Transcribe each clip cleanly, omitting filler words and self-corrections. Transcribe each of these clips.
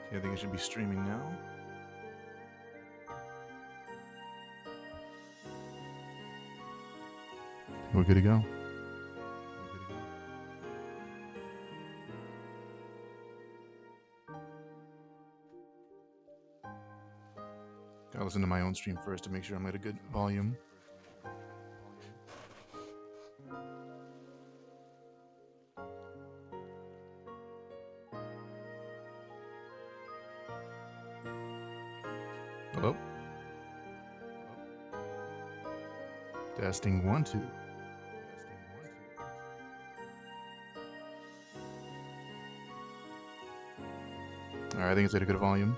Okay, I think I should be streaming now. We're good to go. Gotta listen to my own stream first to make sure I'm at a good volume. Hello? Testing 1, 2. Alright, I think it's at a good volume.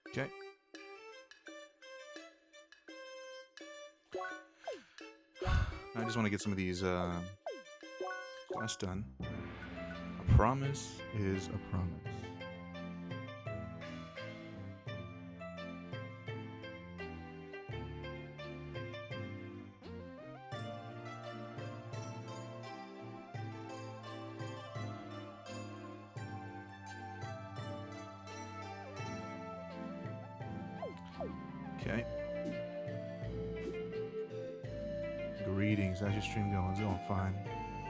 Okay. I just want to get some of these quests done. A promise is a promise. Okay. Greetings. How's your stream going? It's going fine.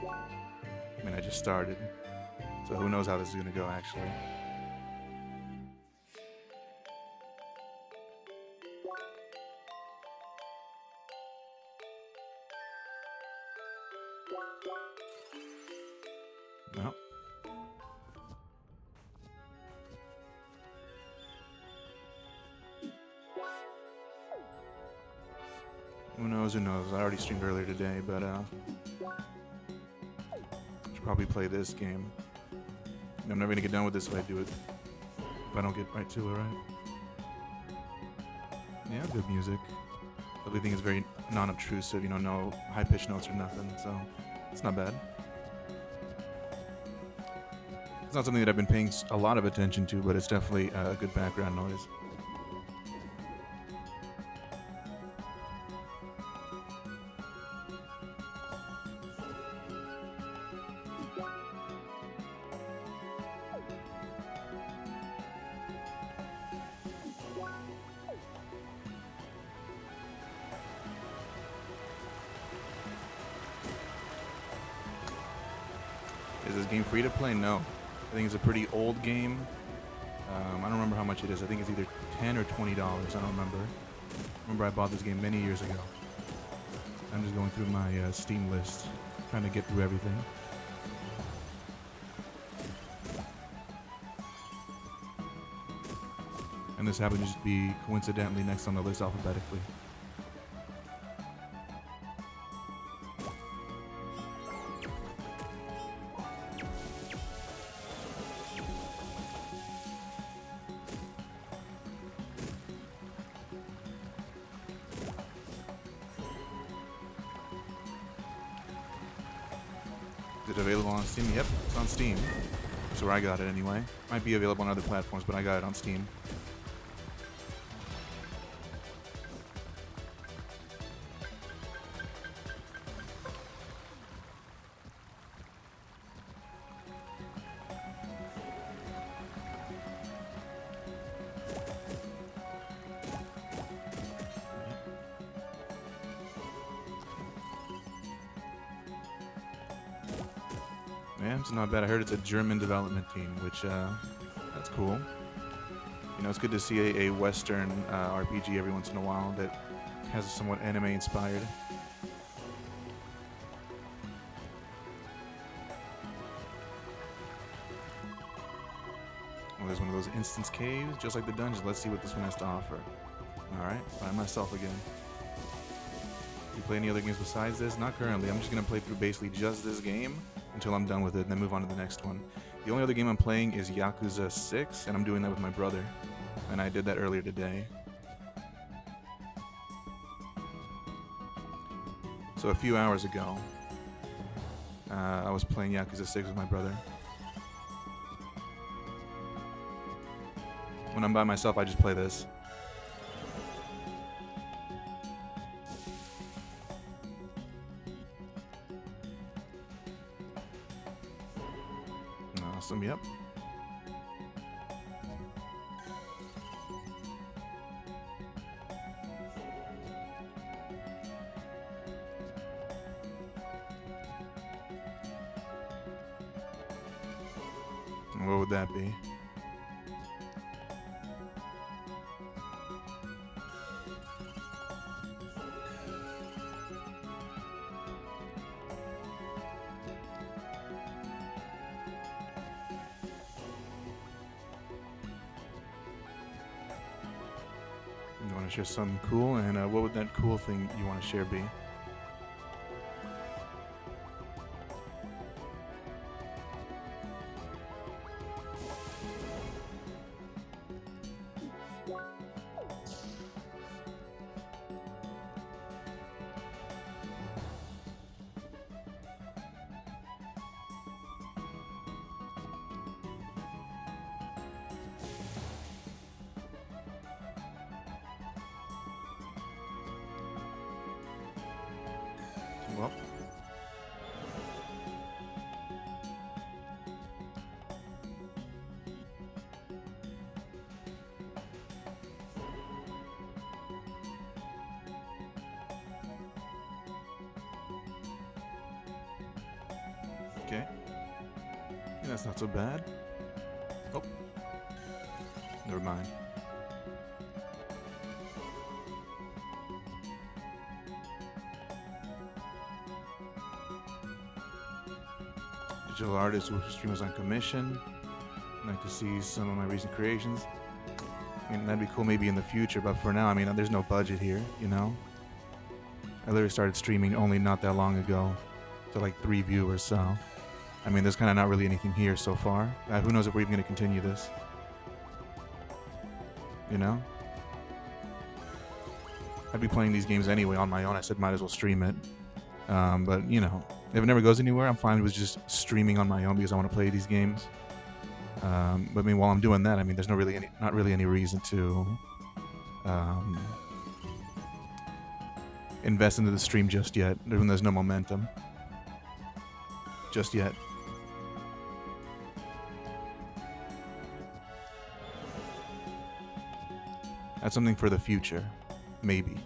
I mean, I just started, so who knows how this is gonna go, actually. Well. Who knows, who knows. I already streamed earlier today, but should probably play this game. I'm never gonna get done with this if I do it. If I don't get right to it, right? Yeah, good music. Everything is very non-obtrusive, you know, no high-pitched notes or nothing, so it's not bad. It's not something that I've been paying a lot of attention to, but it's definitely a good background noise. Is this game free to play? No. I think it's a pretty old game. I don't remember how much it is. I think it's either $10 or $20. I don't remember. I bought this game many years ago. I'm just going through my Steam list, trying to get through everything. And this happened to just be coincidentally next on the list alphabetically. Is it available on Steam? Yep, it's on Steam. That's where I got it anyway. Might be available on other platforms, but I got it on Steam. Yeah, it's not bad. I heard it's a German development team, which, that's cool. You know, it's good to see a Western RPG every once in a while that has somewhat anime inspired. there's one of those instance caves, just like the dungeon. Let's see what this one has to offer. Alright, by myself again. You play any other games besides this? Not currently. I'm just going to play through basically just this game until I'm done with it and then move on to the next one. The only other game I'm playing is Yakuza 6, and I'm doing that with my brother. And I did that earlier today. So a few hours ago, I was playing Yakuza 6 with my brother. When I'm by myself, I just play this. Awesome, yep. What would that be? You want to share something cool? And what would that cool thing you want to share be? Well, okay. Yeah, that's not so bad. Oh, never mind. Digital artist who streams on commission. I'd like to see some of my recent creations. I mean, that'd be cool maybe in the future, but for now, I mean, there's no budget here, you know? I literally started streaming only not that long ago to like 3 viewers, so I mean, there's kind of not really anything here so far. Who knows if we're even going to continue this? You know? I'd be playing these games anyway on my own. I said might as well stream it. But, you know, if it never goes anywhere, I'm fine with just streaming on my own because I want to play these games. But I mean, while I'm doing that, I mean, there's not really any reason to invest into the stream just yet. There's no momentum. Just yet. That's something for the future. Maybe.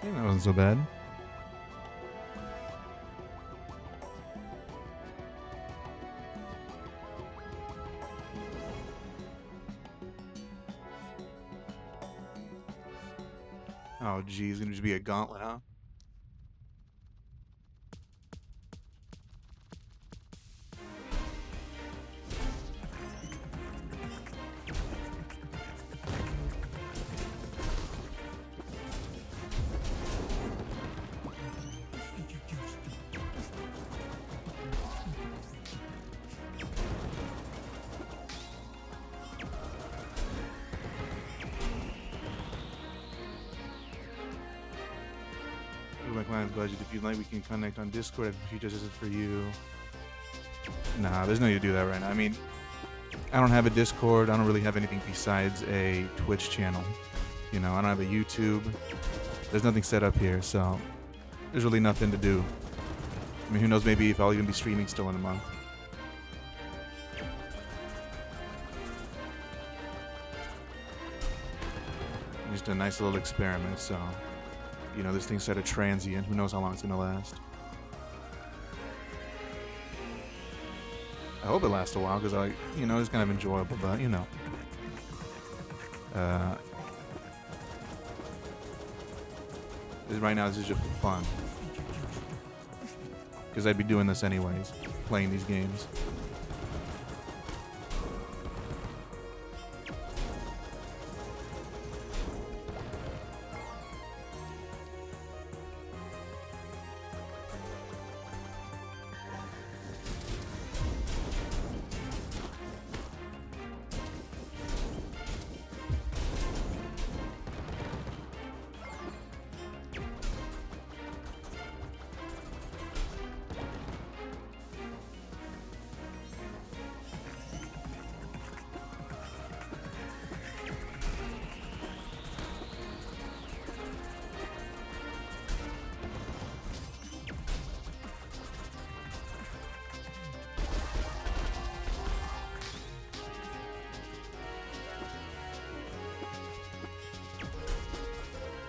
Yeah, that wasn't so bad. Oh, geez, it's gonna just be a gauntlet, huh? My client's budget. If you'd like, we can connect on Discord if the future isn't for you. Nah, there's no need to do that right now. I mean, I don't have a Discord. I don't really have anything besides a Twitch channel. You know, I don't have a YouTube. There's nothing set up here, so there's really nothing to do. I mean, who knows, maybe if I'll even be streaming still in a month. Just a nice little experiment, so, you know, this thing's set a transient. Who knows how long it's going to last. I hope it lasts a while, because, you know, it's kind of enjoyable, but, you know. Right now, this is just for fun. Because I'd be doing this anyways, playing these games.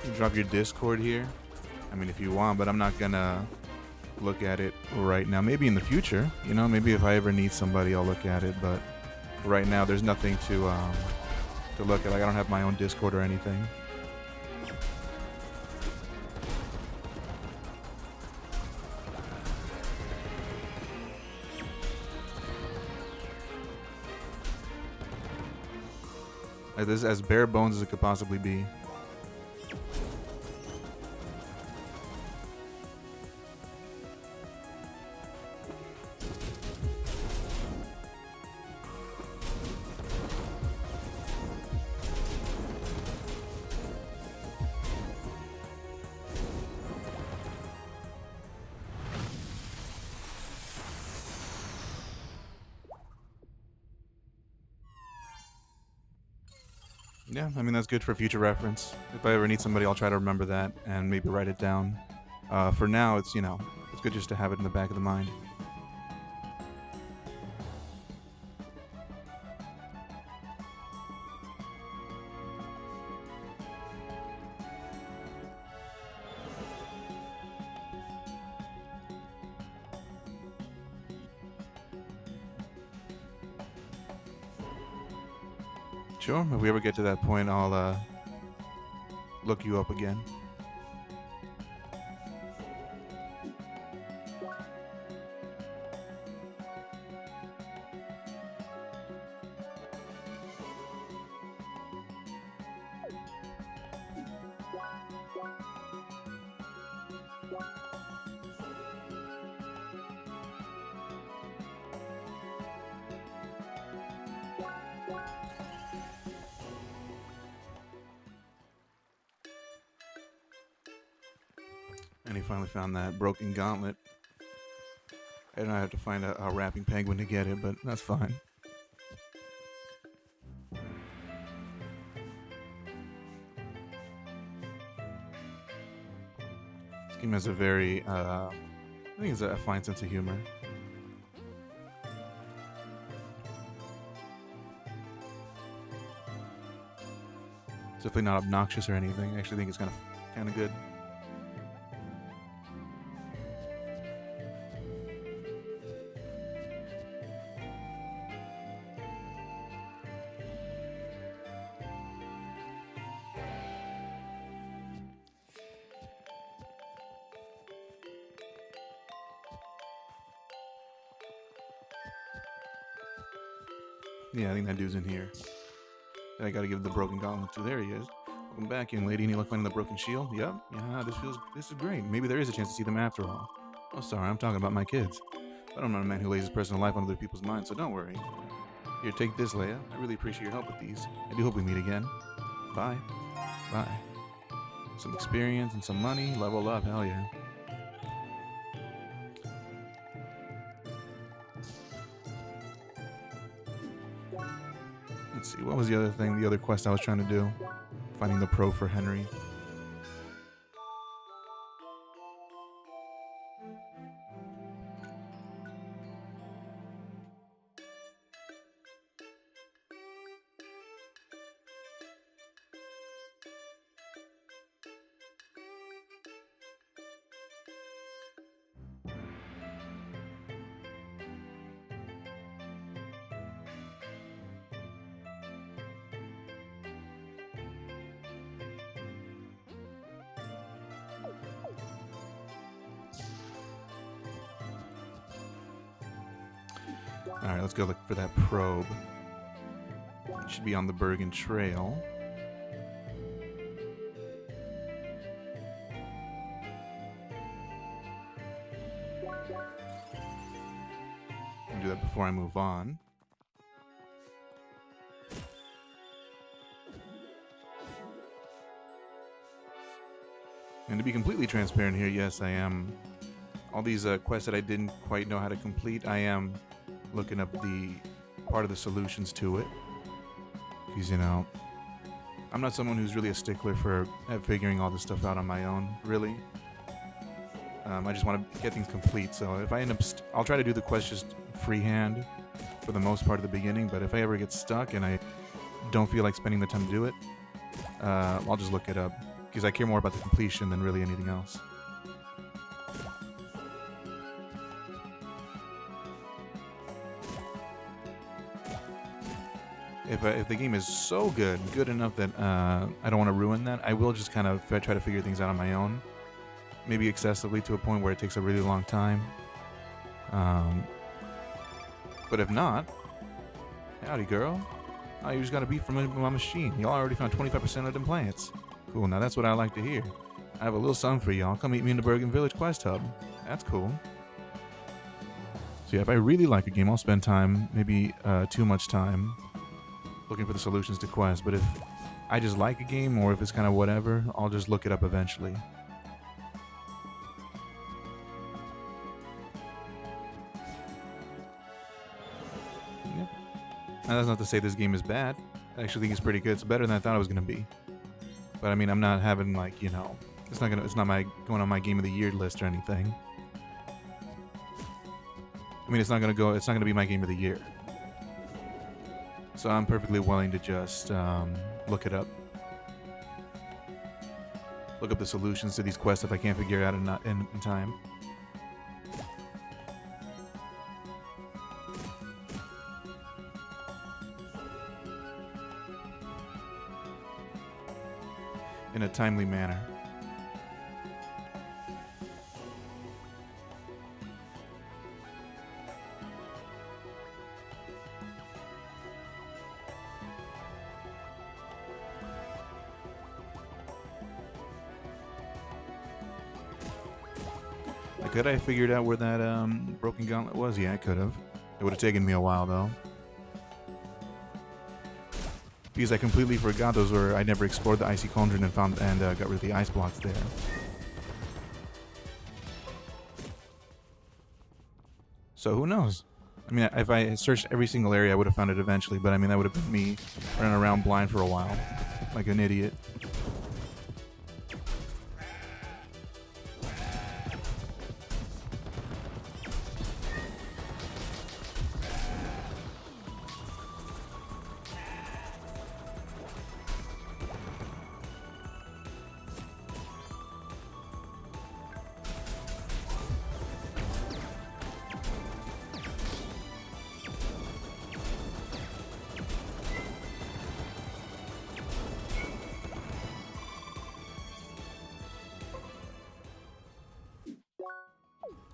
You drop your Discord here. I mean, if you want, but I'm not gonna look at it right now. Maybe in the future, you know, maybe if I ever need somebody, I'll look at it. But right now, there's nothing to look at. Like, I don't have my own Discord or anything. Like, this is as bare bones as it could possibly be. Yeah, I mean, that's good for future reference. If I ever need somebody, I'll try to remember that and maybe write it down. For now, it's, you know, it's good just to have it in the back of the mind. Sure, if we ever get to that point, I'll look you up again. And he finally found that broken gauntlet. And I have to find a rapping penguin to get it, but that's fine. This game has a very, I think it's a fine sense of humor. It's definitely not obnoxious or anything. I actually think it's kind of good. Yeah, I think that dude's in here. That I gotta give the broken gauntlet to. There he is. Welcome back, young lady. Any luck finding the broken shield? Yep. Yeah, this is great. Maybe there is a chance to see them after all. Oh, sorry, I'm talking about my kids. But I'm not a man who lays his personal life on other people's minds, so don't worry. Here, take this, Leia. I really appreciate your help with these. I do hope we meet again. Bye. Bye. Some experience and some money. Level up, hell yeah. see, what was the other thing? The other quest I was trying to do? Finding the pro for Henry. Alright, let's go look for that probe. It should be on the Bergen Trail. I'll do that before I move on. And to be completely transparent here, yes, I am. All these quests that I didn't quite know how to complete, I am looking up the part of the solutions to it. Because, you know, I'm not someone who's really a stickler for figuring all this stuff out on my own, really. I just want to get things complete. So if I end up, I'll try to do the quest just freehand for the most part of the beginning. But if I ever get stuck and I don't feel like spending the time to do it, I'll just look it up. Because I care more about the completion than really anything else. If the game is so good enough that I don't want to ruin that, I will just kind of try to figure things out on my own. Maybe excessively to a point where it takes a really long time. But if not, howdy girl. Oh, you just got a beat from my machine. Y'all already found 25% of them plants. Cool, now that's what I like to hear. I have a little something for y'all. Come meet me in the Bergen Village Quest Hub. That's cool. So yeah, if I really like a game, I'll spend time, maybe too much time, looking for the solutions to quests. But if I just like a game, or if it's kind of whatever, I'll just look it up eventually. Yep. Now that's not to say this game is bad. I actually think it's pretty good. It's better than I thought it was gonna be. But I mean, I'm not having, like, you know, it's not going on my game of the year list or anything. I mean, it's not gonna be my game of the year. So I'm perfectly willing to just look it up. Look up the solutions to these quests if I can't figure it out in time. In a timely manner. Could I have figured out where that broken gauntlet was? Yeah, I could have. It would have taken me a while though. Because I completely forgot those were. I never explored the icy cauldron and got rid of the ice blocks there. So who knows? I mean, if I searched every single area, I would have found it eventually. But I mean, that would have been me running around blind for a while, like an idiot.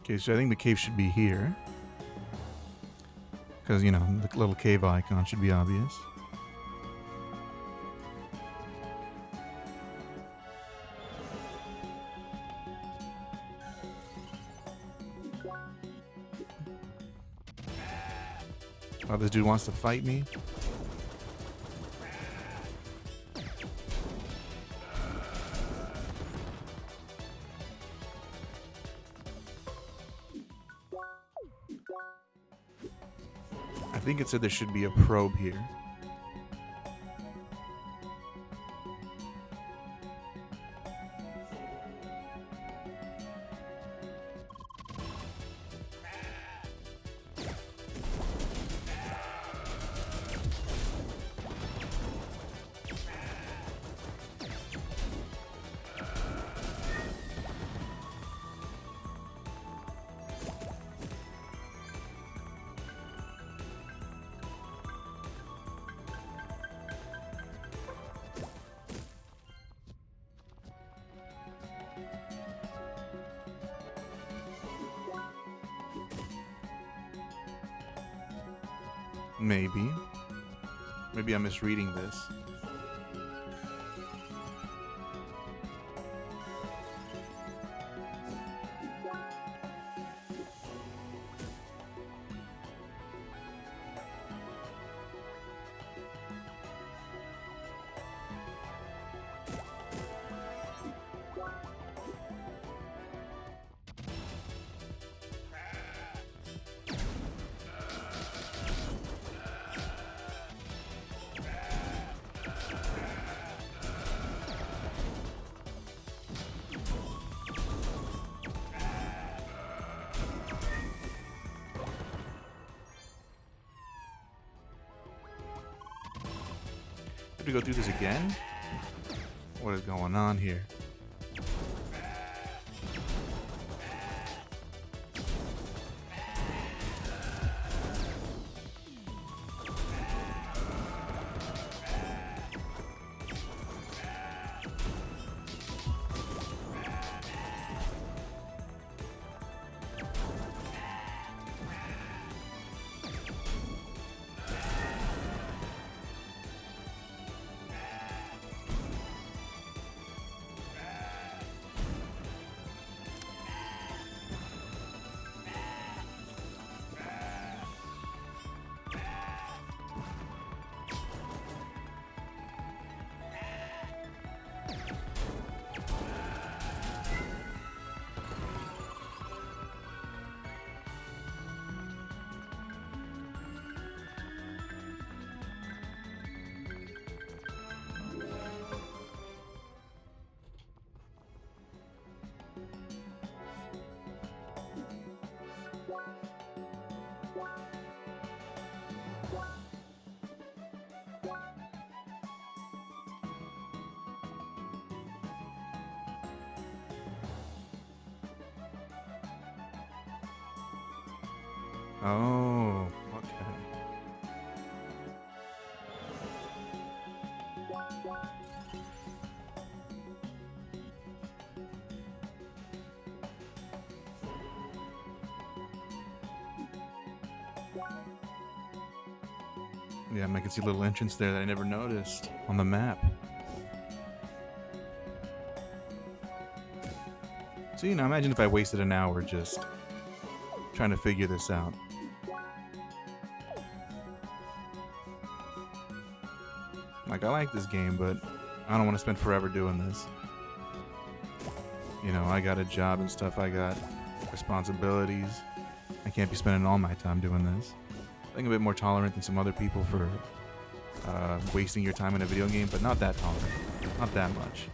Okay, so I think the cave should be here. Because, you know, the little cave icon should be obvious. Oh, this dude wants to fight me? I think it said there should be a probe here. Maybe. Maybe I'm misreading this. To go through this again? What is going on here? Oh, okay. Yeah, I can see a little entrance there that I never noticed on the map. So, you know, imagine if I wasted an hour just trying to figure this out. Like, I like this game, but I don't want to spend forever doing this. You know, I got a job and stuff. I got responsibilities. I can't be spending all my time doing this. I think I'm a bit more tolerant than some other people for wasting your time in a video game, but not that tolerant. Not that much.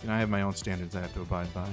You know, I have my own standards I have to abide by.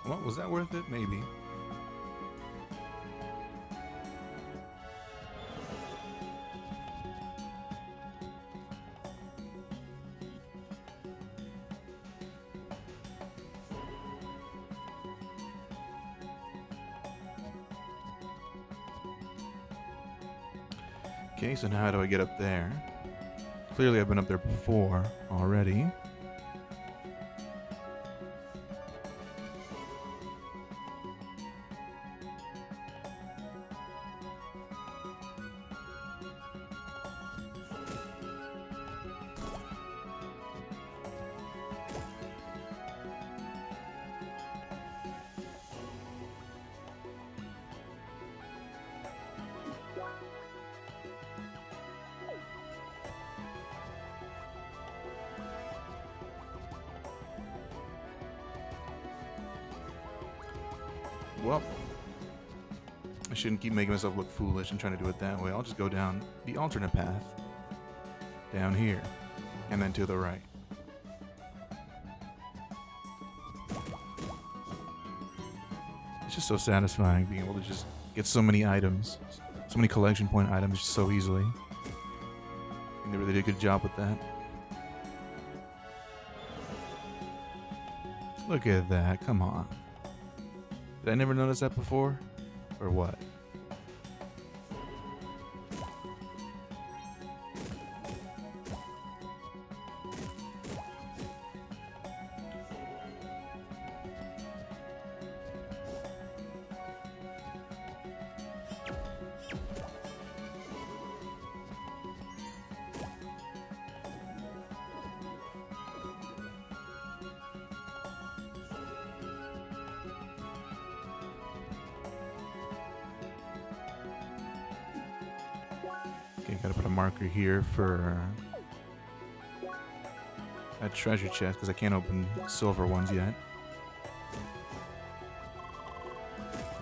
Well, was that worth it? Maybe. Okay, so now how do I get up there? Clearly I've been up there before already. Well, I shouldn't keep making myself look foolish and trying to do it that way. I'll just go down the alternate path. down here, and then to the right. It's just so satisfying being able to just get so many items, so many collection point items just so easily. I think they really did a good job with that. Look at that, come on. Did I never notice that before? Or what? Okay, gotta put a marker here for that treasure chest because I can't open silver ones yet.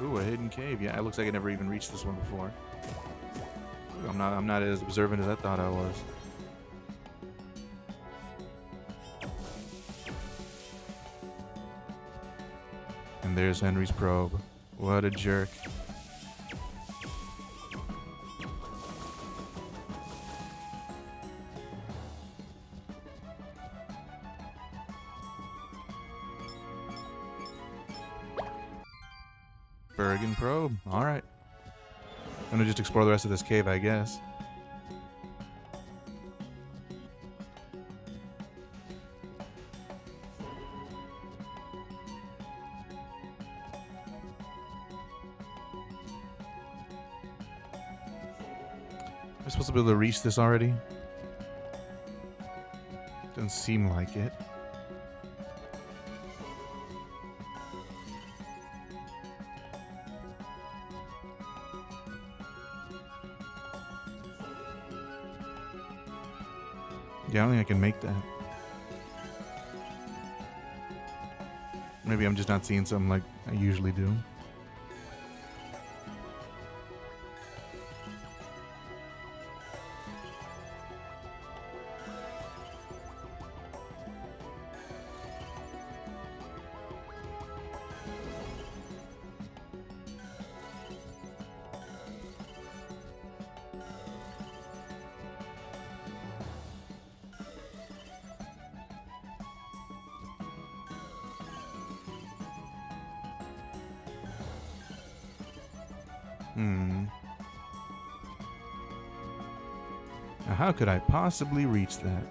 Ooh, a hidden cave. Yeah, it looks like I never even reached this one before. Ooh, I'm not as observant as I thought I was. And there's Henry's probe. What a jerk. Bergen probe. Alright. I'm gonna just explore the rest of this cave, I guess. Am I supposed to be able to reach this already? Doesn't seem like it. Yeah, I don't think I can make that. Maybe I'm just not seeing something like I usually do. Now, how could I possibly reach that?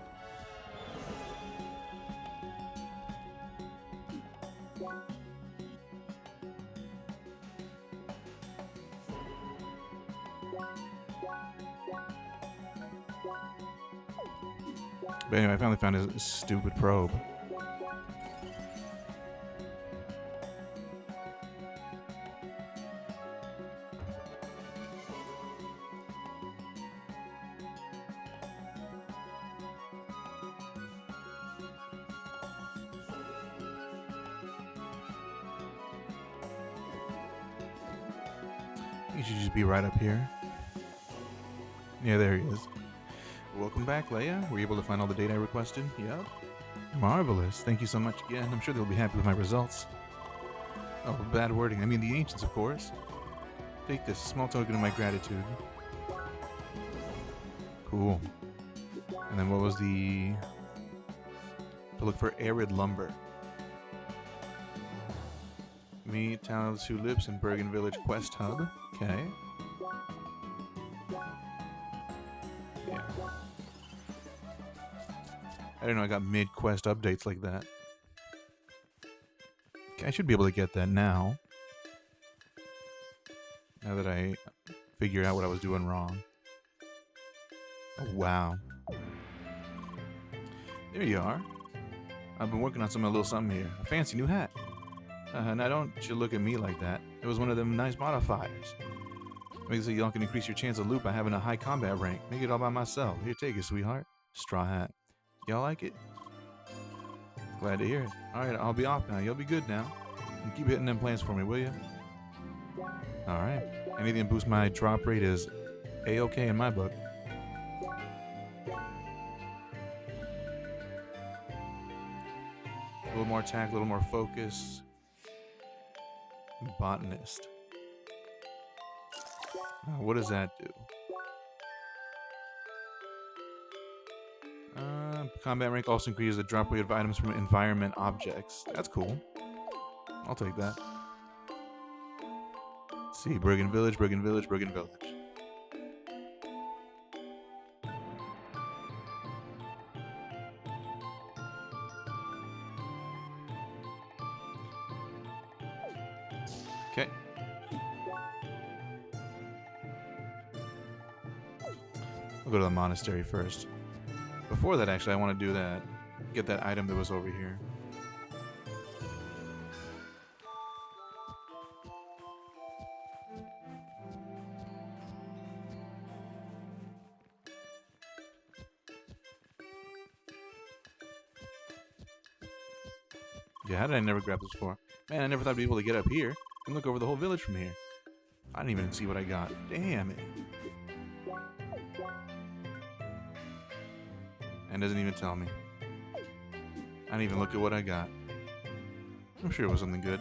But anyway, I finally found a stupid probe. He should just be right up here. Yeah, there he is. Welcome back, Leia. Were you able to find all the data I requested? Yep. Marvelous. Thank you so much again. I'm sure they'll be happy with my results. Oh, bad wording. I mean the ancients, of course. Take this, small token of my gratitude. Cool. And then what was the... To look for arid lumber. Meet Town of the Tulips and Bergen Village Quest Hub. Okay. Yeah. I didn't know I got mid-quest updates like that. Okay, I should be able to get that now. Now that I figured out what I was doing wrong. Oh, wow. There you are. I've been working on a little something here. A fancy new hat. Now don't you look at me like that. It was one of them nice modifiers. Makes it so y'all can increase your chance of loot by having a high combat rank. Make it all by myself. Here, take it, sweetheart. Straw hat. Y'all like it? Glad to hear it. Alright, I'll be off now. You'll be good now. And keep hitting them plants for me, will you? Alright. Anything to boost my drop rate is A-okay in my book. little more attack, a little more focus. Botanist. What does that do? Combat rank also increases the drop rate of items from environment objects. That's cool. I'll take that. Let's see, Bergen Village, Bergen Village, Bergen Village. Okay. We'll go to the monastery first. Before that, actually, I want to do that. Get that item that was over here. Yeah, how did I never grab this before? Man, I never thought I'd be able to get up here and look over the whole village from here. I didn't even see what I got. Damn it. And doesn't even tell me. I didn't even look at what I got. I'm sure it was something good.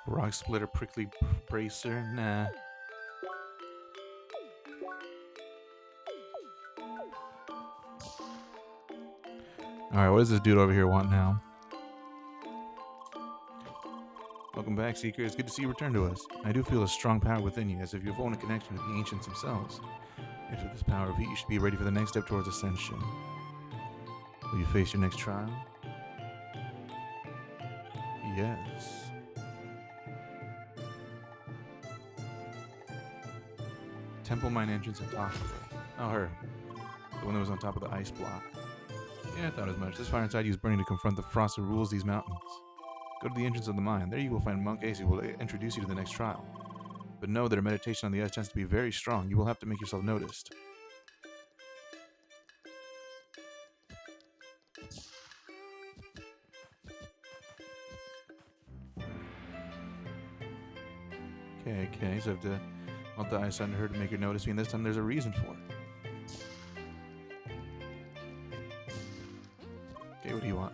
Rock splitter, prickly bracer, nah. Alright, what does this dude over here want now? Welcome back, Seeker. It's good to see you return to us. I do feel a strong power within you, as if you've owned a connection with the ancients themselves. Yet with this power of heat, you should be ready for the next step towards ascension. Will you face your next trial? Yes. Temple mine entrance at top of it. Oh, her. The one that was on top of the ice block. Yeah, I thought as much. This fire inside you is burning to confront the frost that rules these mountains. Go to the entrance of the mine. There you will find Monk Ace who will introduce you to the next trial. But know that her meditation on the ice tends to be very strong. You will have to make yourself noticed. Okay, so I have to want the ice under her to make her notice me, and this time there's a reason for it. Okay, what do you want?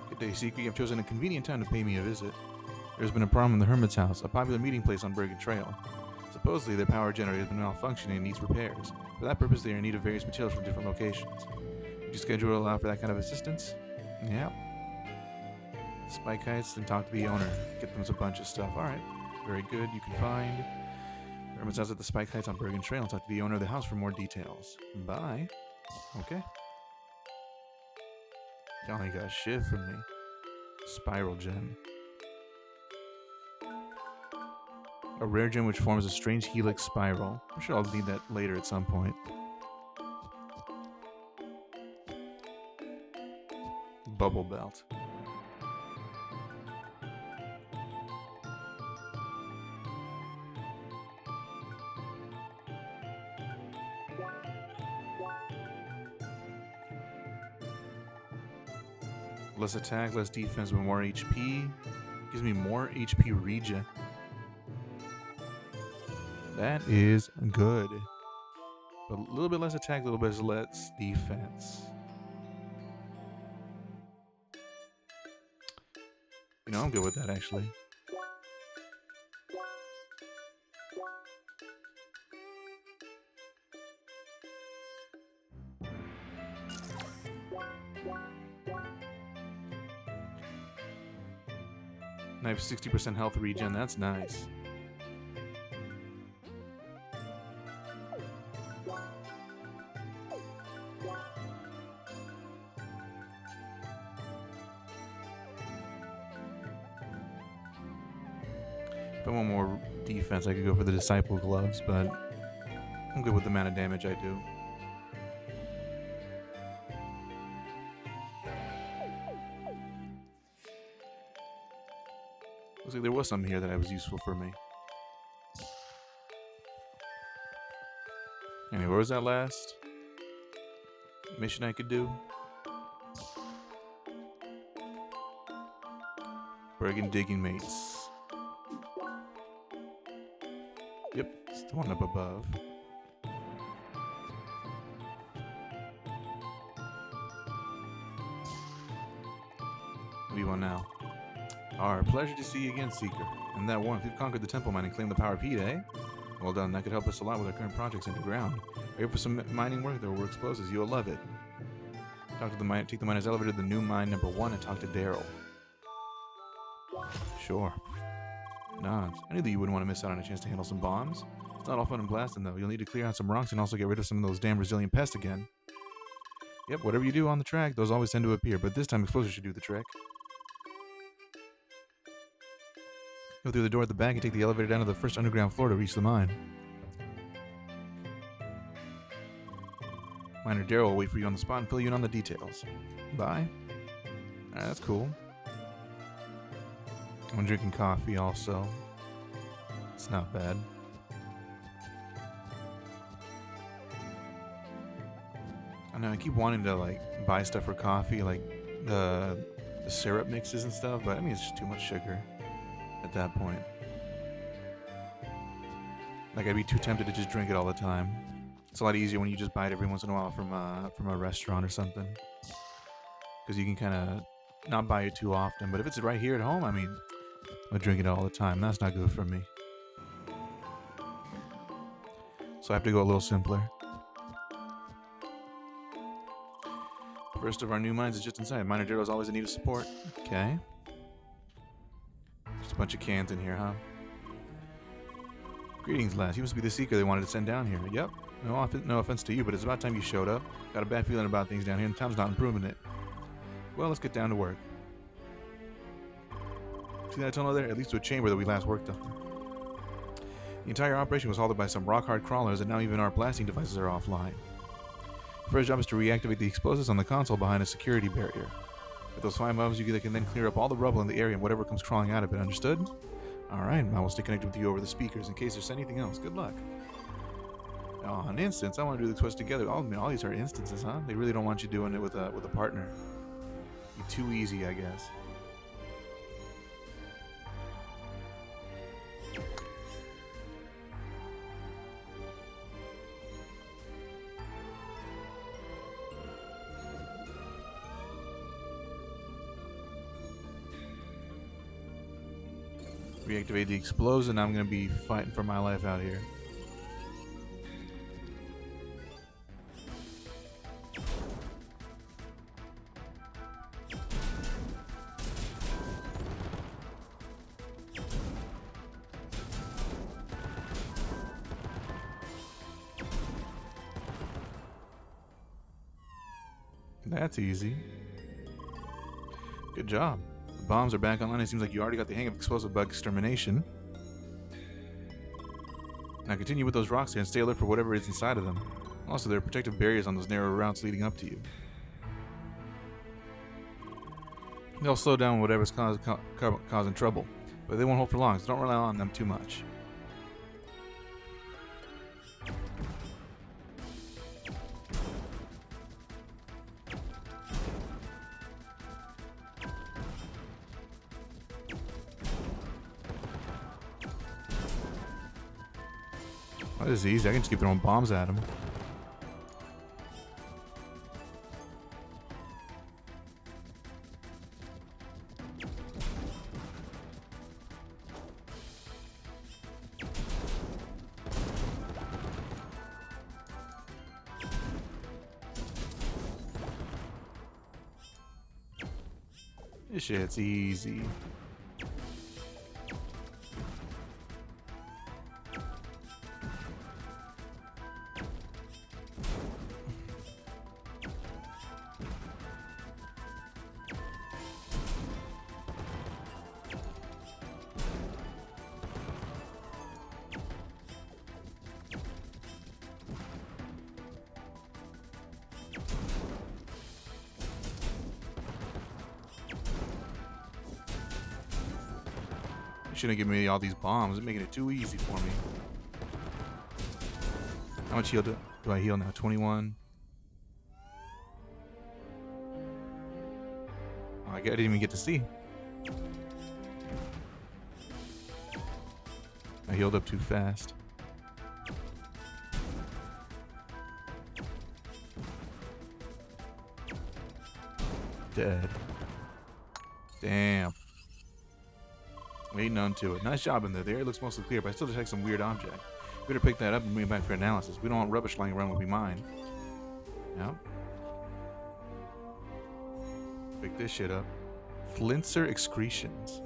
Good day, Seeker. You have chosen a convenient time to pay me a visit. There's been a problem in the Hermit's house, a popular meeting place on Bergen Trail. Supposedly, their power generator has been malfunctioning and needs repairs. For that purpose, they are in need of various materials from different locations. Would your schedule allow for that kind of assistance? Yeah. Spike heights, then talk to the owner. Get them a bunch of stuff. Alright. Very good. You can find Hermit's house at the Spike Heights on Bergen Trail and talk to the owner of the house for more details. Bye. Okay. Y'all ain't got shit from me. Spiral gem. A rare gem which forms a strange helix spiral. I'm sure I'll need that later at some point. Bubble belt. Less attack, less defense, but more HP. Gives me more HP regen. That is good. But a little bit less attack, a little bit less defense. You know, I'm good with that, actually. I have 60% health regen. That's nice. If I want more defense, I could go for the Disciple Gloves, but I'm good with the amount of damage I do. Looks like there was something here that was useful for me. Anyway, where was that last mission I could do? Bergen digging mates. Yep, it's the one up above. What do you want now? Our pleasure to see you again, Seeker. And that warmth, we've conquered the temple mine and claimed the power of heat, eh? Well done, that could help us a lot with our current projects underground. Are you up for some mining work that will work explosives? You'll love it. Take the miner's elevator to the new mine number 1 and talk to Daryl. Sure. Nods. I knew that you wouldn't want to miss out on a chance to handle some bombs. It's not all fun and blasting, though. You'll need to clear out some rocks and also get rid of some of those damn Brazilian pests again. Yep, whatever you do on the track, those always tend to appear, but this time explosives should do the trick. Go through the door at the back and take the elevator down to the first underground floor to reach the mine. Miner Daryl will wait for you on the spot and fill you in on the details. Bye. Alright, that's cool. I'm drinking coffee also. It's not bad. I know I keep wanting to like buy stuff for coffee, like the syrup mixes and stuff, but I mean it's just too much sugar at that point. Like I'd be too tempted to just drink it all the time. It's a lot easier when you just buy it every once in a while from a restaurant or something, because you can kind of not buy it too often. But if it's right here at home, I mean, I drink it all the time. That's not good for me. So I have to go a little simpler. First of our new mines is just inside. Miner Daryl is always in need of support. Okay. Just a bunch of cans in here, huh? Greetings, lads. You must be the Seeker they wanted to send down here. Yep. No offense to you, but it's about time you showed up. Got a bad feeling about things down here, and time's not improving it. Well, let's get down to work. See that tunnel there? It leads to a chamber that we last worked on. The entire operation was halted by some rock-hard crawlers, and now even our blasting devices are offline. The first job is to reactivate the explosives on the console behind a security barrier. With those 5 bombs, you can then clear up all the rubble in the area and whatever comes crawling out of it. Understood? Alright, I will stay connected with you over the speakers in case there's anything else. Good luck. Oh, an instance. I want to do the quest together. All these are instances, huh? They really don't want you doing it with a partner. Be too easy, I guess. Reactivate the explosion. I'm going to be fighting for my life out here. That's easy. Good job. The bombs are back online. It seems like you already got the hang of explosive bug extermination. Now continue with those rocks here and stay alert for whatever is inside of them. Also, there are protective barriers on those narrow routes leading up to you. They'll slow down whatever's causing trouble, but they won't hold for long, so don't rely on them too much. That is easy. I can just keep throwing bombs at him. This shit's easy. shouldn't give me all these bombs. It's making it too easy for me. How much heal do I heal now? 21. Oh, I didn't even get to see. I healed up too fast. Dead. Damn. Waiting onto it. Nice job in there. The area looks mostly clear, but I still detect some weird object. We better pick that up and bring it back for analysis. We don't want rubbish lying around when we mine. Yep. Pick this shit up. Flintser excretions.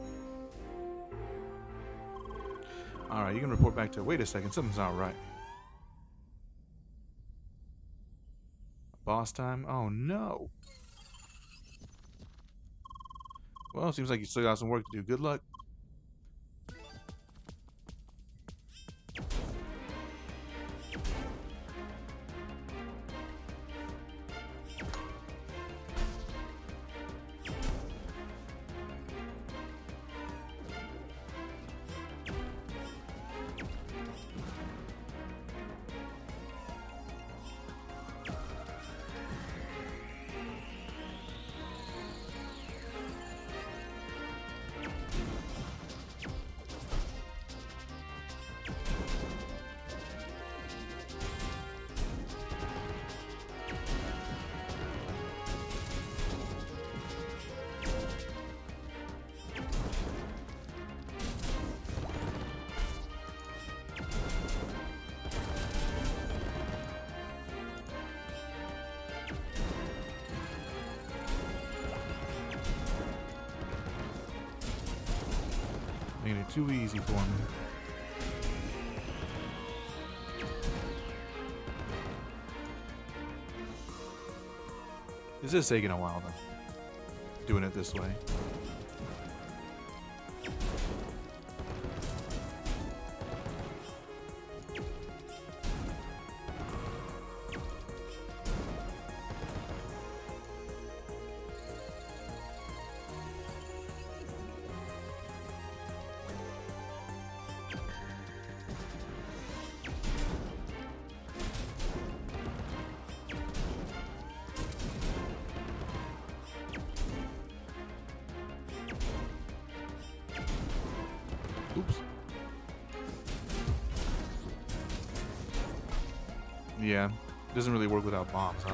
Alright, you can report back to... Wait a second, something's not right. Boss time? Oh no. Well, seems like you still got some work to do. Good luck. Making it too easy for me. This is taking a while though. Doing it this way. Oops. Yeah, it doesn't really work without bombs, huh?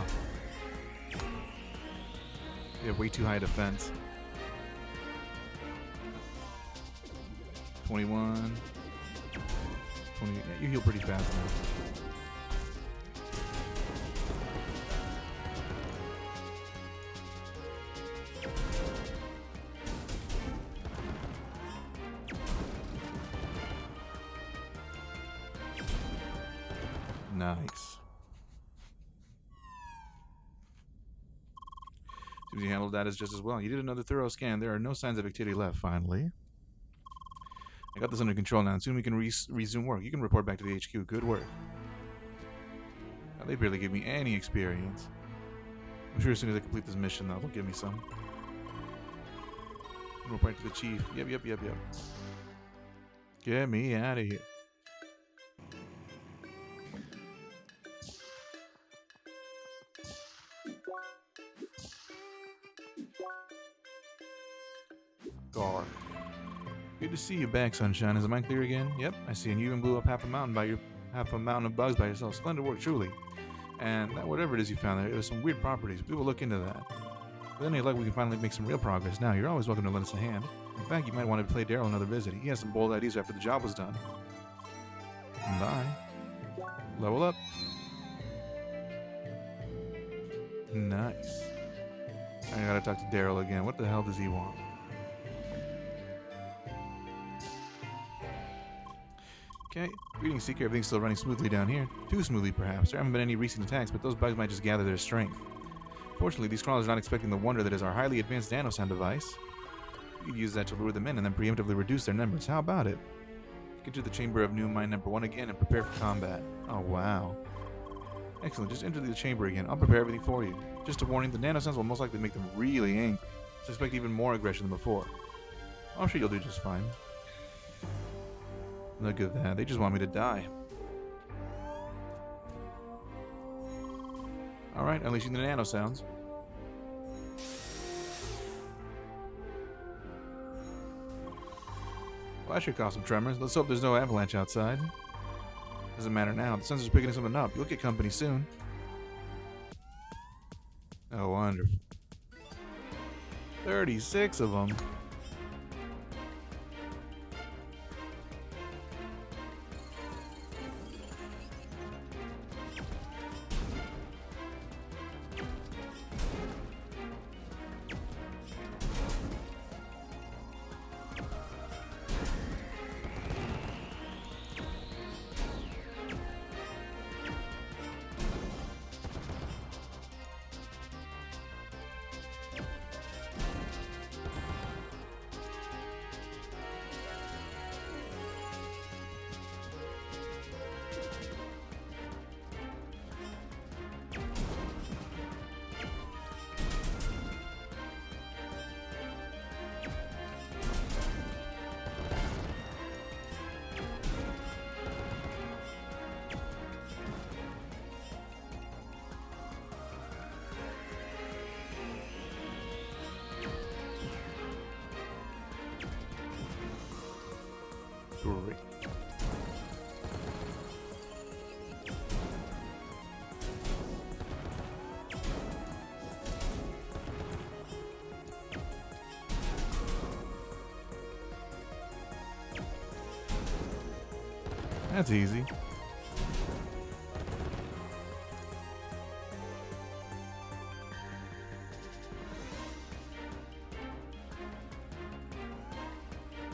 You have way too high defense. 21. 20. Yeah, you heal pretty fast now. Nice. Seems you handled that as just as well. You did another thorough scan. There are no signs of activity left, finally. I got this under control now, and soon we can resume work. You can report back to the HQ. Good work. Now, they barely give me any experience. I'm sure as soon as I complete this mission, though, they'll give me some. Report to the chief. Yep. Get me out of here. Gar. Good to see you back, Sunshine. Is the mind clear again? Yep, I see. And you even blew up half a mountain of bugs by yourself. Splendid work, truly. And that whatever it is you found there, it was some weird properties. We will look into that. With any luck, we can finally make some real progress. Now, you're always welcome to lend us a hand. In fact, you might want to play Daryl another visit. He has some bold ideas after the job was done. Bye. Level up. Nice. I gotta talk to Daryl again. What the hell does he want? Okay, greetings, Seeker. Everything's still running smoothly down here. Too smoothly, perhaps. There haven't been any recent attacks, but those bugs might just gather their strength. Fortunately, these crawlers are not expecting the wonder that is our highly advanced nanosound device. We could use that to lure them in and then preemptively reduce their numbers. How about it? Get to the chamber of new mine number 1 again and prepare for combat. Oh, wow. Excellent. Just enter the chamber again. I'll prepare everything for you. Just a warning, the nanosounds will most likely make them really angry. So expect even more aggression than before. I'm sure you'll do just fine. Look at that. They just want me to die. Alright, unleashing the nano sounds. Well, that should cause some tremors. Let's hope there's no avalanche outside. Doesn't matter now. The sensor's picking something up. You'll get company soon. Oh, wonderful. 36 of them. Great. That's easy.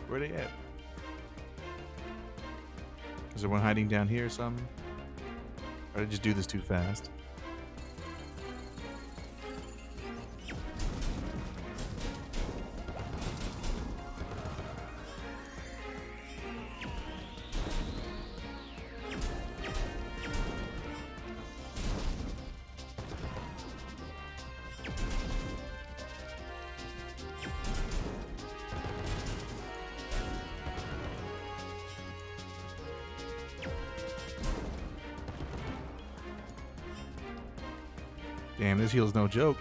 Where they at? Is there one hiding down here or something? Or did I just do this too fast? Damn, this heal's no joke.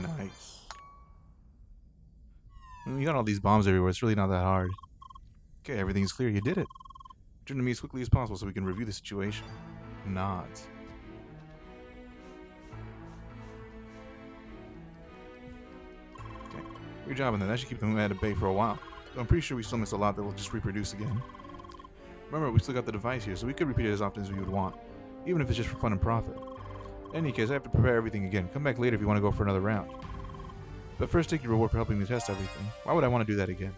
Nice. You got all these bombs everywhere. It's really not that hard. Okay, everything's clear. You did it. Return to me as quickly as possible so we can review the situation. Nods. Okay. Good job on that. That should keep them at bay for a while. So I'm pretty sure we still missed a lot that will just reproduce again. Remember, we still got the device here, so we could repeat it as often as we would want, even if it's just for fun and profit. In any case, I have to prepare everything again. Come back later if you want to go for another round. But first, take your reward for helping me test everything. Why would I want to do that again?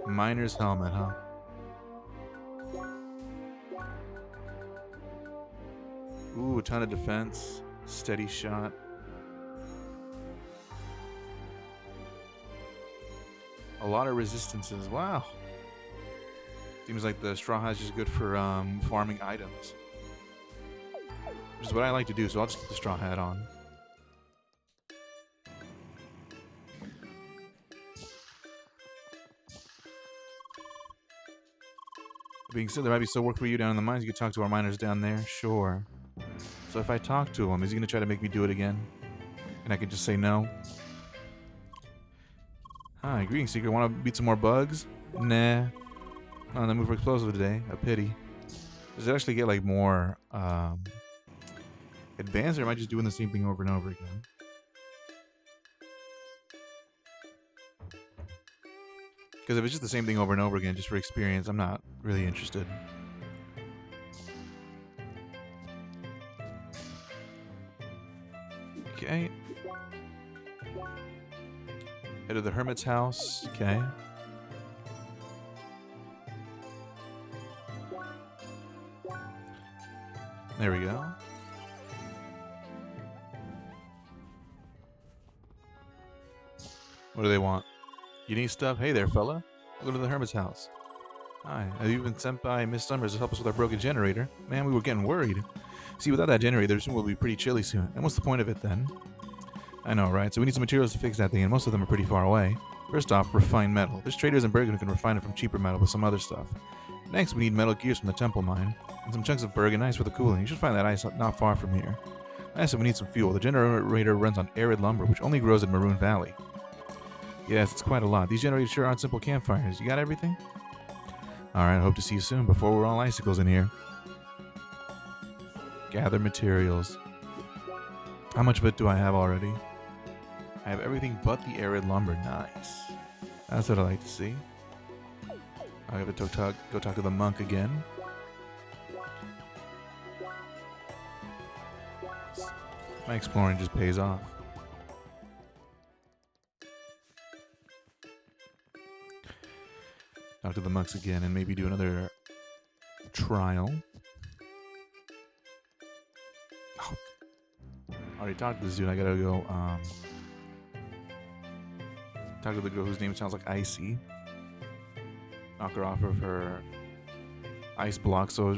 Miner's helmet, huh? Ooh, a ton of defense. Steady shot. A lot of resistances. Wow. Seems like the straw hat is just good for farming items. Which is what I like to do, so I'll just put the straw hat on. Being said, there might be still work for you down in the mines. You could talk to our miners down there. Sure. So if I talk to him, is he going to try to make me do it again? And I could just say no? Hi, greetings, Seeker. Want to beat some more bugs? Nah. Not on the move for explosive today. A pity. Does it actually get like more advanced, or am I just doing the same thing over and over again? Because if it's just the same thing over and over again, just for experience, I'm not really interested. Okay. Head to the hermit's house. Okay. There we go. What do they want? You need stuff? Hey there, fella. Welcome to the hermit's house. Hi, have you been sent by Miss Summers to help us with our broken generator? Man, we were getting worried. See, without that generator, the room will be pretty chilly soon. And what's the point of it then? I know, right? So we need some materials to fix that thing, and most of them are pretty far away. First off, refined metal. There's traders in Bergen who can refine it from cheaper metal with some other stuff. Next, we need metal gears from the temple mine, and some chunks of Bergen ice for the cooling. You should find that ice not far from here. Lastly, we need some fuel. The generator runs on arid lumber, which only grows in Maroon Valley. Yes, it's quite a lot. These generators sure aren't simple campfires. You got everything? Alright, hope to see you soon before we're all icicles in here. Gather materials. How much of it do I have already? I have everything but the arid lumber. Nice. That's what I like to see. I have to go talk to the monk again. My exploring just pays off. Talk to the monks again and maybe do another trial. Oh. I already talked to this dude. I gotta go talk to the girl whose name sounds like Icy. Knock her off of her ice block so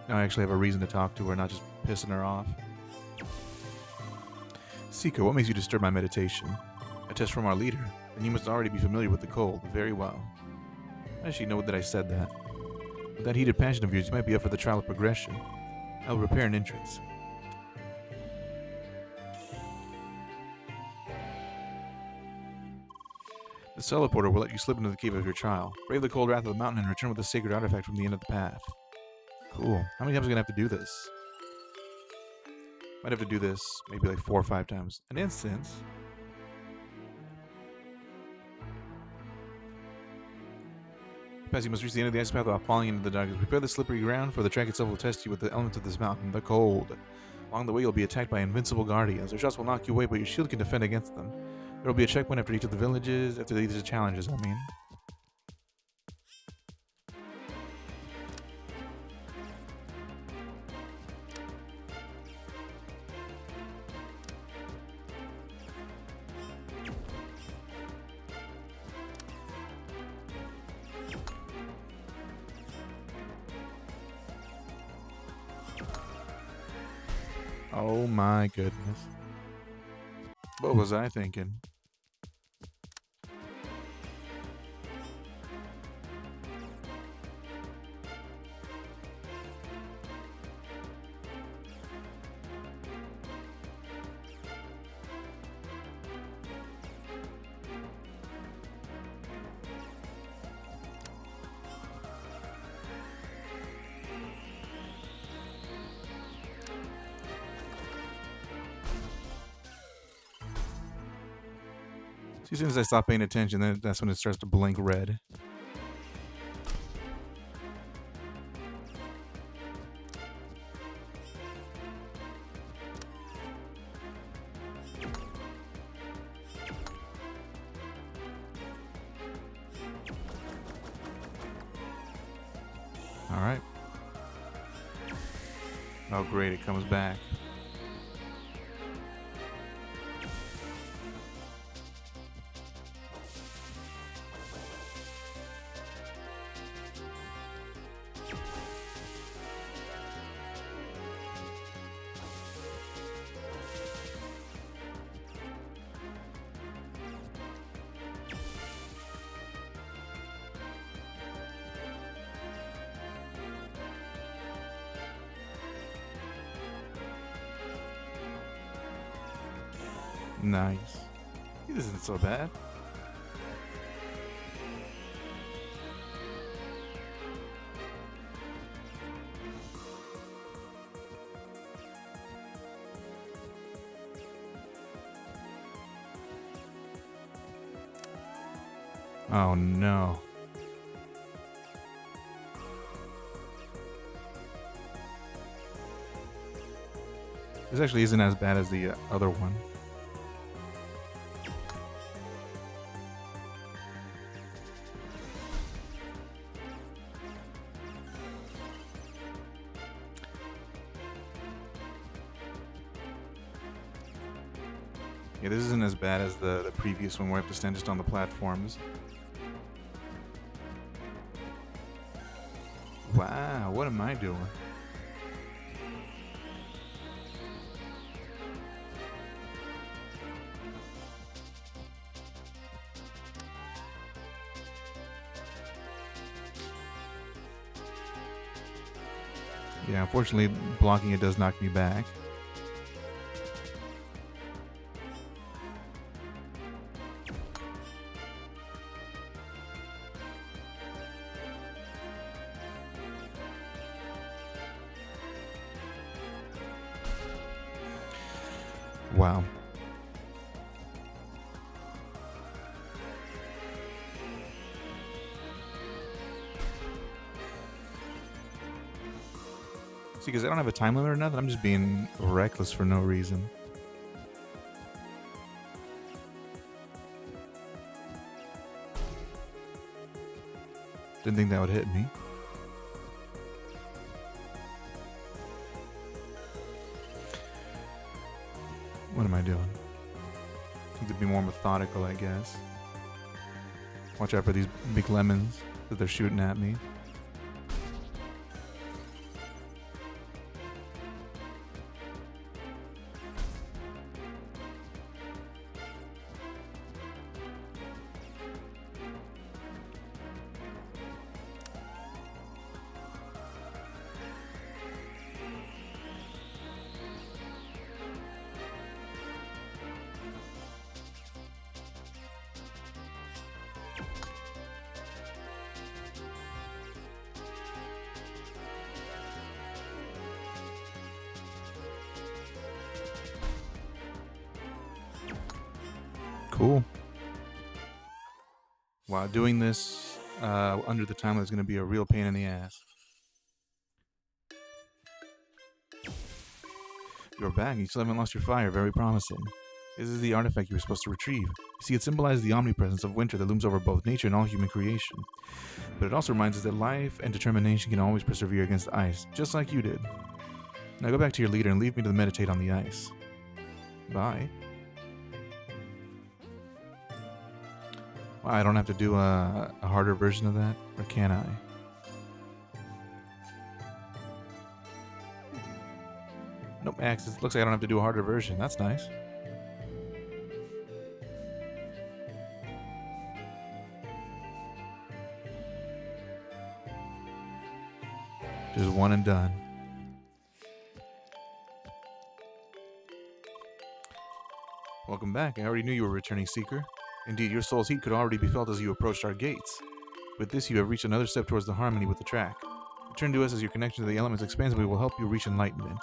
I actually have a reason to talk to her, not just pissing her off. Seeker, what makes you disturb my meditation? A test from our leader. Then you must already be familiar with the cold. Very well. I actually know that I said that. With that heated passion of yours, you might be up for the trial of progression. I will prepare an entrance. The teleporter will let you slip into the cave of your trial. Brave the cold wrath of the mountain and return with a sacred artifact from the end of the path. Cool. How many times am I going to have to do this? Might have to do this maybe like 4 or 5 times. An instance. You must reach the end of the ice path without falling into the darkness. Prepare the slippery ground, for the track itself will test you with the elements of this mountain, the cold. Along the way, you'll be attacked by invincible guardians. Their shots will knock you away, but your shield can defend against them. There will be a checkpoint after each of the villages, after each of the challenges, I mean. Oh my goodness. What was I thinking? As soon as I stop paying attention, then that's when it starts to blink red. All right. Oh, great. It comes back. Nice. This isn't so bad. Oh no. This actually isn't as bad as the other one. Yeah, this isn't as bad as the previous one where I have to stand just on the platforms. Wow, what am I doing? Yeah, unfortunately, blocking it does knock me back. Wow. See, because I don't have a time limit or nothing, I'm just being reckless for no reason. Didn't think that would hit me. What am I doing? Need to be more methodical, I guess. Watch out for these big lemons that they're shooting at me. Cool. Wow, doing this under the time is going to be a real pain in the ass. You're back. You still haven't lost your fire. Very promising. This is the artifact you were supposed to retrieve. You see, it symbolizes the omnipresence of winter that looms over both nature and all human creation. But it also reminds us that life and determination can always persevere against the ice, just like you did. Now go back to your leader and leave me to meditate on the ice. Bye. Wow, I don't have to do a harder version of that? Or can I? Nope, Max, it looks like I don't have to do a harder version. That's nice. Just one and done. Welcome back. I already knew you were a returning seeker. Indeed, your soul's heat could already be felt as you approached our gates. With this, you have reached another step towards the harmony with the track. Return to us as your connection to the elements expands and we will help you reach enlightenment.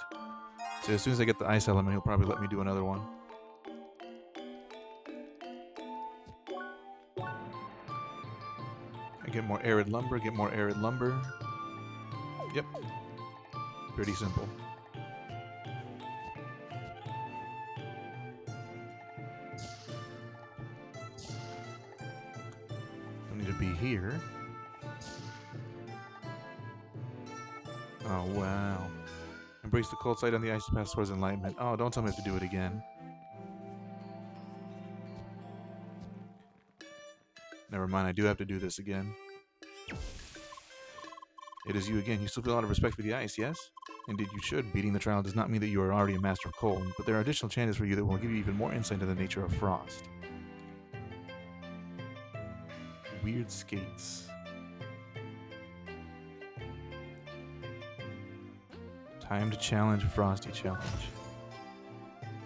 So as soon as I get the ice element, he'll probably let me do another one. I get more arid lumber, Yep. Pretty simple. I need to be here. Oh, wow. Embrace the cold sight on the ice to pass towards enlightenment. Oh, don't tell me I have to do it again. Never mind, I do have to do this again. It is you again. You still feel a lot of respect for the ice, yes? Indeed, you should. Beating the trial does not mean that you are already a master of cold, but there are additional chances for you that will give you even more insight into the nature of frost. Weird skates. Time to challenge Frosty Challenge.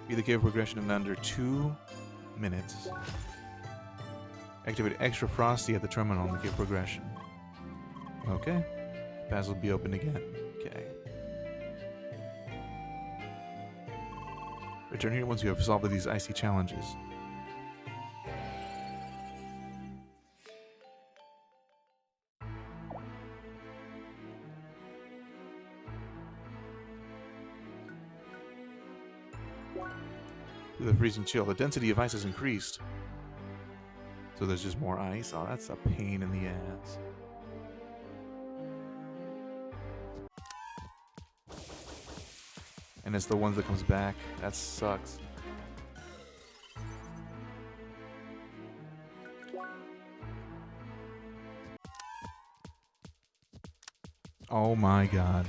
Be the cave progression in under 2 minutes. Activate extra Frosty at the terminal in the cave progression. Okay. Pass will be open again. Okay. Return here once you have solved these icy challenges. The freezing chill. The density of ice has increased. So there's just more ice. Oh, that's a pain in the ass. And it's the ones that comes back. That sucks. Oh my god.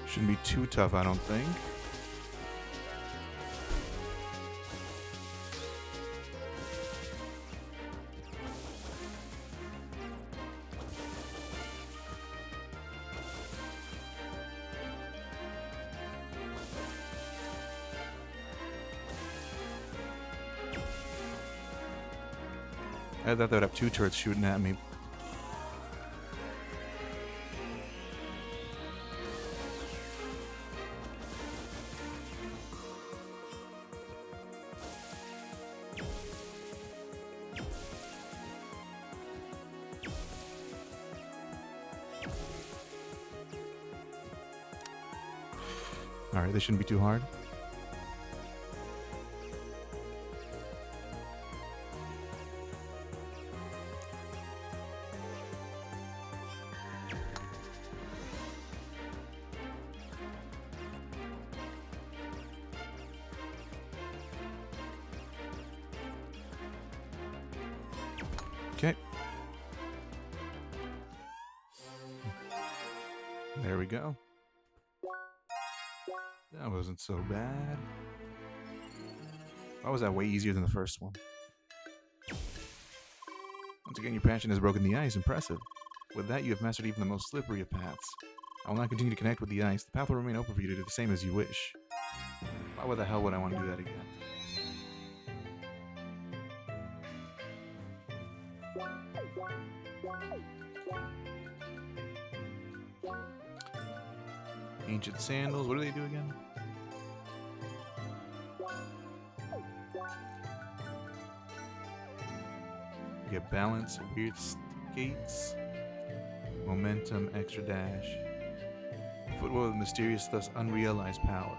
Shouldn't be too tough, I don't think. I thought they'd have two turrets shooting at me. Alright, this shouldn't be too hard. Okay. There we go. That wasn't so bad. Why was that way easier than the first one? Once again, your passion has broken the ice. Impressive. With that, you have mastered even the most slippery of paths. I will not continue to connect with the ice. The path will remain open for you to do the same as you wish. Why the hell would I want to do that again? Ancient sandals. What do they do again? Get balance, weird skates, momentum, extra dash. Football with mysterious, thus unrealized power.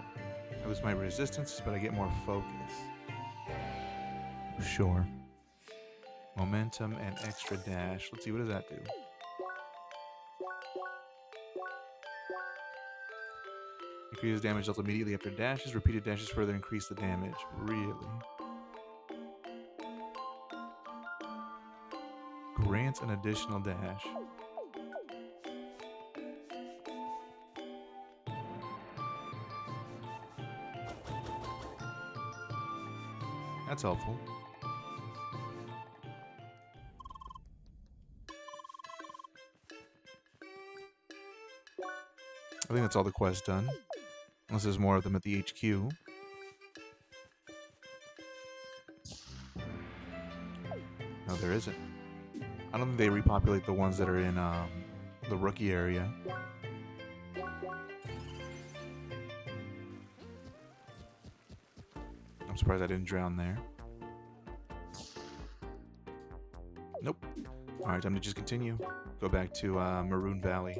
I lose my resistance, but I get more focus. Sure. Momentum and extra dash. Let's see, what does that do? Increases damage dealt immediately after dashes. Repeated dashes further increase the damage. Really? Grants an additional dash. That's helpful. I think that's all the quests done. Unless there's more of them at the HQ. No, there isn't. I don't think they repopulate the ones that are in the rookie area. I'm surprised I didn't drown there. Nope. Alright, time to just continue. Go back to Maroon Valley.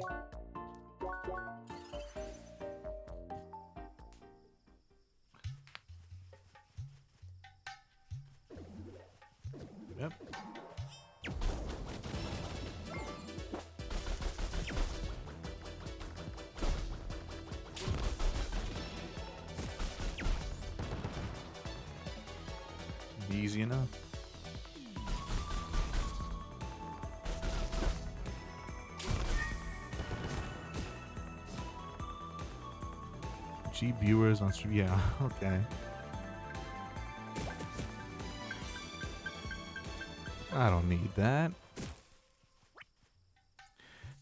Yep. Easy enough. G viewers on stream. Yeah, okay. I don't need that.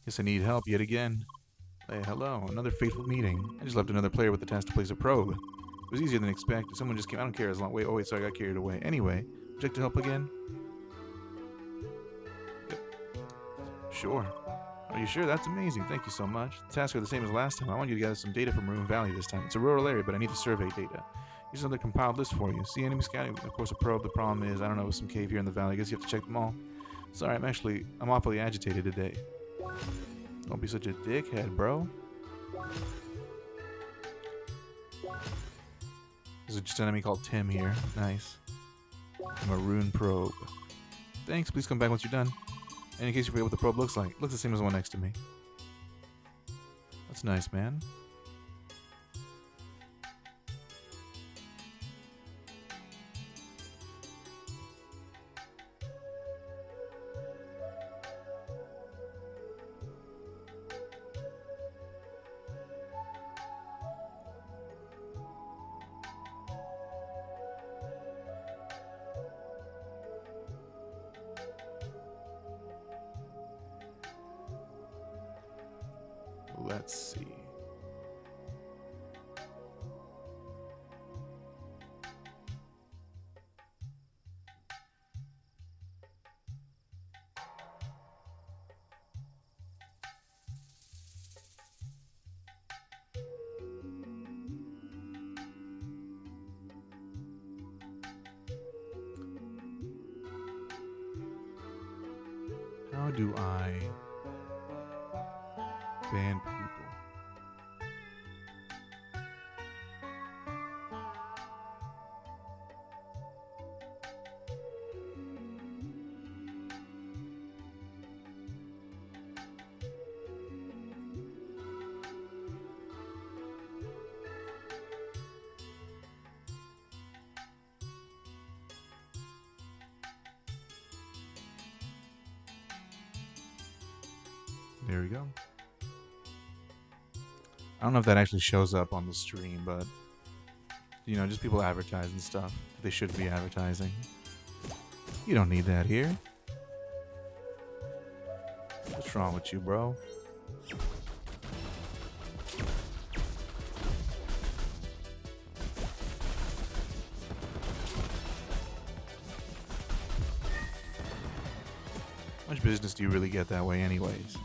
Guess I need help yet again. Hey, hello, another fateful meeting. I just left another player with the task to place a probe. It was easier than expected. Someone just came. I don't care as long. Wait, oh wait, sorry, I got carried away. Anyway, would you like to help again? Yep. Sure. Are you sure? That's amazing. Thank you so much. The tasks are the same as last time. I want you to gather some data from Maroon Valley this time. It's a rural area, but I need the survey data. Here's another compiled list for you. See enemy scouting, of course, a probe. The problem is, I don't know, some cave here in the valley. I guess you have to check them all. Sorry, I'm awfully agitated today. Don't be such a dickhead, bro. There's just an enemy called Tim here. Nice. Maroon probe. Thanks. Please come back once you're done. And in case you forget what the probe looks like, it looks the same as the one next to me. That's nice, man. Let's see. How do I ban people? There we go. I don't know if that actually shows up on the stream, but you know, just people advertising stuff they shouldn't be advertising. You don't need that here. What's wrong with you, bro? How much business do you really get that way anyways?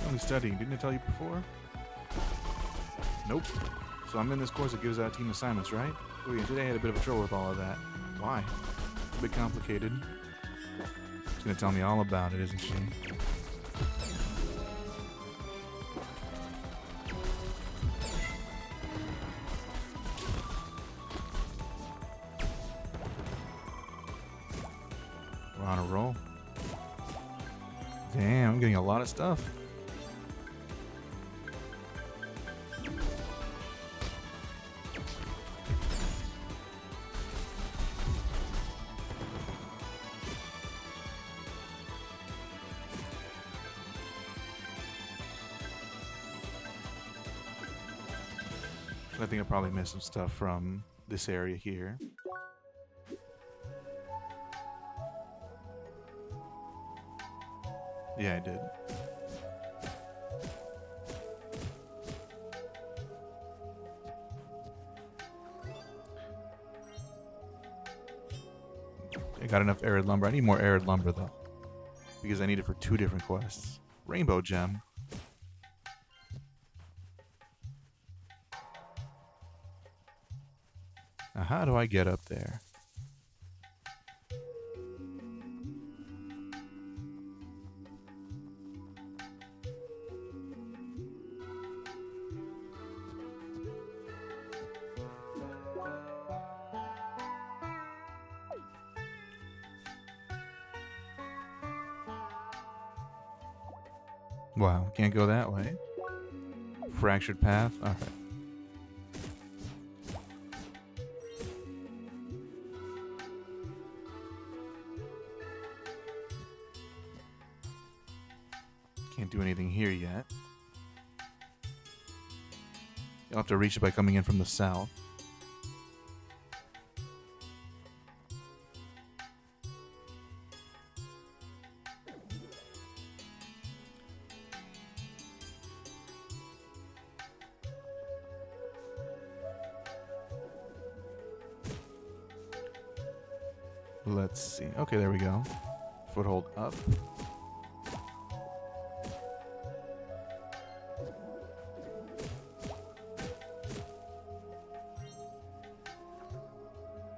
Only studying, didn't I tell you before? Nope. So I'm in this course that gives out team assignments, right? Oh yeah, today I had a bit of a trouble with all of that. Why? A bit complicated. She's gonna tell me all about it, isn't she? We're on a roll. Damn, I'm getting a lot of stuff. I think I probably missed some stuff from this area here. Yeah, I did. I got enough arid lumber. I need more arid lumber though, because I need it for 2 different quests. Rainbow gem. Now, how do I get up there? Wow, can't go that way. Fractured path. All right. Can't do anything here yet. You'll have to reach it by coming in from the south. Let's see. Okay, there we go. Foothold up.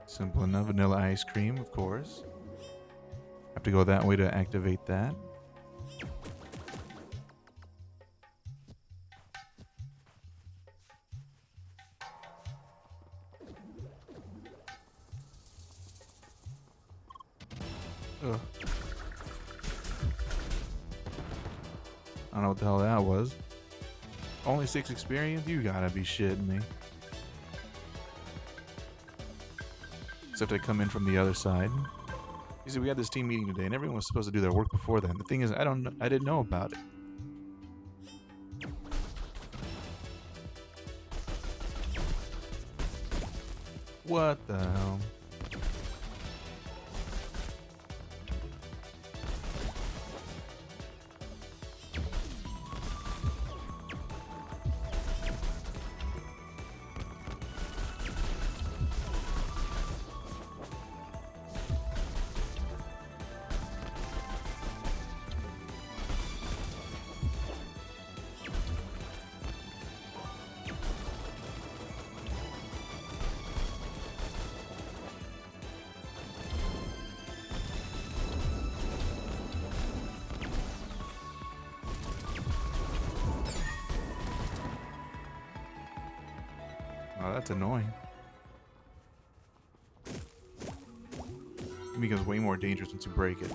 Simple enough. Vanilla ice cream, of course. Have to go that way to activate that. Ugh. I don't know what the hell that was. Only 6 experience? You gotta be shitting me. Except I come in from the other side. You see, we had this team meeting today, and everyone was supposed to do their work before then. The thing is, I didn't know about it. What the hell? Oh, that's annoying. It becomes way more dangerous once you break it.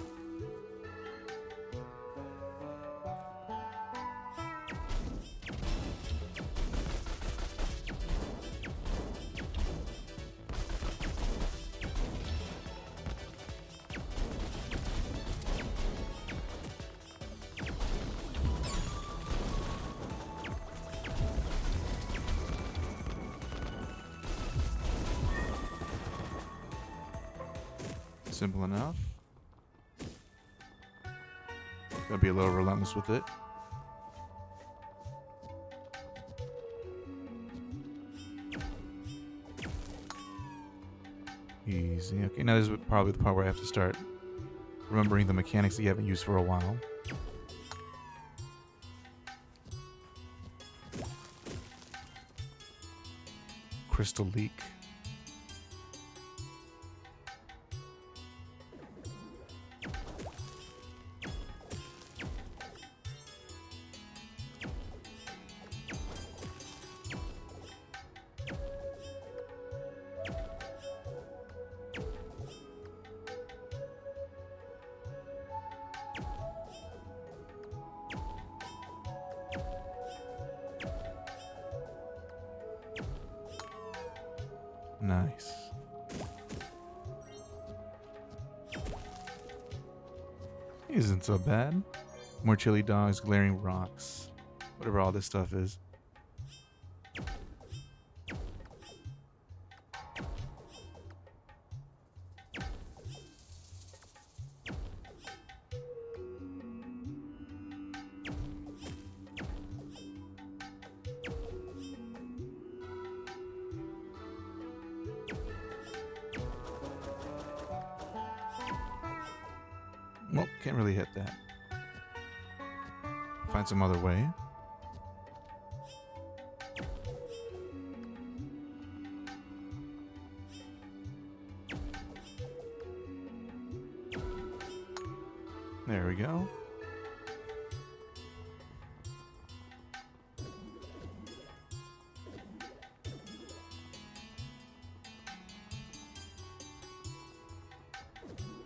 Simple enough. Gotta be a little relentless with it. Easy. Okay, now this is probably the part where I have to start remembering the mechanics that you haven't used for a while. Crystal leak. Nice. Isn't so bad. More chili dogs, glaring rocks. Whatever all this stuff is. Well, can't really hit that. Find some other way. There we go.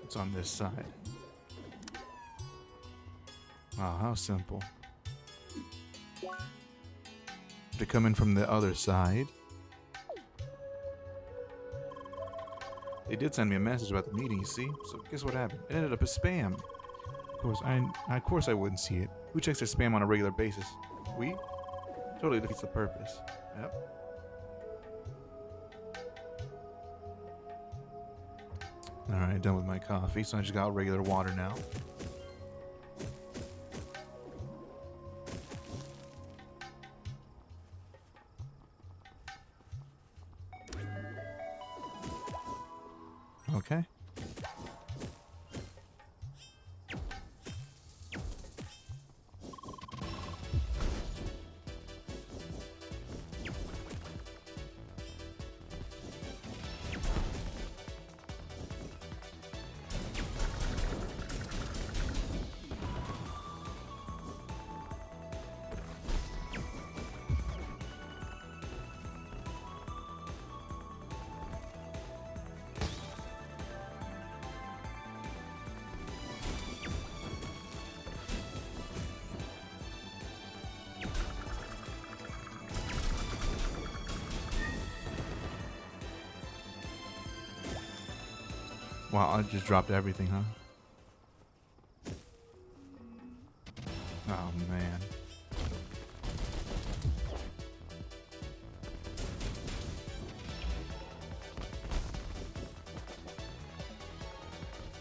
It's on this side. Oh, how simple. to come in from the other side. They did send me a message about the meeting, you see? So guess what happened? It ended up as spam. Of course I wouldn't see it. Who checks their spam on a regular basis? We? Totally defeats the purpose. Yep. Alright, done with my coffee, so I just got regular water now. Okay. Wow, I just dropped everything, huh? Oh, man.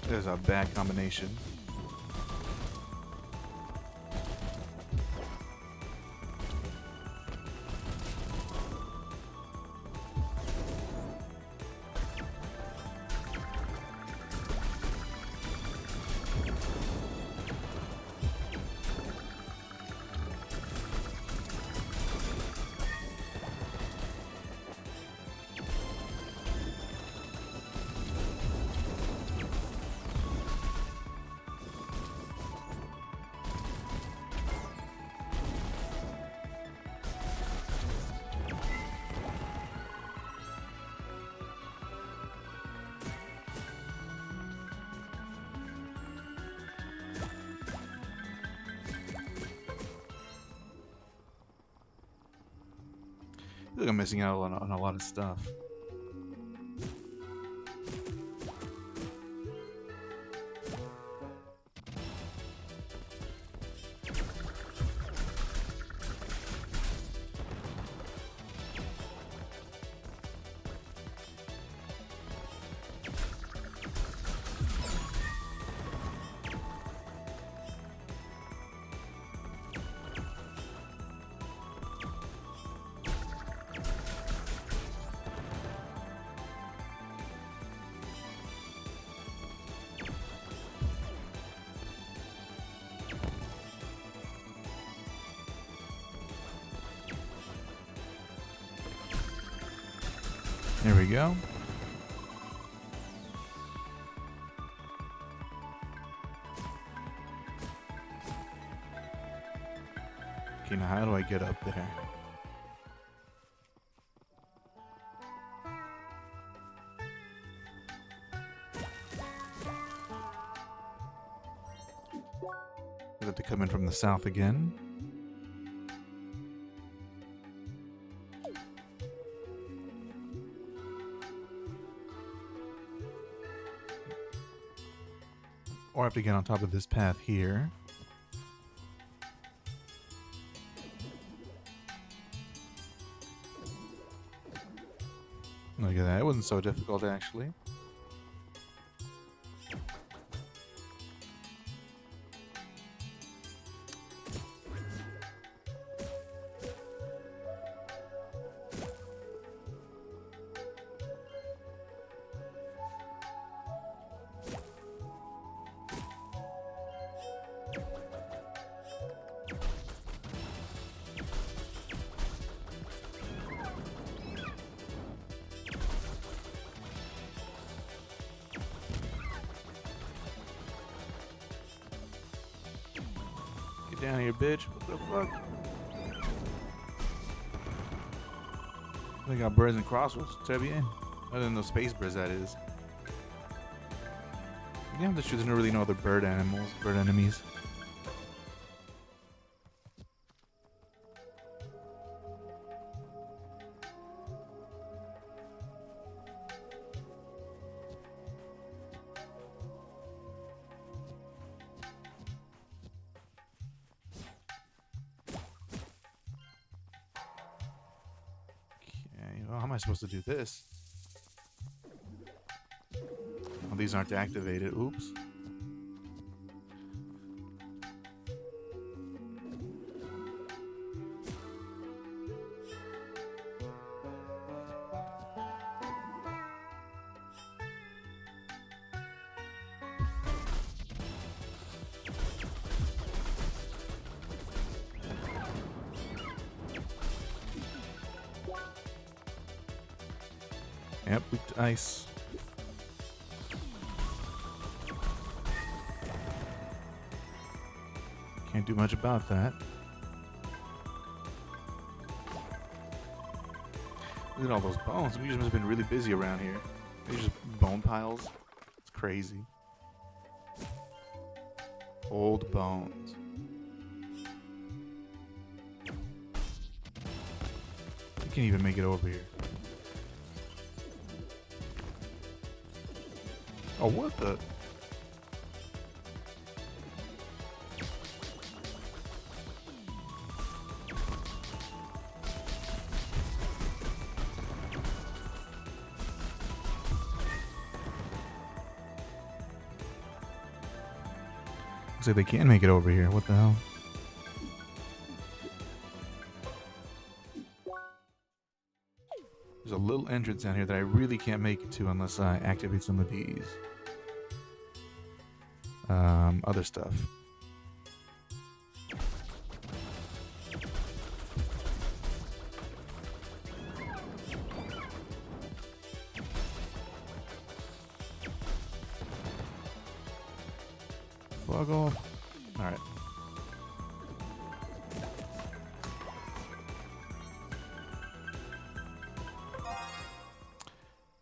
There's a bad combination. I feel like I'm missing out on a lot of stuff. There we go. Okay, now how do I get up there? I have to come in from the south again. Or I have to get on top of this path here. Look at that. It wasn't so difficult, actually. Get down here, bitch. What the fuck? They got birds and crossroads. Très bien. Other than those space birds, that is. Yeah, this there's really no other bird enemies. how am I supposed to do this? Oh, these aren't activated. Oops. Yep, weak to ice. Can't do much about that. Look at all those bones. We must have been really busy around here. They're just bone piles. It's crazy. Old bones. You can't even make it over here. Oh, what the? Looks like they can make it over here. What the hell? There's a little entrance down here that I really can't make it to unless I activate some of these. Other stuff. Fuck off. Alright.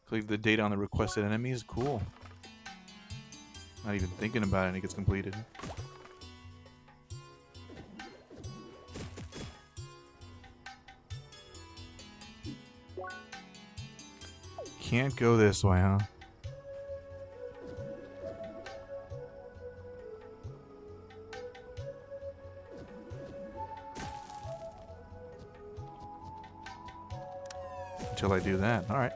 Click the data on the requested enemy is cool. Not even thinking about it and it gets completed. Can't go this way, huh? Until I do that. Alright.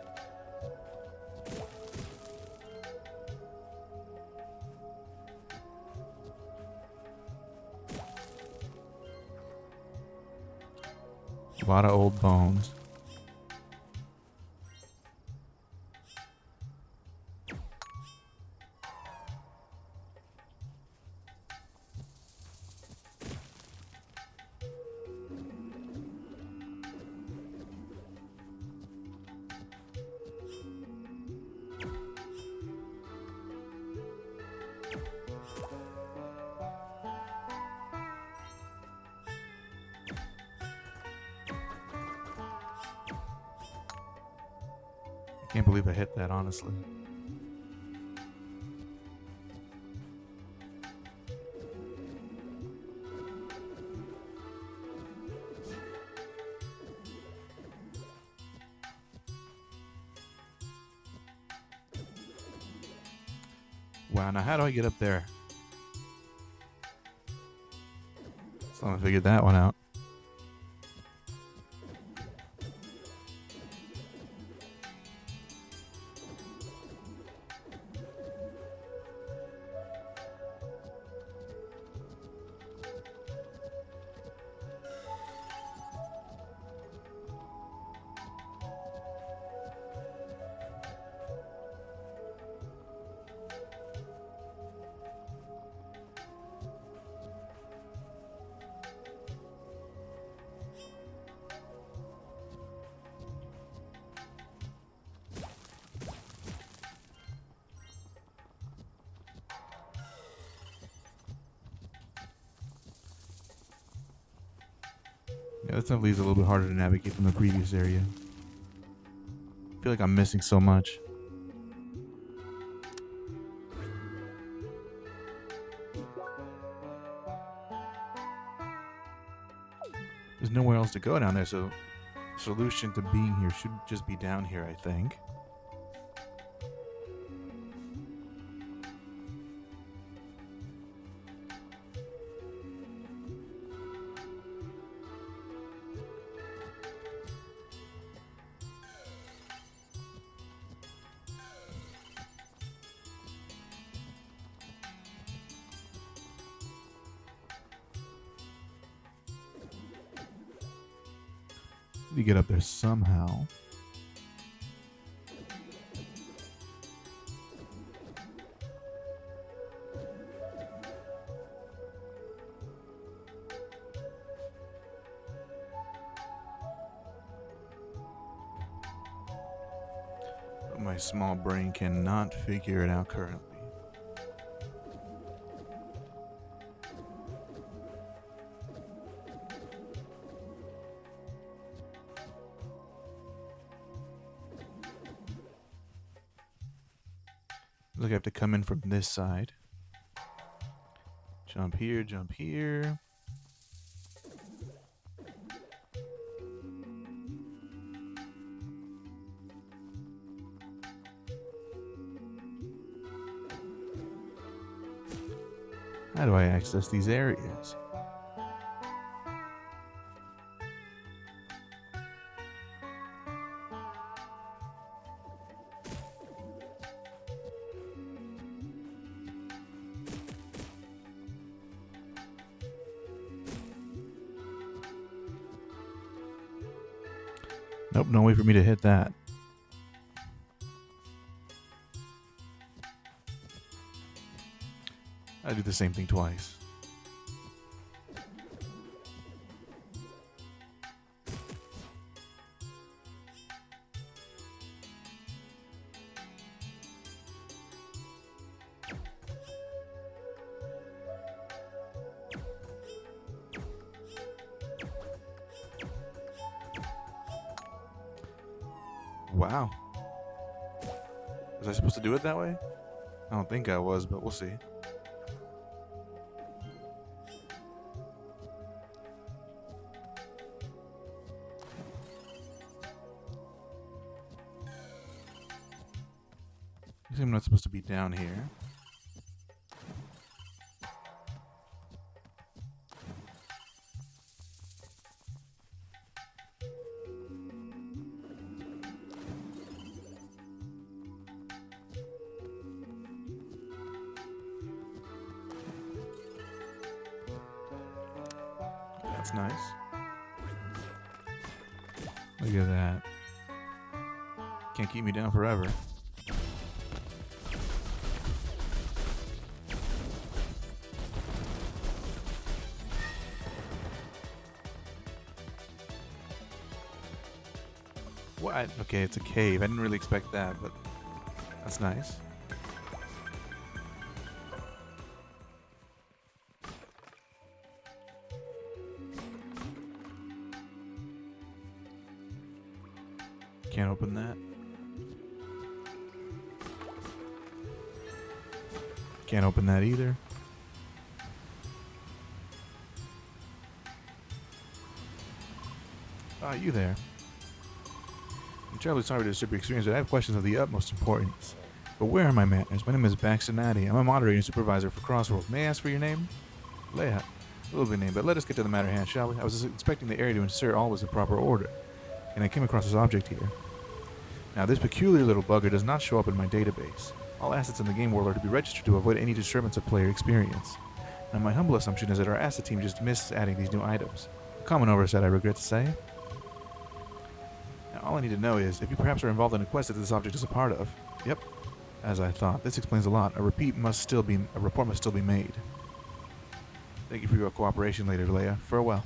A lot of old bones. Can't believe I hit that, honestly. Wow, now how do I get up there? Still haven't figured that one out. Yeah, that definitely is a little bit harder to navigate than the previous area. I feel like I'm missing so much. There's nowhere else to go down there, so the solution to being here should just be down here, I think. You get up there somehow. But my small brain cannot figure it out currently. Look, I have to come in from this side. Jump here, jump here. How do I access these areas? Nope, no way for me to hit that. I do the same thing twice. Wow. Was I supposed to do it that way? I don't think I was, but we'll see. I think I'm not supposed to be down here. That's nice. Look at that. Can't keep me down forever. What? Okay, it's a cave. I didn't really expect that, but that's nice. Can't open that. Can't open that either. Ah, you there. I'm terribly sorry to disturb your experience, but I have questions of the utmost importance. But where are my manners? My name is Baxinati. I'm a moderator and supervisor for CrossCode. May I ask for your name? Leia. A lovely name, but let us get to the matter at hand, shall we? I was inspecting the area to ensure all was in proper order, and I came across this object here. Now, this peculiar little bugger does not show up in my database. All assets in the game world are to be registered to avoid any disturbance of player experience. Now, my humble assumption is that our asset team just missed adding these new items. A common oversight, I regret to say. Now, all I need to know is if you perhaps are involved in a quest that this object is a part of. Yep, as I thought. This explains a lot. A report must still be made. Thank you for your cooperation later, Leia. Farewell.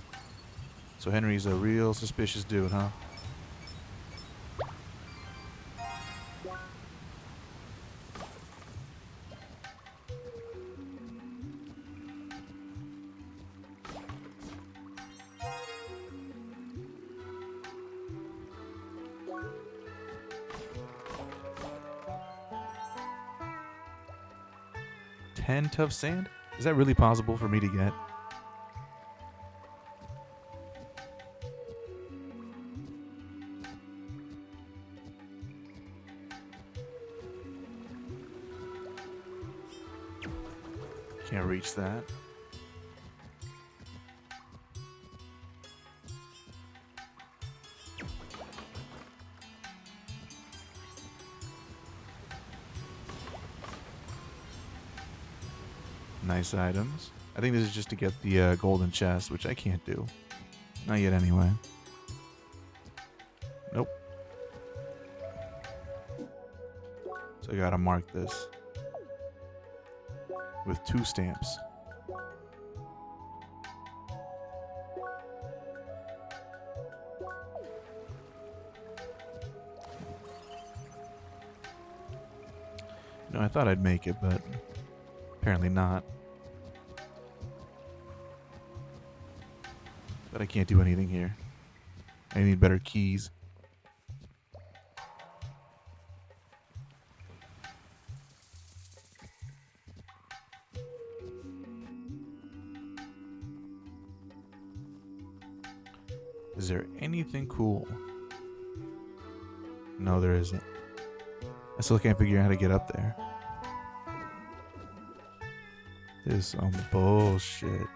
So Henry's a real suspicious dude, huh? Tough sand? Is that really possible for me to get? Can't reach that. Nice items. I think this is just to get the golden chest, which I can't do. Not yet anyway. So I gotta mark this with 2 stamps. No, I thought I'd make it, but apparently not. But I can't do anything here. I need better keys. Is there anything cool? No, there isn't. I still can't figure out how to get up there. This is some bullshit.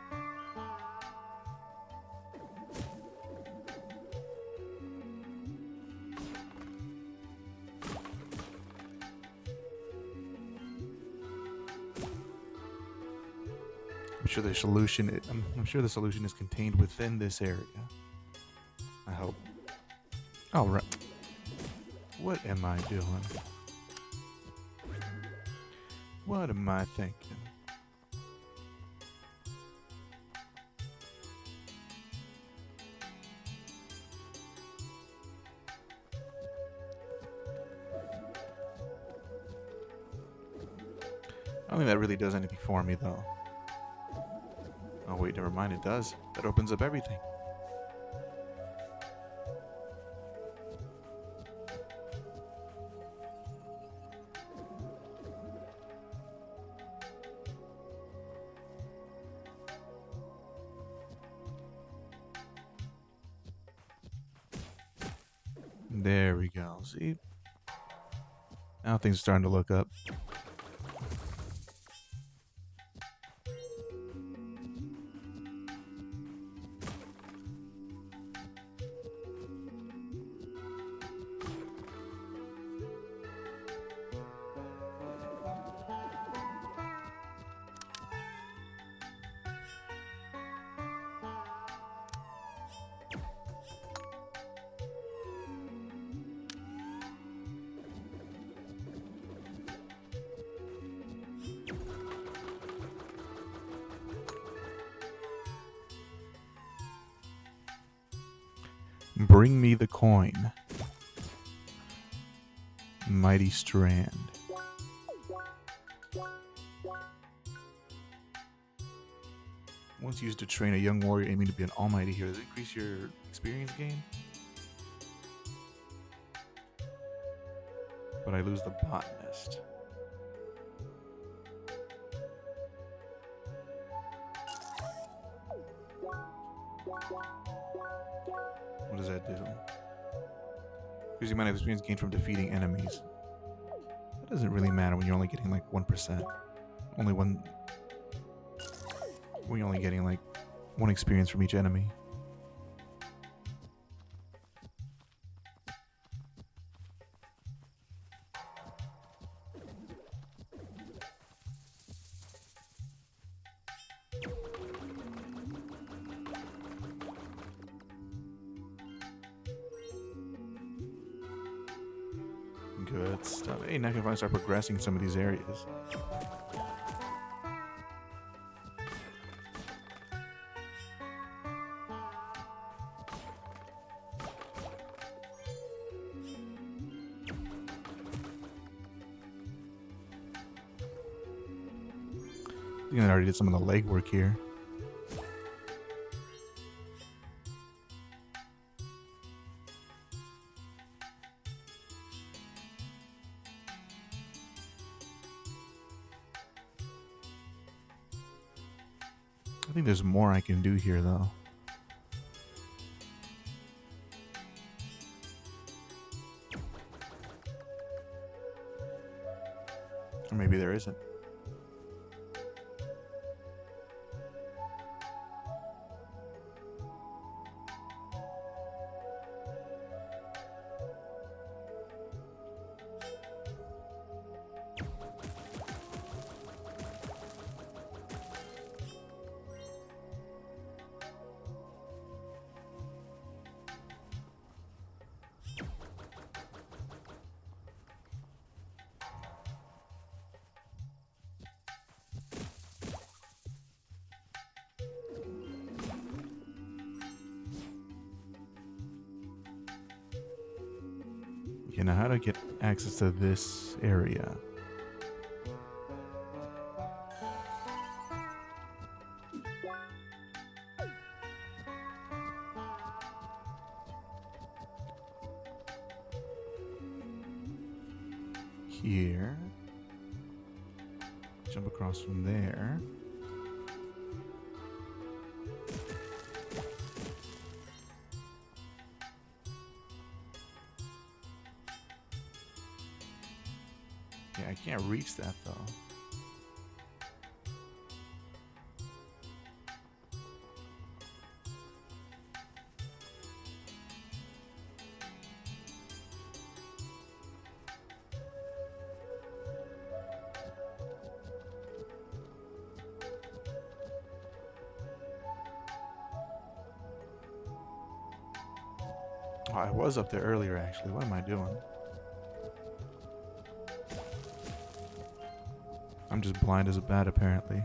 I'm sure the solution is contained within this area. I hope. Oh, right. What am I doing? What am I thinking? I don't think that really does anything for me, though. Oh, wait, never mind, it does. That opens up everything. There we go. See? Now things are starting to look up. Bring me the coin. Mighty Strand. Once used to train a young warrior aiming to be an almighty hero. Does it increase your experience gain? But I lose the botanist. What does that do? Because you might have experience gained from defeating enemies. That doesn't really matter when you're only getting like 1%. Only one. When you're only getting like 1 experience from each enemy. Good stuff. Hey, now I can finally start progressing in some of these areas. I think I already did some of the legwork here. I think there's more I can do here, though. Or maybe there isn't. Okay, now how do I get access to this area? Here. Jump across from there. Yeah, I can't reach that though. Oh, I was up there earlier actually. What am I doing? I'm just blind as a bat apparently.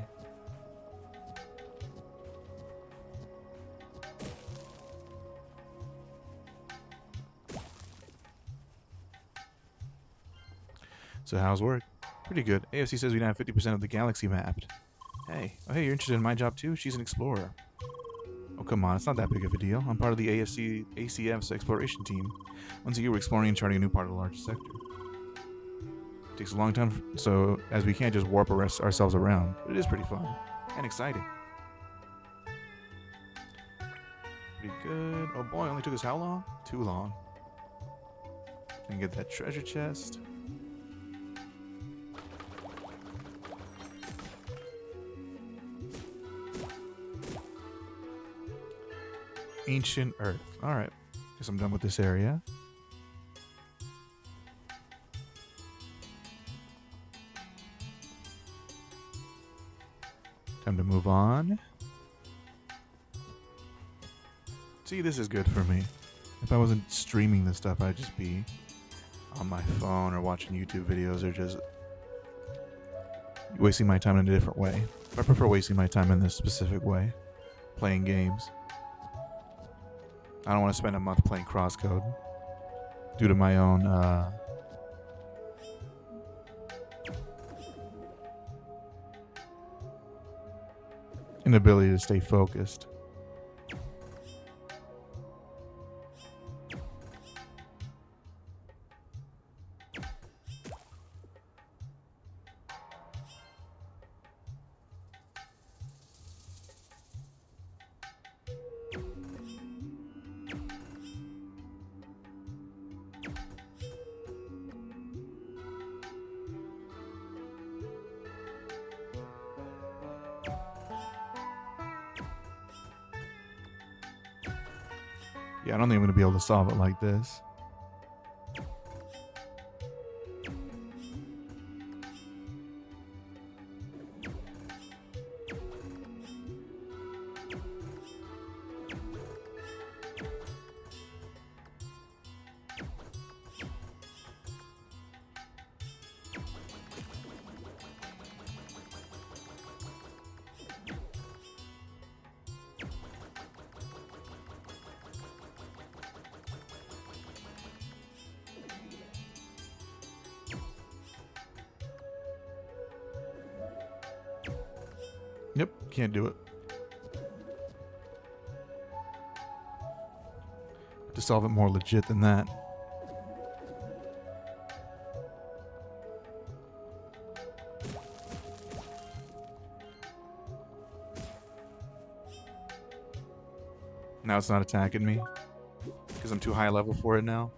So how's work? Pretty good. AFC says we now have 50% of the galaxy mapped. Hey. Oh, hey, you're interested in my job too? She's an explorer. Oh, come on. It's not that big of a deal. I'm part of the ACF's exploration team. Once a year, we're exploring and charting a new part of the large sector. It takes a long time, so as we can't just warp ourselves around. But it is pretty fun. And exciting. Pretty good. Oh boy, only took us how long? Too long. And get that treasure chest. Ancient Earth. Alright. Guess I'm done with this area. Time to move on. See, this is good for me. If I wasn't streaming this stuff, I'd just be on my phone or watching YouTube videos or just wasting my time in a different way. I prefer wasting my time in this specific way. Playing games. I don't want to spend a month playing CrossCode due to my own inability to stay focused. Yeah, I don't think I'm going to be able to solve it like this. Yep, can't do it. To solve it more legit than that. Now it's not attacking me because I'm too high level for it now.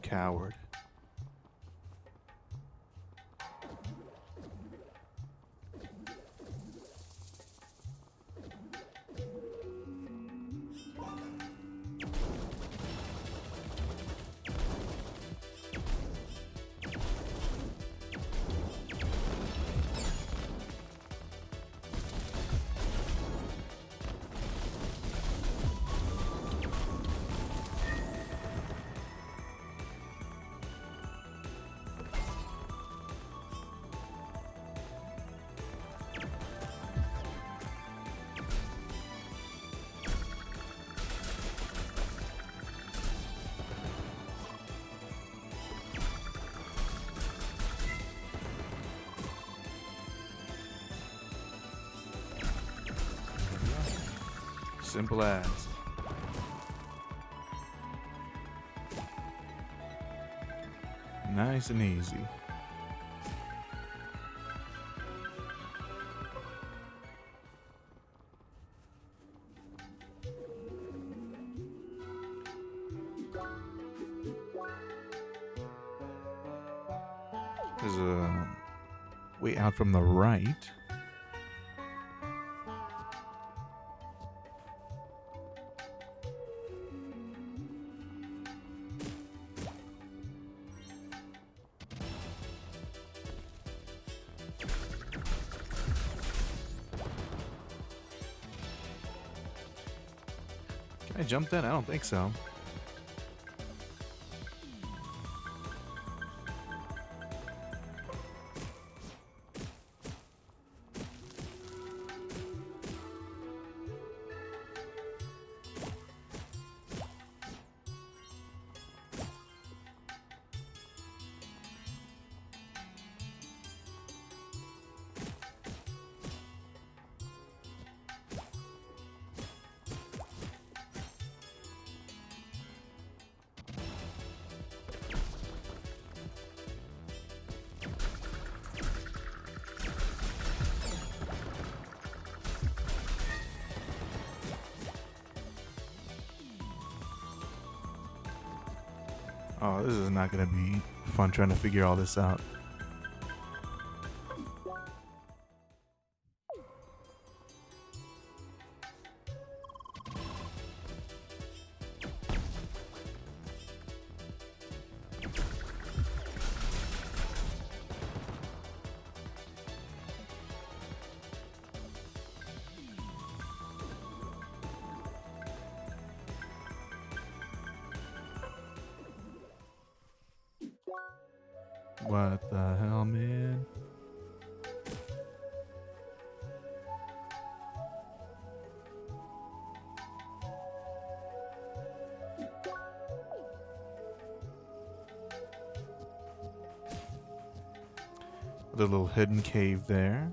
Coward. Simple as. Nice and easy. There's a way out from the right. Can I jump that? I don't think so. Oh, this is not gonna be fun trying to figure all this out. What the hell, man? The little hidden cave there.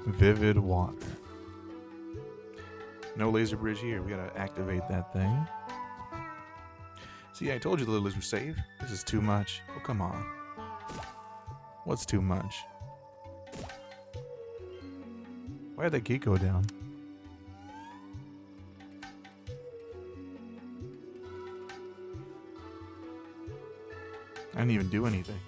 Vivid water. No laser bridge here. We gotta activate that thing. See, I told you the lilies were safe. This is too much. Oh, come on. What's too much? Why did that gate go down? I didn't even do anything.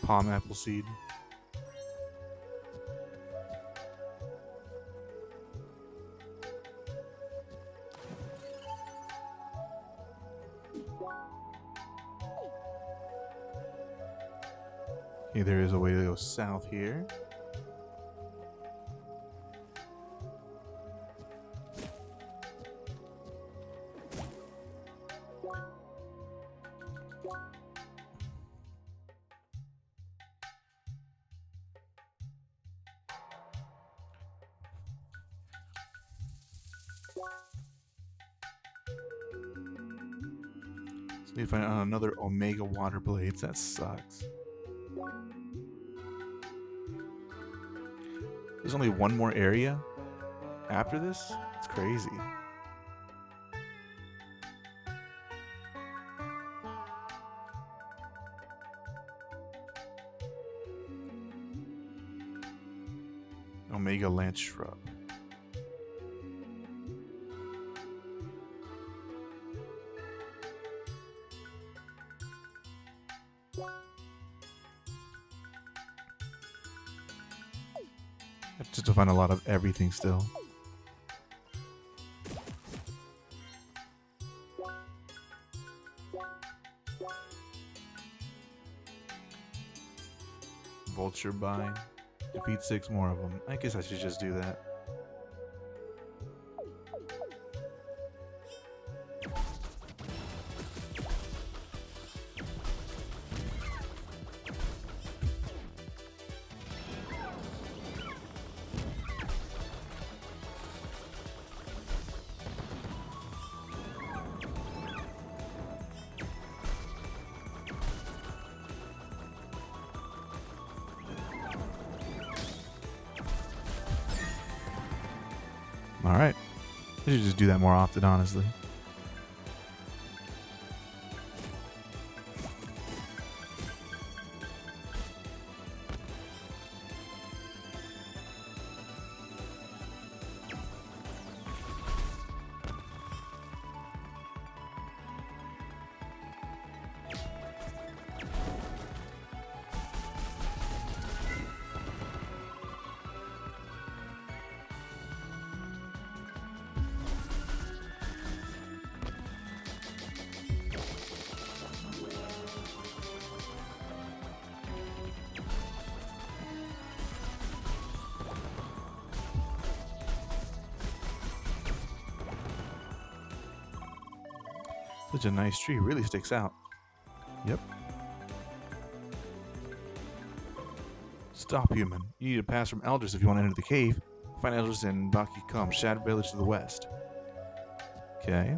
Palm apple seed. Okay, there is a way to go south here. So we find another Omega water blades. That sucks. There's only one more area after this? It's crazy. Omega Lance Shrub. Just to find a lot of everything still. Vulture bind. Defeat 6 more of them. I guess I should just do that. Alright. I should just do that more often, honestly. Such a nice tree. Really sticks out. Yep. Stop, human. You need to pass from elders if you want to enter the cave. Find elders in Bakikom, Shad Village to the west. Okay.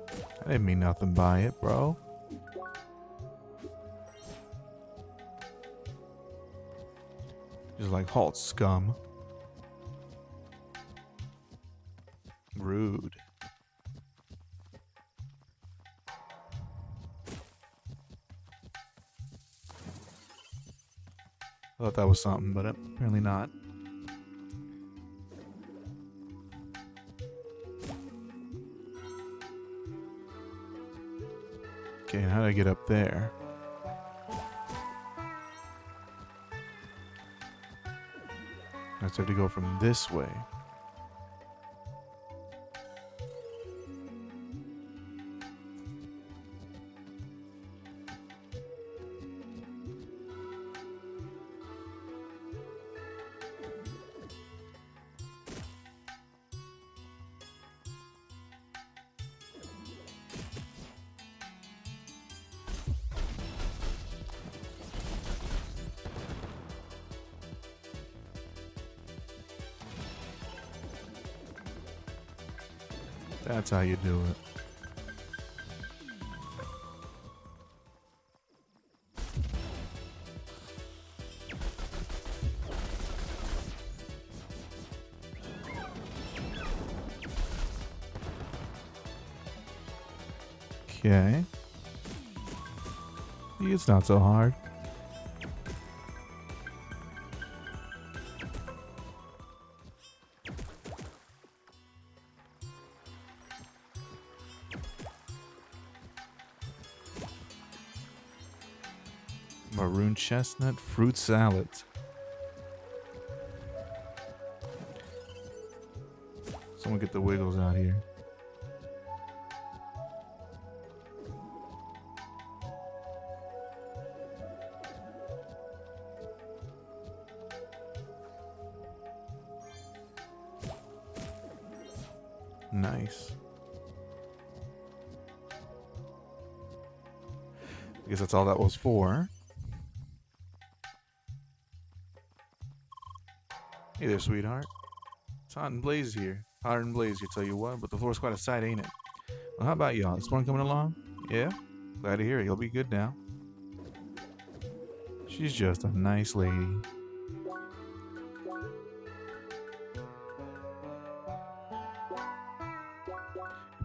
I didn't mean nothing by it, bro. Just like, halt, scum. Rude. I thought that was something, but apparently not. Okay, and how do I get up there? I just have to go from this way. That's how you do it. Okay. It's not so hard. Maroon chestnut fruit salad. Someone get the wiggles out here. Nice. I guess that's all that was for. Hey there, sweetheart. It's hot and blaze here. Hotter and blaze here, tell you what, but the floor's quite a sight, ain't it? Well, how about y'all? This one coming along? Yeah? Glad to hear it. You'll be good now. She's just a nice lady.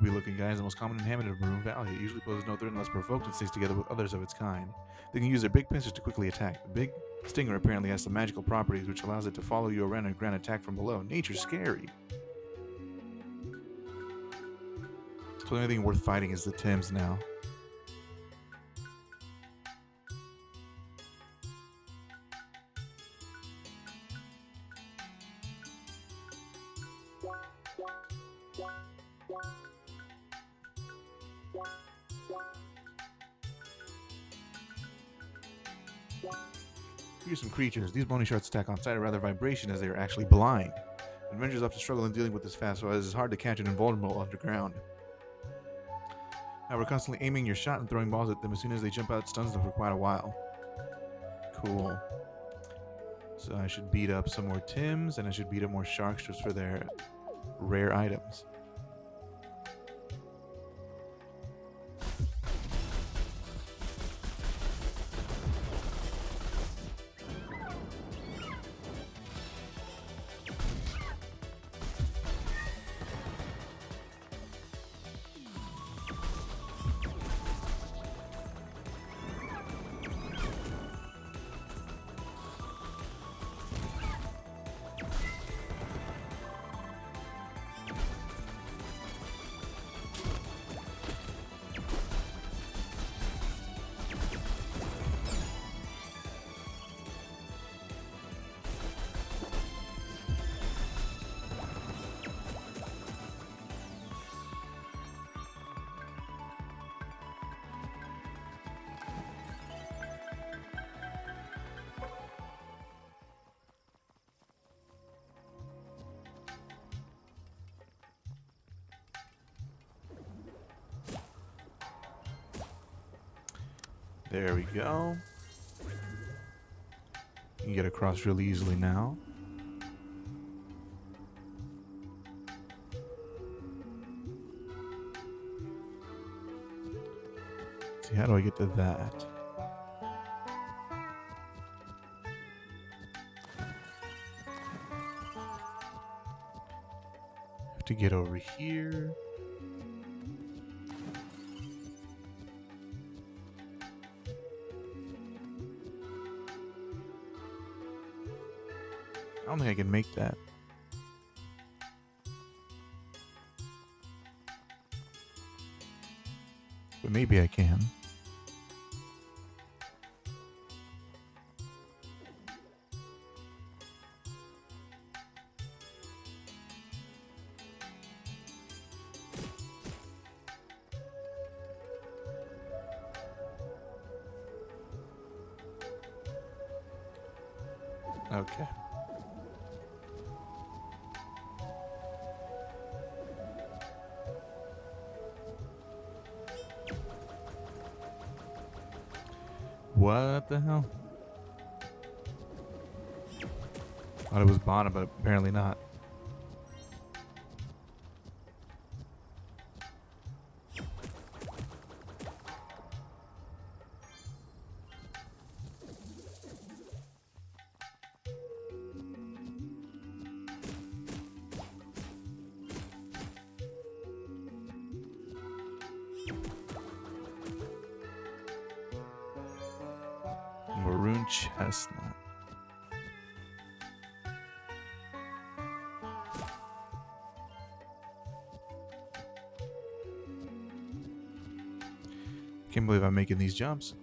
Good looking guy is the most common inhabitant of Maroon Valley. It usually poses no threat unless provoked and stays together with others of its kind. They can use their big pincers to quickly attack. The big stinger apparently has some magical properties which allows it to follow you around and grant attack from below. Nature's scary. So the only thing worth fighting is the Tims now. Fearsome creatures. These bony shards attack on sight or rather vibration as they are actually blind. Adventurers often struggle in dealing with this fast, so it is hard to catch an invulnerable underground. However, constantly aiming your shot and throwing balls at them as soon as they jump out stuns them for quite a while. Cool. So I should beat up some more Tims, and I should beat up more Sharks just for their rare items. There we go. You can get across really easily now. Let's see, how do I get to that? Have to get over here. I don't think I can make that. But maybe I can. Okay. What the hell? Thought it was bottom, but apparently not. Maroon chestnut. Can't believe I'm making these jumps.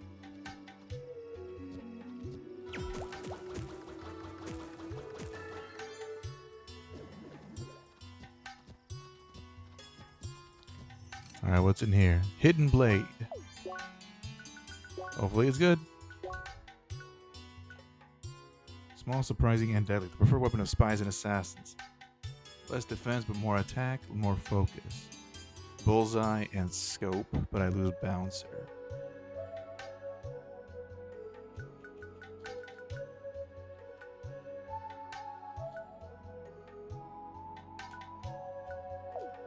Alright, what's in here? Hidden blade. Hopefully it's good. Small, surprising, and deadly. The preferred weapon of spies and assassins. Less defense, but more attack, more focus. Bullseye and scope, but I lose bouncer.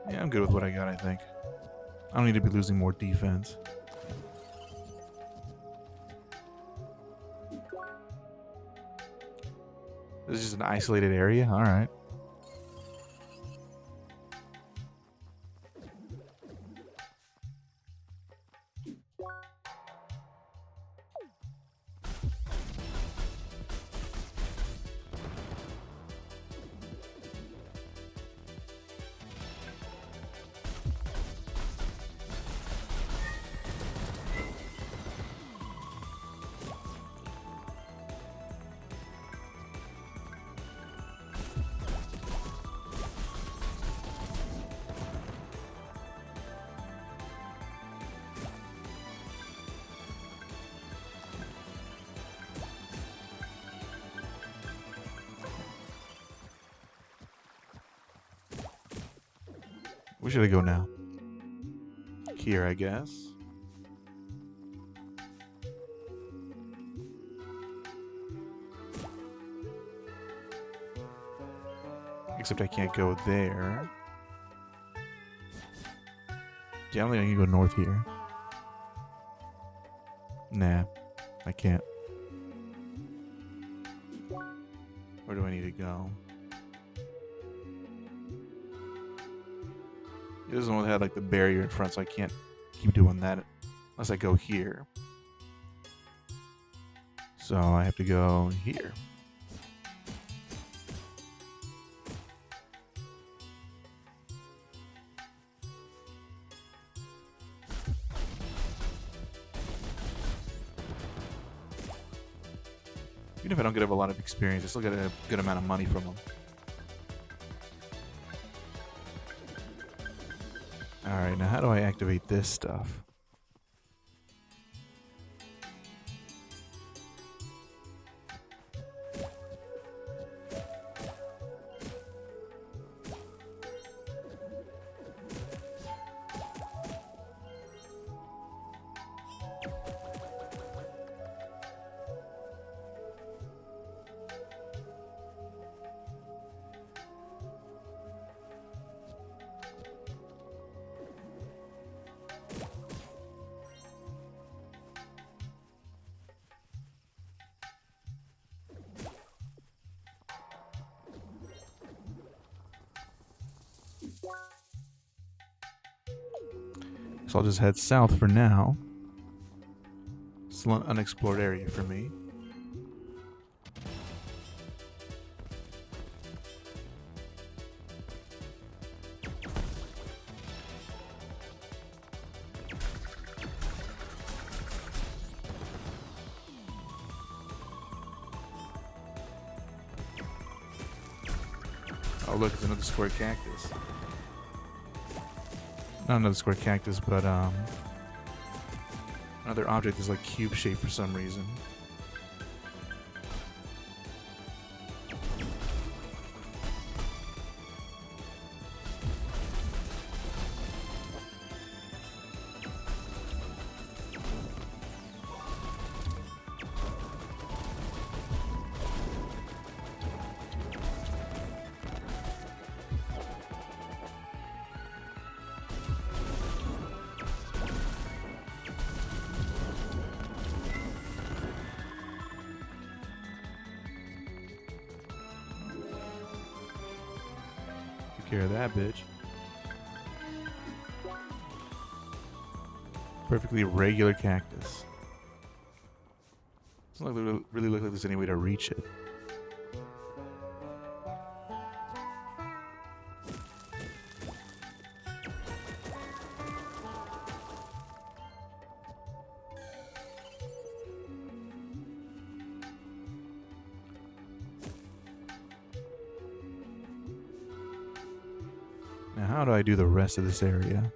Yeah, I'm good with what I got, I think. I don't need to be losing more defense. This is just an isolated area? Alright. Where should I go now? Here, I guess. Except I can't go there. Yeah, I don't think I can go north here. Nah, I can't. Where do I need to go? It doesn't want to have like the barrier in front, so I can't keep doing that unless I go here. So I have to go here. Even if I don't get a lot of experience, I still get a good amount of money from them. Alright, now how do I activate this stuff? So I'll just head south for now. It's an unexplored area for me. Oh look, it's another square cactus. Not another square cactus, but another object is like cube shaped for some reason. Care of that bitch. Perfectly regular cactus. Doesn't really look like there's any way to reach it. Now, how do I do the rest of this area?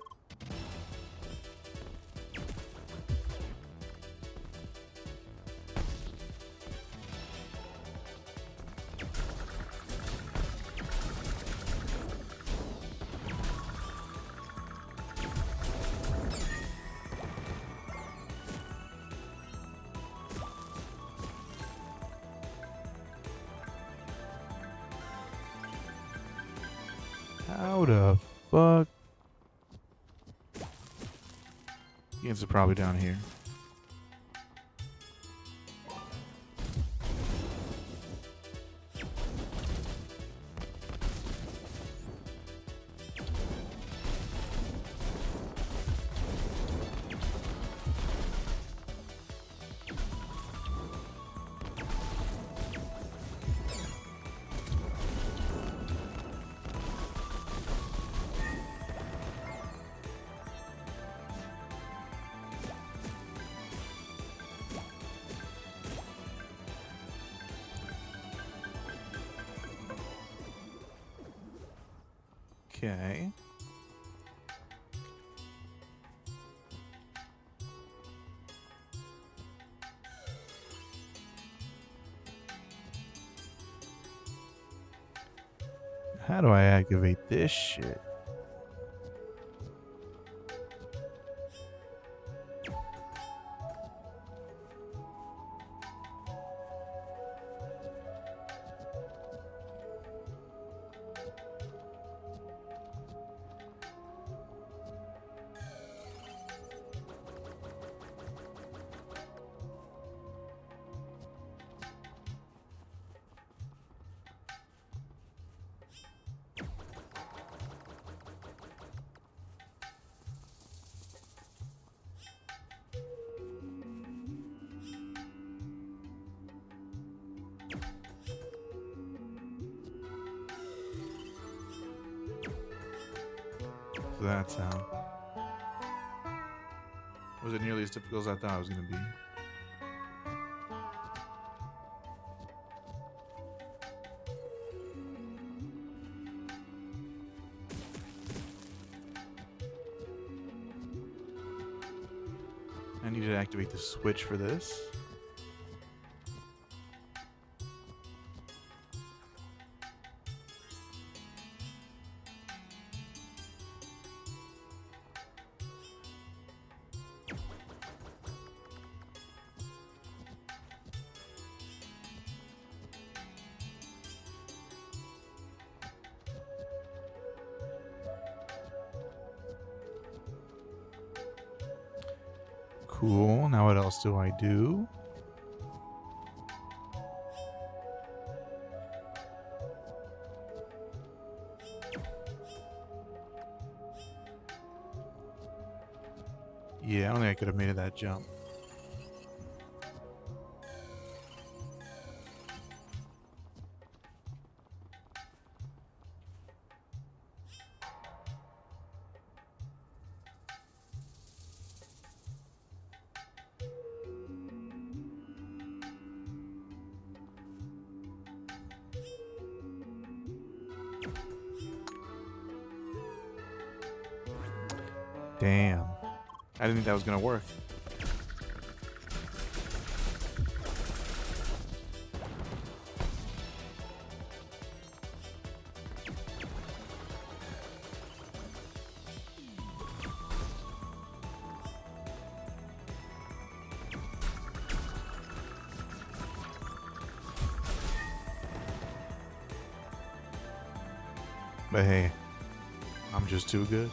How the fuck? The answer's probably down here. Okay. How do I activate this shit? with that sound. Was it nearly as difficult as I thought it was going to be? I need to activate the switch for this. Cool. Now what else do I do? Yeah, I don't think I could have made it that jump. Damn. I didn't think that was going to work. But hey, I'm just too good.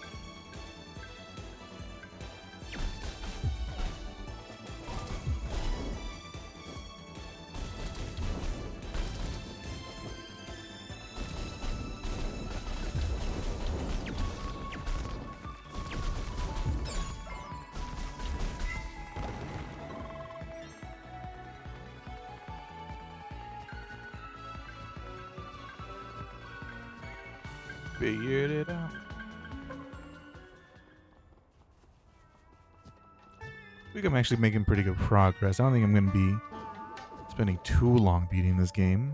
Figured it out. I think I'm actually making pretty good progress. I don't think I'm going to be spending too long beating this game.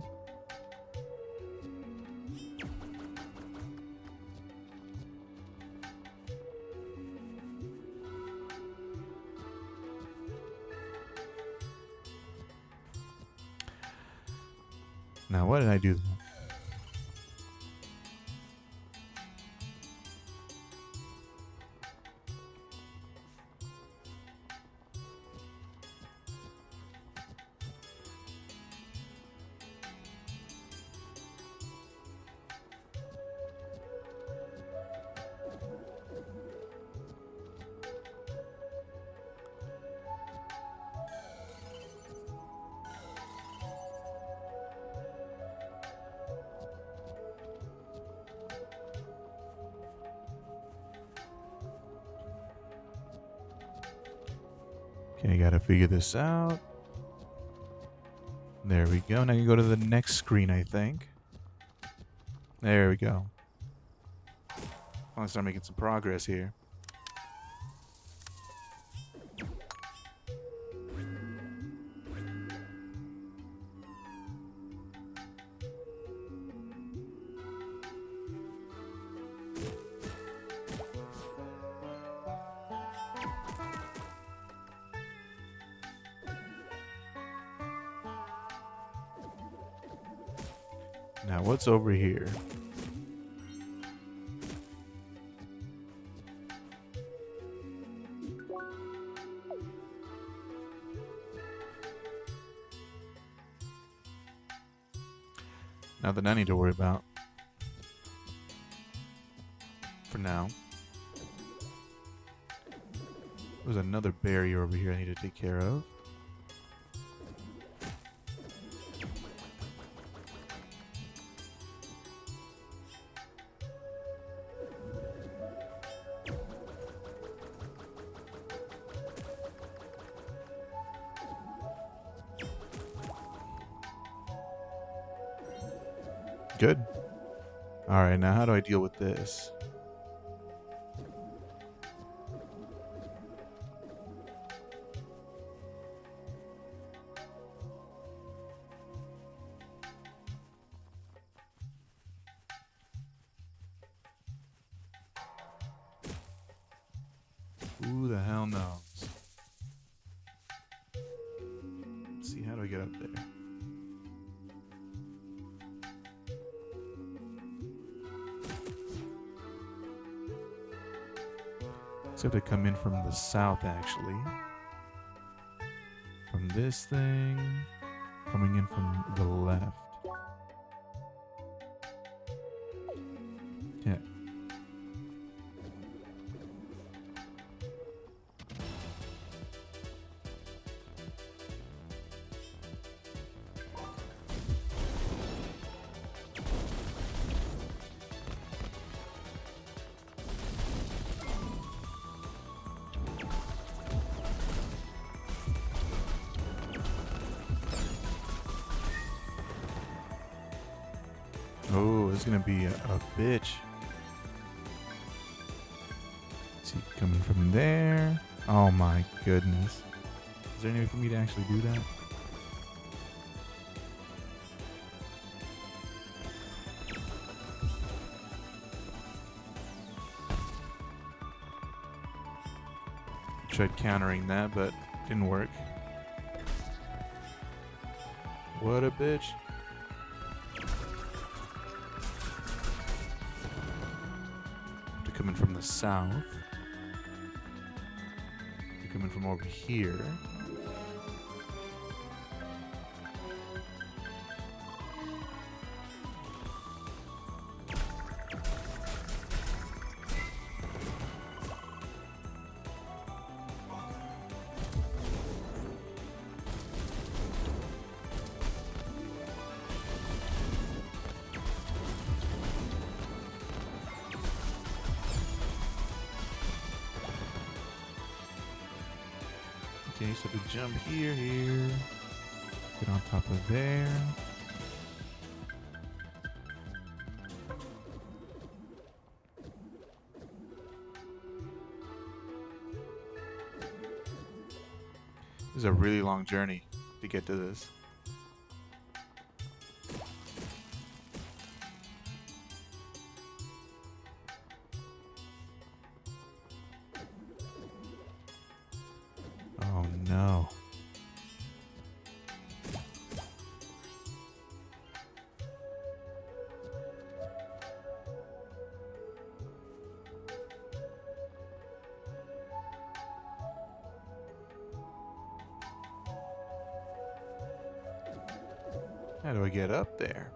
Now, what did I do? Okay, gotta figure this out. There we go. Now you go to the next screen, I think. There we go. I want to start making some progress here. Now, what's over here? Nothing I need to worry about. For now. There's another barrier over here I need to take care of. Good. Alright, now how do I deal with this? Who the hell knows? Let's see, how do I get up there? So I have to come in from the south, actually. From this thing, coming in from the left. Yeah. Oh, this is gonna be a bitch. Let's see, coming from there. Oh my goodness. Is there any way for me to actually do that? Tried countering that, but didn't work. What a bitch. Coming from the south. They're coming from over here. Okay, so to jump here, get on top of there. This is a really long journey to get to this. Oh no. How do I get up there?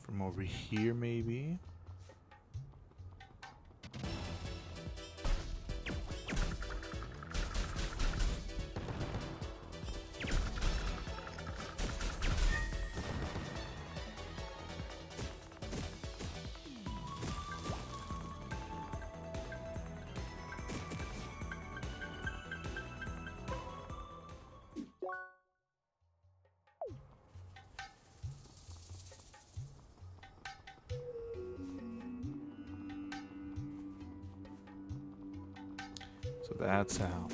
From over here, maybe? So that's how.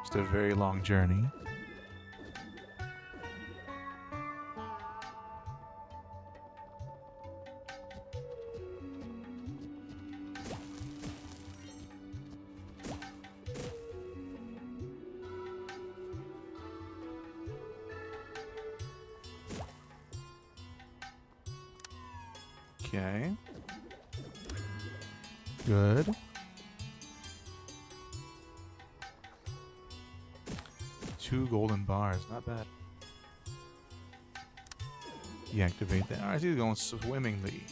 Just a very long journey. Okay. Good. Two golden bars, not bad. Deactivate that. Alright, he's going swimmingly.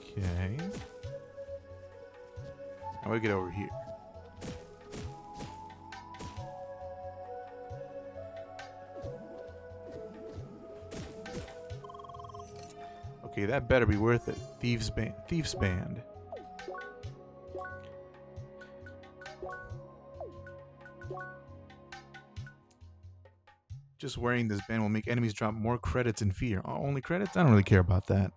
Okay. How do I get over here? Okay, that better be worth it. Thieves Band. Thieves Band. Just wearing this band will make enemies drop more credits in fear. Oh, only credits? I don't really care about that.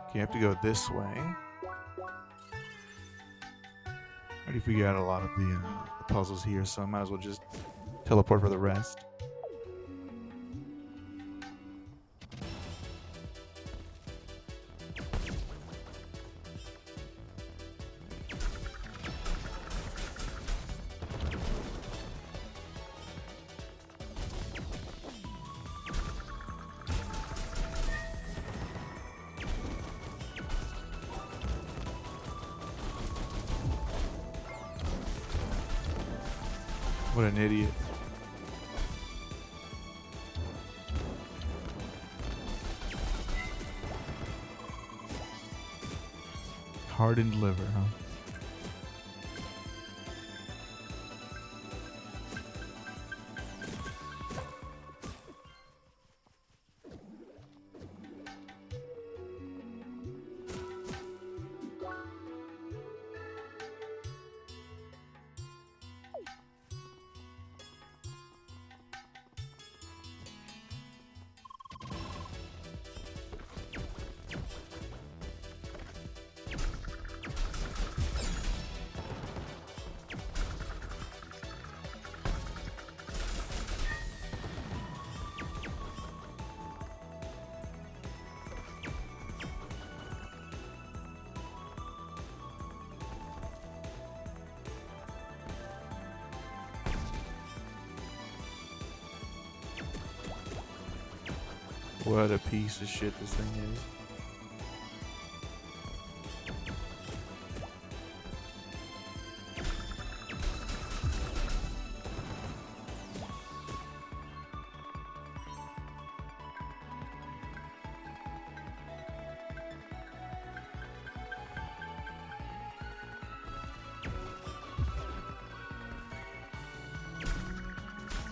Okay, I have to go this way. I already figured out a lot of the puzzles here, so I might as well just teleport for the rest. What an idiot. Hardened liver, huh? What a piece of shit this thing is.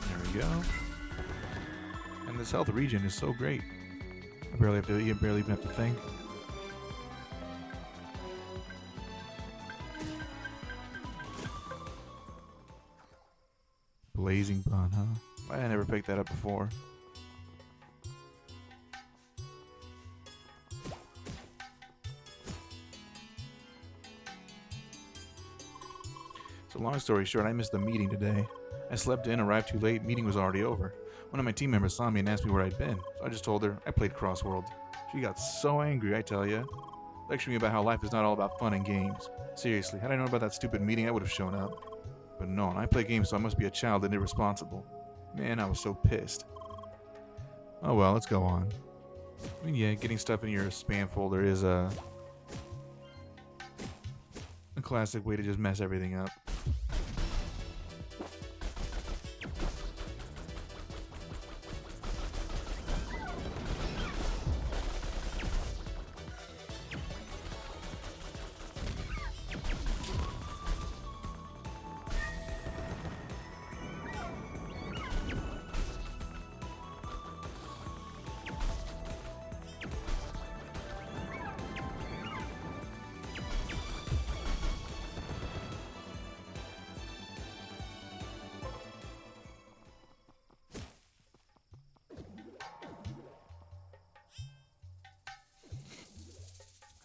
There we go. And this health regen is so great. I barely even have to think. Blazing bun, huh? Why did I never picked that up before? So long story short, I missed the meeting today. I slept in, arrived too late, meeting was already over. One of my team members saw me and asked me where I'd been, so I just told her I played CrossWorld. She got so angry, I tell ya. Lecturing me about how life is not all about fun and games. Seriously, had I known about that stupid meeting, I would have shown up. But no, I play games, so I must be a child and irresponsible. Man, I was so pissed. Oh well, let's go on. I mean, yeah, getting stuff in your spam folder is a classic way to just mess everything up.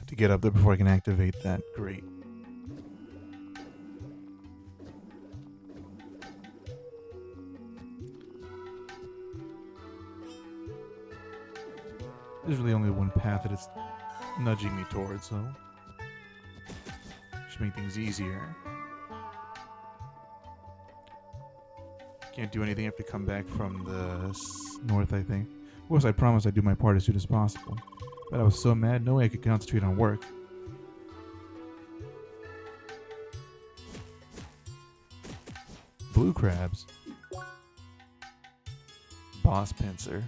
To get up there before I can activate that. Great. There's really only one path that it's nudging me towards, so should make things easier. Can't do anything. I have to come back from the north, I think. Of course, I promised I'd do my part as soon as possible. But I was so mad, no way I could concentrate on work. Blue crabs. Boss pincer.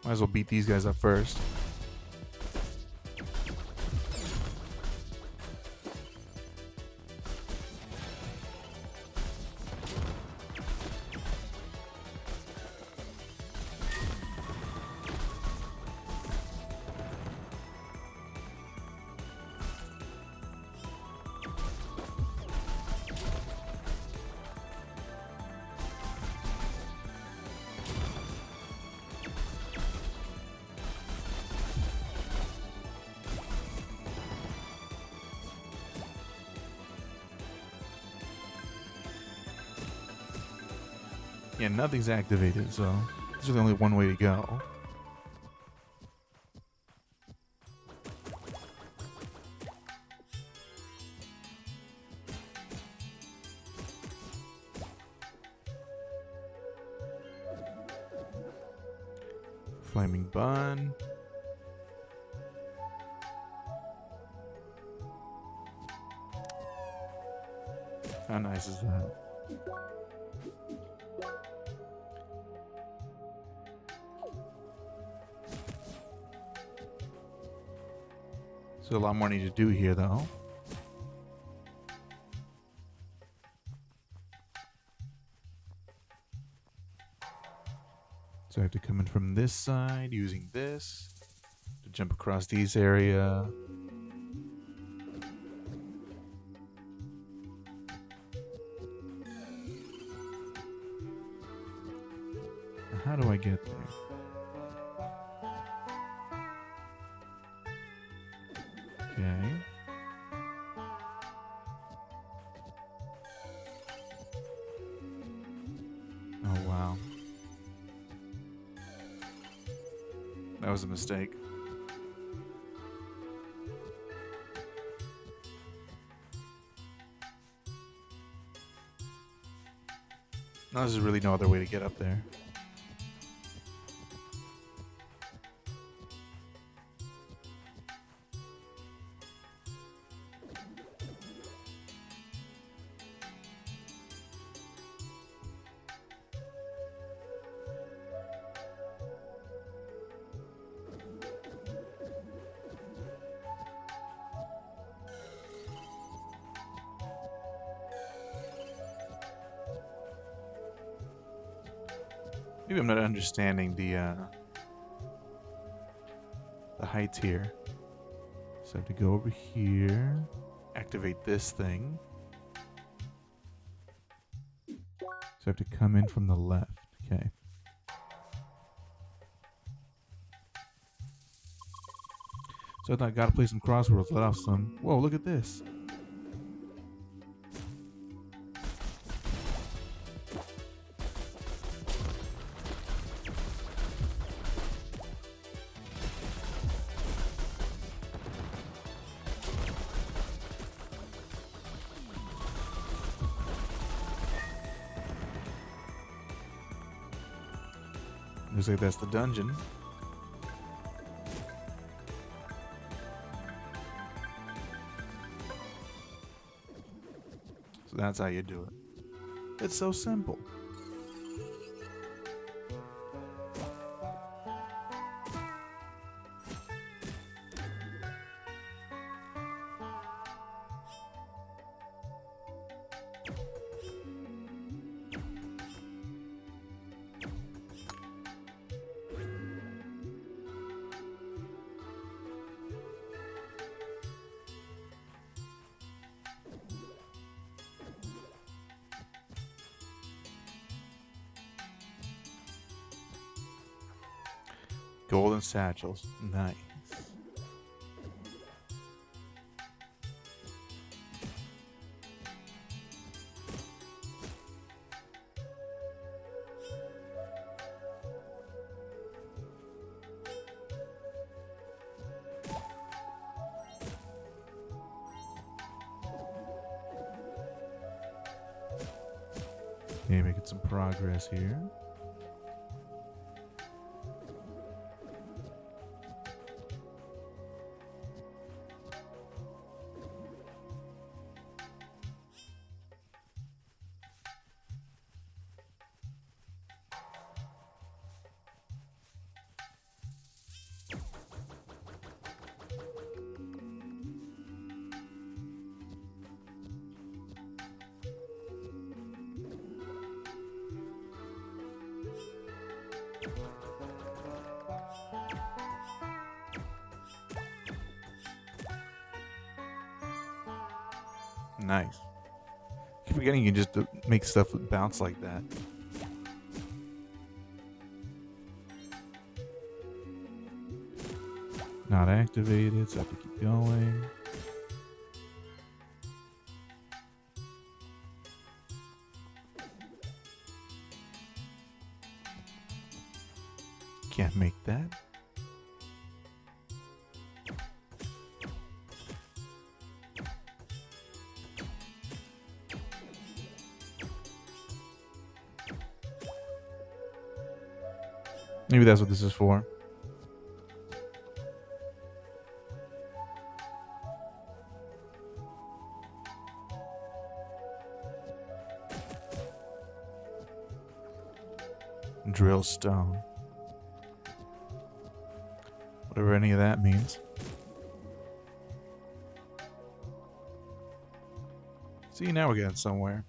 Might as well beat these guys up first. Yeah, nothing's activated, so there's really only one way to go. Flaming bun. How nice is that? So a lot more I need to do here, though. So I have to come in from this side using this to jump across these area. How do I get there? Okay. Oh, wow. That was a mistake. No, there's really no other way to get up there. Maybe I'm not understanding the heights here. So I have to go over here, activate this thing. So I have to come in from the left. Okay. So I thought I gotta play some crosswords, let off some. Whoa, look at this. Looks like that's the dungeon. So that's how you do it. It's so simple. Golden satchels. Nice. Okay, making some progress here. Nice. Keep forgetting you can just make stuff bounce like that. Not activated, so I have to keep going. make that. Maybe that's what this is for. Drill stone. Whatever any of that means. See, now we're getting somewhere.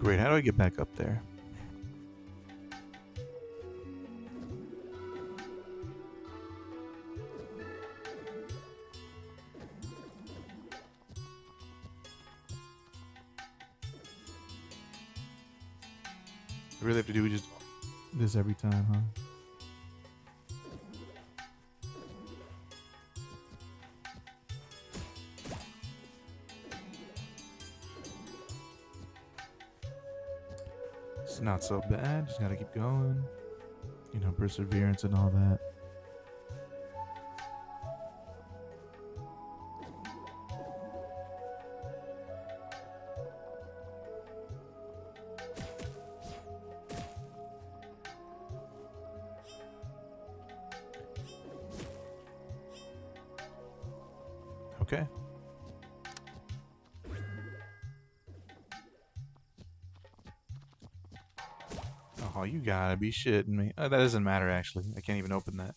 Great, how do I get back up there? I really have to do just this every time, huh? It's not so bad, just gotta keep going. You know, perseverance and all that. Okay. Oh, you gotta be shitting me. That doesn't matter, actually. I can't even open that.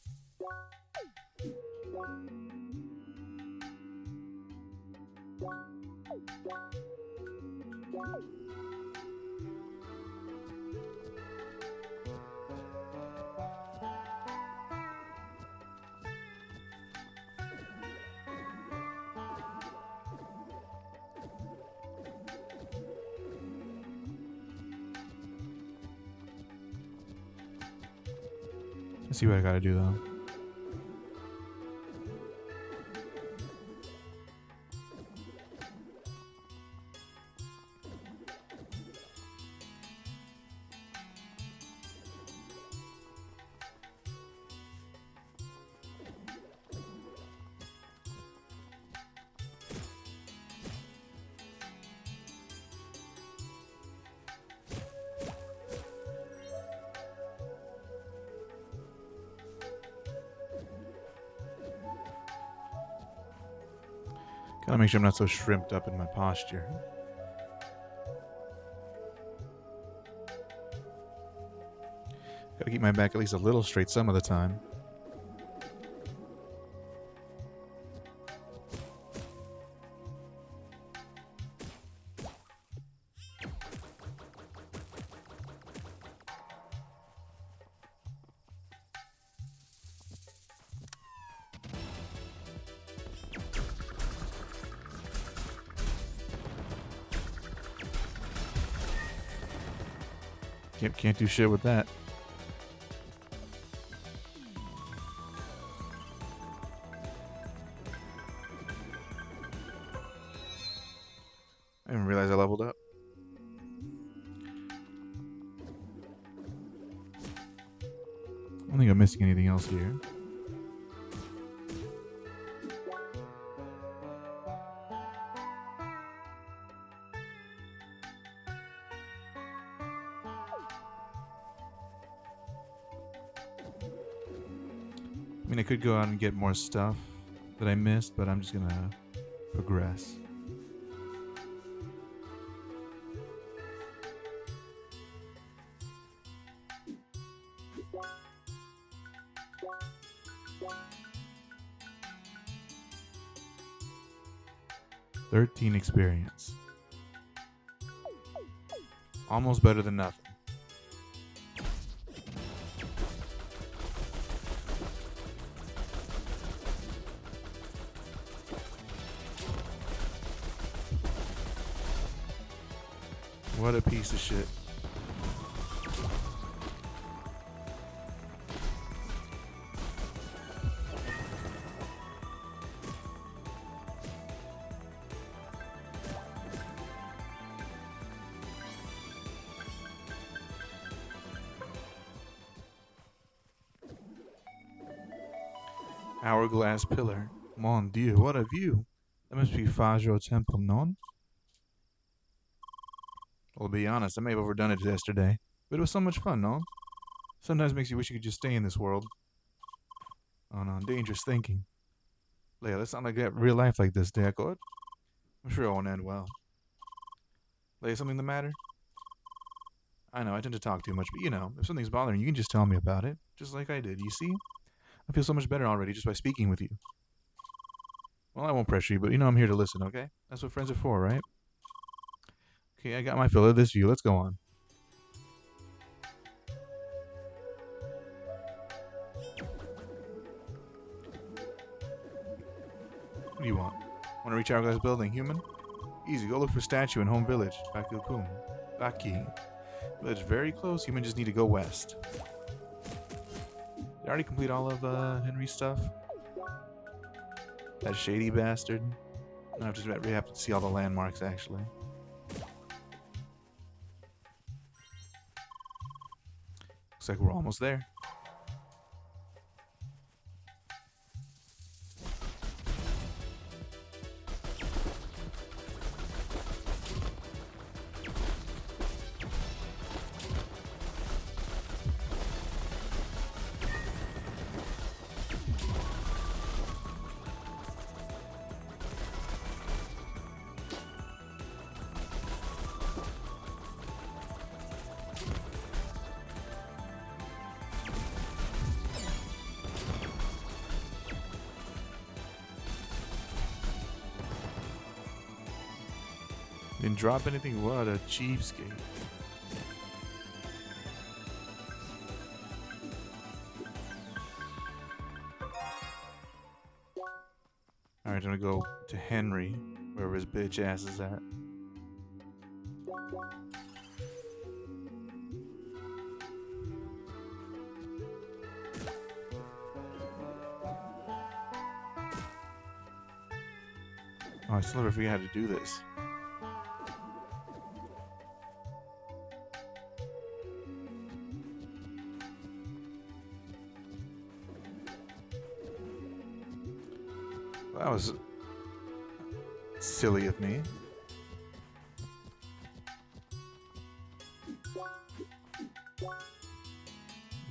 Let's see what I gotta do, though. Gotta make sure I'm not so shrimped up in my posture. Gotta keep my back at least a little straight some of the time. Can't do shit with that. I didn't realize I leveled up. I don't think I'm missing anything else here. I mean, I could go out and get more stuff that I missed, but I'm just gonna progress. $13 experience. Almost better than nothing. What a piece of shit. Hourglass pillar. Mon Dieu, what a view. That must be Fajo Temple, non? Well, to be honest, I may have overdone it yesterday, but it was so much fun, no? Sometimes makes you wish you could just stay in this world. Oh no, dangerous thinking. Leia, let's not like that real life like this, Deckard. I'm sure it won't end well. Leia, something the matter? I know, I tend to talk too much, but if something's bothering you, you can just tell me about it. Just like I did, you see? I feel so much better already just by speaking with you. Well, I won't pressure you, but I'm here to listen, okay? That's what friends are for, right? Okay, I got my fill of this view. Let's go on. What do you want? Want to reach Hourglass Building, human? Easy, go look for statue in home village. Bakukum. Baki. Village very close. Human just need to go west. Did I already complete all of Henry's stuff? That shady bastard. I have to see all the landmarks, actually. Looks like we're almost there. Didn't drop anything? What a cheapskate. Alright, I'm gonna go to Henry, wherever his bitch ass is at. Oh, I still never forget how to do this. That was silly of me.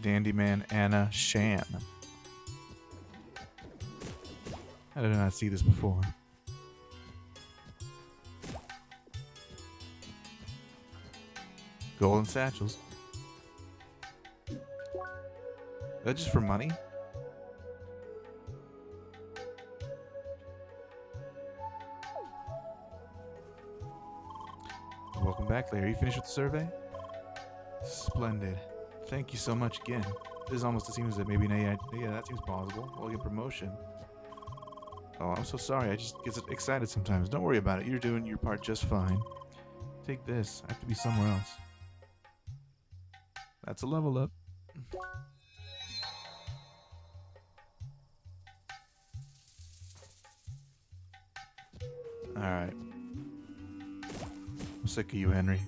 Dandyman Anna Shan. I did not see this before. Golden satchels. Is that just for money? Welcome back, Larry. You finished with the survey? Splendid. Thank you so much again. This almost seems that maybe yeah, that seems plausible. We'll get promotion. Oh, I'm so sorry. I just get excited sometimes. Don't worry about it. You're doing your part just fine. Take this. I have to be somewhere else. That's a level up. Alright. I'm sick of you, Henry.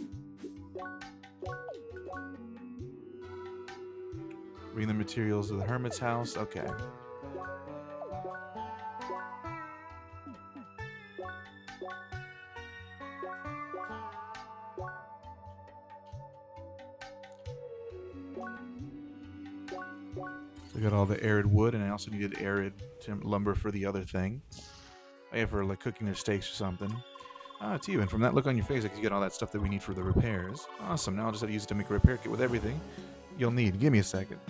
Bring the materials to the hermit's house. Okay. So I got all the arid wood, and I also needed arid lumber for the other thing. Oh yeah, for like cooking their steaks or something. Ah, it's you. And from that look on your face, I can get all that stuff that we need for the repairs. Awesome. Now I'll just have to use it to make a repair kit with everything you'll need. Give me a second.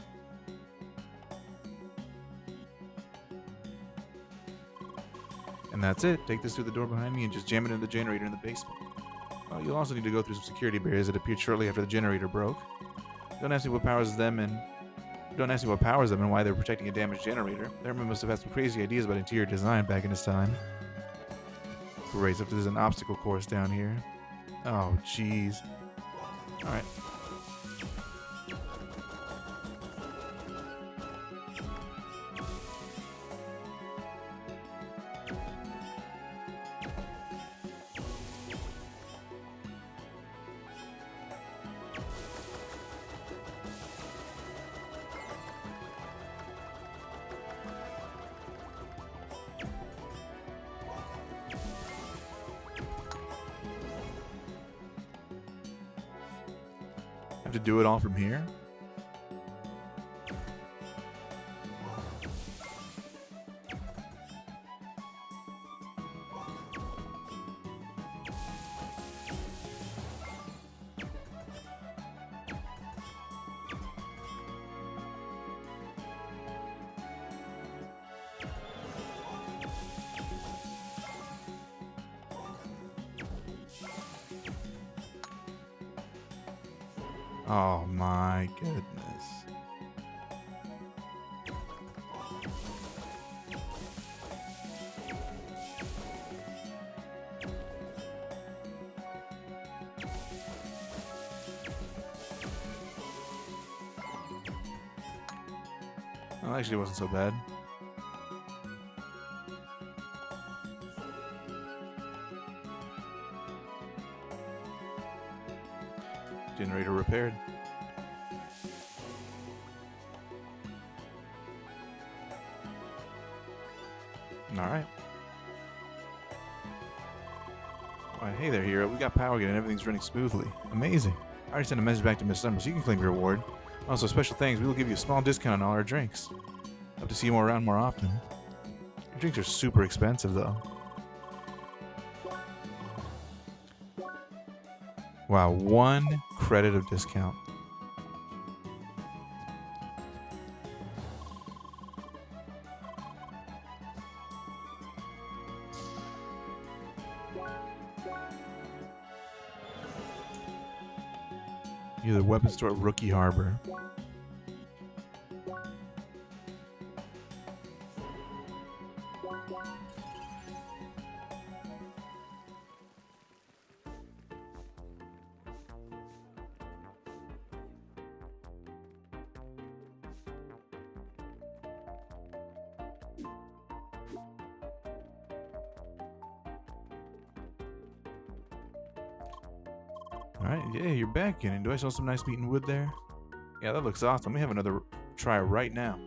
And that's it. Take this through the door behind me and just jam it in the generator in the basement. Oh, you'll also need to go through some security barriers that appeared shortly after the generator broke. Don't ask me what powers them and why they're protecting a damaged generator. The hermit must have had some crazy ideas about interior design back in his time. Great, so there's an obstacle course down here. Oh, jeez. All right. Have to do it all from here? Oh my goodness. Well, actually, it wasn't so bad. Generator repaired. All right. Well, hey there, hero. We got power again and everything's running smoothly. Amazing. I already sent a message back to Miss Summers so you can claim your reward. Also, special thanks. We will give you a small discount on all our drinks. Hope to see you around more often. Your drinks are super expensive, though. Wow, 1 credit of discount. You're the weapon store at Rookie Harbor. Alright, yeah, you're back in. And do I saw some nice meat and wood there? Yeah, that looks awesome. Let me have another try right now.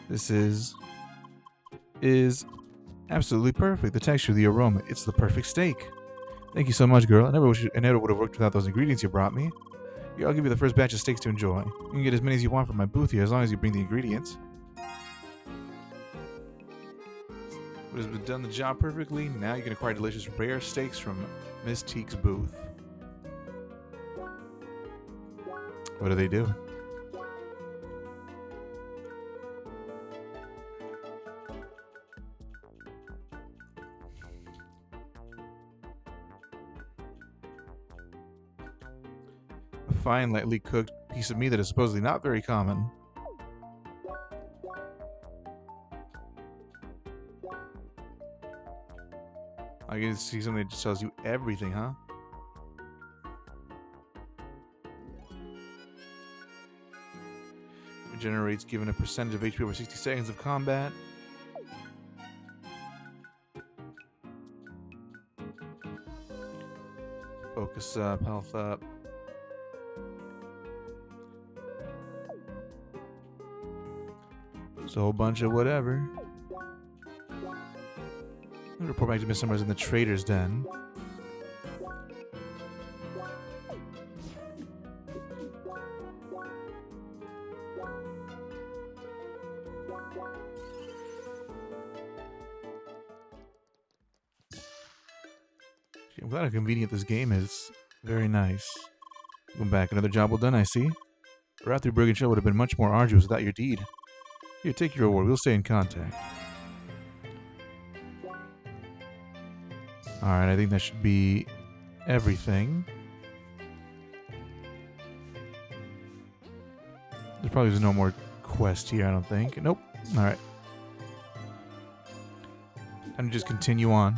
This is absolutely perfect. The texture, the aroma, it's the perfect steak. Thank you so much, girl. I never would have worked without those ingredients you brought me. Here, I'll give you the first batch of steaks to enjoy. You can get as many as you want from my booth here, as long as you bring the ingredients. It has done the job perfectly. Now you can acquire delicious rare steaks from Miss Teak's booth. What do they do? A fine, lightly cooked piece of meat that is supposedly not very common. I can see something that just tells you everything, huh? Regenerates given a percentage of HP over 60 seconds of combat. Focus up, health up. It's a whole bunch of whatever. I'll report back to Miss Summers in the Trader's Den. I'm glad how convenient this game is. Very nice. Welcome back. Another job well done, I see. The route through Bergen Shell would have been much more arduous without your deed. Here, take your reward. We'll stay in contact. Alright, I think that should be everything. There probably is no more quest here, I don't think. Nope. Alright. And just continue on.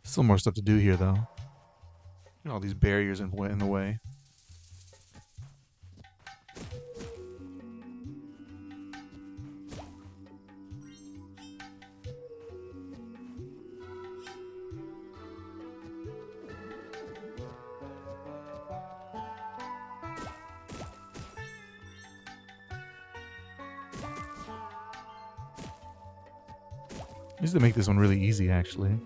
Still more stuff to do here, though. All these barriers in the way. I used to make this one really easy, actually.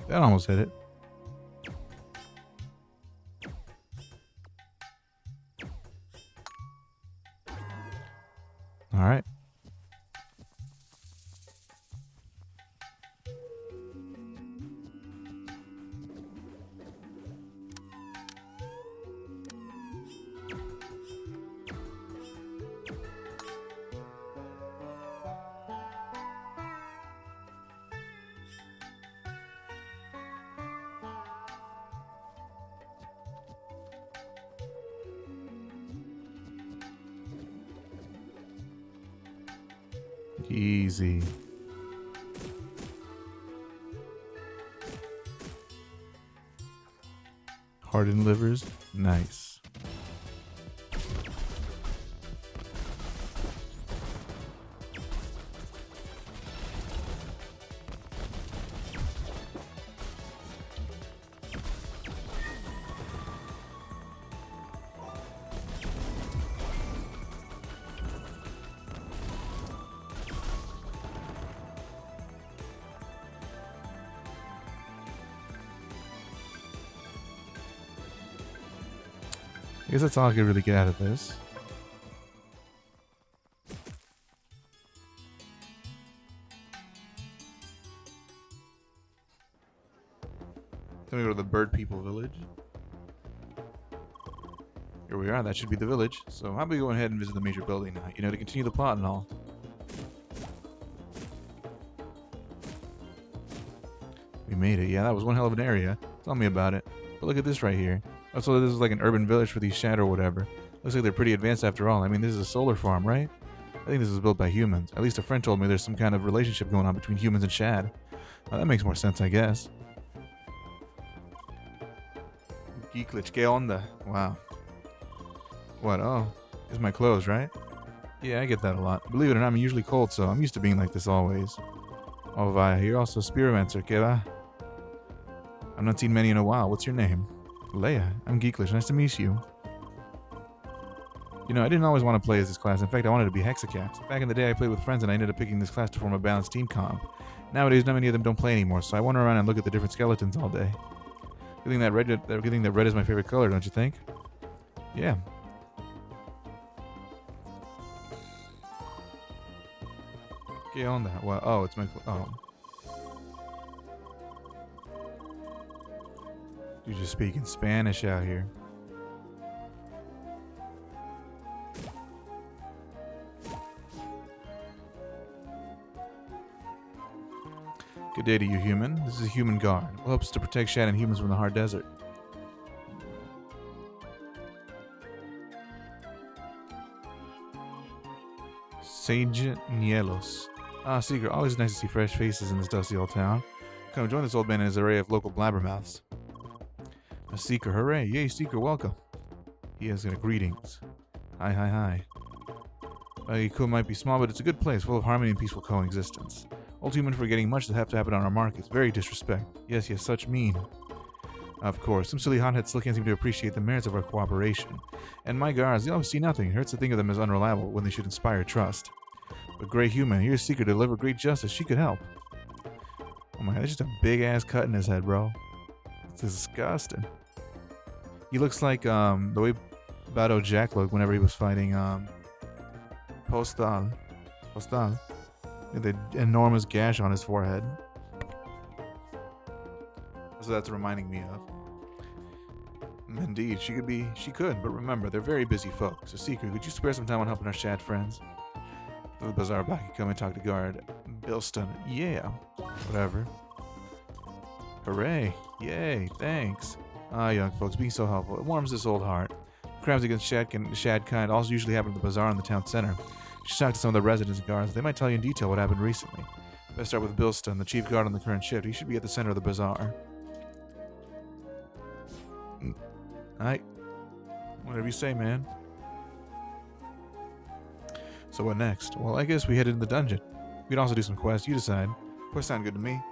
That almost hit it. All right. Easy. Hardened livers. Nice. I guess that's all I could really get out of this. Then we go to the bird people village. Here we are, that should be the village. So how about we go ahead and visit the major building now, you know, to continue the plot and all. We made it. Yeah, that was one hell of an area. Tell me about it. But look at this right here. Oh, so this is like an urban village for these Shad or whatever. Looks like they're pretty advanced after all. I mean, this is a solar farm, right? I think this was built by humans. At least a friend told me there's some kind of relationship going on between humans and Shad. Well, that makes more sense, I guess. Geeklich, ¿qué onda? Wow. What? Oh, it's my clothes, right? Yeah, I get that a lot. Believe it or not, I'm usually cold, so I'm used to being like this always. Oh, vaya, you're also a Spiromancer, ¿qué va? I've not seen many in a while. What's your name? Leia. I'm Geeklich. Nice to meet you. You know, I didn't always want to play as this class. In fact, I wanted to be Hexacat. Back in the day, I played with friends, and I ended up picking this class to form a balanced team comp. Nowadays, not many of them don't play anymore, so I wander around and look at the different skeletons all day. Good thing that red is my favorite color, don't you think? Yeah. ¿Qué onda? Well, oh, it's my... Oh. You're just speaking Spanish out here. Good day to you, human. This is a human guard. It helps to protect Shad and humans from the hard desert. Sage Nielos. Ah, Seeker, always nice to see fresh faces in this dusty old town. Come join this old man and his array of local blabbermouths. A Seeker, hooray! Yay, Seeker, welcome. He has greetings. Hi. Yikul might be small, but it's a good place, full of harmony and peaceful coexistence. Old human forgetting much that have to happen on our markets. Very disrespect. Yes, such mean. Of course, some silly hotheads still can't seem to appreciate the merits of our cooperation. And my guards, they always see nothing. It hurts to think of them as unreliable when they should inspire trust. But Grey Human, here's Seeker to deliver great justice. She could help. Oh my god, that's just a big ass cut in his head, bro. It's disgusting. He looks like the way Bado Jack looked whenever he was fighting Postal. The enormous gash on his forehead. That's what that's reminding me of. Indeed, she could, but remember, they're very busy folks. So Seeker, could you spare some time on helping our Shad friends? To the bazaar back, you come and talk to guard Bilston. Yeah, whatever. Hooray! Yay! Thanks. Ah, young folks, being so helpful. It warms this old heart. Crimes against Shad kind also usually happen at the bazaar in the town center. You should talk to some of the residents and guards. They might tell you in detail what happened recently. Best start with Bilston, the chief guard on the current shift. He should be at the center of the bazaar. Alright. Whatever you say, man. So what next? Well, I guess we head into the dungeon. We can also do some quests. You decide. Quests sound good to me.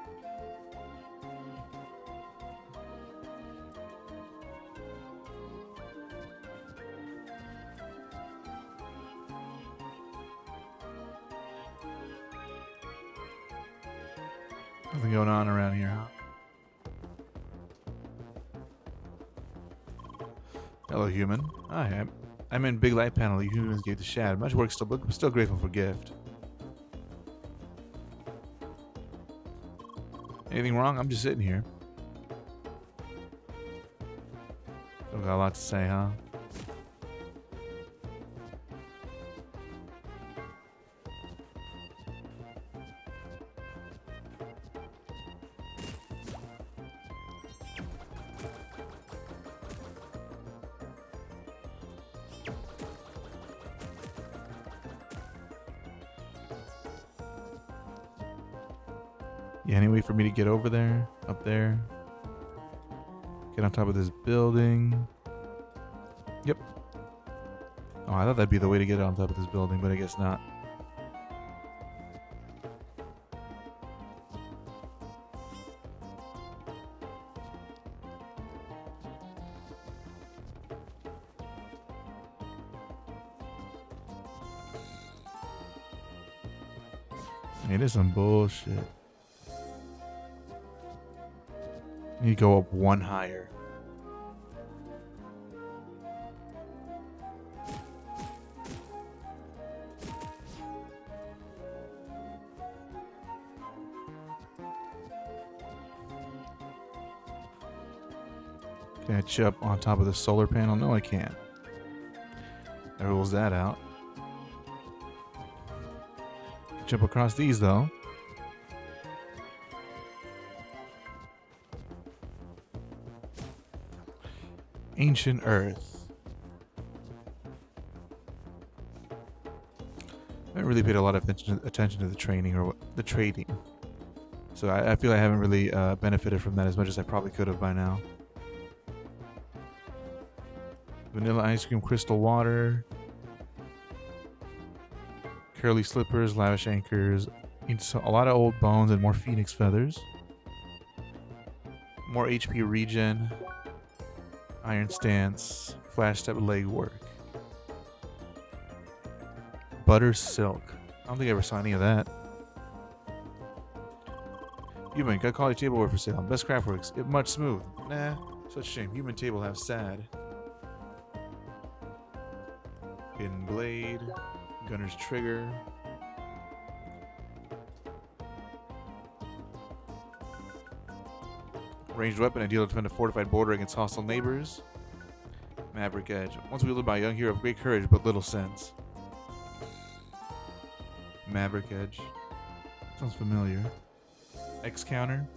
Nothing going on around here, huh? Hello, human. Hi, I'm in big light panel. You humans gave to Shad. Much work still, but still grateful for gift. Anything wrong? I'm just sitting here. Still got a lot to say, huh? Yeah, any way for me to get over there? Up there? Get on top of this building. Yep. Oh, I thought that'd be the way to get on top of this building, but I guess not. It is some bullshit. You go up one higher. Can I jump on top of the solar panel? No, I can't. That rules that out. Jump across these though. Ancient Earth. I haven't really paid a lot of attention to the training or the trading, so I feel I haven't really benefited from that as much as I probably could have by now. Vanilla ice cream, crystal water, curly slippers, lavish anchors, a lot of old bones and more phoenix feathers, more HP regen, iron stance, flash step leg work, butter silk. I don't think I ever saw any of that. Human, got quality tableware for sale. Best craftworks. It much smooth. Nah, such a shame. Human table have sad. Hidden blade, gunner's trigger. Ranged weapon, ideal to defend a fortified border against hostile neighbors. Maverick edge. Once wielded by a young hero of great courage but little sense. Maverick edge. Sounds familiar. X counter.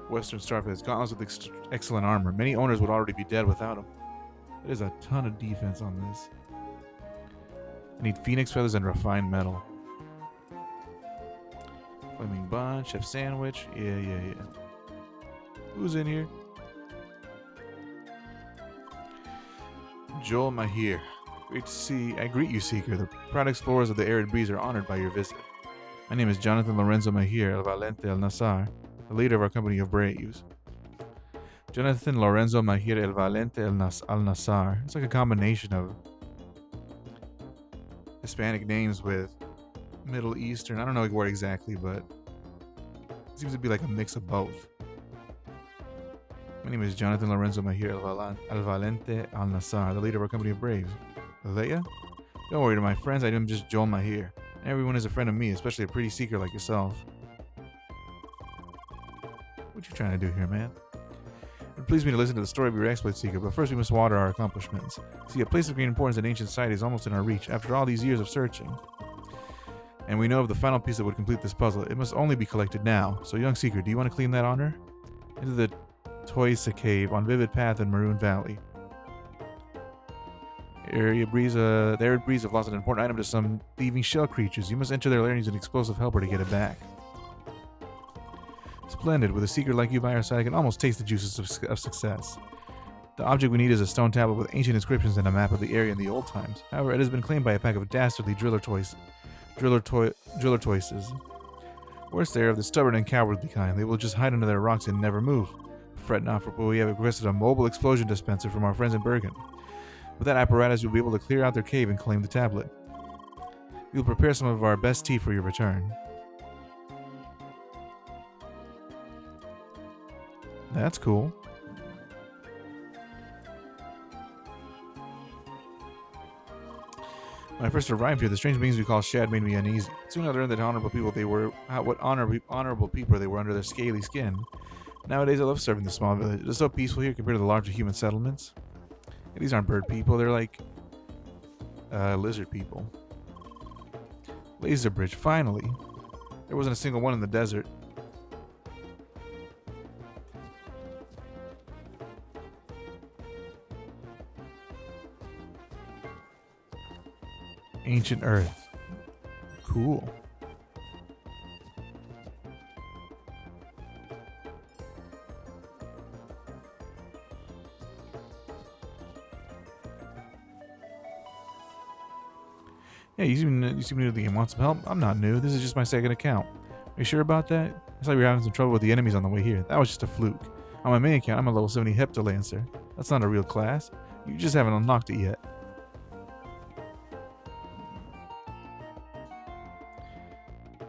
Western Starfish. Gauntlets with excellent armor. Many owners would already be dead without them. There's a ton of defense on this. I need phoenix feathers and refined metal. Flaming bun, chef sandwich. Yeah. Who's in here? Joel Mahir. Great to see. I greet you, Seeker. The proud explorers of the arid breeze are honored by your visit. My name is Jonathan Lorenzo Mahir El Valente El Nassar, the leader of our company of Braves. Jonathan Lorenzo Mahir El Valente El Nassar. It's like a combination of Hispanic names with Middle Eastern. I don't know what exactly, but it seems to be like a mix of both. My name is Jonathan Lorenzo Mahir El Valente Al Nassar, the leader of our company of Braves. Leia? Don't worry to my friends, I am just Joel Mahir. Everyone is a friend of me, especially a pretty seeker like yourself. What you trying to do here, man? It pleased me to listen to the story of your exploit, Seeker, but first we must water our accomplishments. See, a place of great importance in ancient society is almost in our reach after all these years of searching. And we know of the final piece that would complete this puzzle. It must only be collected now. So, young Seeker, do you want to claim that honor? Into the Toysa Cave on Vivid Path in Maroon Valley. The arid breeze have lost an important item to some thieving shell creatures. You must enter their lair and use an explosive helper to get it back. Splendid. With a seeker like you by our side, I can almost taste the juices of success. The object we need is a stone tablet with ancient inscriptions and a map of the area in the old times. However, it has been claimed by a pack of dastardly driller toises. Worse, they are of the stubborn and cowardly kind. They will just hide under their rocks and never move. Fret not, for we have requested a mobile explosion dispenser from our friends in Bergen. With that apparatus, you'll be able to clear out their cave and claim the tablet. We will prepare some of our best tea for your return. That's cool. When I first arrived here, the strange beings we call Shad made me uneasy. Soon I learned that honorable people they were, what honorable people they were under their scaly skin. Nowadays, I love serving the small village. It is so peaceful here compared to the larger human settlements. Yeah, these aren't bird people; they're like lizard people. Laser bridge, finally. There wasn't a single one in the desert. Ancient Earth. Cool. Yeah, you seem new to the game. Want some help? I'm not new. This is just my second account. Are you sure about that? I thought you were having some trouble with the enemies on the way here. That was just a fluke. On my main account, I'm a level 70 Heptalancer. That's not a real class. You just haven't unlocked it yet.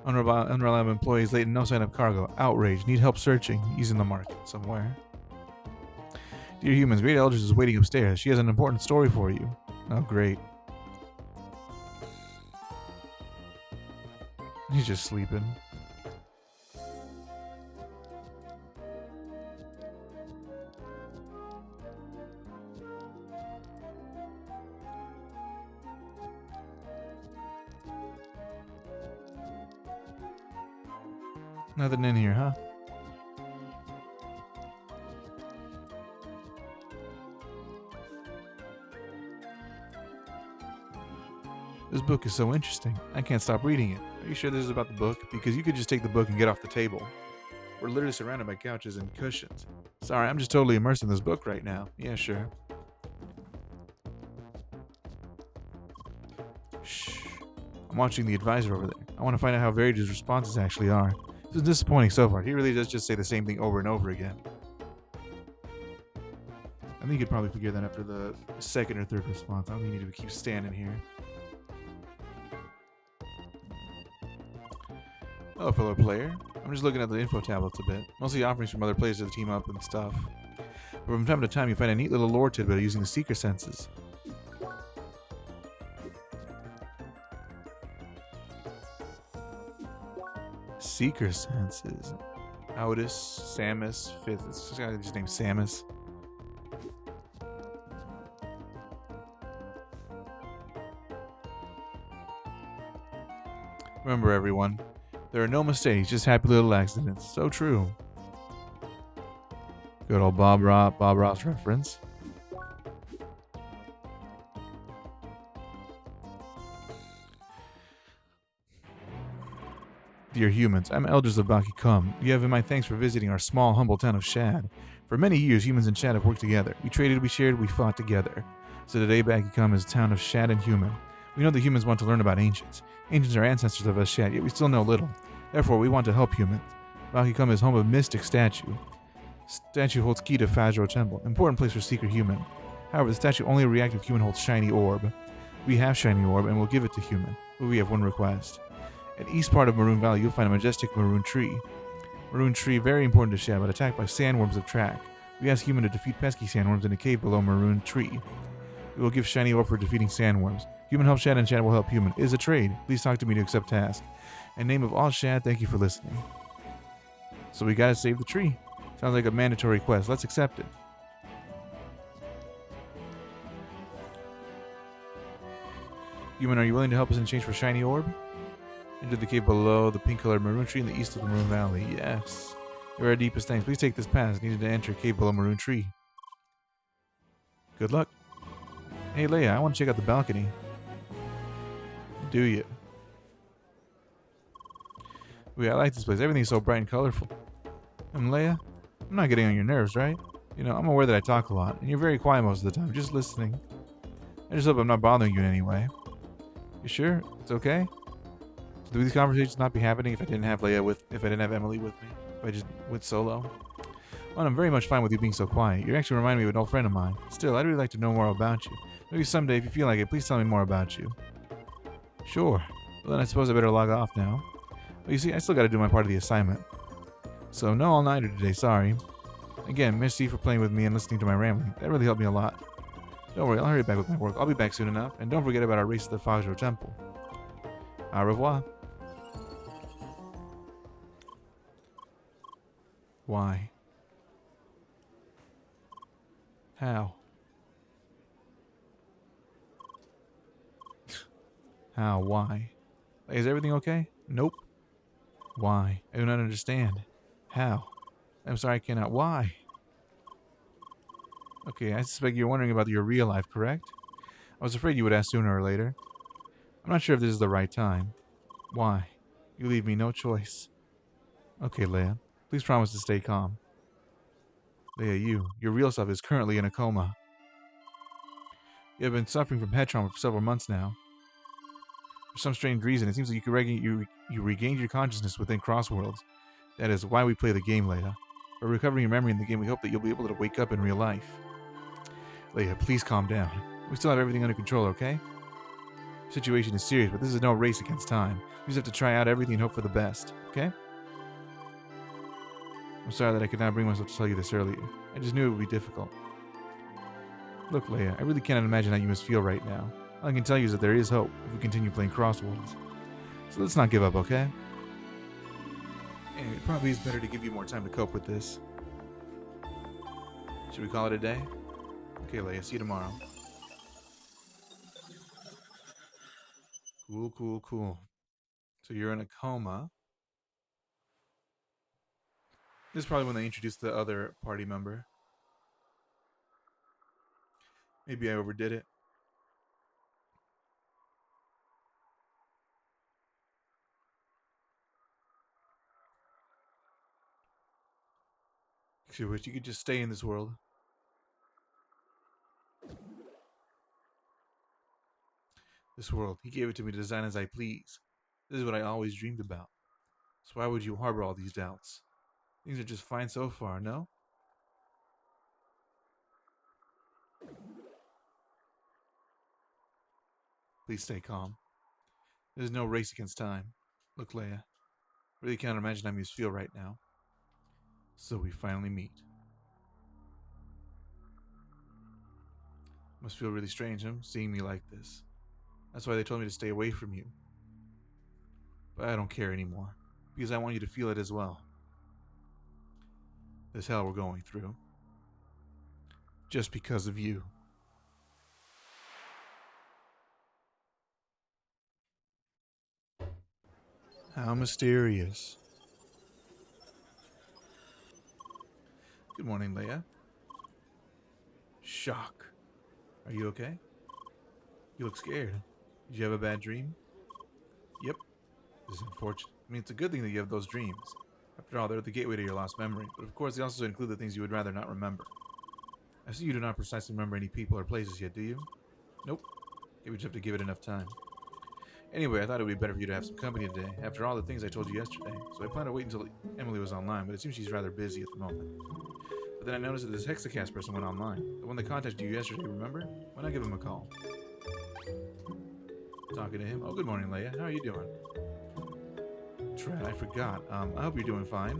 Unreliable employees late and no sign of cargo. Outrage. Need help searching. He's in the market somewhere. Dear humans, Great Eldridge is waiting upstairs. She has an important story for you. Oh, great. He's just sleeping. Nothing in here, huh? This book is so interesting. I can't stop reading it. Are you sure this is about the book? Because you could just take the book and get off the table. We're literally surrounded by couches and cushions. Sorry, I'm just totally immersed in this book right now. Yeah, sure. Shh. I'm watching the advisor over there. I want to find out how varied his responses actually are. This is disappointing so far. He really does just say the same thing over and over again. I think you could probably figure that after the second or third response. I don't think you need to keep standing here. Hello, fellow player. I'm just looking at the info tablets a bit. Mostly offerings from other players to team up and stuff. But from time to time, you find a neat little lore tidbit using the Seeker senses. Seeker senses. Audis, Samus, Fifth. It's just named Samus. Remember, everyone, there are no mistakes, just happy little accidents. So true. Good old Bob Ross reference. Dear humans, I'm Elders of Bakikum. You have in my thanks for visiting our small, humble town of Shad. For many years, humans and Shad have worked together. We traded, we shared, we fought together. So today, Bakikum is a town of Shad and human. We know that humans want to learn about ancients. Ancients are ancestors of us Shad, yet we still know little. Therefore, we want to help humans. Bakikum is home of Mystic Statue. Statue holds key to Fajro Temple, important place for secret human. However, the statue only reacts if human holds shiny orb. We have shiny orb and we'll give it to human, but we have one request. At east part of Maroon Valley, you'll find a majestic maroon tree. Maroon tree, very important to Shad, but attacked by sandworms of track. We ask human to defeat pesky sandworms in a cave below Maroon tree. We will give shiny orb for defeating sandworms. Human helps Shad and Shad will help human. It is a trade. Please talk to me to accept task. In name of all Shad, thank you for listening. So we gotta save the tree. Sounds like a mandatory quest. Let's accept it. Human, are you willing to help us in exchange for shiny orb? Into the cave below the pink-colored maroon tree in the east of the Maroon Valley. Yes. Your deepest thanks. Please take this pass. Needed to enter cave below maroon tree. Good luck. Hey, Leia, I want to check out the balcony. Do you? I like this place. Everything's so bright and colorful. Leia, I'm not getting on your nerves, right? You know, I'm aware that I talk a lot, and you're very quiet most of the time, just listening. I just hope I'm not bothering you in any way. You sure? It's okay? So would these conversations not be happening if I didn't have if I didn't have Emily with me? If I just went solo? Well, I'm very much fine with you being so quiet. You actually remind me of an old friend of mine. Still, I'd really like to know more about you. Maybe someday, if you feel like it, please tell me more about you. Sure. Well, then I suppose I better log off now. Well, you see, I still gotta do my part of the assignment. So, no all-nighter today, sorry. Again, merci for playing with me and listening to my rambling. That really helped me a lot. Don't worry, I'll hurry back with my work. I'll be back soon enough. And don't forget about our race at the Fajro Temple. Au revoir. Why? How? How? Why? Is everything okay? Nope. Why? I do not understand. How? I'm sorry, I cannot. Why? Okay, I suspect you're wondering about your real life, correct? I was afraid you would ask sooner or later. I'm not sure if this is the right time. Why? You leave me no choice. Okay, Leia. Please promise to stay calm. Leia, your real self is currently in a coma. You have been suffering from head trauma for several months now. For some strange reason, it seems like you regained your consciousness within Crossworlds. That is why we play the game, Leia. By recovering your memory in the game, we hope that you'll be able to wake up in real life. Leia, please calm down. We still have everything under control, okay? The situation is serious, but this is no race against time. We just have to try out everything and hope for the best, okay? I'm sorry that I could not bring myself to tell you this earlier. I just knew it would be difficult. Look, Leia, I really cannot imagine how you must feel right now. All I can tell you is that there is hope if we continue playing Crossworlds. So let's not give up, okay? And it probably is better to give you more time to cope with this. Should we call it a day? Okay, Leia, see you tomorrow. Cool. So you're in a coma. This is probably when they introduced the other party member. Maybe I overdid it. I wish you could just stay in this world. This world, he gave it to me to design as I please. This is what I always dreamed about. So why would you harbor all these doubts? Things are just fine so far, no? Please stay calm. There's no race against time. Look, Leia, I really can't imagine how you feel right now. So we finally meet. Must feel really strange, seeing me like this. That's why they told me to stay away from you. But I don't care anymore, because I want you to feel it as well. This hell we're going through. Just because of you. How mysterious. Good morning, Leia. Shock. Are you okay? You look scared. Did you have a bad dream? Yep. This is unfortunate. I mean, it's a good thing that you have those dreams. After all, they're the gateway to your lost memory. But of course, they also include the things you would rather not remember. I see you do not precisely remember any people or places yet, do you? Nope. Maybe we just have to give it enough time. Anyway, I thought it would be better for you to have some company today, after all the things I told you yesterday. So I planned to wait until Emily was online, but it seems she's rather busy at the moment. But then I noticed that this Hexacast person went online. The one that contacted you yesterday, remember? Why not give him a call? Talking to him. Oh, good morning, Leia. How are you doing? Trat, I forgot. I hope you're doing fine.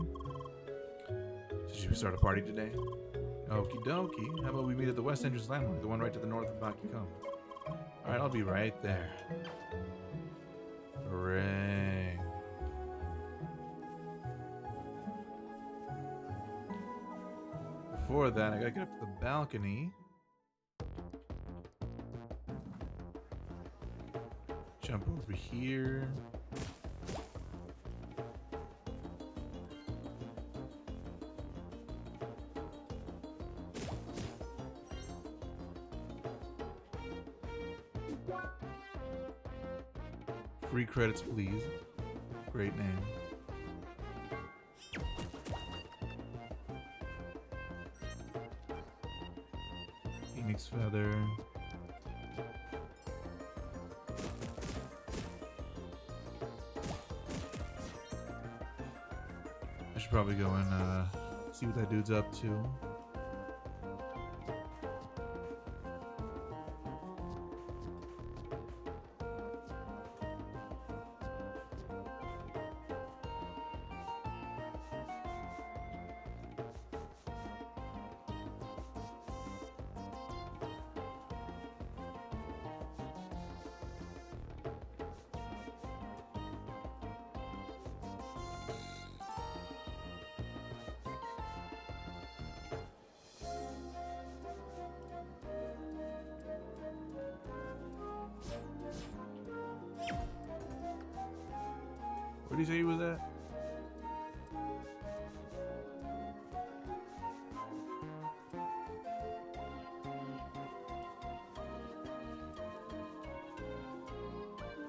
Should we start a party today? Okie dokie. How about we meet at the West Entrance Landmark, the one right to the north of Bakikome? Alright, I'll be right there. Hooray. Before that, I gotta get up to the balcony. Jump over here. Free credits, please. Great name. Phoenix feather. I should probably go and see what that dude's up to. Where did he say he was at?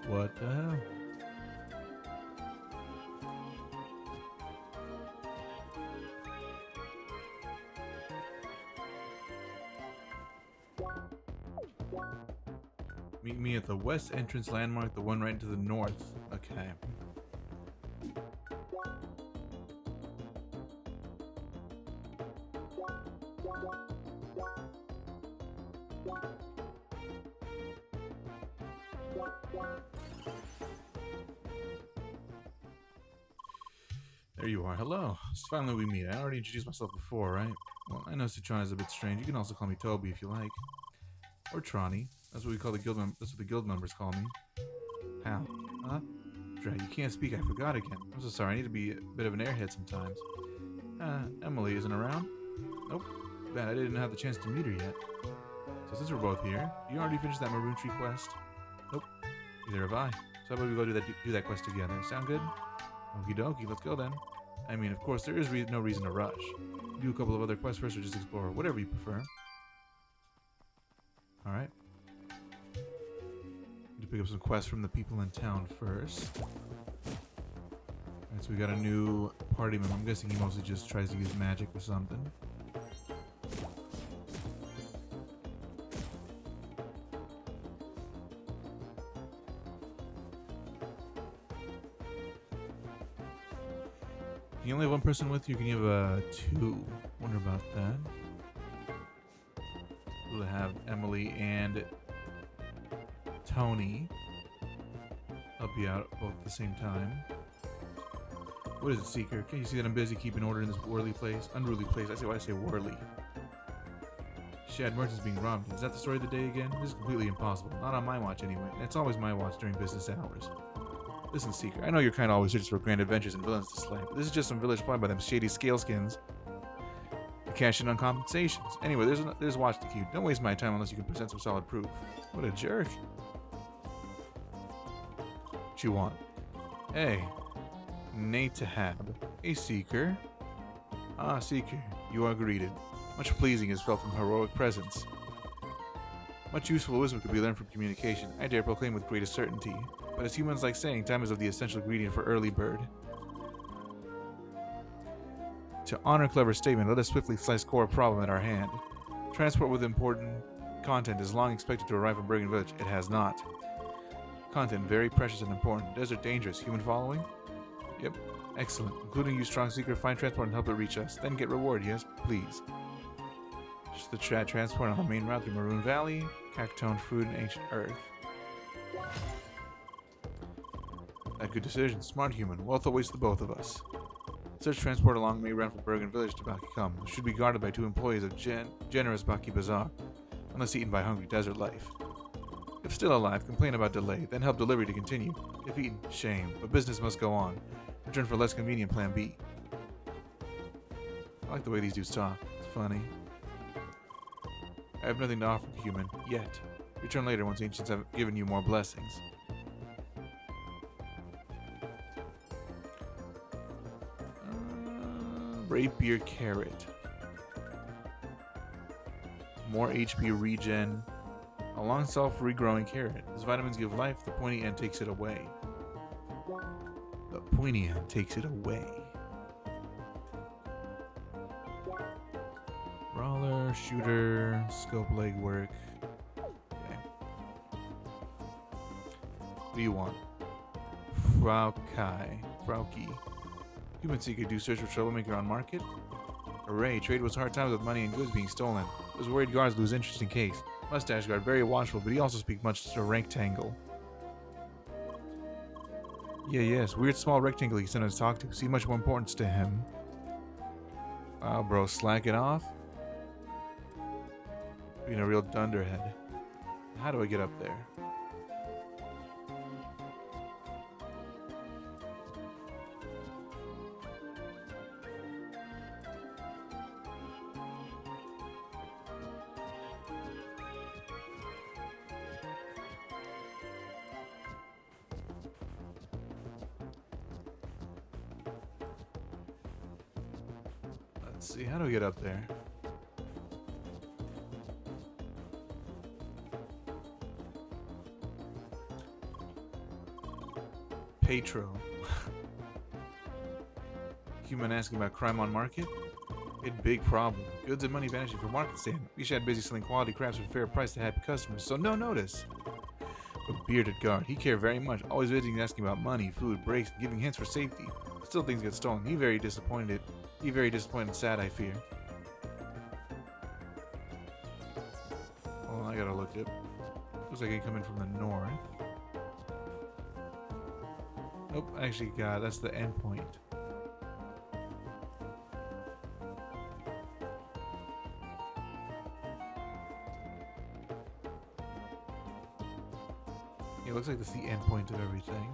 What the hell? Meet me at the West Entrance Landmark, the one right to the north. Okay. There you are. Hello. It's finally we meet. I already introduced myself before, right? Well, I know Citron is a bit strange. You can also call me Toby if you like. Or Tronny. That's what we call the guild that's what the guild members call me. How? Huh? Dre, you can't speak. I forgot again. I'm so sorry. I need to be a bit of an airhead sometimes. Emily isn't around? Nope. Bad. I didn't have the chance to meet her yet. So since we're both here, you already finished that Maroon Tree quest? Nope. Neither have I. So how about we go do that quest together? Sound good? Okie dokie, let's go then. I mean, of course, there is no reason to rush. Do a couple of other quests first or just explore, whatever you prefer. Alright. Need to pick up some quests from the people in town first. Alright, so we got a new party member. I'm guessing he mostly just tries to use magic or something. You only have one person with you, can you have two? Wonder about that. We'll have Emily and Tony help you out both at the same time. What is it, Seeker? Can't you see that I'm busy keeping order in this unruly place? I say why I say whirly. Shad merchants being robbed. Is that the story of the day again? This is completely impossible. Not on my watch anyway. And it's always my watch during business hours. Listen, Seeker, I know you're kind of always searching for grand adventures and villains to slay, but this is just some village planned by them shady scaleskins to cash in on compensations. Anyway, there's watch to keep. Don't waste my time unless you can present some solid proof. What a jerk. What you want? Hey, Natahab, a Seeker. Ah, Seeker, you are greeted. Much pleasing is felt from heroic presence. Much useful wisdom could be learned from communication. I dare proclaim with greatest certainty. But as humans like saying, time is of the essential ingredient for early bird. To honor clever statement, let us swiftly slice core problem at our hand. Transport with important content is long expected to arrive from Bergen Village. It has not. Content very precious and important. Desert dangerous. Human following? Yep. Excellent. Including you strong seeker, find transport and help it reach us. Then get reward, yes, please. Just the transport on the main route through Maroon Valley, Cactone food, and ancient earth. A good decision. Smart human. Wealth awaits the both of us. Such transport along may run from Bergen Village to Baki Kam. Should be guarded by 2 employees of generous Baki Bazaar, unless eaten by hungry desert life. If still alive, complain about delay, then help delivery to continue. If eaten, shame, but business must go on. Return for less convenient plan B. I like the way these dudes talk. It's funny. I have nothing to offer, human, yet. Return later once ancients have given you more blessings. Rapier carrot. More HP regen. A long self-regrowing carrot. As vitamins give life, the pointy end takes it away. The pointy end takes it away. Brawler, shooter, scope legwork. Okay. What do you want? Frauki. Human seeker, do search for troublemaker on market? Hooray, trade was hard times with money and goods being stolen. Those worried guards lose interest in case. Mustache guard, very watchful, but he also speaks much to rectangle. Yes, weird small rectangle he sent us to talk to. See much more importance to him. Wow, bro, slack it off. Being a real dunderhead. How do I get up there? Let's see, how do I get up there? Petro. Human asking about crime on market? It big problem. Goods and money vanishing from market stand. We should have busy selling quality crafts for a fair price to happy customers, so no notice. But bearded guard, he care very much, always visiting and asking about money, food, breaks, and giving hints for safety. Still things get stolen. He very disappointed and sad, I fear. Hold on, I gotta look it. Looks like it coming from the north. Nope, actually, God, that's the end point. It looks like that's the end point of everything.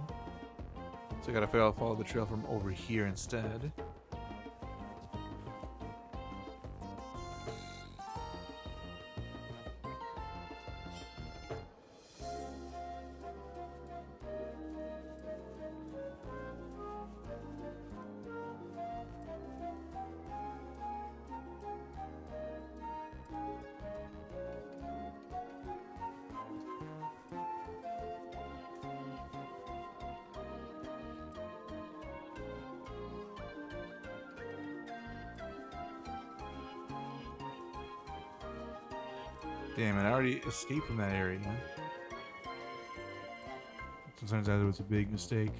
So I gotta follow the trail from over here instead. Damn it, I already escaped from that area. Sometimes that was a big mistake.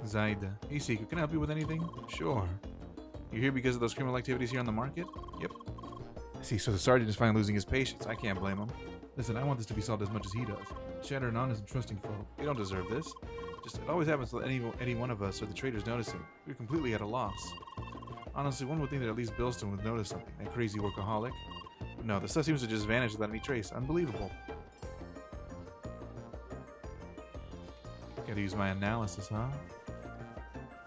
Zaida. Hey Seeker, can I help you with anything? Sure. You're here because of those criminal activities here on the market? Yep. I see, so the sergeant is finally losing his patience. I can't blame him. Listen, I want this to be solved as much as he does. Shatter and honest and trusting folk. We don't deserve this. Just, it always happens to any one of us or the traders notice it. We're completely at a loss. Honestly, one would think that at least Bilston would notice something, that crazy workaholic. But no, the stuff seems to just vanish without any trace. Unbelievable. Gotta use my analysis, huh?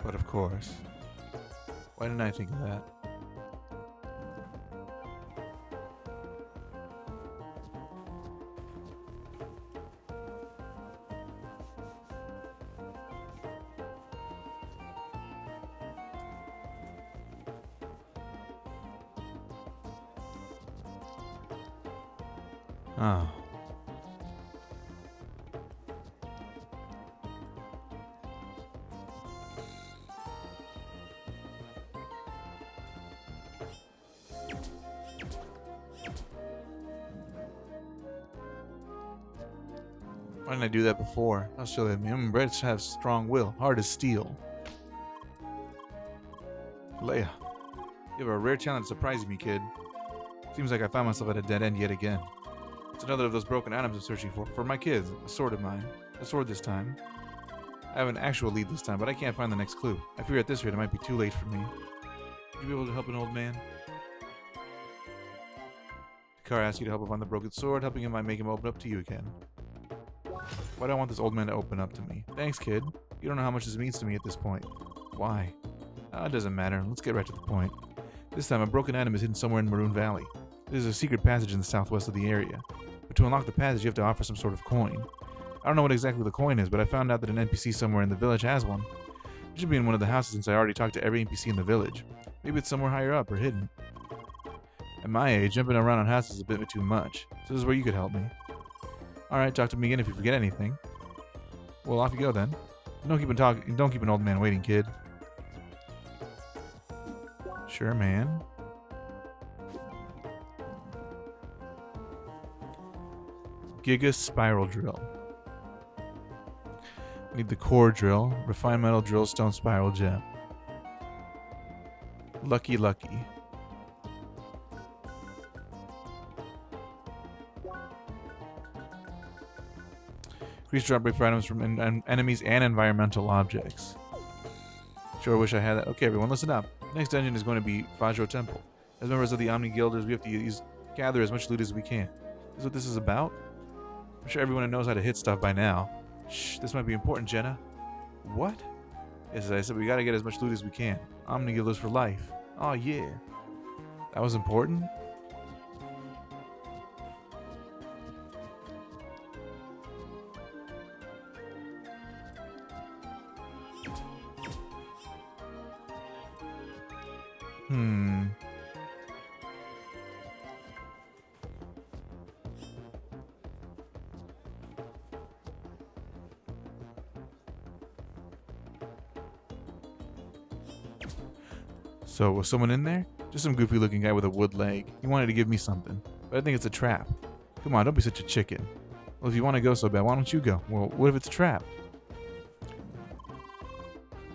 But of course. Why didn't I think of that? Oh. Why didn't I do that before? How silly of me. Brits have strong will, hard as steel. Leia, you have a rare talent surprising me, kid. Seems like I found myself at a dead end yet again. It's another of those broken items I'm searching for. For my kids, a sword of mine. A sword this time. I have an actual lead this time, but I can't find the next clue. I fear at this rate it might be too late for me. Would you be able to help an old man? Car asks you to help him find the broken sword. Helping him might make him open up to you again. Why do I want this old man to open up to me? Thanks, kid. You don't know how much this means to me at this point. Why? It doesn't matter. Let's get right to the point. This time, a broken item is hidden somewhere in Maroon Valley. There's a secret passage in the southwest of the area. But to unlock the passage, you have to offer some sort of coin. I don't know what exactly the coin is, but I found out that an NPC somewhere in the village has one. It should be in one of the houses since I already talked to every NPC in the village. Maybe it's somewhere higher up or hidden. At my age, jumping around on houses is a bit too much, so this is where you could help me. Alright, talk to me again if you forget anything. Well, off you go then. Don't keep an old man waiting, kid. Sure, man. Giga Spiral Drill. Need the core drill, refined metal drill, stone spiral gem. Lucky. Increase drop rate for items from enemies and environmental objects. Sure wish I had that. Okay, everyone, listen up. The next dungeon is going to be Fajro Temple. As members of the Omni Guilders, we have to gather as much loot as we can. This is what this is about? I'm sure everyone knows how to hit stuff by now. Shh, this might be important, Jenna. What? Yes, as I said, we gotta get as much loot as we can. Omni Guilders for life. Oh, yeah. That was important? So, was someone in there? Just some goofy looking guy with a wood leg. He wanted to give me something, but I think it's a trap. Come on, don't be such a chicken. Well, if you want to go so bad, why don't you go? Well, what if it's a trap?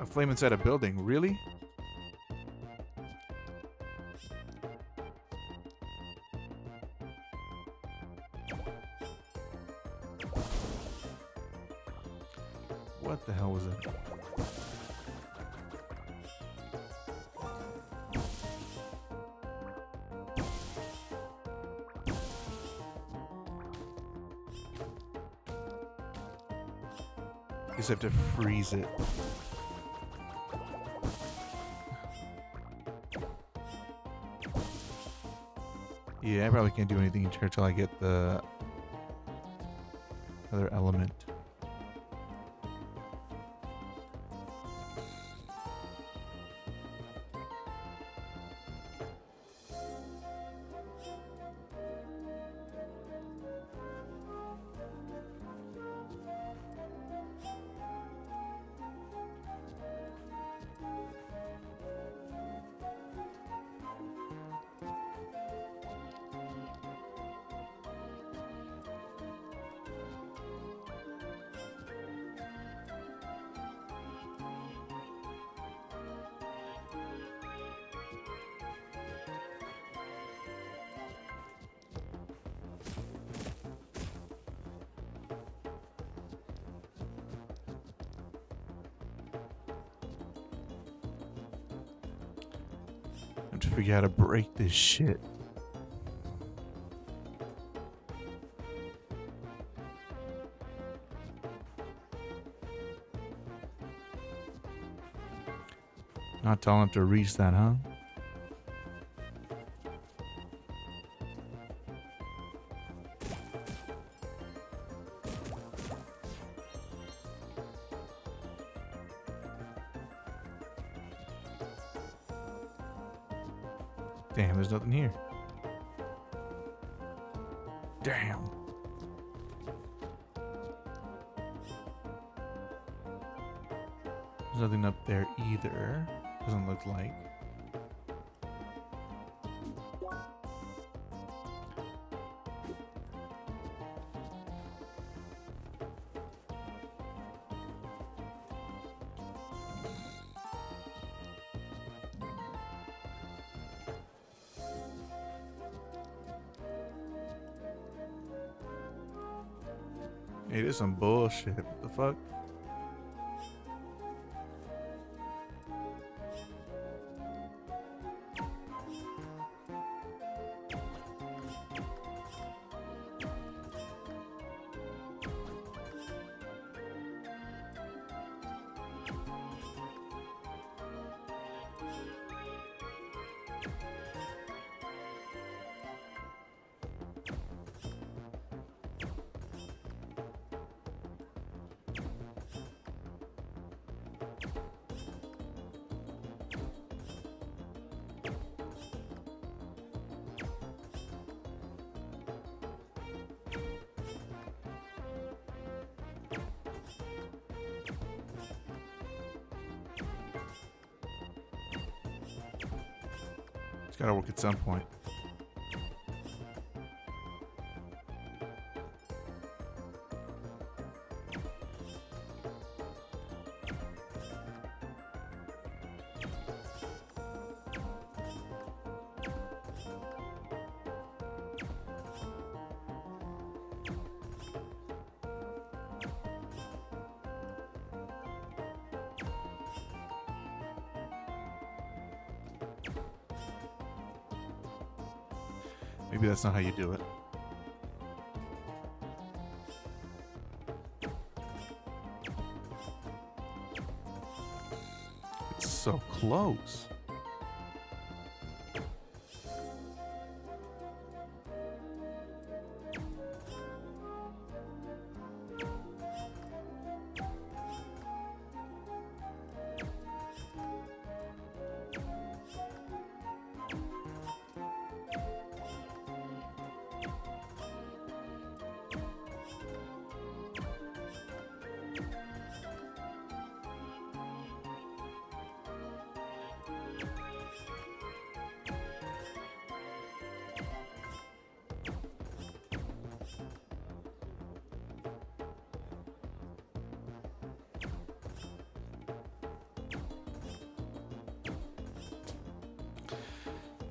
A flame inside a building? Really? What the hell was that? Guess I have to freeze it. Yeah, I probably can't do anything here until I get the other element. I have to figure out how to break this shit. Not tall enough to reach that, huh? Damn, there's nothing here. Damn. There's nothing up there either. Doesn't look like. Hey, this is some bullshit. What the fuck? It's gotta work at some point. Maybe that's not how you do it. It's so close.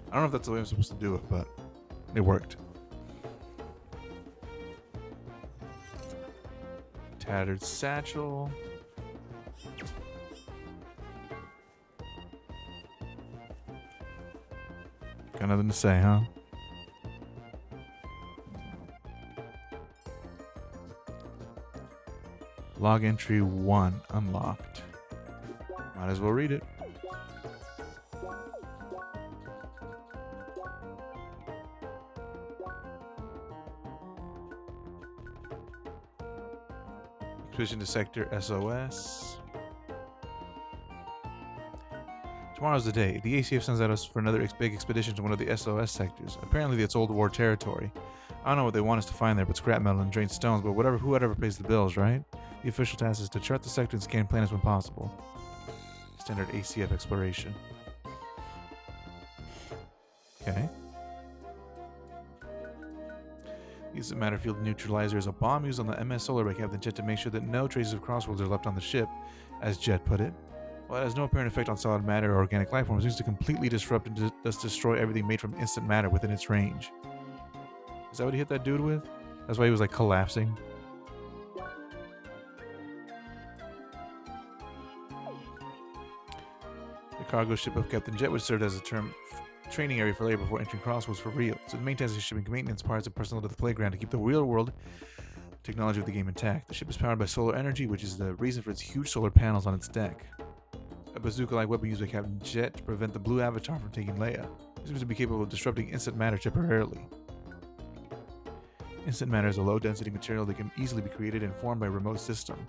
I don't know if that's the way I'm supposed to do it, but it worked. Tattered satchel. Got nothing to say, huh? Log entry 1 unlocked. Might as well read it. Expedition to Sector SOS. Tomorrow's the day. The ACF sends out us for another big expedition to one of the SOS sectors. Apparently it's old war territory. I don't know what they want us to find there, but scrap metal and drained stones, but whoever pays the bills, right? The official task is to chart the sector and scan planets when possible. Standard ACF exploration. Okay. Use the matter field neutralizer as a bomb used on the MS Solar by Captain Jet to make sure that no traces of crossworlds are left on the ship, as Jet put it. While it has no apparent effect on solid matter or organic life forms, it seems to completely disrupt and thus destroy everything made from instant matter within its range. Is that what he hit that dude with? That's why he was like collapsing. The cargo ship of Captain Jet, which served as a training area for labor before entering crossworlds for real. So the main task is shipping maintenance parts and personnel to the playground to keep the real world technology of the game intact. The ship is powered by solar energy, which is the reason for its huge solar panels on its deck. A bazooka-like weapon used by Captain Jet to prevent the blue avatar from taking Leia. It seems to be capable of disrupting instant matter temporarily. Instant matter is a low-density material that can easily be created and formed by a remote system.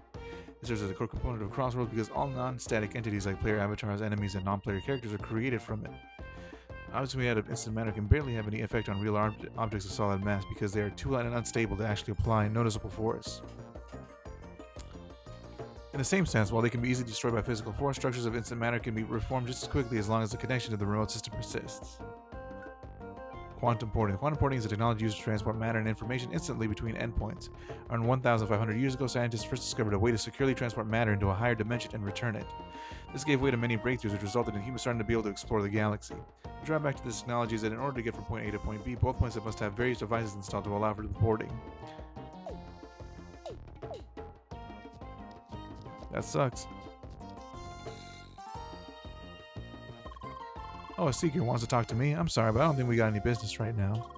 It serves as a core component of Crossworlds because all non-static entities like player avatars, enemies, and non-player characters are created from it. Obviously, we had an instant matter can barely have any effect on real objects of solid mass because they are too light and unstable to actually apply noticeable force. In the same sense, while they can be easily destroyed by physical force, structures of instant matter can be reformed just as quickly as long as the connection to the remote system persists. Quantum porting. Quantum porting is a technology used to transport matter and information instantly between endpoints. Around 1,500 years ago, scientists first discovered a way to securely transport matter into a higher dimension and return it. This gave way to many breakthroughs, which resulted in humans starting to be able to explore the galaxy. The drawback to this technology is that in order to get from point A to point B, both points must have various devices installed to allow for the porting. That sucks. Oh, a seeker wants to talk to me? I'm sorry, but I don't think we got any business right now.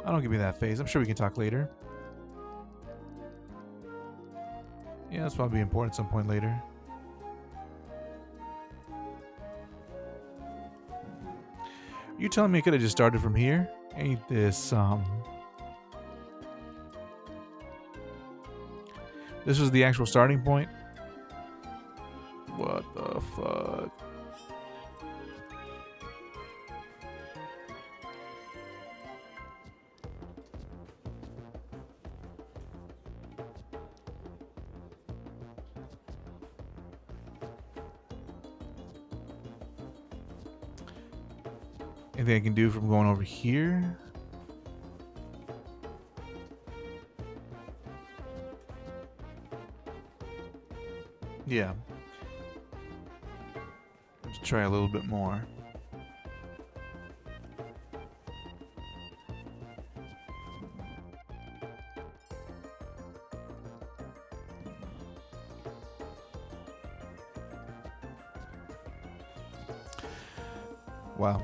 I don't give me that phase. I'm sure we can talk later. Yeah, that's probably important at some point later. You telling me I could have just started from here? Ain't this, This was the actual starting point? What the fuck? Anything I can do from going over here? Yeah. Let's try a little bit more. Wow.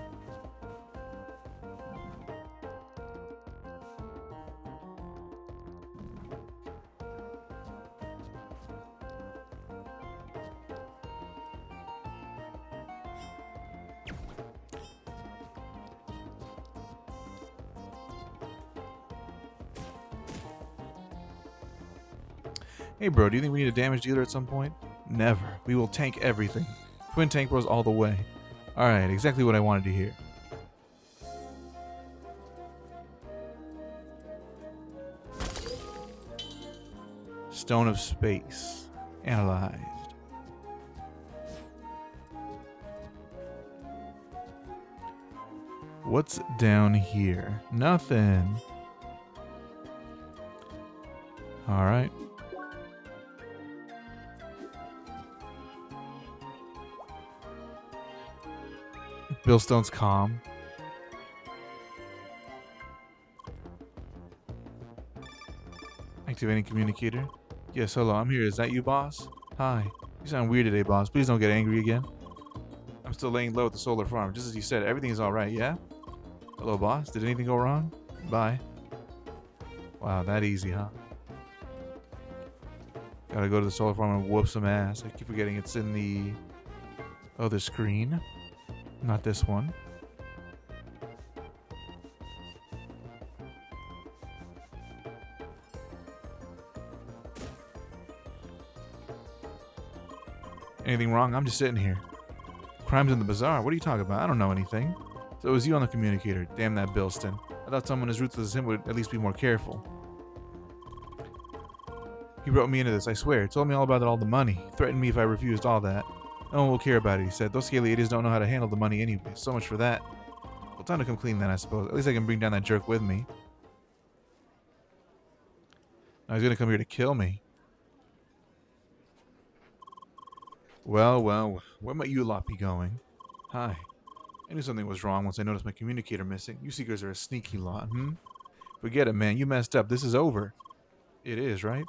Hey bro, do you think we need a damage dealer at some point? Never. We will tank everything. Twin tank bros all the way. Alright, exactly what I wanted to hear. Stone of Space. Analyzed. What's down here? Nothing. Alright. Billstone's calm. Activating communicator. Yes, hello, I'm here. Is that you, boss? Hi. You sound weird today, boss. Please don't get angry again. I'm still laying low at the solar farm. Just as you said, everything is alright, yeah? Hello, boss. Did anything go wrong? Bye. Wow, that easy, huh? Gotta go to the solar farm and whoop some ass. I keep forgetting it's in the other screen. Not this one. Anything wrong? I'm just sitting here. Crimes in the bazaar? What are you talking about? I don't know anything. So it was you on the communicator. Damn that Bilston. I thought someone as ruthless as him would at least be more careful. He wrote me into this, I swear. Told me all about all the money. Threatened me if I refused all that. No one will care about it, he said. Those scaly idiots don't know how to handle the money anyway. So much for that. Well, time to come clean then, I suppose. At least I can bring down that jerk with me. Now he's gonna come here to kill me. Well, where might you lot be going? Hi. I knew something was wrong once I noticed my communicator missing. You seekers are a sneaky lot, Forget it, man. You messed up. This is over. It is, right?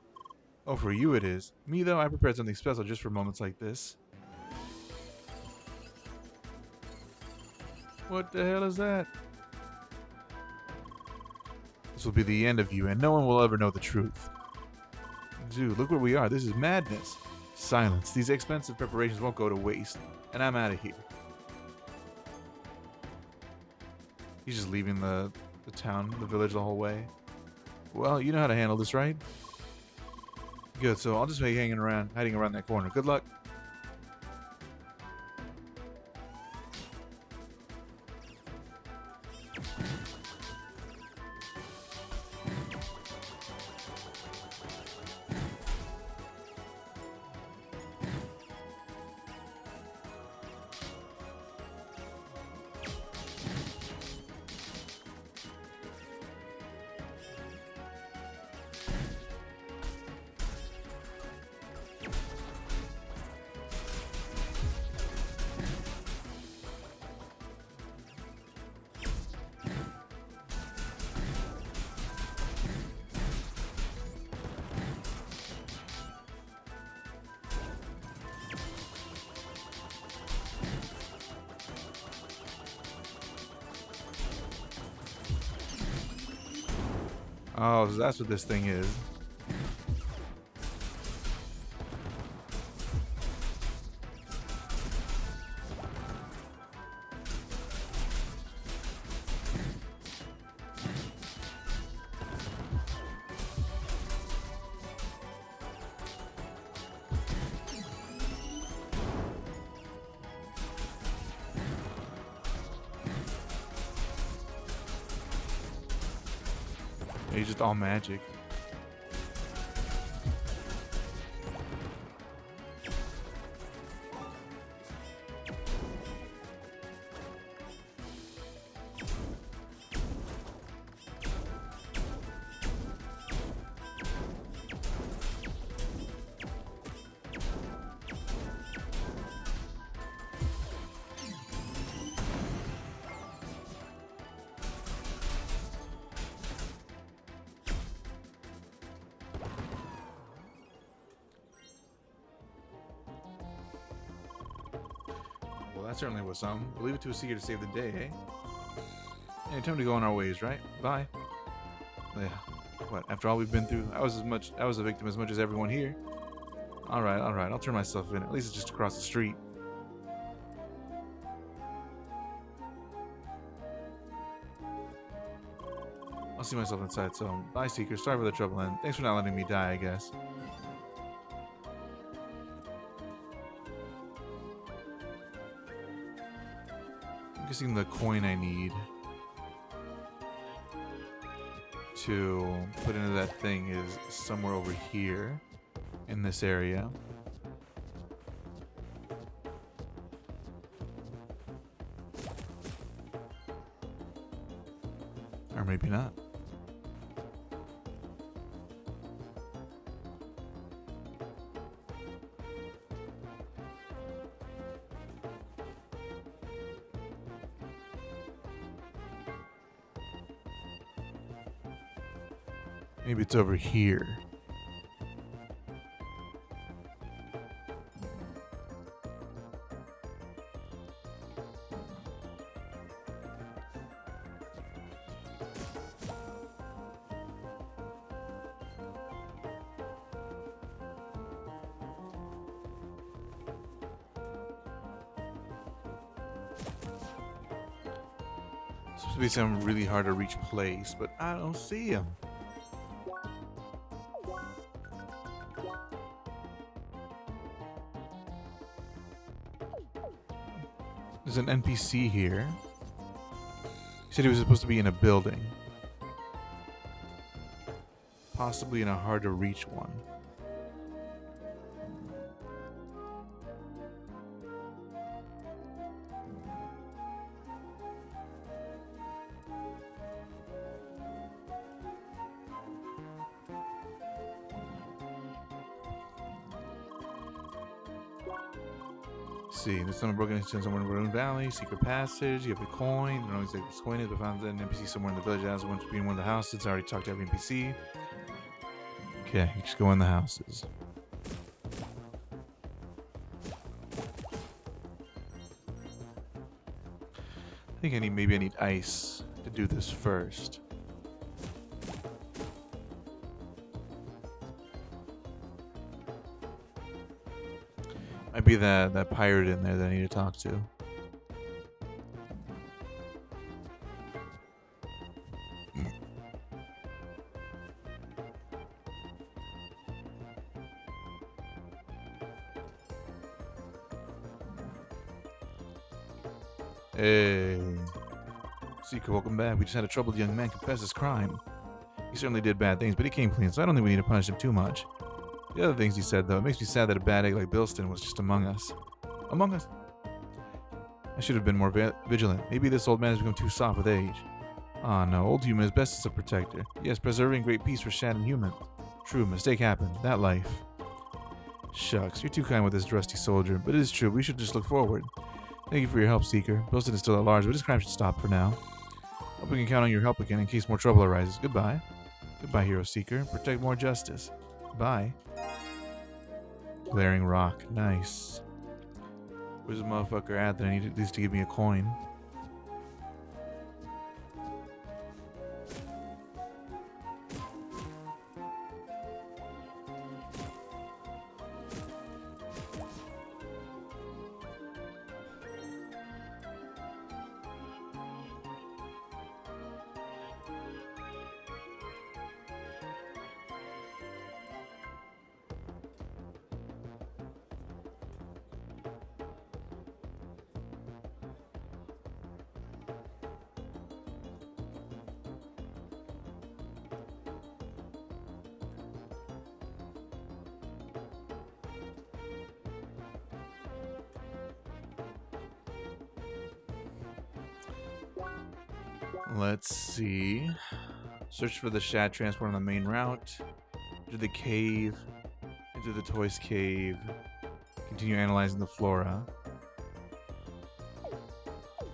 Oh, for you it is. Me, though, I prepared something special just for moments like this. What the hell is that? This will be the end of you, and no one will ever know the truth. Dude, look where we are. This is madness. Silence. These expensive preparations won't go to waste. And I'm out of here. He's just leaving the town, the village the whole way. Well, you know how to handle this, right? Good, so I'll just be hiding around that corner. Good luck. Oh, so that's what this thing is. He's just all magic. Well, that certainly was some. We'll leave it to a seeker to save the day, eh? Hey, time to go on our ways, right? Bye. Yeah. What? After all we've been through, I was a victim as much as everyone here. All right. I'll turn myself in. At least it's just across the street. I'll see myself inside. So, bye, seeker. Sorry for the trouble, and thanks for not letting me die, I guess. I'm guessing the coin I need to put into that thing is somewhere over here in this area. Or maybe not. Maybe it's over here. It's supposed to be some really hard to reach place, but I don't see him. There's an NPC here. He said he was supposed to be in a building. Possibly in a hard to reach one. See, there's some broken instance somewhere in Maroon Valley, secret passage, you have a coin, I don't know exactly what this coin is, but found an NPC somewhere in the village as wants to be in one of the houses. I already talked to every NPC. Okay, you just go in the houses. I think maybe I need ice to do this first. Might be that pirate in there that I need to talk to. Hey. Seeker, welcome back. We just had a troubled young man confess his crime. He certainly did bad things, but he came clean, so I don't think we need to punish him too much. The other things he said, though, it makes me sad that a bad egg like Bilston was just among us. Among us? I should have been more vigilant. Maybe this old man has become too soft with age. Ah, no, old human is best as a protector. Yes, preserving great peace for shattered human. True, mistake happened. That life. Shucks, you're too kind with this rusty soldier, but it is true, we should just look forward. Thank you for your help, Seeker. Bilston is still at large, but his crime should stop for now. Hope we can count on your help again in case more trouble arises. Goodbye. Goodbye, Hero Seeker. Protect more justice. Bye. Glaring rock. Nice. Where's the motherfucker at that I need at least to give me a coin? Let's see. Search for the Shad transport on the main route. Enter the cave. Enter the Toys cave. Continue analyzing the flora.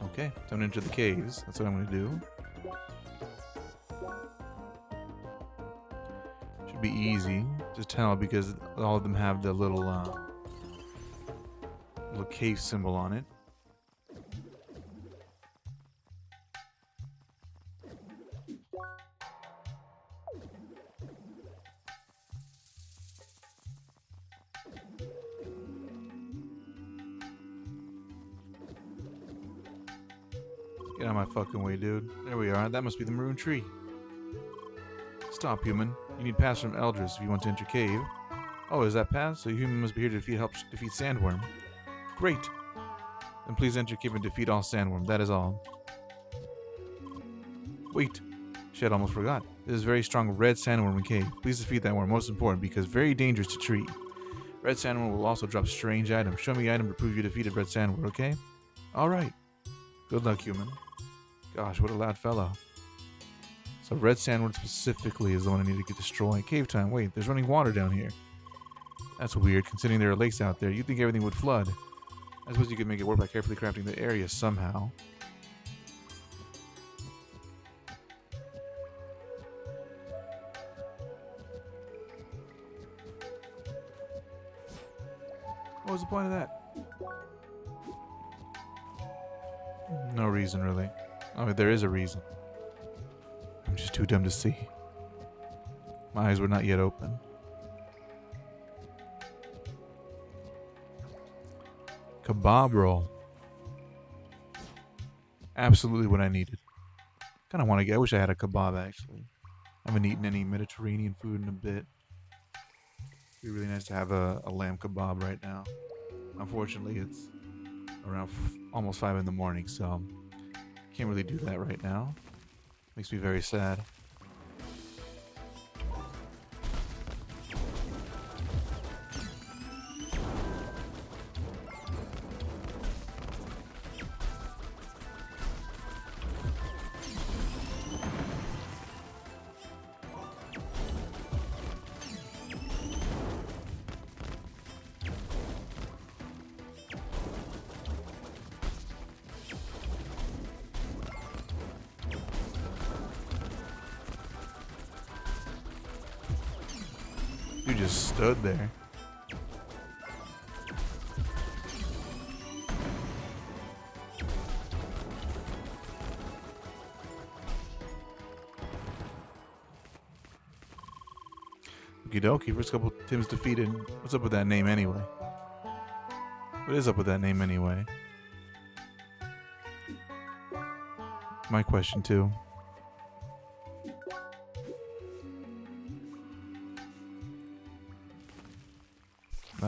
Okay, time to enter the caves. That's what I'm going to do. Should be easy. Just tell because all of them have the little cave symbol on it. Get out of my fucking way, dude. There we are. That must be the maroon tree. Stop, human. You need pass from Eldris if you want to enter cave. Oh, is that pass? So human must be here to help defeat Sandworm. Great. Then please enter cave and defeat all Sandworm. That is all. Wait. Shit, almost forgot. There's a very strong red Sandworm in cave. Please defeat that worm. Most important because very dangerous to treat. Red Sandworm will also drop strange items. Show me item to prove you defeated Red Sandworm, okay? Alright. Good luck, human. Gosh, what a loud fellow. So red sandworm specifically is the one I need to get destroyed. Cave time. Wait, there's running water down here. That's weird, considering there are lakes out there. You'd think everything would flood. I suppose you could make it work by carefully crafting the area somehow. What was the point of that? No reason, really. I mean, there is a reason. I'm just too dumb to see. My eyes were not yet open. Kebab roll. Absolutely what I needed. Kind of want to get. I wish I had a kebab, actually. I haven't eaten any Mediterranean food in a bit. It'd be really nice to have a lamb kebab right now. Unfortunately, it's around almost 5 in the morning, so can't really do that right now. Makes me very sad. You just stood there. Okie dokie, first couple Tims defeated. What's up with that name anyway? What is up with that name anyway? My question too.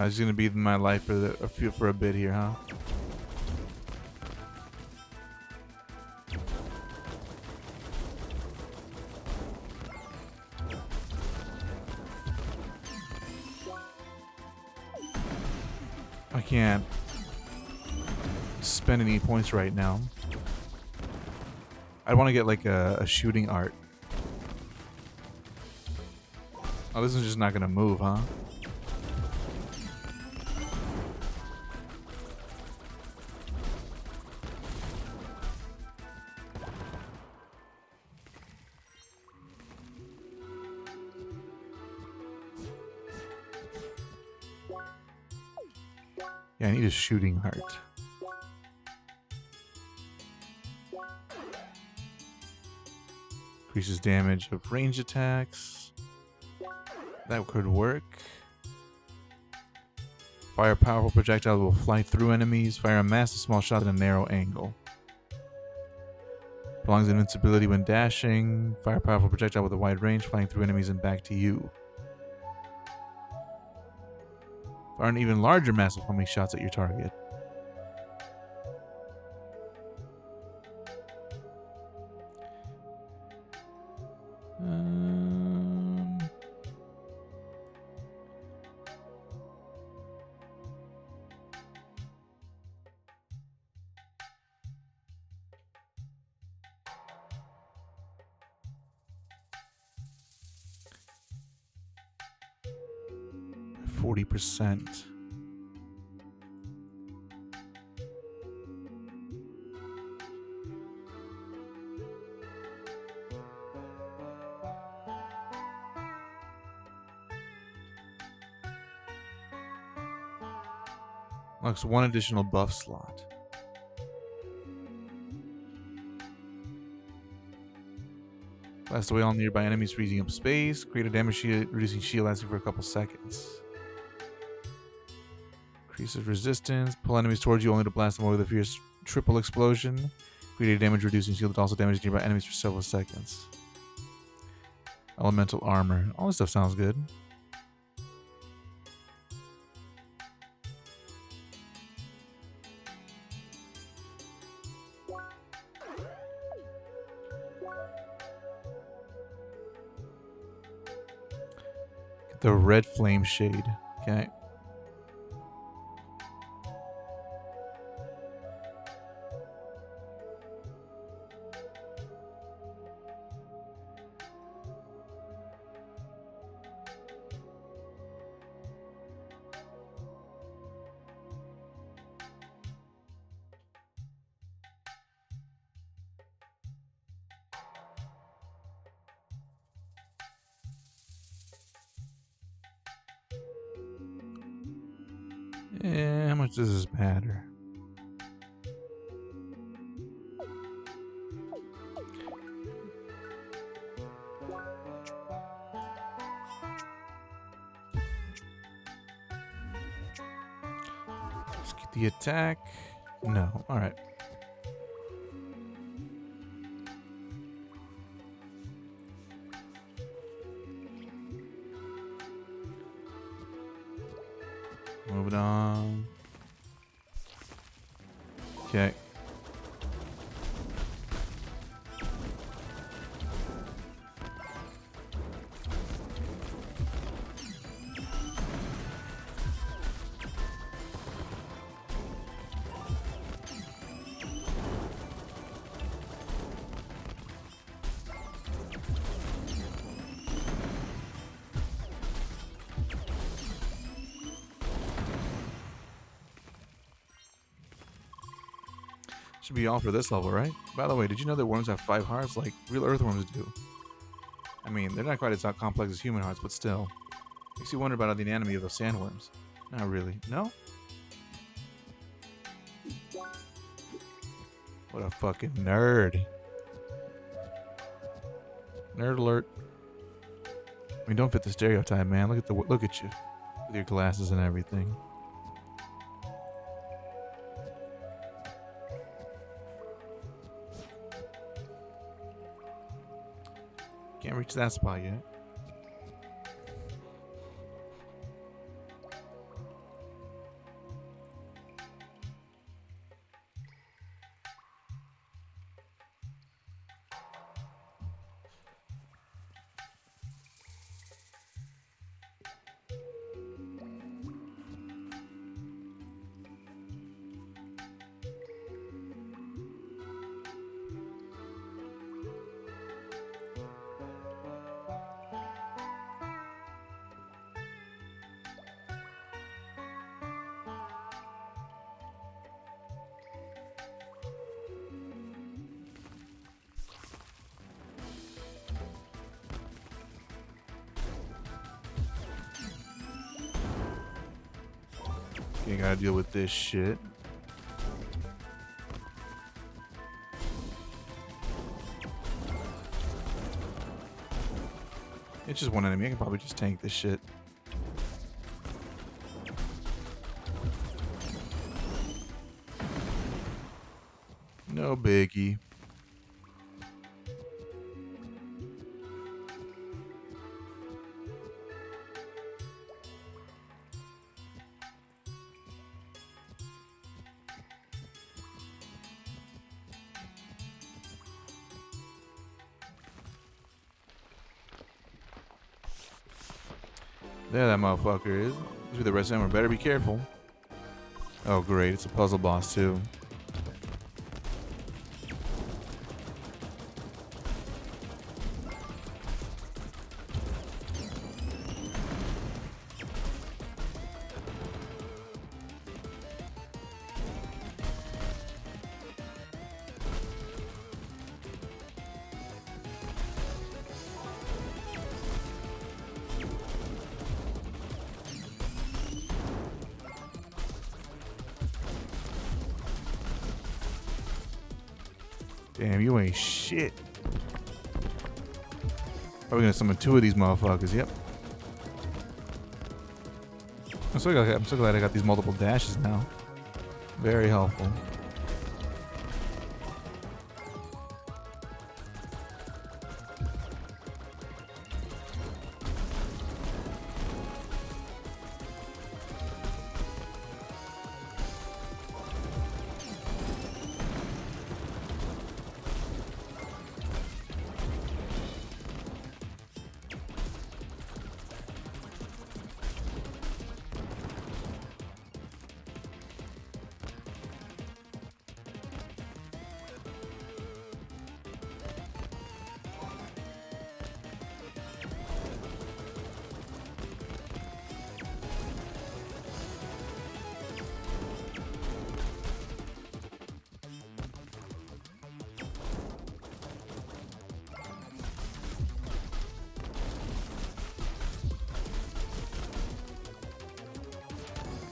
It's gonna be my life for a bit here, huh? I can't spend any points right now. I want to get like a shooting art. Oh, this is just not gonna move, huh? Yeah, I need a shooting heart. Increases damage of range attacks. That could work. Fire a powerful projectile that will fly through enemies. Fire a massive small shot at a narrow angle. Prolongs invincibility when dashing. Fire a powerful projectile with a wide range, flying through enemies and back to you. Fire an even larger massive homing shots at your target. 40%. Looks one additional buff slot. Blast away all nearby enemies, freezing up space. Create a damage shield, reducing shield lasting for a couple seconds. Increases resistance. Pull enemies towards you only to blast them away with a fierce triple explosion. Create a damage reducing shield that also damages nearby enemies for several seconds. Elemental armor. All this stuff sounds good. The red flame shade. Okay. How much does this matter? Let's get the attack. No. All right. Moving on. Okay. Should be all for this level, right? By the way, did you know that worms have 5 hearts like real earthworms do? I mean, they're not quite as complex as human hearts, but still. Makes you wonder about the anatomy of those sandworms. Not really. No? What a fucking nerd. Nerd alert. I mean, don't fit the stereotype, man. Look at you. With your glasses and everything. Can't reach that spot yet. You gotta deal with this shit. It's just one enemy. I can probably just tank this shit. No biggie. There that motherfucker is. This be the rest of them. Better be careful. Oh great, it's a puzzle boss too. Damn, you ain't shit. Probably gonna summon 2 of these motherfuckers. Yep. I'm so glad I got these multiple dashes now. Very helpful.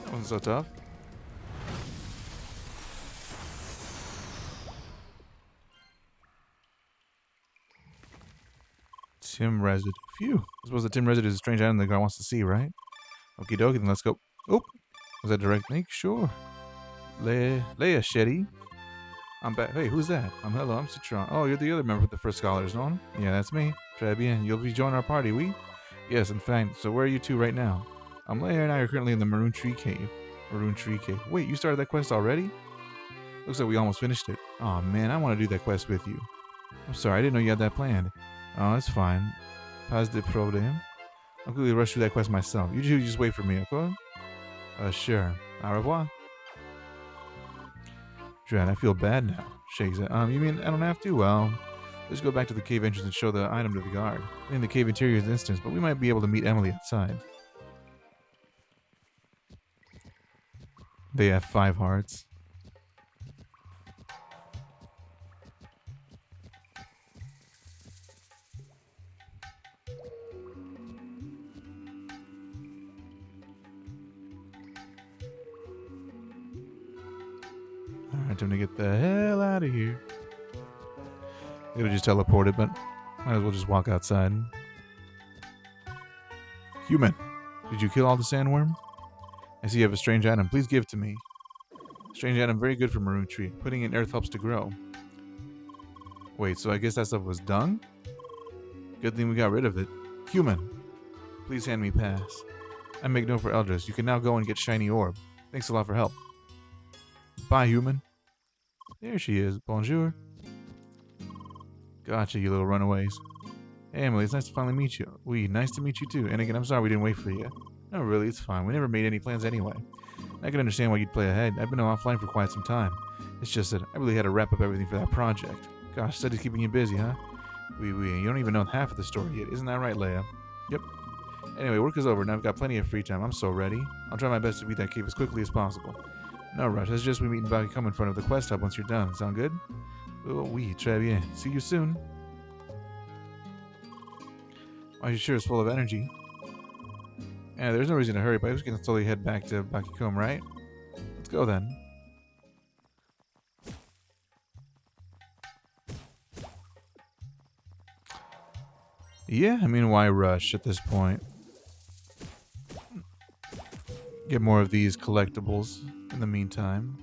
That wasn't so tough. Tim Resid. Phew. I suppose the Tim Resid is a strange item the guy wants to see, right? Okie dokie, then let's go. Oh, was that direct link? Sure. Leia Shetty. I'm back. Hey, who's that? Hello, I'm Citron. Oh, you're the other member of the First Scholars, no? Yeah, that's me. Très bien. You'll be joining our party, oui? Yes, in fact. So where are you two right now? Leia and I are currently in the Maroon Tree Cave. Maroon Tree Cave. Wait, you started that quest already? Looks like we almost finished it. Oh man, I want to do that quest with you. I'm sorry, I didn't know you had that planned. Oh, that's fine. Pas de problème. I'll quickly rush through that quest myself. You two just wait for me, okay? Sure. Au revoir. Drat, I feel bad now. Shakes it. You mean I don't have to? Well, let's go back to the cave entrance and show the item to the guard. In the cave interior is an instance, but we might be able to meet Emily outside. They have 5 hearts. Alright, time to get the hell out of here. Could have just teleported, but might as well just walk outside. Human, did you kill all the sandworm? I see you have a strange item. Please give it to me. Strange item, very good for Maroon Tree. Putting in earth helps to grow. Wait, so I guess that stuff was dung? Good thing we got rid of it. Human, please hand me pass. I make note for Eldris. You can now go and get shiny orb. Thanks a lot for help. Bye, human. There she is. Bonjour. Gotcha, you little runaways. Hey, Emily, it's nice to finally meet you. Nice to meet you too. And again, I'm sorry we didn't wait for you. No, really, it's fine. We never made any plans anyway. I can understand why you'd play ahead. I've been offline for quite some time. It's just that I really had to wrap up everything for that project. Gosh, study's keeping you busy, huh? You don't even know half of the story yet. Isn't that right, Leia? Yep. Anyway, work is over and I've got plenty of free time. I'm so ready. I'll try my best to beat that cave as quickly as possible. No rush. Let's just we meet and come in front of the quest hub once you're done. Sound good? Oh, oui, très bien. See you soon. Oh, you sure is full of energy. Yeah, there's no reason to hurry, but I was going to slowly head back to Bakicom, right? Let's go then. Yeah, I mean, why rush at this point? Get more of these collectibles in the meantime.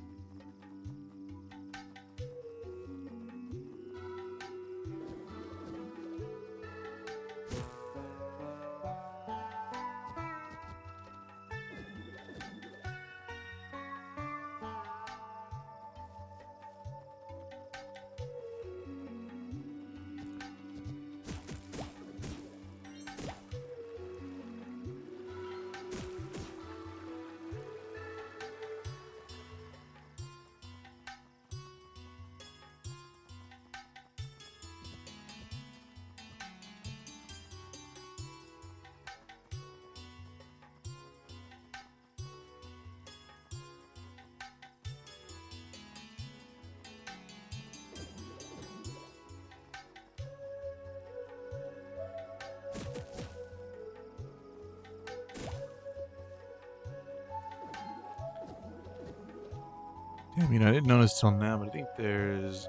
Damn, I didn't notice till now, but I think there's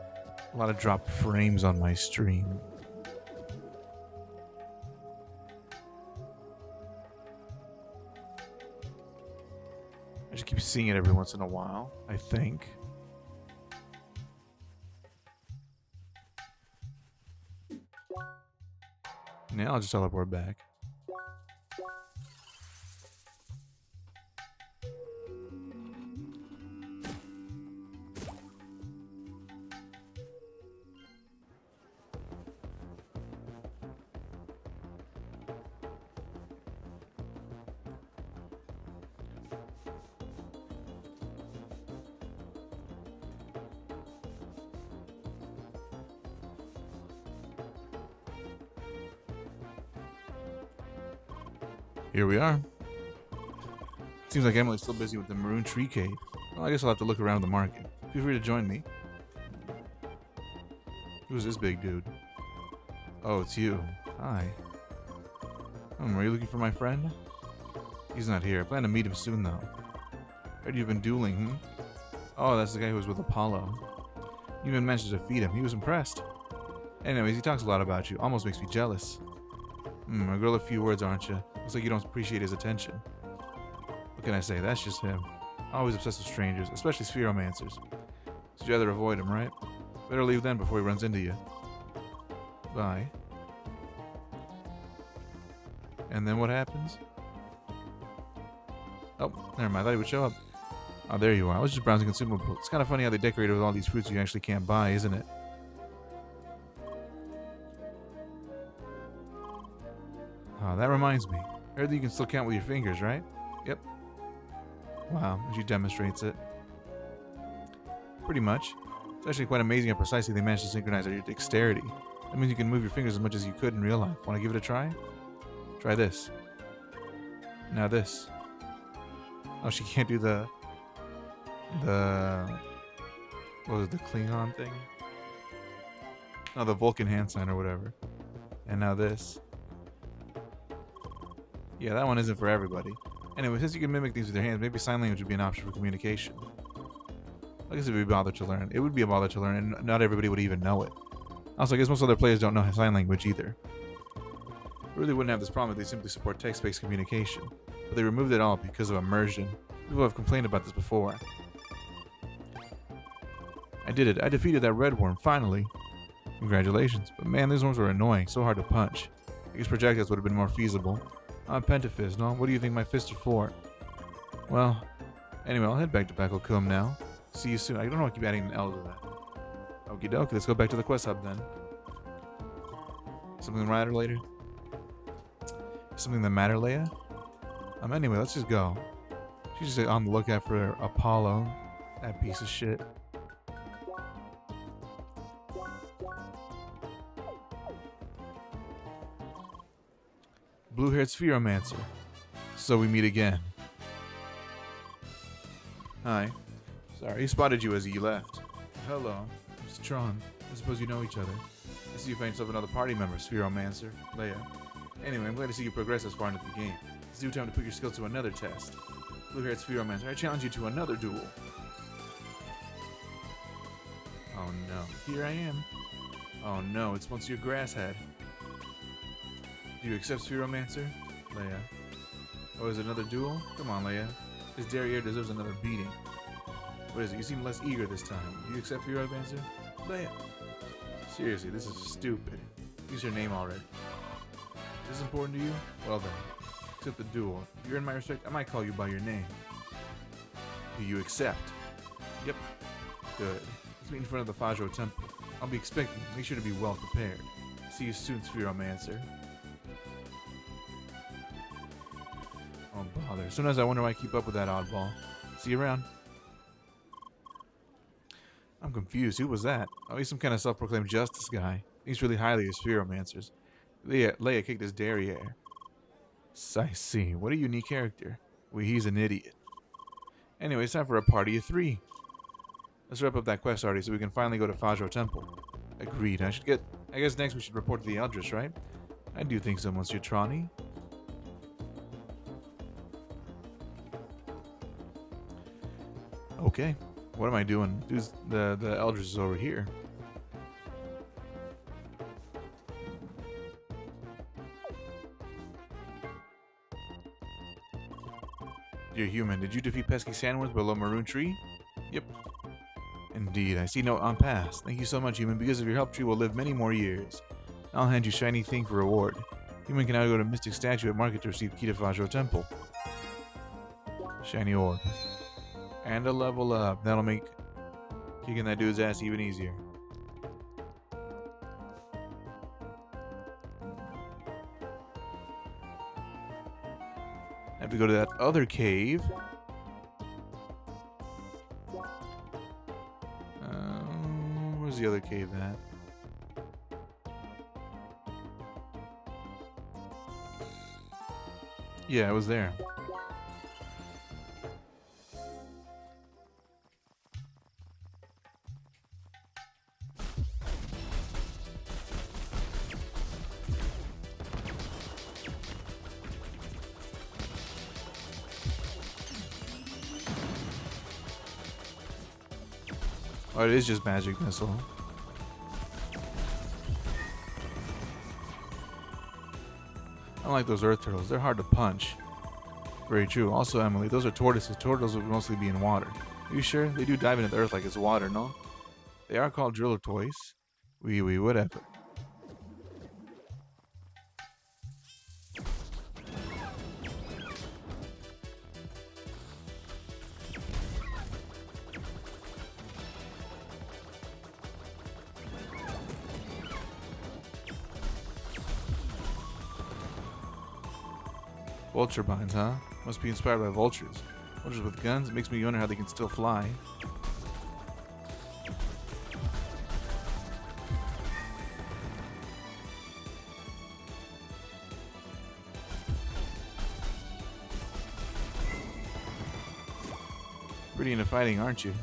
A lot of dropped frames on my stream. I just keep seeing it every once in a while, I think. Now I'll just teleport back. Here we are. Seems like Emily's still busy with the Maroon Tree Cave. Well, I guess I'll have to look around the market. Feel free to join me. Who's this big dude? Oh, it's you. Hi. Were you looking for my friend? He's not here. I plan to meet him soon, though. Heard you've been dueling, Oh, that's the guy who was with Apollo. You even managed to defeat him. He was impressed. Anyways, he talks a lot about you. Almost makes me jealous. A girl of few words, aren't you? Looks like you don't appreciate his attention. What can I say? That's just him. Always obsessed with strangers, especially spheromancers. So you'd rather avoid him, right? Better leave then before he runs into you. Bye. And then what happens? Oh, never mind. I thought he would show up. Oh, there you are. I was just browsing consumables. It's kind of funny how they decorate it with all these fruits you actually can't buy, isn't it? Oh, that reminds me. I heard that you can still count with your fingers, right? Yep. Wow, she demonstrates it. Pretty much. It's actually quite amazing how precisely they managed to synchronize your dexterity. That means you can move your fingers as much as you could in real life. Want to give it a try? Try this. Now this. Oh, she can't do the... What was it, the Klingon thing? Oh, the Vulcan hand sign or whatever. And now this. Yeah, that one isn't for everybody. Anyway, since you can mimic things with your hands, maybe sign language would be an option for communication. I guess it would be a bother to learn. It would be a bother to learn, and not everybody would even know it. Also, I guess most other players don't know sign language either. We really wouldn't have this problem if they simply support text-based communication. But they removed it all because of immersion. People have complained about this before. I did it. I defeated that red worm, finally. Congratulations. But man, these worms were annoying, so hard to punch. I guess projectiles would have been more feasible. I'm Pentafist, no? What do you think my fists are for? Well, anyway, I'll head back to Battlecomb now. See you soon. I don't know why I keep adding an L to that. Okie dokie, let's go back to the quest hub then. Something the matter later? Something the matter, Leia? Anyway, let's just go. She's just on the lookout for Apollo. That piece of shit. Blue-haired spheromancer. So we meet again. Hi. Sorry, he spotted you as he left. Hello, Mr. Tron. I suppose you know each other. I see you find yourself another party member, spheromancer, Leia. Anyway, I'm glad to see you progress as far into the game. It's due time to put your skills to another test. Blue-haired spheromancer, I challenge you to another duel. Oh no, here I am. Oh no, it's Monsieur Grasshead. Do you accept spheromancer? Leia. Oh, is it another duel? Come on, Leia. This derriere deserves another beating. What is it? You seem less eager this time. Do you accept spheromancer? Leia. Seriously, this is stupid. Use your name already. Is this important to you? Well then, accept the duel. If you're in my respect, I might call you by your name. Do you accept? Yep. Good. Let's meet in front of the Fajo Temple. I'll be expecting you. Make sure to be well prepared. See you soon, spheromancer. Oh, bother. Sometimes I wonder why I keep up with that oddball. See you around. I'm confused. Who was that? Oh, he's some kind of self-proclaimed justice guy. He's really highly of spheromancers. Leia kicked his derriere. I see. What a unique character. Well, he's an idiot. Anyway, it's time for a party of 3. Let's wrap up that quest already so we can finally go to Fajo Temple. Agreed. I guess next we should report to the Eldris, right? I do think so, Monsieur Trani. Okay. What am I doing? The Eldris is over here. Dear human, did you defeat pesky sandworms below Maroon Tree? Yep. Indeed, I see no on pass. Thank you so much, human. Because of your help, Tree will live many more years. I'll hand you shiny thing for reward. Human can now go to Mystic Statue at Market to receive key to Fajo Temple. Shiny orb. And a level up. That'll make kicking that dude's ass even easier. Have to go to that other cave. Where's the other cave at? Yeah, it was there. Oh, it is just magic missile. I don't like those earth turtles. They're hard to punch. Very true. Also, Emily, those are tortoises. Tortoises would mostly be in water. Are you sure? They do dive into the earth like it's water, no? They are called driller toys. Oui, whatever. Vulture binds, huh? Must be inspired by vultures. Vultures with guns? It makes me wonder how they can still fly. Pretty into fighting, aren't you?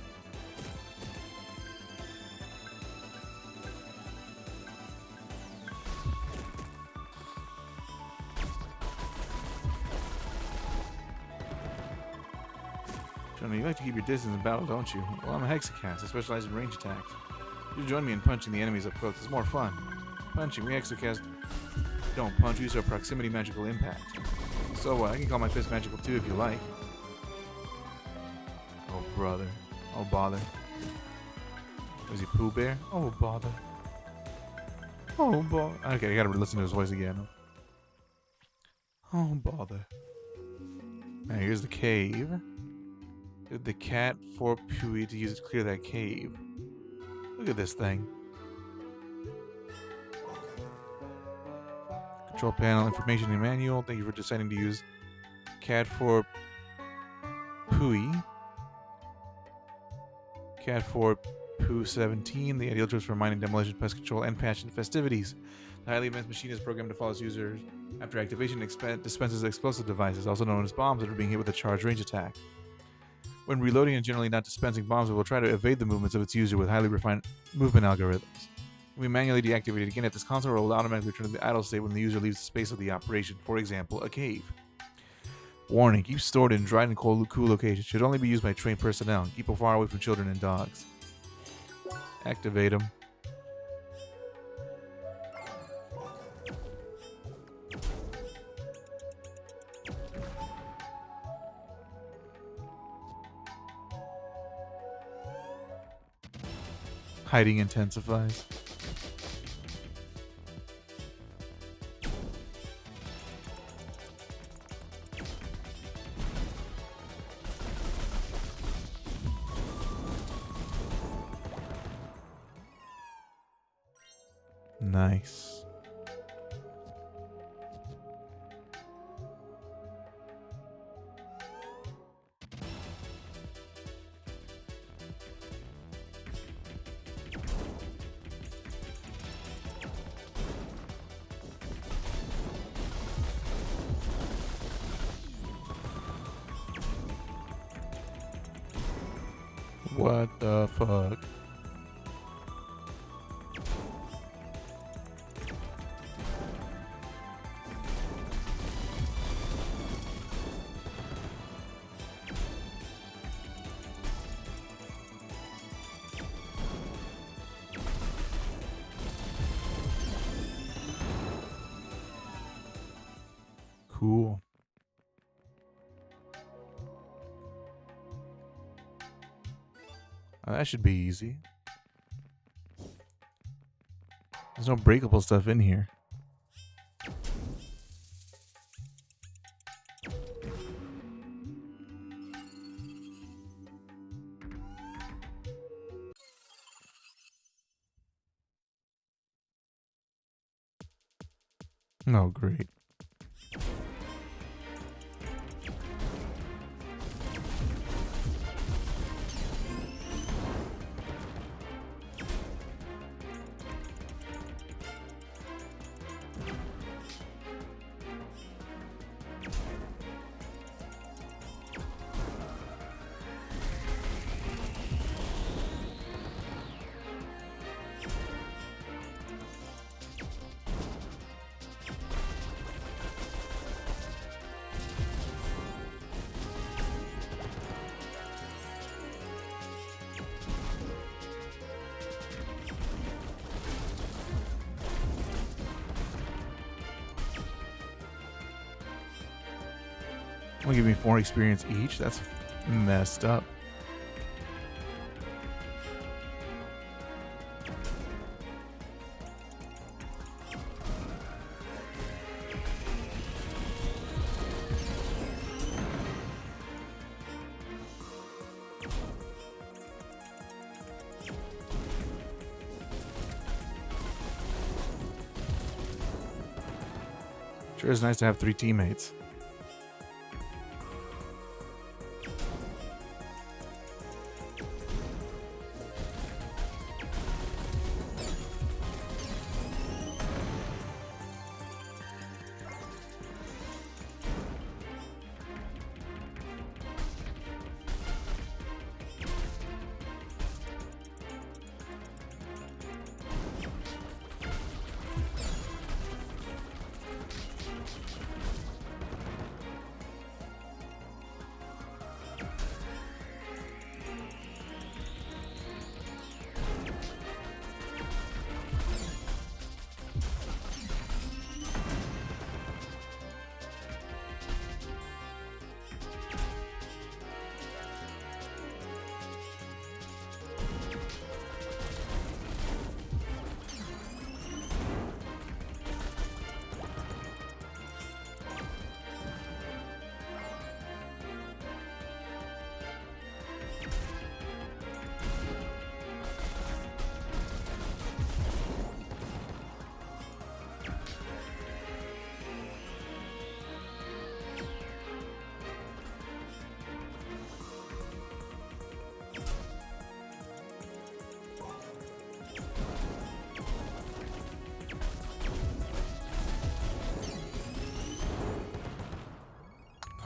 Jonah, you like to keep your distance in battle, don't you? Well, I'm a hexacast. I specialize in range attacks. You join me in punching the enemies up close. It's more fun. Punching. We hexacast don't punch. We use our proximity magical impact. So what? I can call my fist magical too if you like. Oh, brother. Oh, bother. Was he Pooh Bear? Oh, bother. Oh, bother. Okay, I gotta listen to his voice again. Oh, bother. Now, here's the cave. The cat for Pui to use it to clear that cave. Look at this thing. Control panel, information and manual. Thank you for deciding to use cat for Pui. Cat for Poo 17, the ideal tools for mining, demolition, pest control, and patch festivities. The highly advanced machine is programmed to follow its users after activation dispenses explosive devices, also known as bombs, that are being hit with a charged range attack. When reloading and generally not dispensing bombs, it will try to evade the movements of its user with highly refined movement algorithms. It can be manually deactivated again at this console, or will automatically return to the idle state when the user leaves the space of the operation, for example, a cave. Warning, keep stored in dried and cool locations. Should only be used by trained personnel. Keep it far away from children and dogs. Activate them. Hiding intensifies. Nice. What the fuck? Cool. That should be easy. There's no breakable stuff in here. Oh, great. Will give me 4 experience each? That's messed up. Sure is nice to have 3 teammates.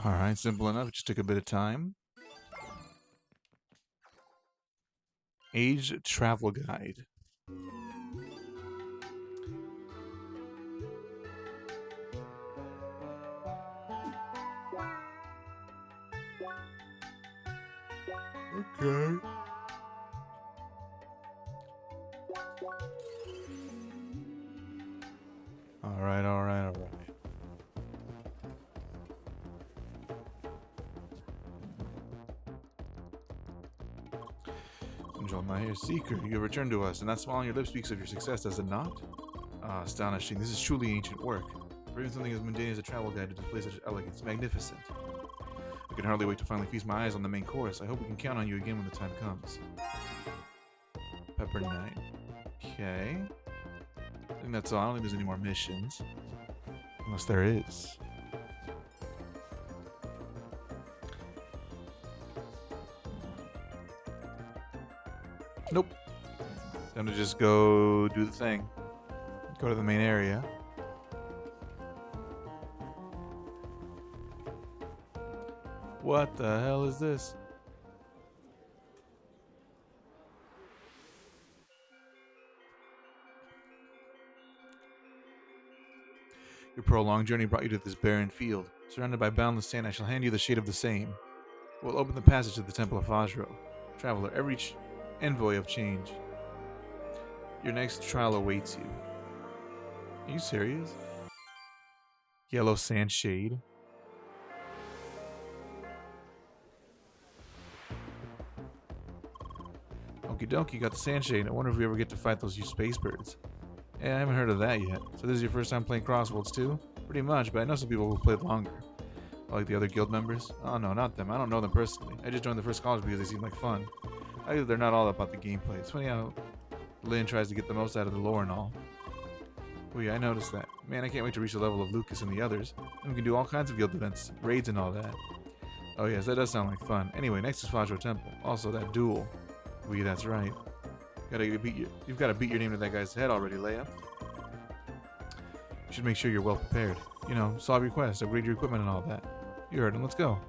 Alright, simple enough. It just took a bit of time. Age Travel Guide. Okay. Alright, alright, alright. Angel, my here, Seeker, you have returned to us, and that smile on your lips speaks of your success, does it not? Ah, astonishing. This is truly ancient work. Bringing something as mundane as a travel guide to display such elegance. Magnificent. I can hardly wait to finally feast my eyes on the main course. I hope we can count on you again when the time comes. Pepper Knight. Okay. I think that's all. I don't think there's any more missions. Unless there is. Nope. Time to just go do the thing. Go to the main area. What the hell is this? Your prolonged journey brought you to this barren field. Surrounded by boundless sand, I shall hand you the shade of the same. We'll open the passage to the Temple of Fajro. Traveler, every envoy of change. Your next trial awaits you. Are you serious? Yellow sand shade. Okie dokie, got the sand shade. I wonder if we ever get to fight those space birds. Yeah, I haven't heard of that yet. So this is your first time playing CrossCode too? Pretty much, but I know some people who played longer. Like the other guild members? Oh no, not them. I don't know them personally. I just joined the first college because they seem like fun. They're not all about the gameplay. It's funny how Lynn tries to get the most out of the lore and all. Oh yeah, I noticed that. Man, I can't wait to reach the level of Lucas and the others. And we can do all kinds of guild events, raids and all that. Oh yes, that does sound like fun. Anyway, next is Fajro Temple. Also that duel. Oh yeah, that's right. You've got to beat your name to that guy's head already, Leia. You should make sure you're well prepared. You know, solve your quest, upgrade your equipment and all that. You heard him, let's go.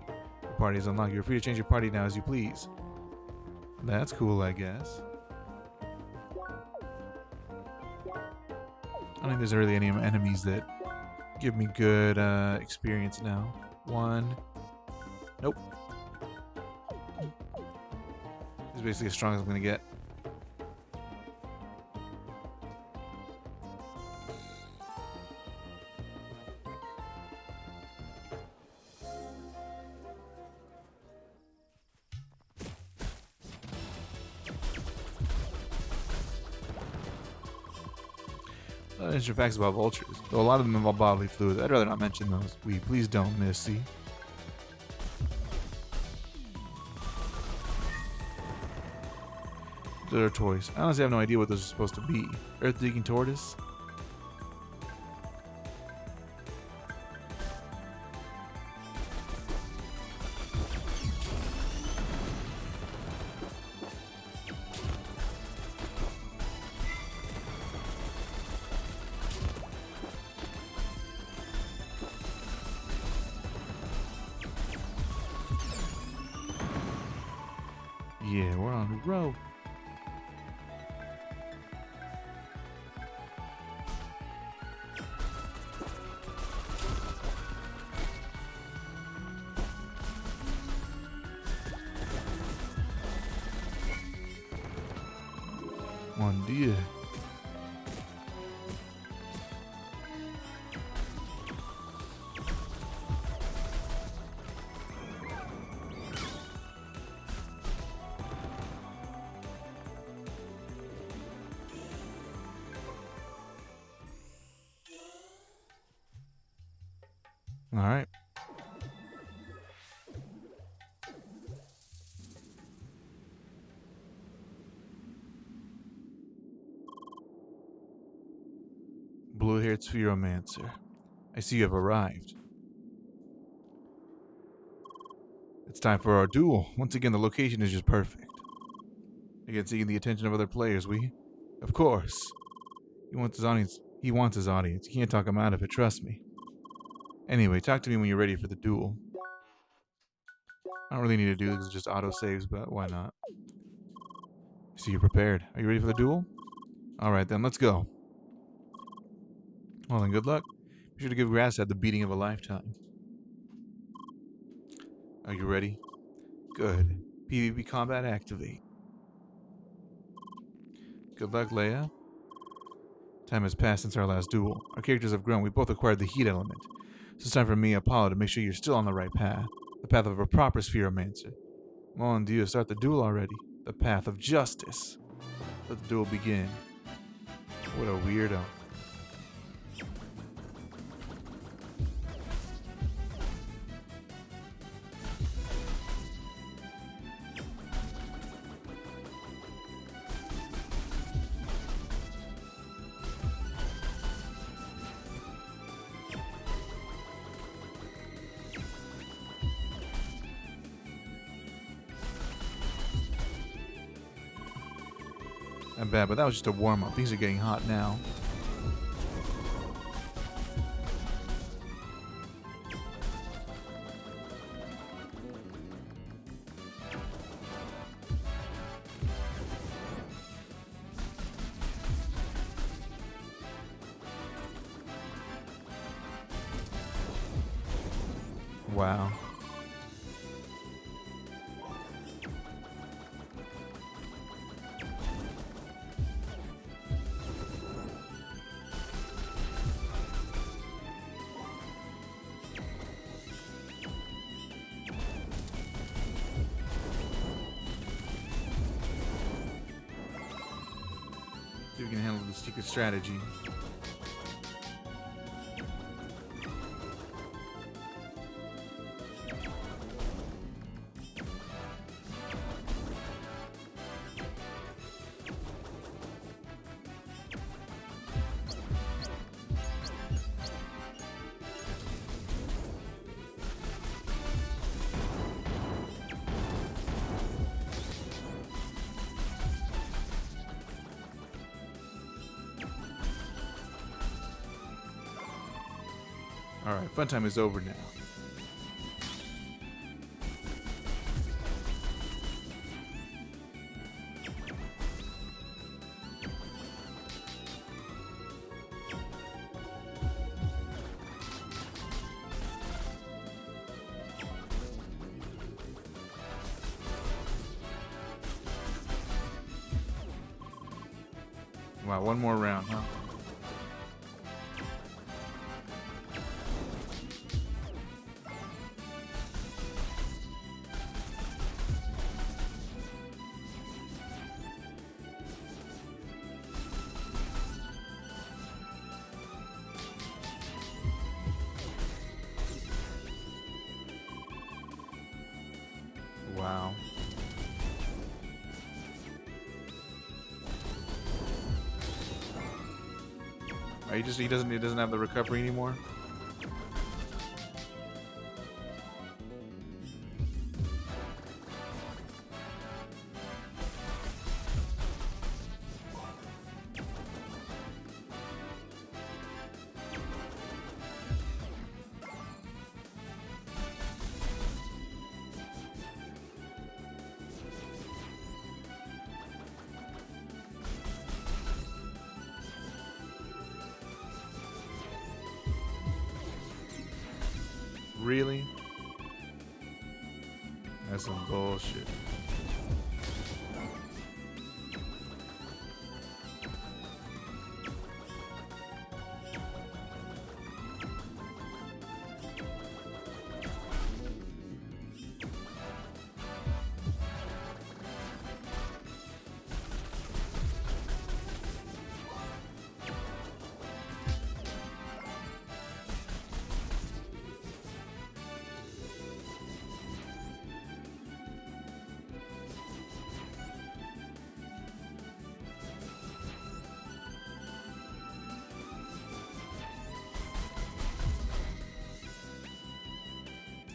Your party is unlocked. You're free to change your party now as you please. That's cool, I guess. I don't think there's really any enemies that give me good experience now. One. Nope. This is basically as strong as I'm going to get. Interesting facts about vultures, though a lot of them involve bodily fluids. I'd rather not mention those. Please don't, Missy. Those are toys. I honestly have no idea what those are supposed to be. Earth-digging tortoise? Yeah, we're on the road. Mon Dieu. All right. Blue-haired Spheromancer. I see you have arrived. It's time for our duel. Once again, the location is just perfect. Again, seeking the attention of other players, Of course. He wants his audience. You can't talk him out of it, trust me. Anyway, talk to me when you're ready for the duel. I don't really need to do this, it's just auto-saves, but why not? So you're prepared. Are you ready for the duel? Alright then, let's go. Well then, good luck. Be sure to give Grasshead the beating of a lifetime. Are you ready? Good. PvP combat activate. Good luck, Leia. Time has passed since our last duel. Our characters have grown. We both acquired the heat element. So it's time for me, Apollo, to make sure you're still on the right path. The path of a proper Spheromancer. Mon Dieu, start the duel already. The path of justice. Let the duel begin. What a weirdo. Not bad, but that was just a warm-up. Things are getting hot now. Wow. Secret strategy. Alright, fun time is over now. Wow, one more round, huh? Wow. He doesn't have the recovery anymore. Really? That's some bullshit.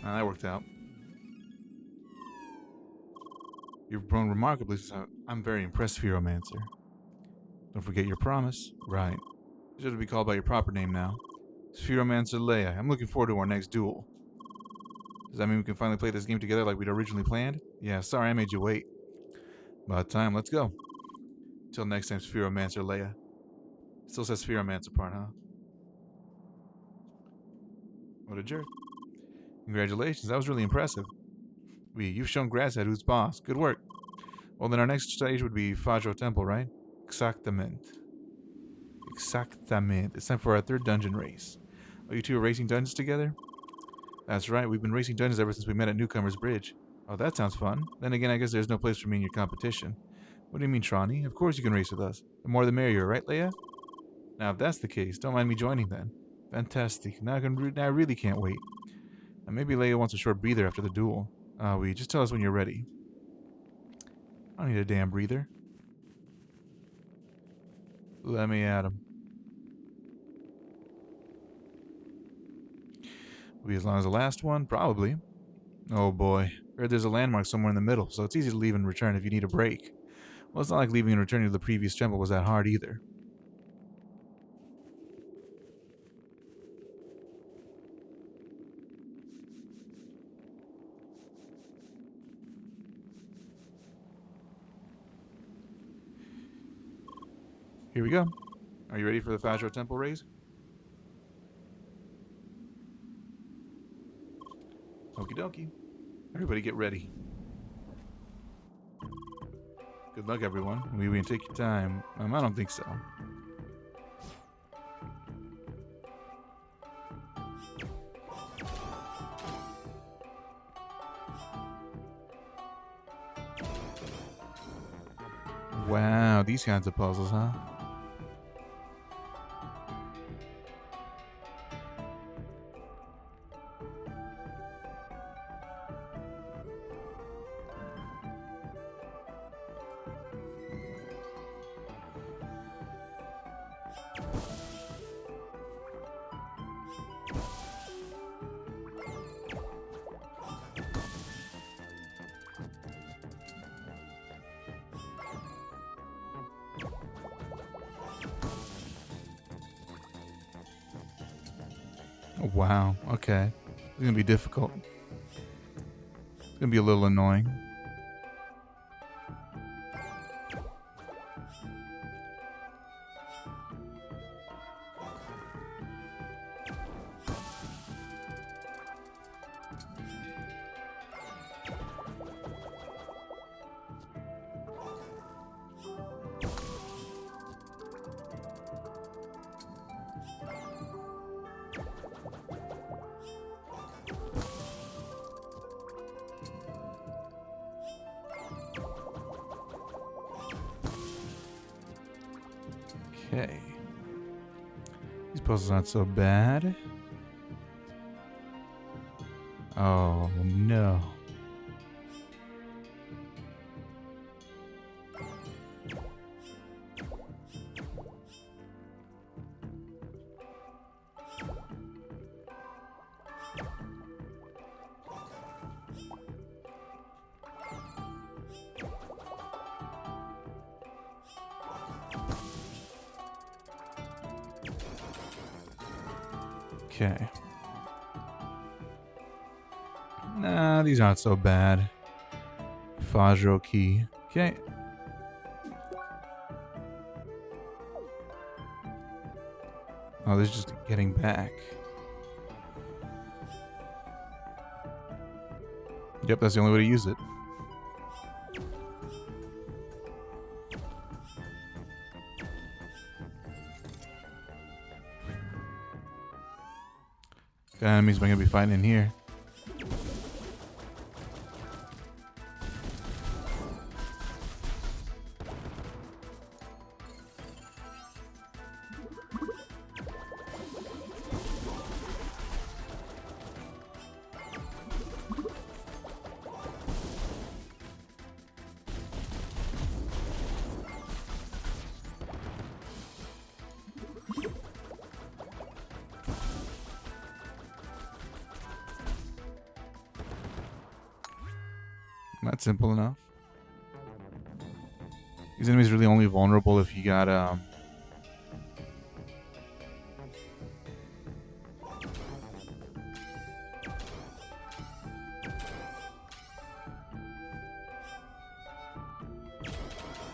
That worked out. You've grown remarkably, so I'm very impressed, Spheromancer. Don't forget your promise. Right. You should be called by your proper name now. Spheromancer Leia. I'm looking forward to our next duel. Does that mean we can finally play this game together like we'd originally planned? Yeah, sorry I made you wait. About time, let's go. Till next time, Spheromancer Leia. Still says Spheromancer part, huh? What a jerk. Congratulations, that was really impressive. You've shown gratitude who's boss. Good work. Well, then our next stage would be Fajo Temple, right? Exactamente. It's time for our third dungeon race. Oh, you two are racing dungeons together? That's right, we've been racing dungeons ever since we met at Newcomer's Bridge. Oh, that sounds fun. Then again, I guess there's no place for me in your competition. What do you mean, Tronny? Of course you can race with us. The more the merrier, right, Leia? Now, if that's the case, don't mind me joining then. Fantastic. Now I really can't wait. And maybe Leia wants a short breather after the duel. Just tell us when you're ready. I don't need a damn breather. Let me at him. Will be as long as the last one? Probably. Oh boy. Heard there's a landmark somewhere in the middle, so it's easy to leave and return if you need a break. Well, it's not like leaving and returning to the previous temple was that hard either. Here we go. Are you ready for the Fajo Temple race? Okie dokie. Everybody get ready. Good luck, everyone. We can take your time. I don't think so. Wow, these kinds of puzzles, huh? Oh, wow. Okay. It's gonna be difficult. It's gonna be a little annoying. Okay. These puzzles aren't so bad. Oh, no. Okay. Nah, these aren't so bad. Fajro key. Okay. Oh, this is just getting back. Yep, that's the only way to use it. That means we're gonna be fighting in here. That's simple enough. These enemies are really only vulnerable if you got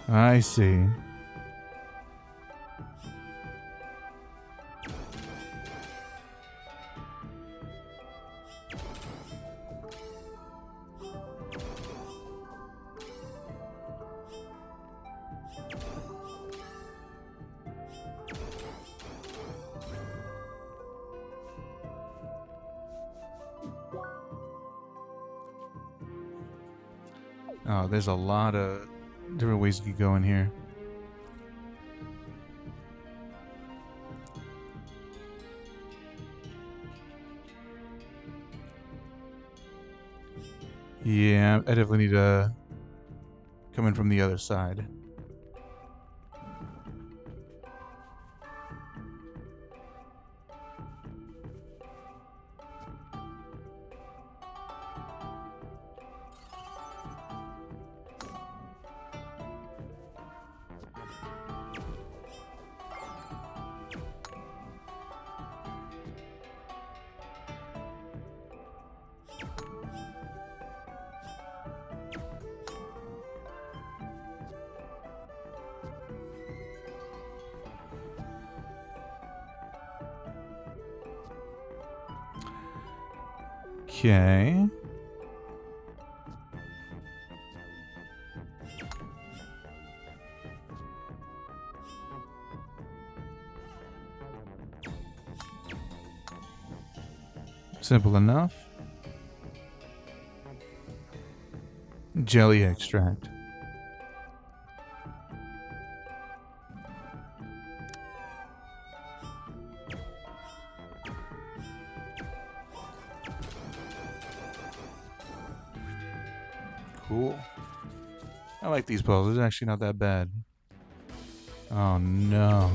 I see. Oh, there's a lot of different ways you could go in here. Yeah, I definitely need to come in from the other side. Okay. Simple enough. Jelly extract. Cool. I like these puzzles. They're actually not that bad. Oh no.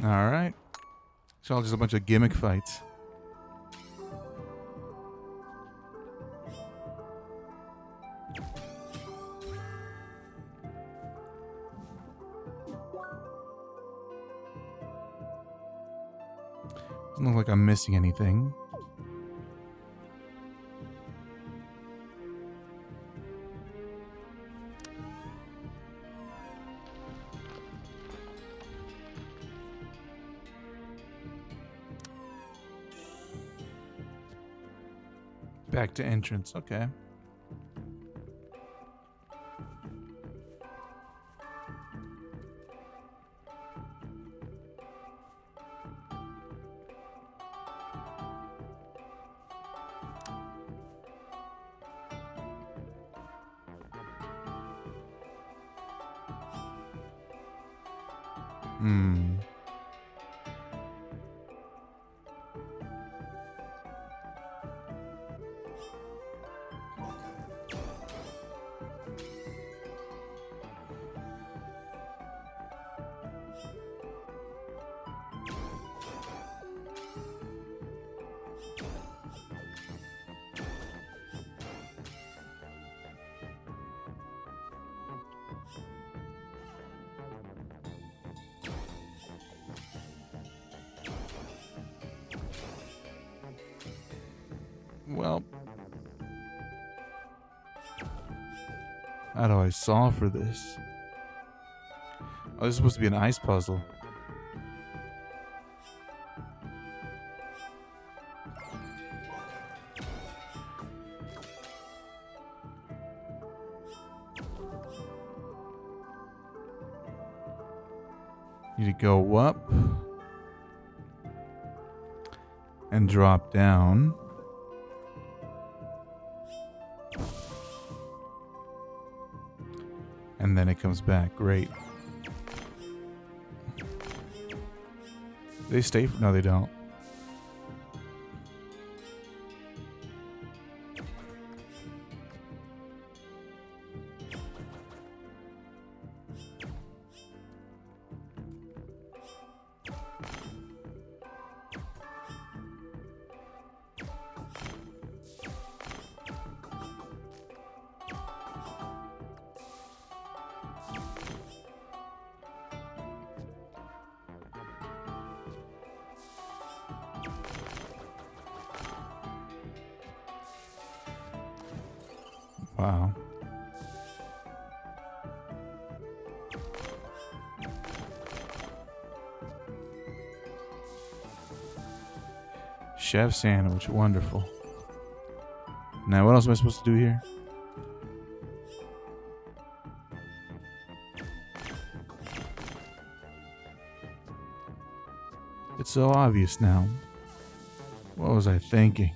All right. It's all just a bunch of gimmick fights. Doesn't look like I'm missing anything. Back to entrance. Okay. Hmm. Well, how do I solve for this? Oh, this is supposed to be an ice puzzle. Need to go up and drop down. And then it comes back. Great. They stay? No, they don't. Wow. Chef sandwich, wonderful. Now, what else am I supposed to do here? It's so obvious now. What was I thinking?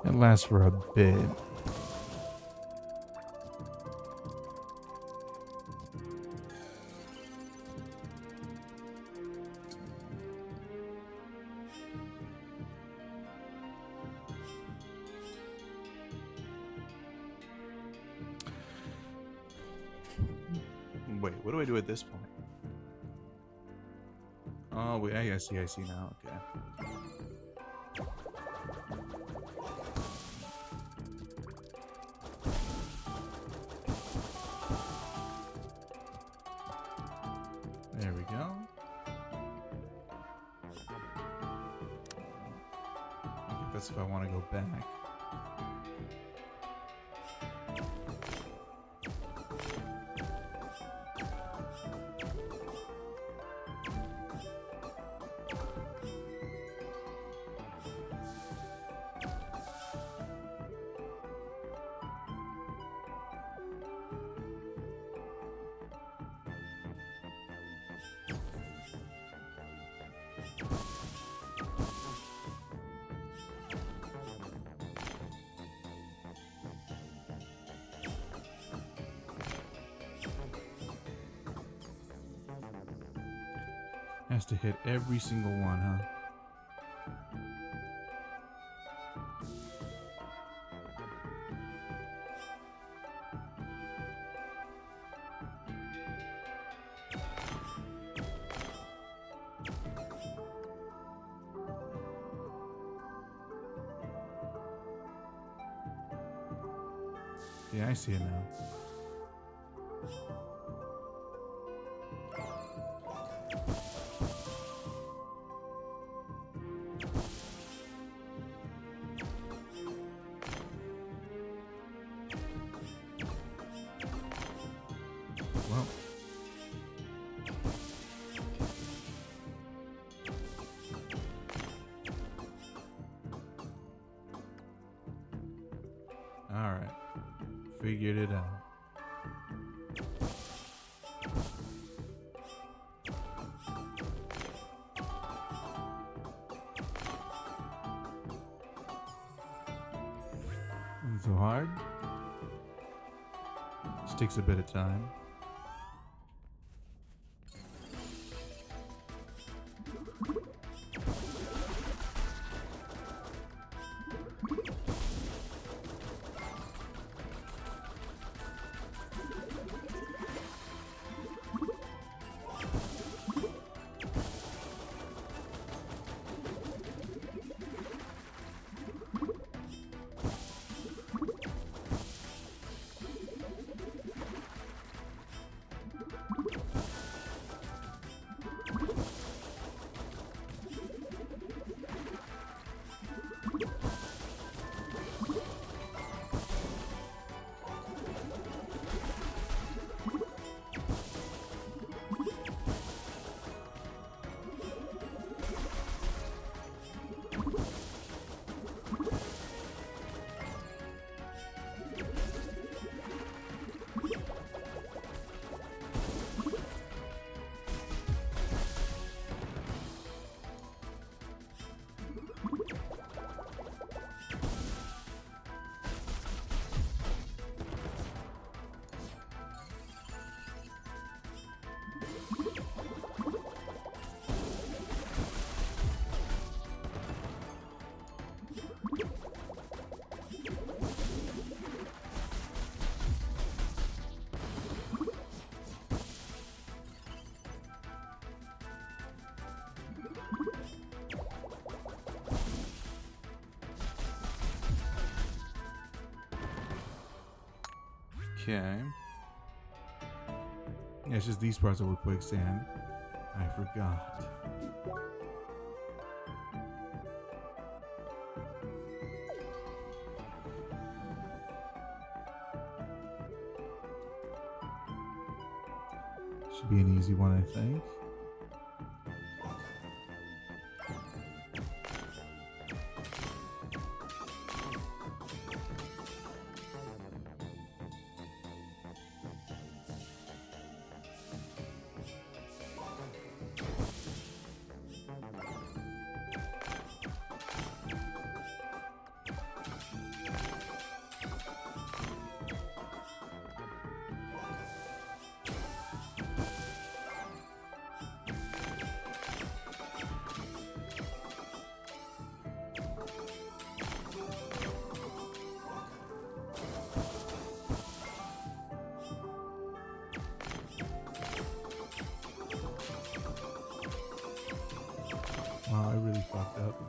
It lasts for a bit. Wait, what do I do at this point? Oh, wait, I see now. Okay. There we go. I think that's if I want to go back. Has to hit every single one, huh? Yeah, I see it now. Well. All right. Figured it out. Isn't so hard. Just takes a bit of time. Okay. Yeah, it's just these parts that were quicksand. I forgot. Should be an easy one, I think. Wow, I really fucked up.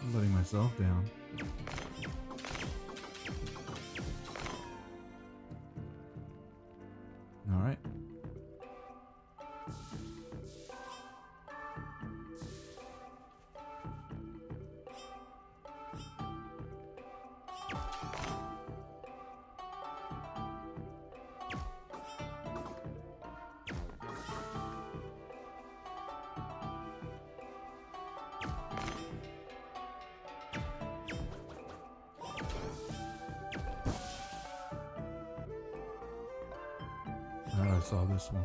I'm letting myself down. All right. I saw this one.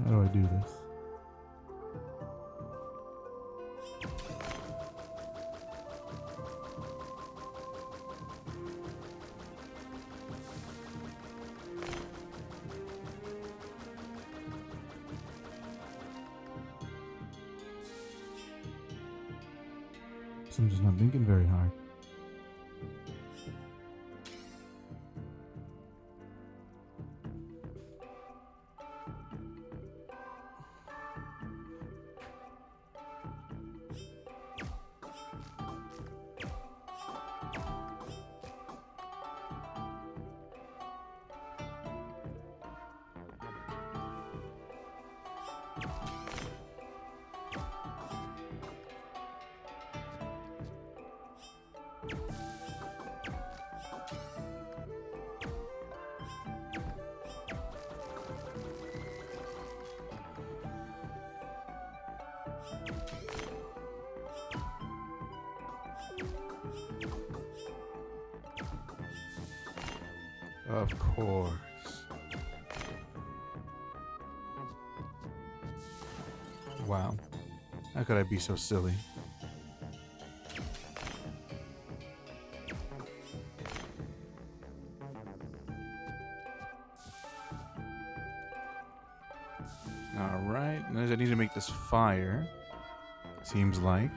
How do I do this? So I'm just not thinking very hard. Of course. Wow. How could I be so silly? Alright. I need to make this fire. Seems like.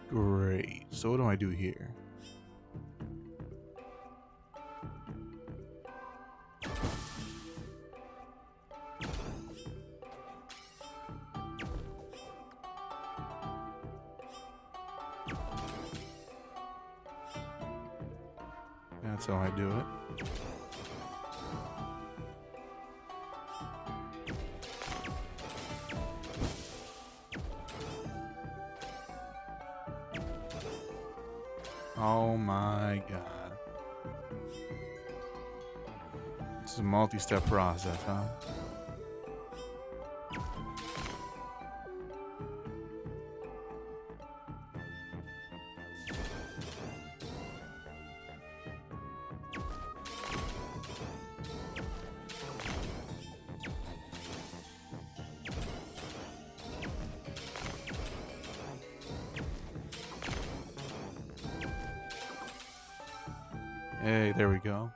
Great. So what do I do here? That's how I do it. Oh my god. This is a multi-step process, huh? Hey, there we go.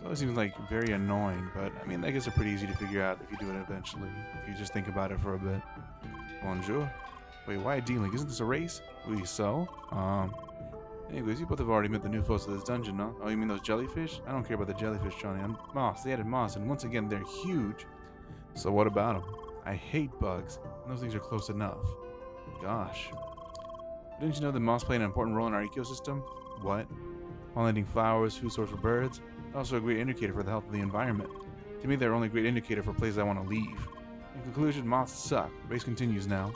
It always seems like very annoying, but I mean, I guess it's pretty easy to figure out if you do it eventually. If you just think about it for a bit. Bonjour. Wait, why a D-Link? Isn't this a race? Oui, so? Anyways, you both have already met the new foes of this dungeon, no? Oh, you mean those jellyfish? I don't care about the jellyfish, Johnny. I'm moss. They added moss, and once again, they're huge. So what about them? I hate bugs, and those things are close enough. Gosh. Didn't you know that moss play an important role in our ecosystem? What? Pollinating flowers, food source for birds, also a great indicator for the health of the environment. To me, they're only a great indicator for places I want to leave. In conclusion, moths suck. Race continues now.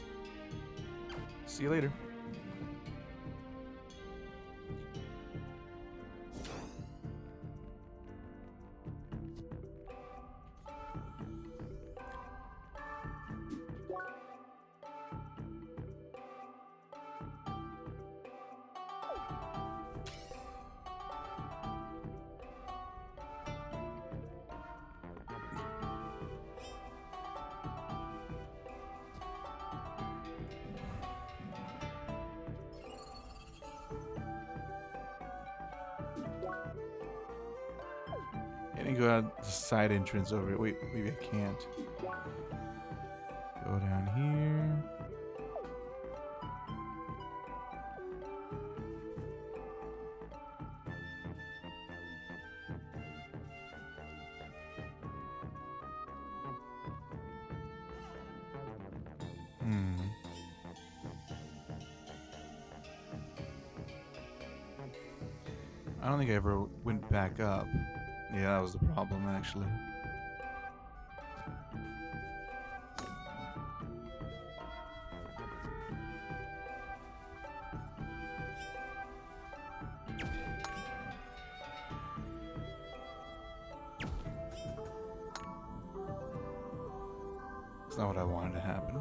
See you later. I can go out the side entrance over here. Wait, maybe I can't. Go down here. I don't think I ever went back up. Yeah, that was the problem, actually. It's not what I wanted to happen.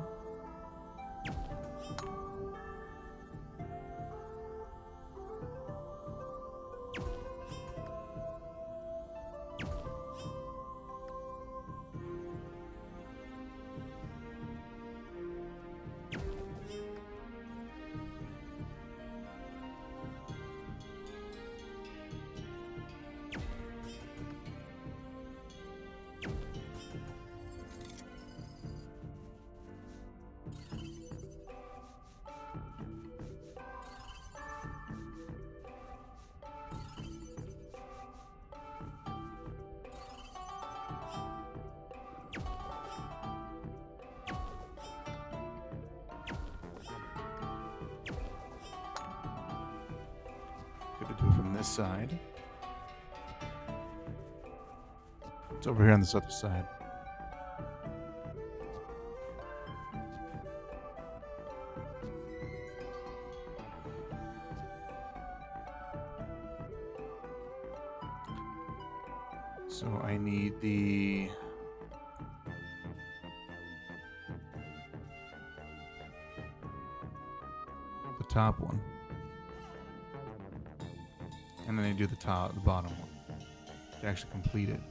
Good to do it from this side. It's over here on this other side. So I need the top one. And then I do the bottom one to actually complete it.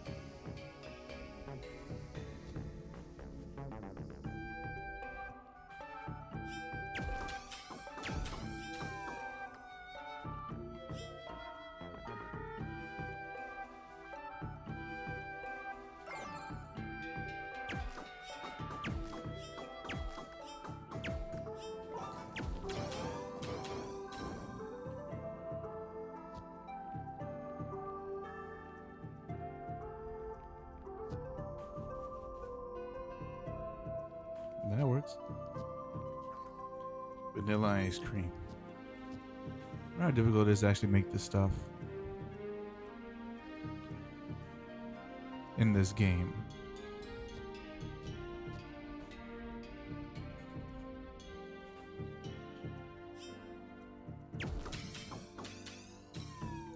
That works. Vanilla ice cream. I don't know how difficult it is to actually make this stuff in this game.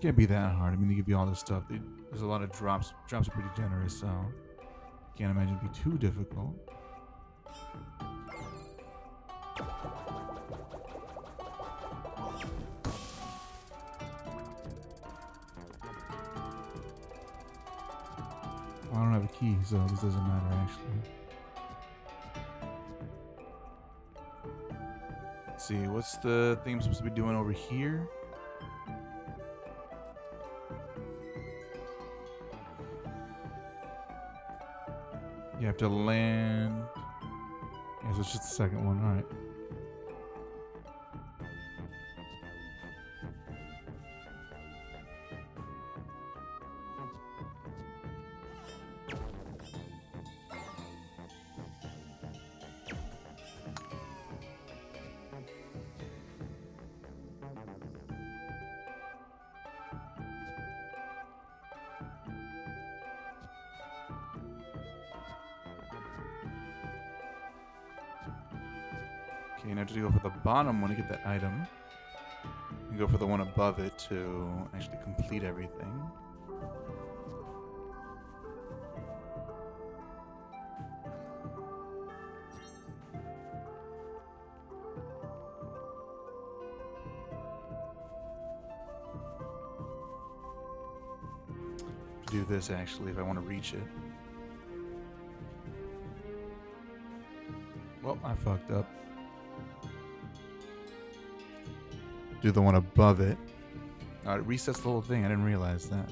Can't be that hard. I mean, they give you all this stuff. There's a lot of drops. Drops are pretty generous, so can't imagine it'd be too difficult. I don't have a key, so this doesn't matter actually. Let's see, what's the thing I'm supposed to be doing over here? You have to land. Yeah, so it's just the second one, alright. Okay, now to go for the bottom one to get that item. And go for the one above it to actually complete everything. Do this actually if I want to reach it. Well, I fucked up. Do the one above it. It resets the whole thing. I didn't realize that.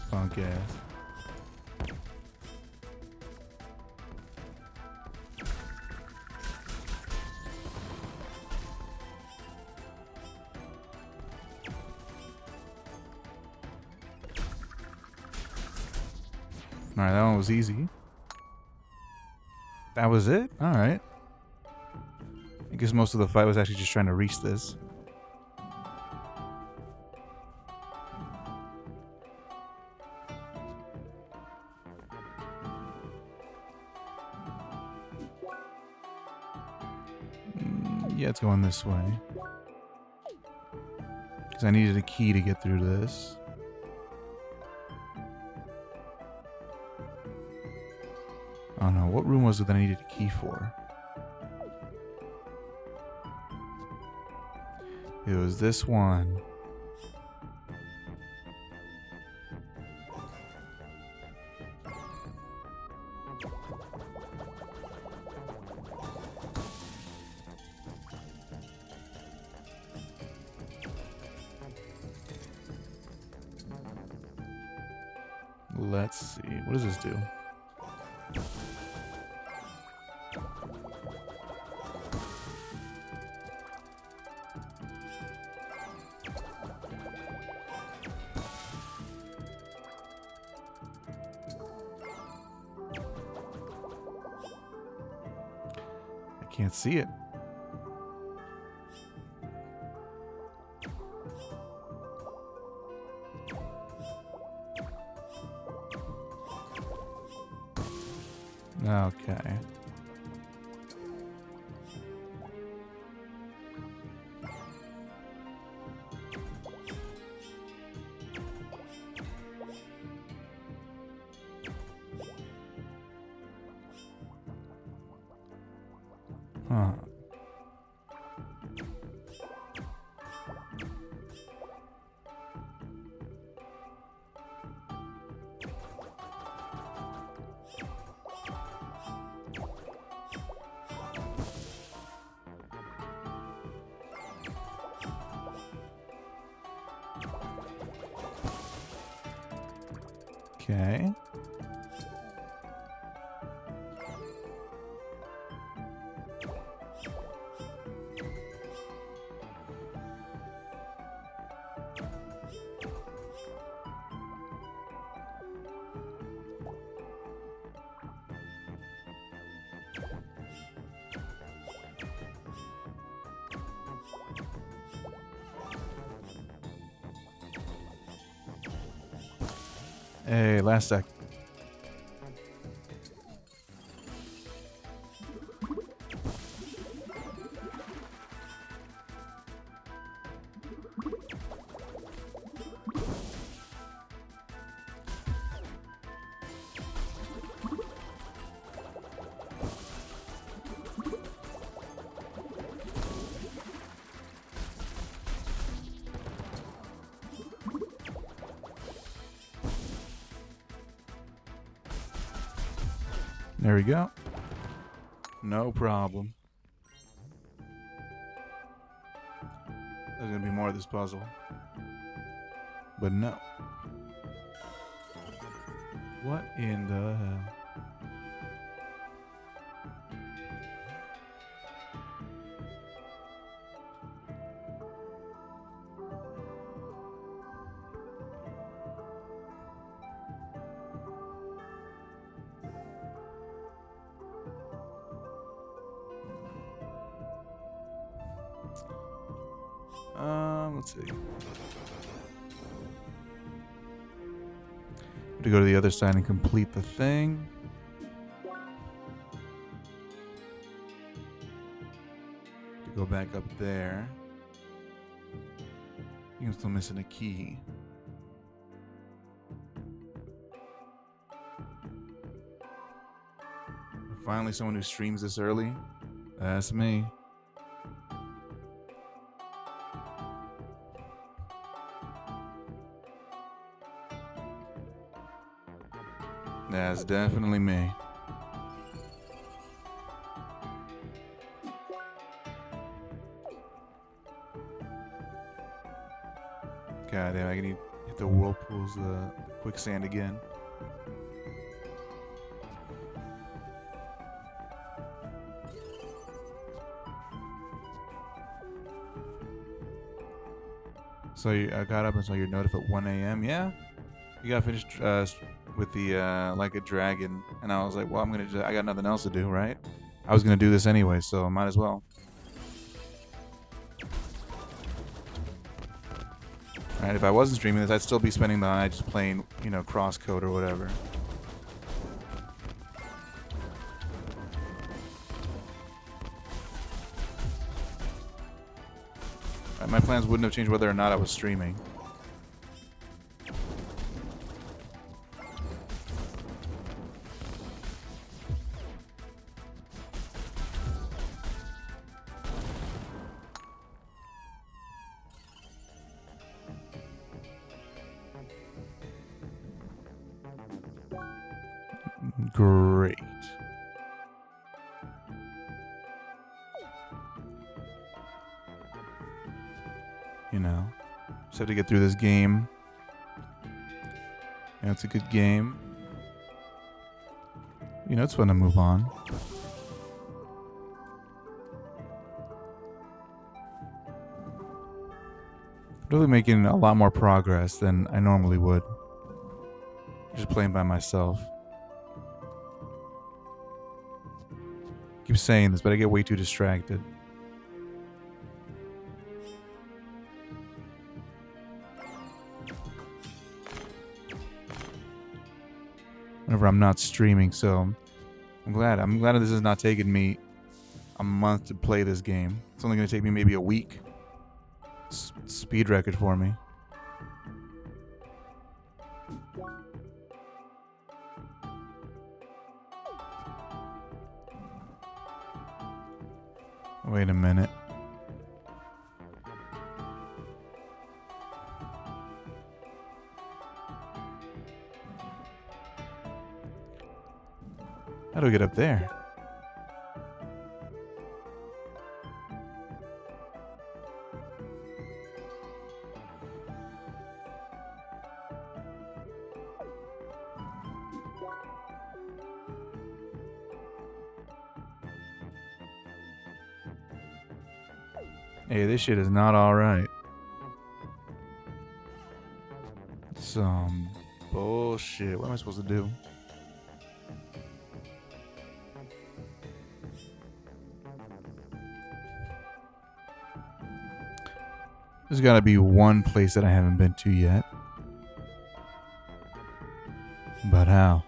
Punk ass. Alright, that one was easy. That was it? Alright. I guess most of the fight was actually just trying to reach this. Yeah, it's going this way. Because I needed a key to get through this. Oh no, what room was it that I needed a key for? It was this one. Let's see. What does this do? I can't see it. Okay. Huh. Okay. Hey, last sec. There we go. No problem. There's gonna be more of this puzzle. But no. What in the hell? Let's see. To go to the other side and complete the thing. To go back up there. I think I'm still missing a key. Finally, someone who streams this early. That's me. That's definitely me. God damn, I can hit the whirlpools, the quicksand again. So I got up and saw your notif at 1 a.m. Yeah? You gotta finish with the like a dragon, and I was like, well, I got nothing else to do, right? I was gonna do this anyway, so I might as well. All right, if I wasn't streaming this, I'd still be spending the night just playing, you know, CrossCode or whatever. My plans wouldn't have changed whether or not I was streaming. Great. You know, just have to get through this game. Yeah, it's a good game. You know, it's fun to move on. Really making a lot more progress than I normally would. Just playing by myself. Keep saying this, but I get way too distracted. Whenever I'm not streaming, so I'm glad this is not taking me a month to play this game. It's only going to take me maybe a week. Speed record for me. Wait a minute. How do I get up there? Hey, this shit is not alright. Some bullshit. What am I supposed to do? There's gotta be one place that I haven't been to yet. But how?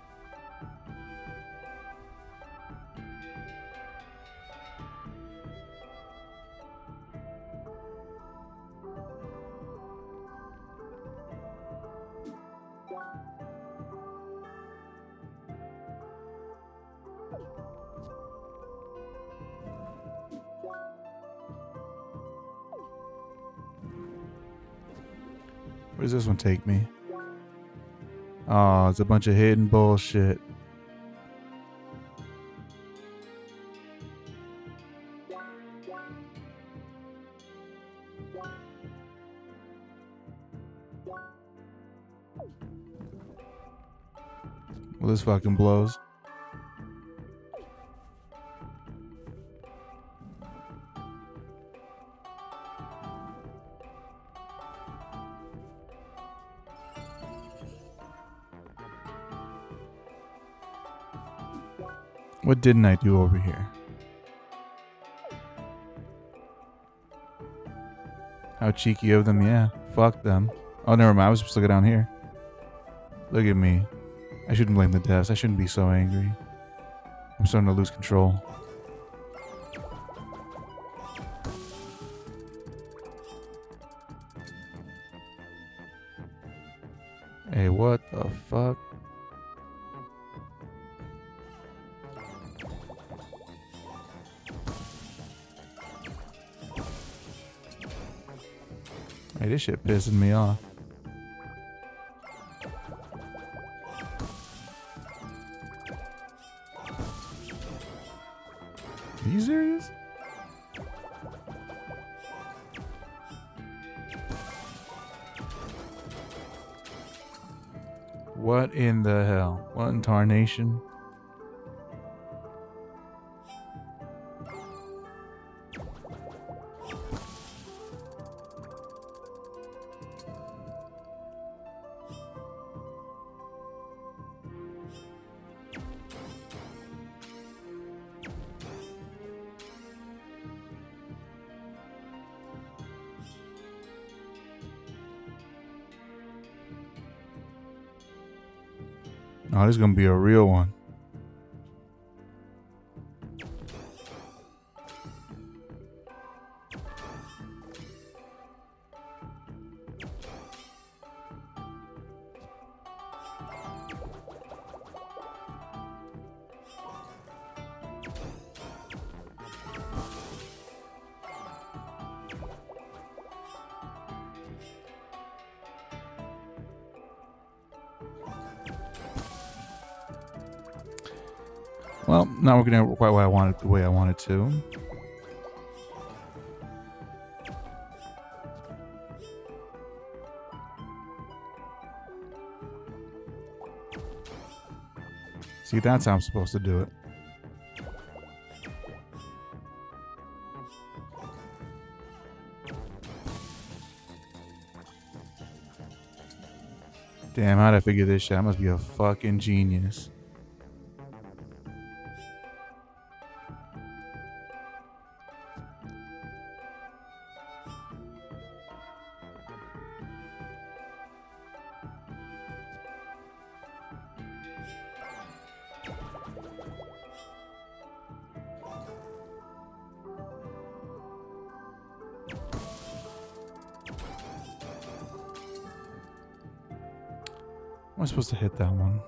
Where does this one take me? Oh, it's a bunch of hidden bullshit. Well, this fucking blows. What didn't I do over here? How cheeky of them, yeah. Fuck them. Oh, never mind. I was supposed to go down here. Look at me. I shouldn't blame the devs. I shouldn't be so angry. I'm starting to lose control. Hey, what the fuck? Hey, this shit pissing me off. Are you serious? What in the hell? What in tarnation? Oh, this is gonna be a real one. Well, not working out quite what I wanted, the way I wanted to. See, that's how I'm supposed to do it. Damn, how'd I figure this shit? I must be a fucking genius. Am I supposed to hit that one?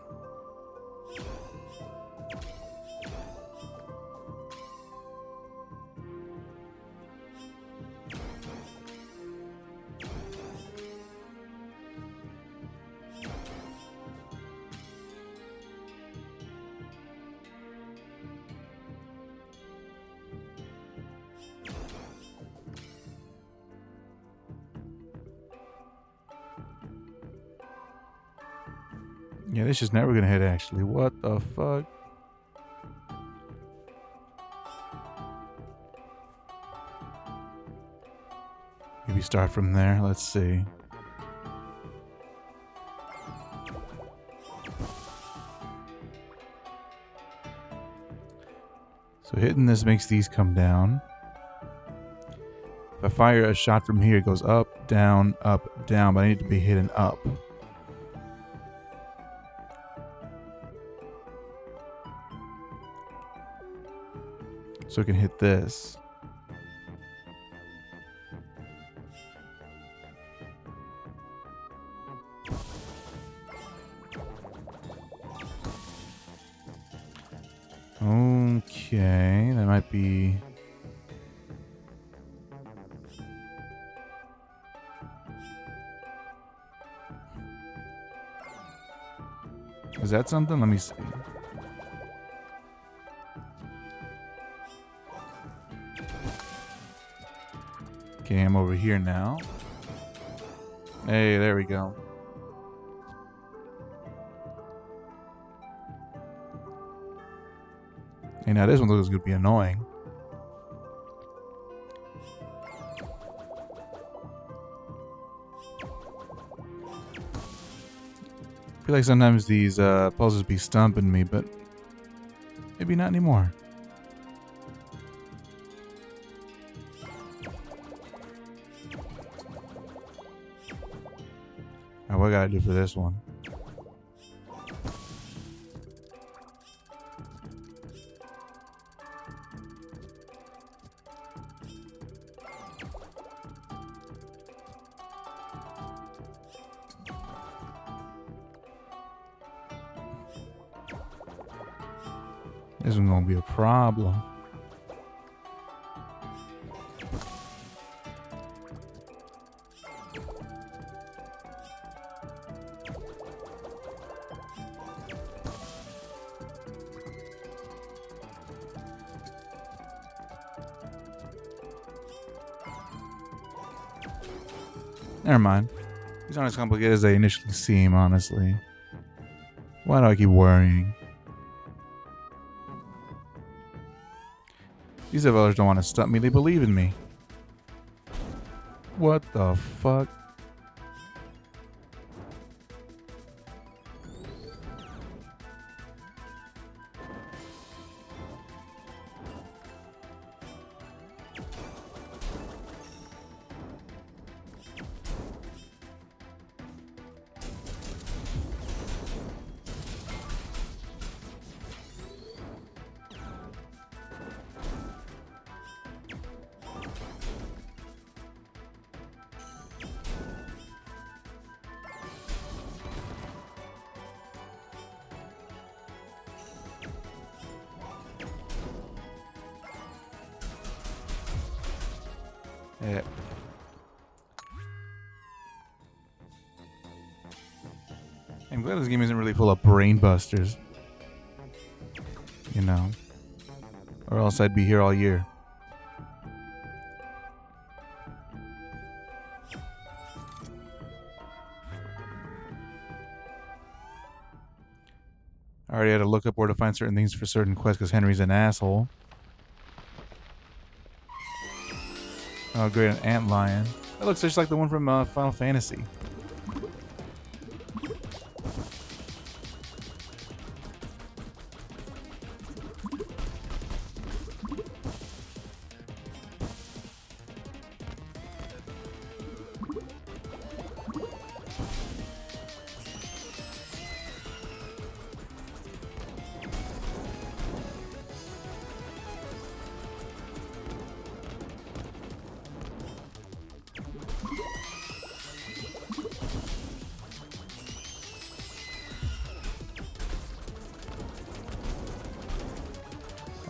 Yeah, this is never gonna hit actually. What the fuck? Maybe start from there. Let's see. So hitting this makes these come down. If I fire a shot from here, it goes up, down, but I need to be hitting up. So I can hit this. Okay, that might be... Is that something? Let me see. Okay, I'm over here now. Hey, there we go. Hey, now this one looks going to be annoying. I feel like sometimes these puzzles be stumping me, but maybe not anymore. Alright, what I gotta do for this one? This one's gonna be a problem. Never mind. These aren't as complicated as they initially seem, honestly. Why do I keep worrying? These developers don't want to stump me, they believe in me. What the fuck? Yeah. I'm glad this game isn't really full of brain busters. You know. Or else I'd be here all year. I already had to look up where to find certain things for certain quests because Henry's an asshole. Oh, great, an ant lion. That looks just like the one from Final Fantasy.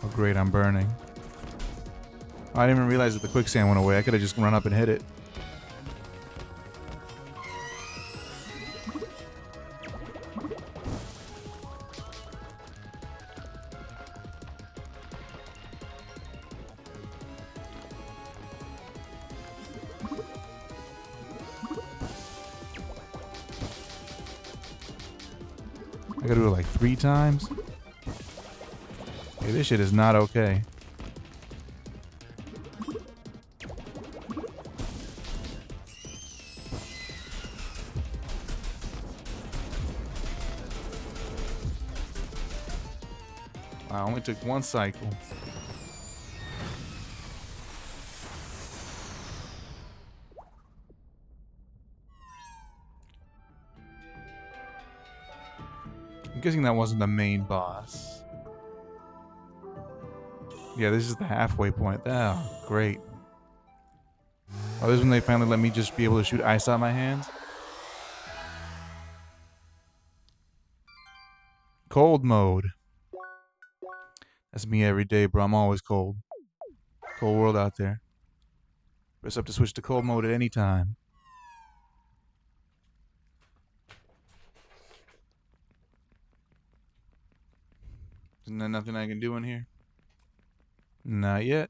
Oh, great, I'm burning. Oh, I didn't even realize that the quicksand went away. I could have just run up and hit it. I gotta do it like 3 times? Hey, this shit is not okay. I only took 1 cycle. I'm guessing that wasn't the main boss. Yeah, this is the halfway point. Oh, great. Oh, this is when they finally let me just be able to shoot ice out my hands? Cold mode. That's me every day, bro. I'm always cold. Cold world out there. Press up to switch to cold mode at any time. Isn't there nothing I can do in here? Not yet.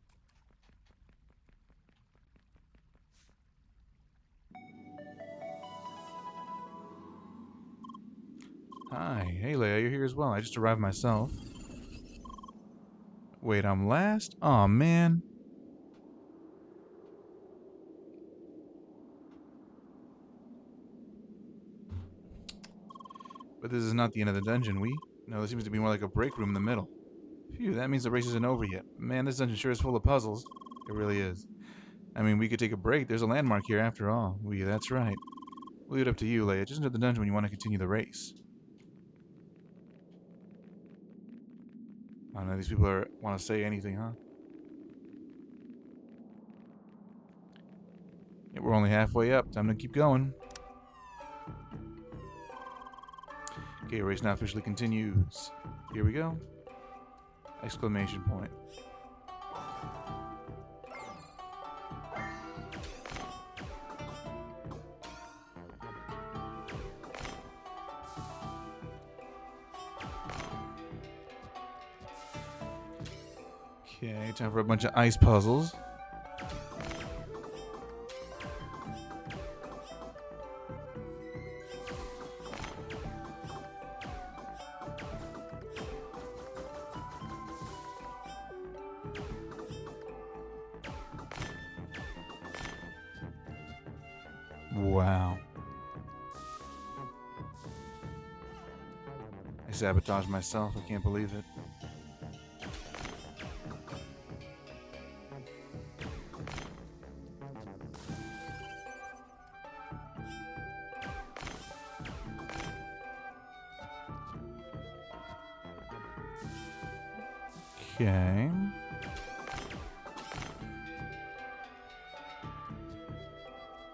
Hi. Hey, Leia, you're here as well. I just arrived myself. Wait, I'm last? Aw, man. But this is not the end of the dungeon, No, this seems to be more like a break room in the middle. Phew, that means the race isn't over yet. Man, this dungeon sure is full of puzzles. It really is. I mean, we could take a break. There's a landmark here after all. That's right. We'll leave it up to you, Leia. Just enter the dungeon when you want to continue the race. I don't know, these people want to say anything, huh? Yeah, we're only halfway up. Time to keep going. Okay, race now officially continues. Here we go. Exclamation point. Okay, time for a bunch of ice puzzles. Wow. I sabotaged myself. I can't believe it. Okay.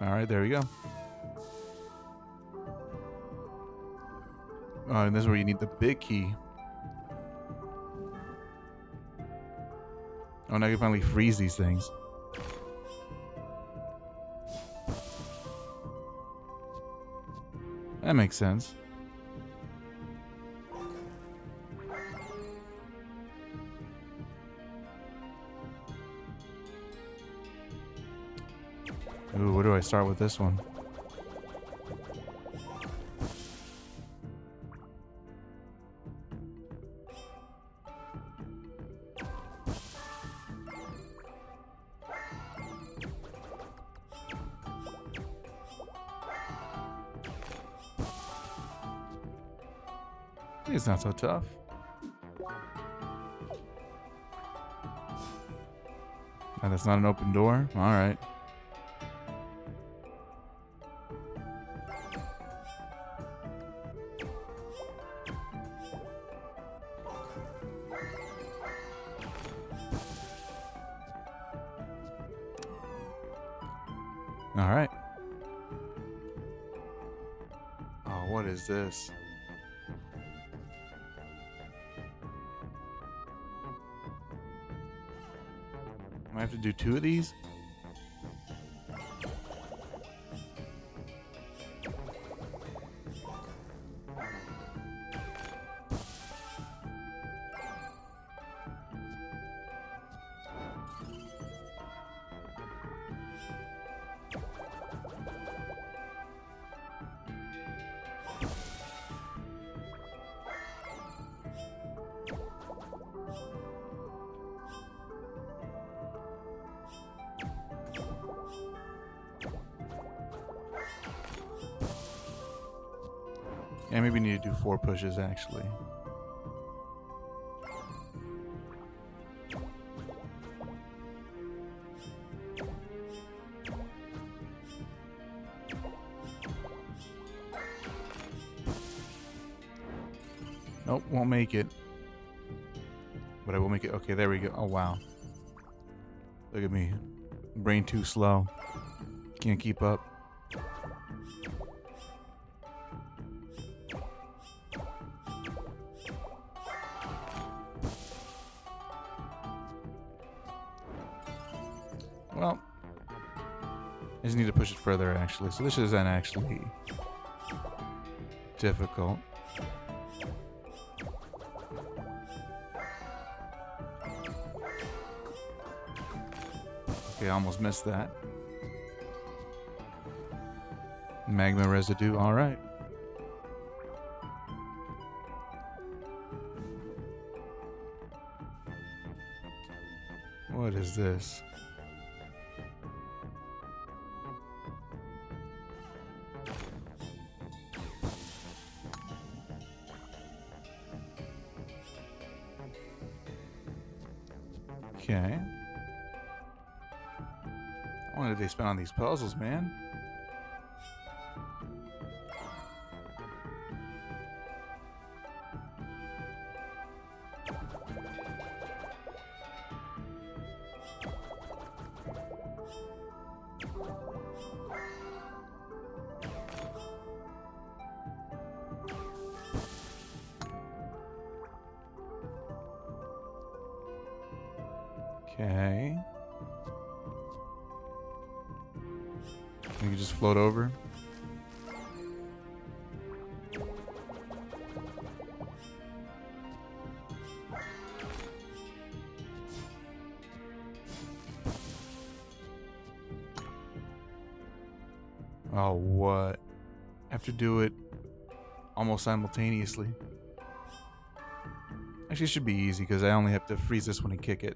Alright, there we go. Oh, and this is where you need the big key. Oh, now you can finally freeze these things. That makes sense. Ooh, where do I start with this one? It's not so tough. And that's not an open door? Alright. Alright. Oh, what is this? I have to do 2 of these? Yeah, maybe we need to do 4 pushes actually. Nope, won't make it. But I will make it. Okay, there we go. Oh, wow. Look at me. Brain too slow. Can't keep up. Well, I just need to push it further, actually. So this isn't actually difficult. Okay, I almost missed that. Magma residue, alright. What is this? Okay. How long did they spend on these puzzles, man? Okay. You can just float over. Oh, what? I have to do it almost simultaneously. Actually, it should be easy because I only have to freeze this one and kick it.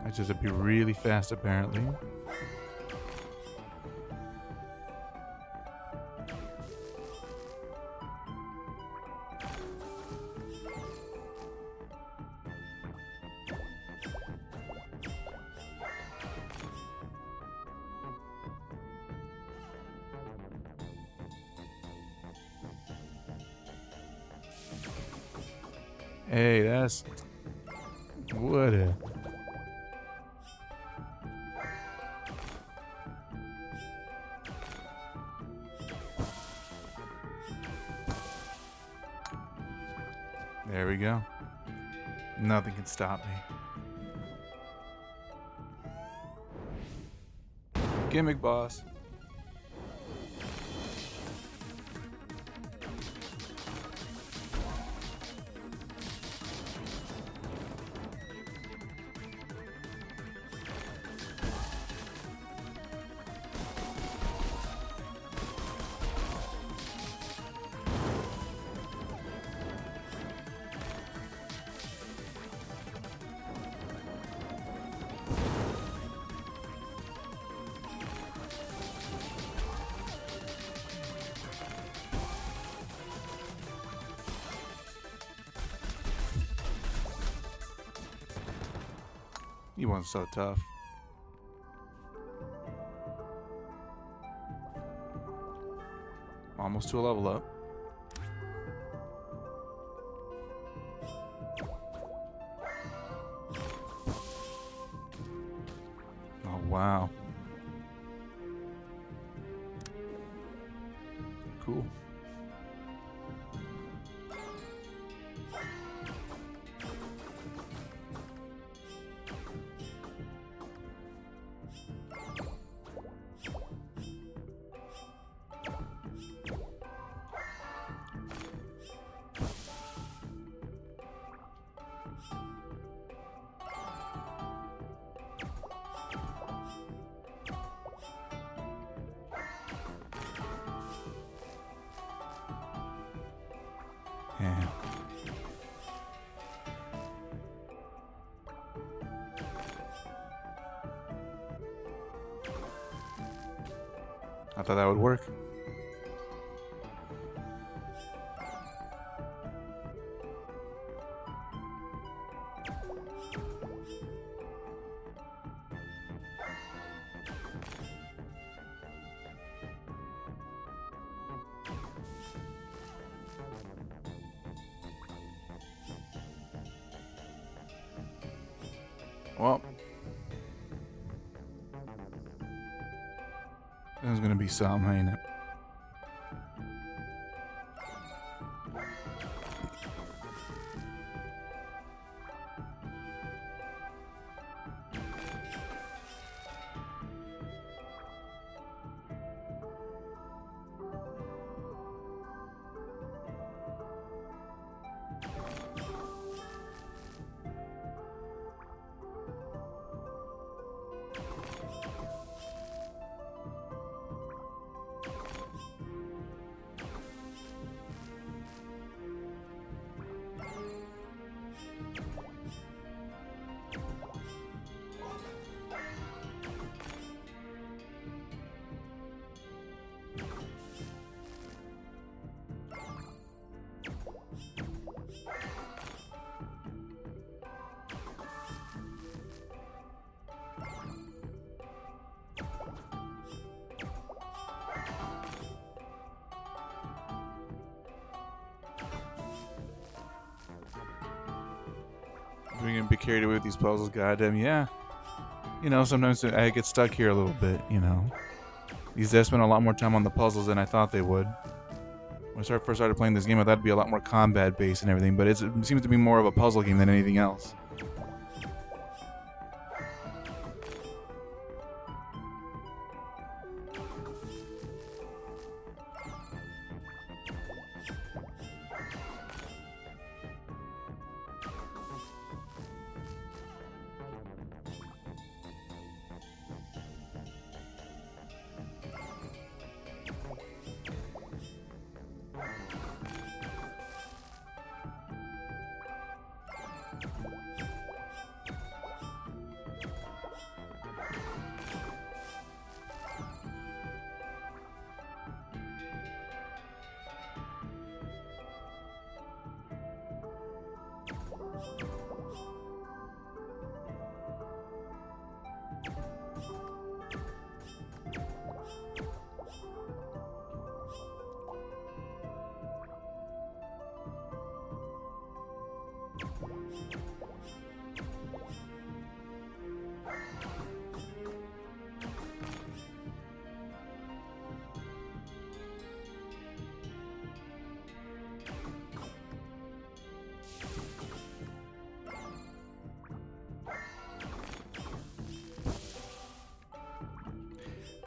I just have to be really fast, apparently. Hey, that's... What a... There we go. Nothing can stop me. Gimmick boss. He wasn't so tough. Almost to a level up. Oh, wow. Cool. Yeah. I thought that would work. Well, this is gonna be something, ain't it? We're gonna be carried away with these puzzles, goddamn, yeah. You know, sometimes I get stuck here a little bit, you know. These devs spend a lot more time on the puzzles than I thought they would. When I first started playing this game, I thought it'd be a lot more combat-based and everything, but it seems to be more of a puzzle game than anything else.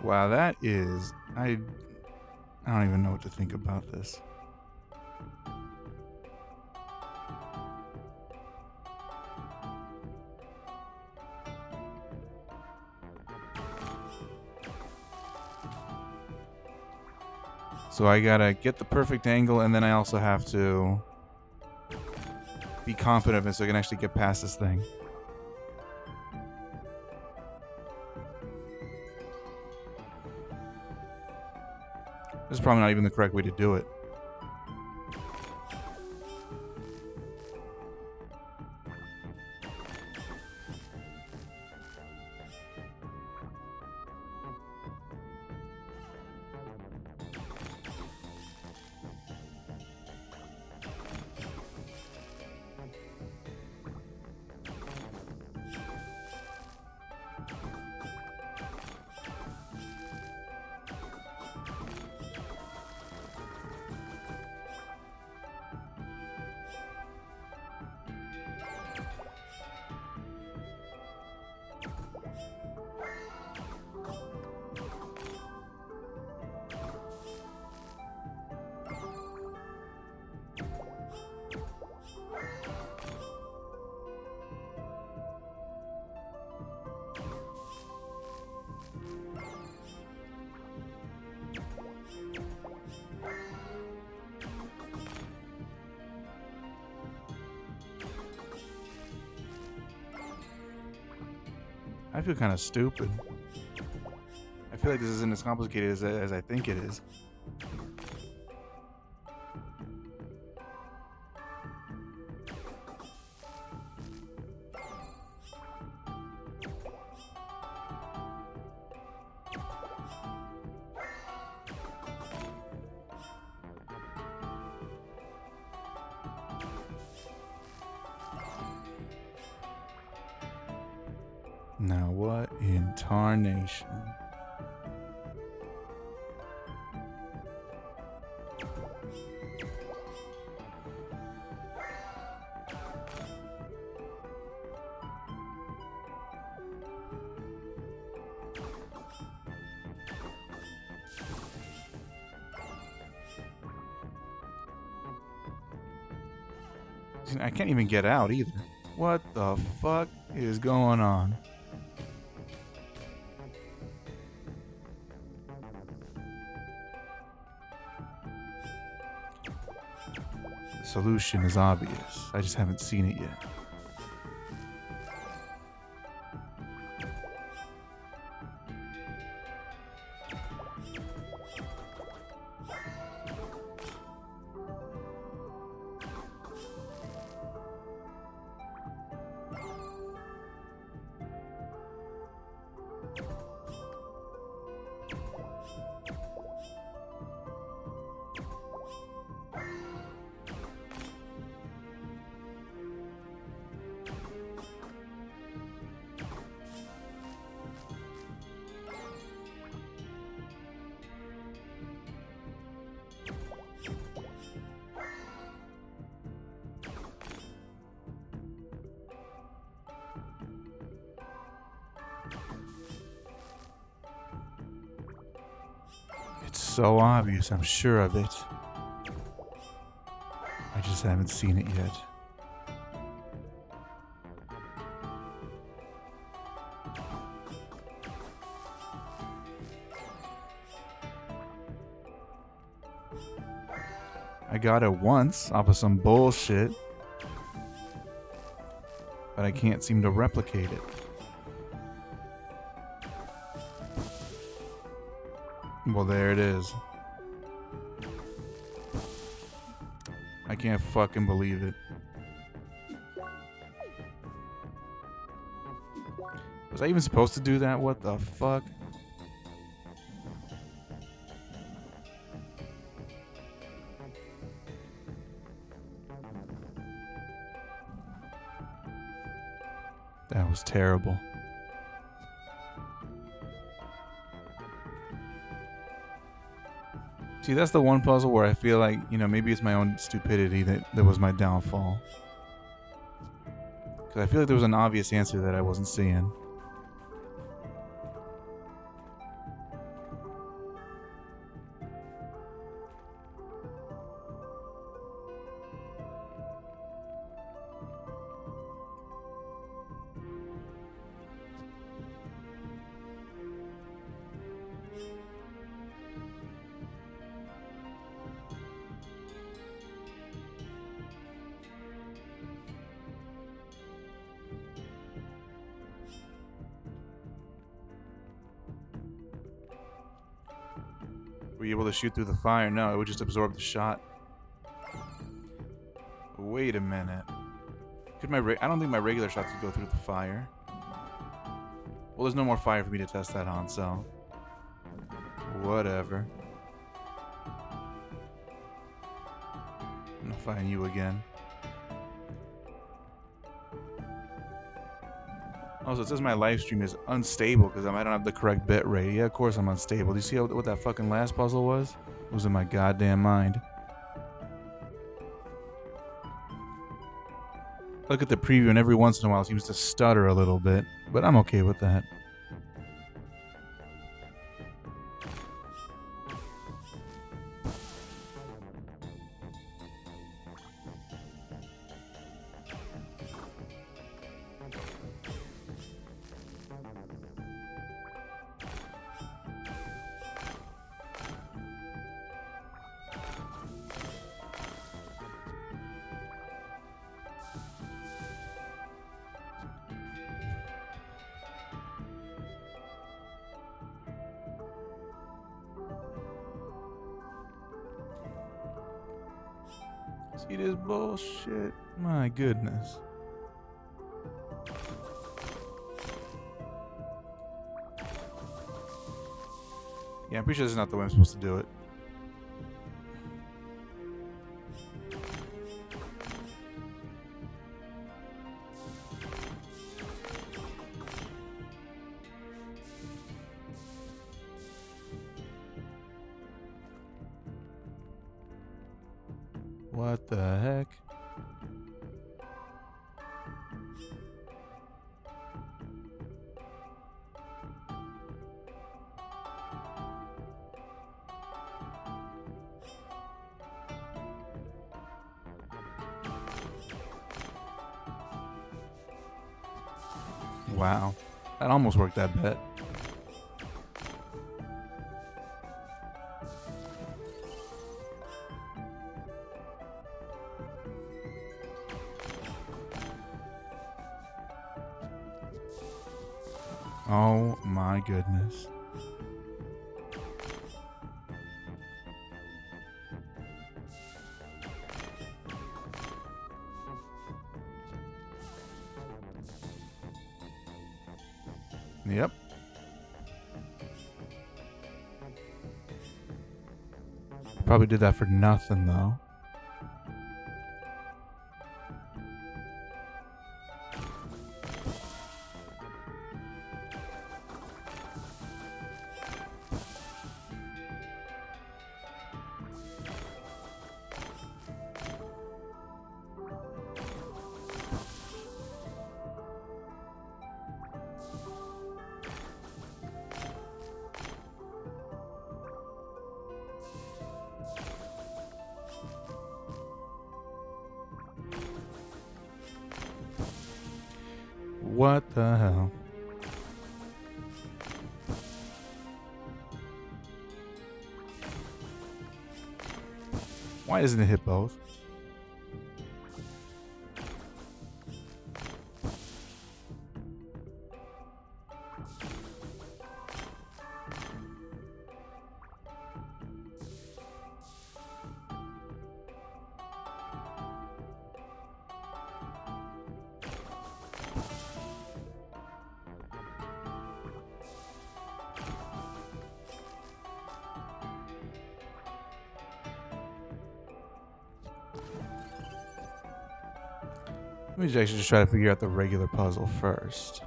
Wow, that is... I don't even know what to think about this. So I gotta get the perfect angle, and then I also have to be confident of it so I can actually get past this thing. This is probably not even the correct way to do it. I feel kind of stupid. I feel like this isn't as complicated as I think it is. Now what in tarnation? I can't even get out either. What the fuck is going on? The solution is obvious. I just haven't seen it yet. It's so obvious, I'm sure of it. I just haven't seen it yet. I got it once off of some bullshit, but I can't seem to replicate it. Well, there it is. I can't fucking believe it. Was I even supposed to do that? What the fuck? That was terrible. See, that's the one puzzle where I feel like, you know, maybe it's my own stupidity that was my downfall. Because I feel like there was an obvious answer that I wasn't seeing. Were you able to shoot through the fire? No, it would just absorb the shot. Wait a minute. Could I don't think my regular shots could go through the fire. Well, there's no more fire for me to test that on, so... whatever. I'm gonna find you again. Also, it says my live stream is unstable because I don't have the correct bit rate. Yeah, of course I'm unstable. Do you see what that fucking last puzzle was? It was in my goddamn mind. Look at the preview, and every once in a while it seems to stutter a little bit, but I'm okay with that. See this bullshit? My goodness. Yeah, I'm pretty sure this is not the way I'm supposed to do it. What the heck? Wow. That almost worked, that bet. Oh my goodness. Yep. Probably did that for nothing though. What the hell? Why doesn't it hit both? Let me actually just try to figure out the regular puzzle first.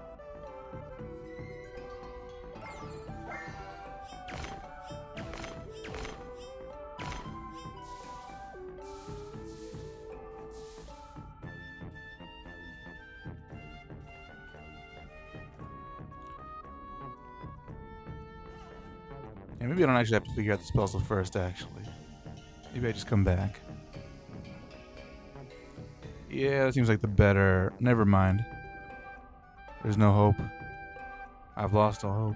And maybe I don't actually have to figure out this puzzle first, actually. Maybe I just come back. Yeah, that seems like the better... Never mind. There's no hope. I've lost all hope.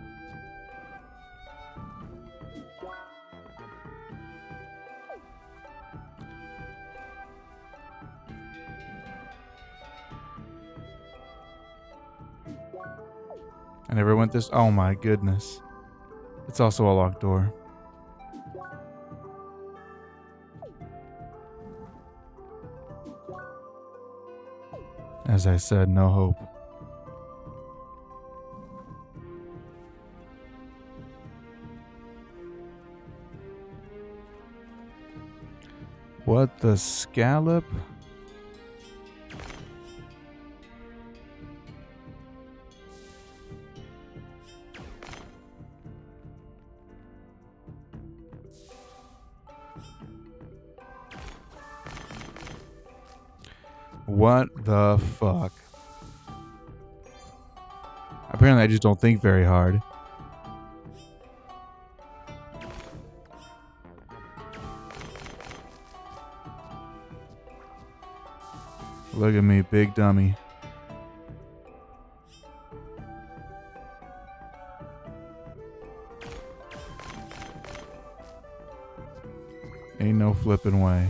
I never went this... Oh my goodness. It's also a locked door. As I said, no hope. What the scallop? What the fuck? Apparently I just don't think very hard. Look at me, big dummy. Ain't no flipping way.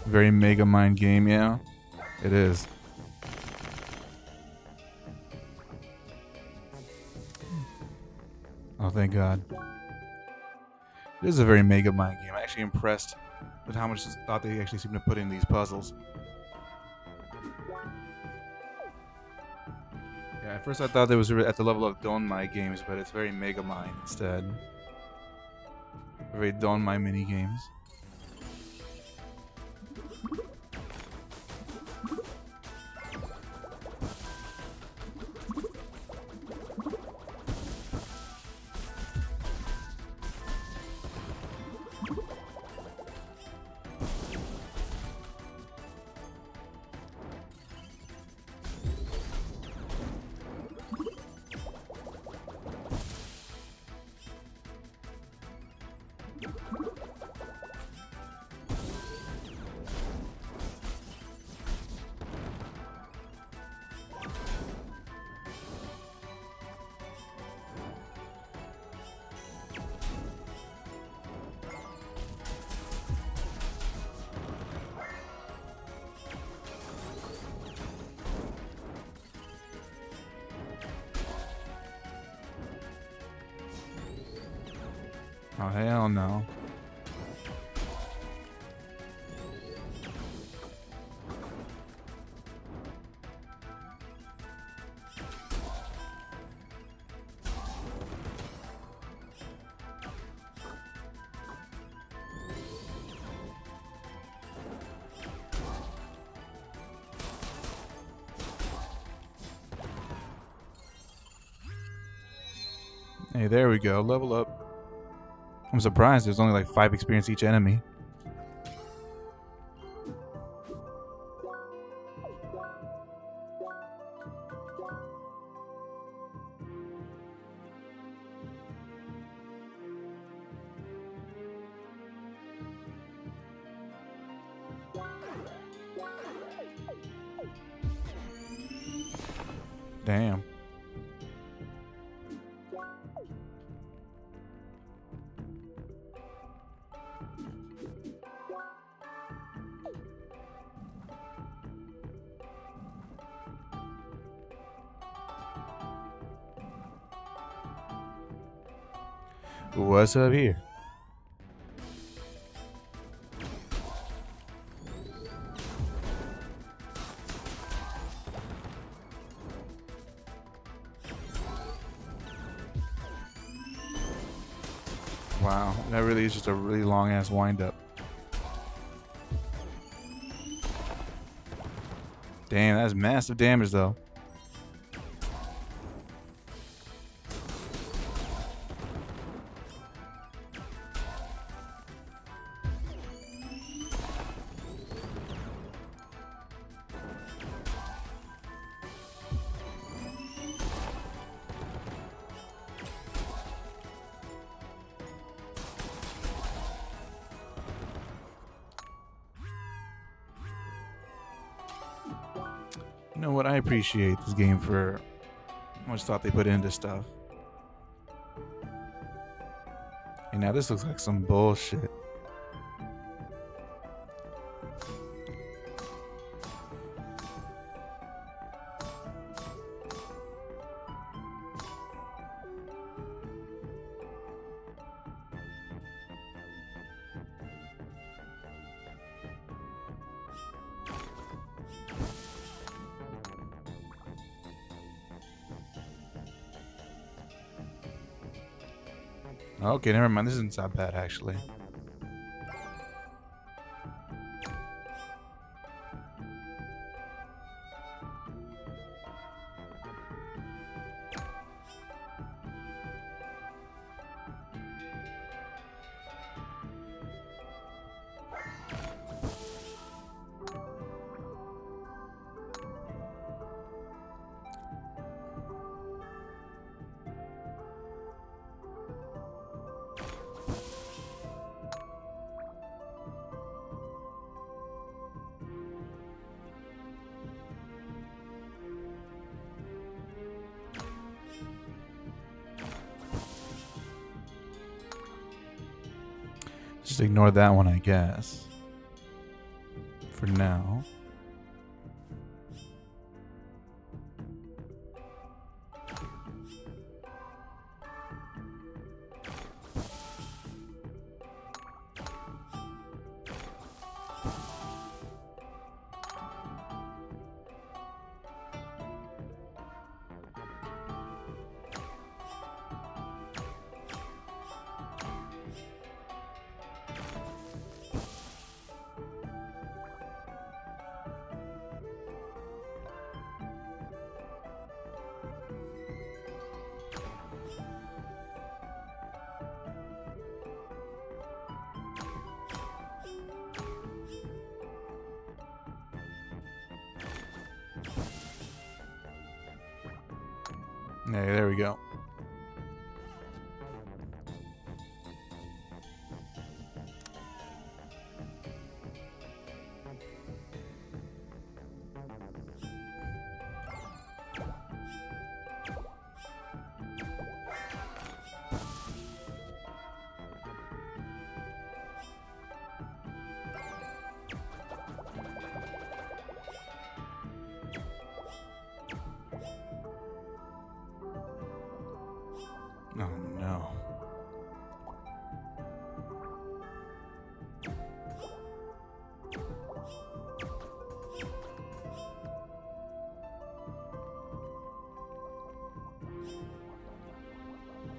Very Mega Mind game, yeah. It is. Oh, thank God. It is a very Mega Mind game. I'm actually impressed with how much thought they actually seem to put in these puzzles. Yeah, at first I thought it was at the level of Donmai games, but it's very Mega Mind instead. Very Donmai mini games. Oh, hell no. Hey, there we go. Level up. I'm surprised there's only like 5 experience each enemy. Damn. What's up here? Wow, that really is just a really long ass wind up. Damn, that's massive damage though. You know what? I appreciate this game for how much thought they put into stuff. And now this looks like some bullshit. Okay, never mind. This isn't that bad, actually. Just ignore that one, I guess. For now. Hey, there we go. Oh no.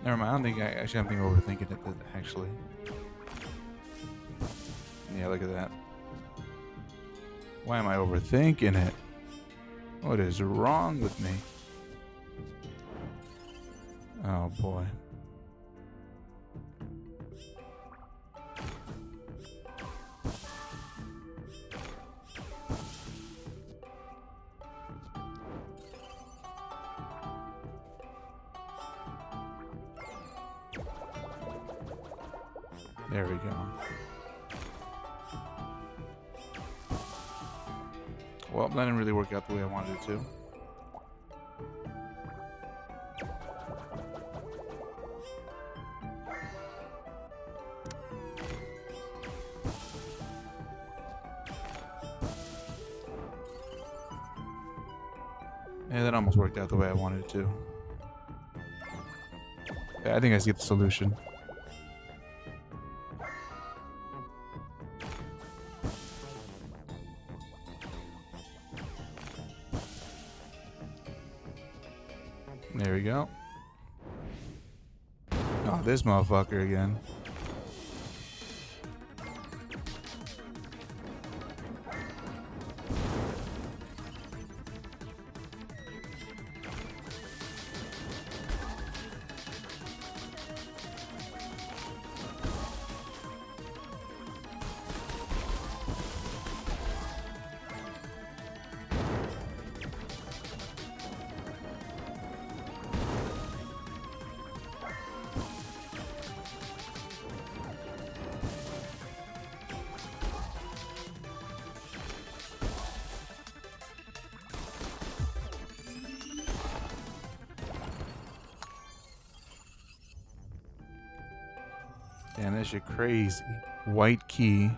Never mind. I don't think I'm overthinking it. Actually. Yeah, look at that. Why am I overthinking it? What is wrong with me? Oh boy. There we go. Well, that didn't really work out the way I wanted it to. Yeah, that almost worked out the way I wanted it to. Yeah, I think I see the solution. There we go. Oh, this motherfucker again. Damn, that shit crazy. White key.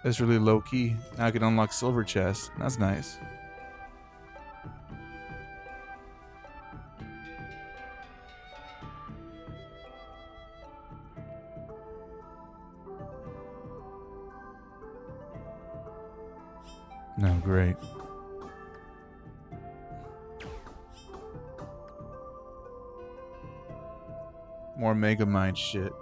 That's really low key. Now I can unlock silver chest. That's nice. No, great. More Megamind shit.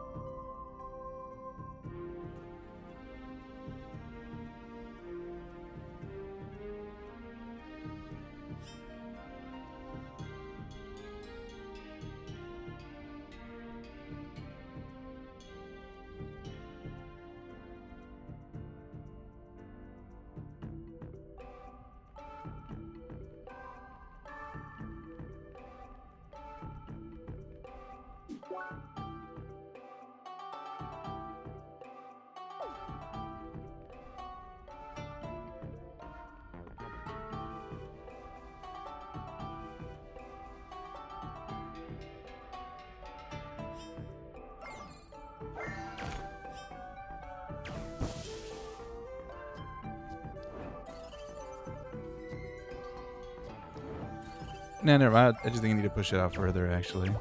Nah, never mind. I just think I need to push it out further, actually.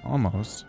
Almost.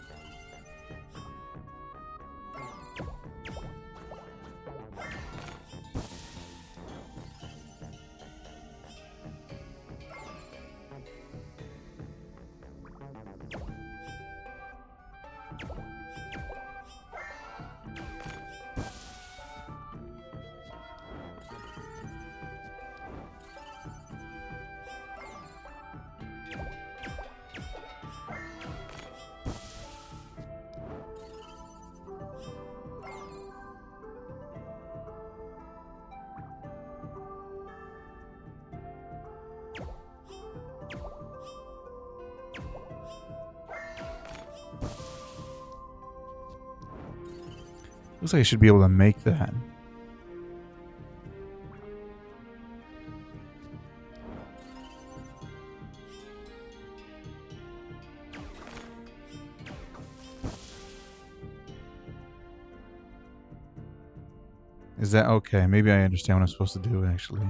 Looks like I should be able to make that. Is that okay? Maybe I understand what I'm supposed to do, actually.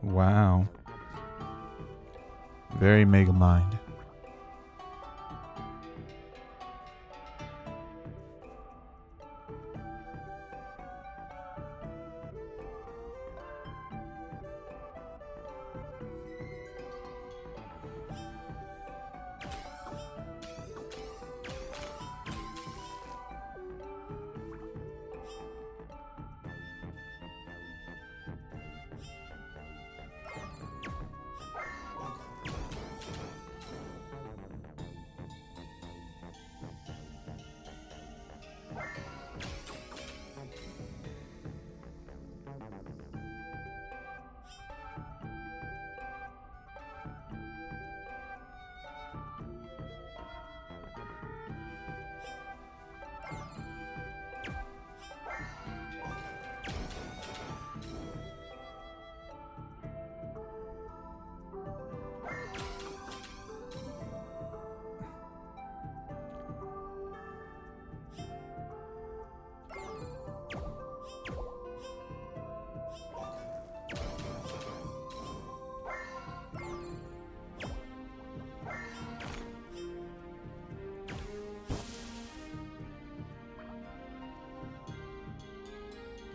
Wow. Very Megamind.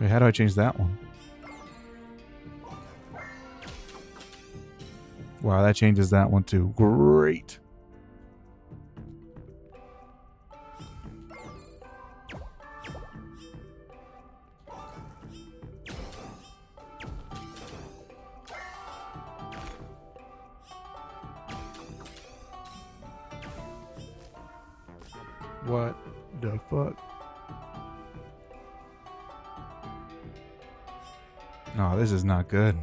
Wait, how do I change that one? Wow, that changes that one too. Great. What the fuck? No, this is not good.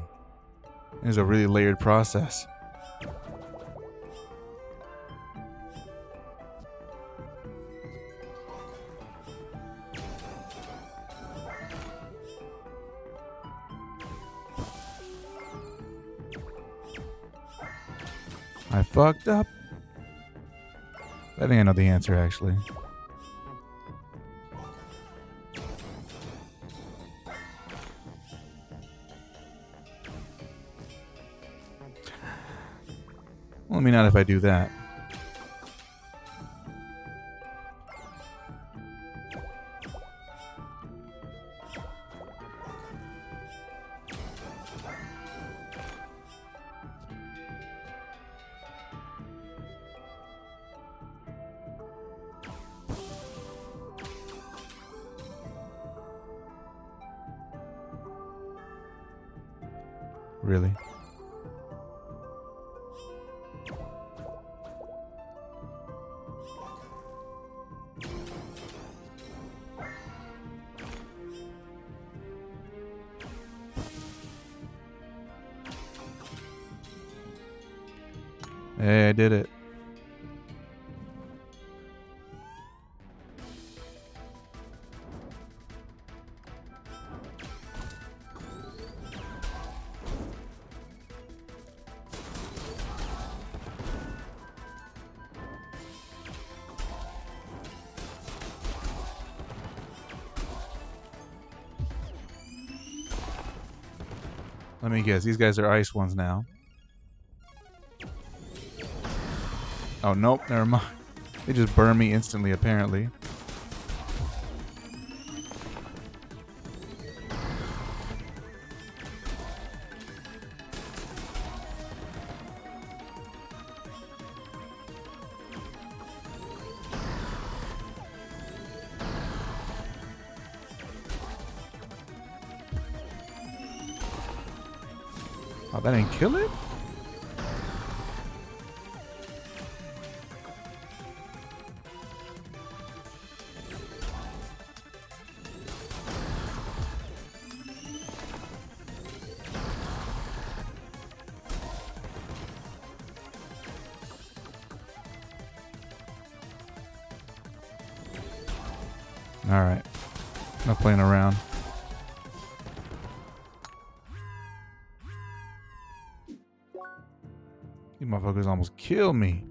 This is a really layered process. I fucked up. I think I know the answer, actually. Well, I mean, not if I do that. Really? Hey, I did it. Let me guess. These guys are ice ones now. Oh, nope. Never mind. They just burn me instantly, apparently. Oh, that didn't kill it? Alright. Not playing around. These motherfuckers almost killed me.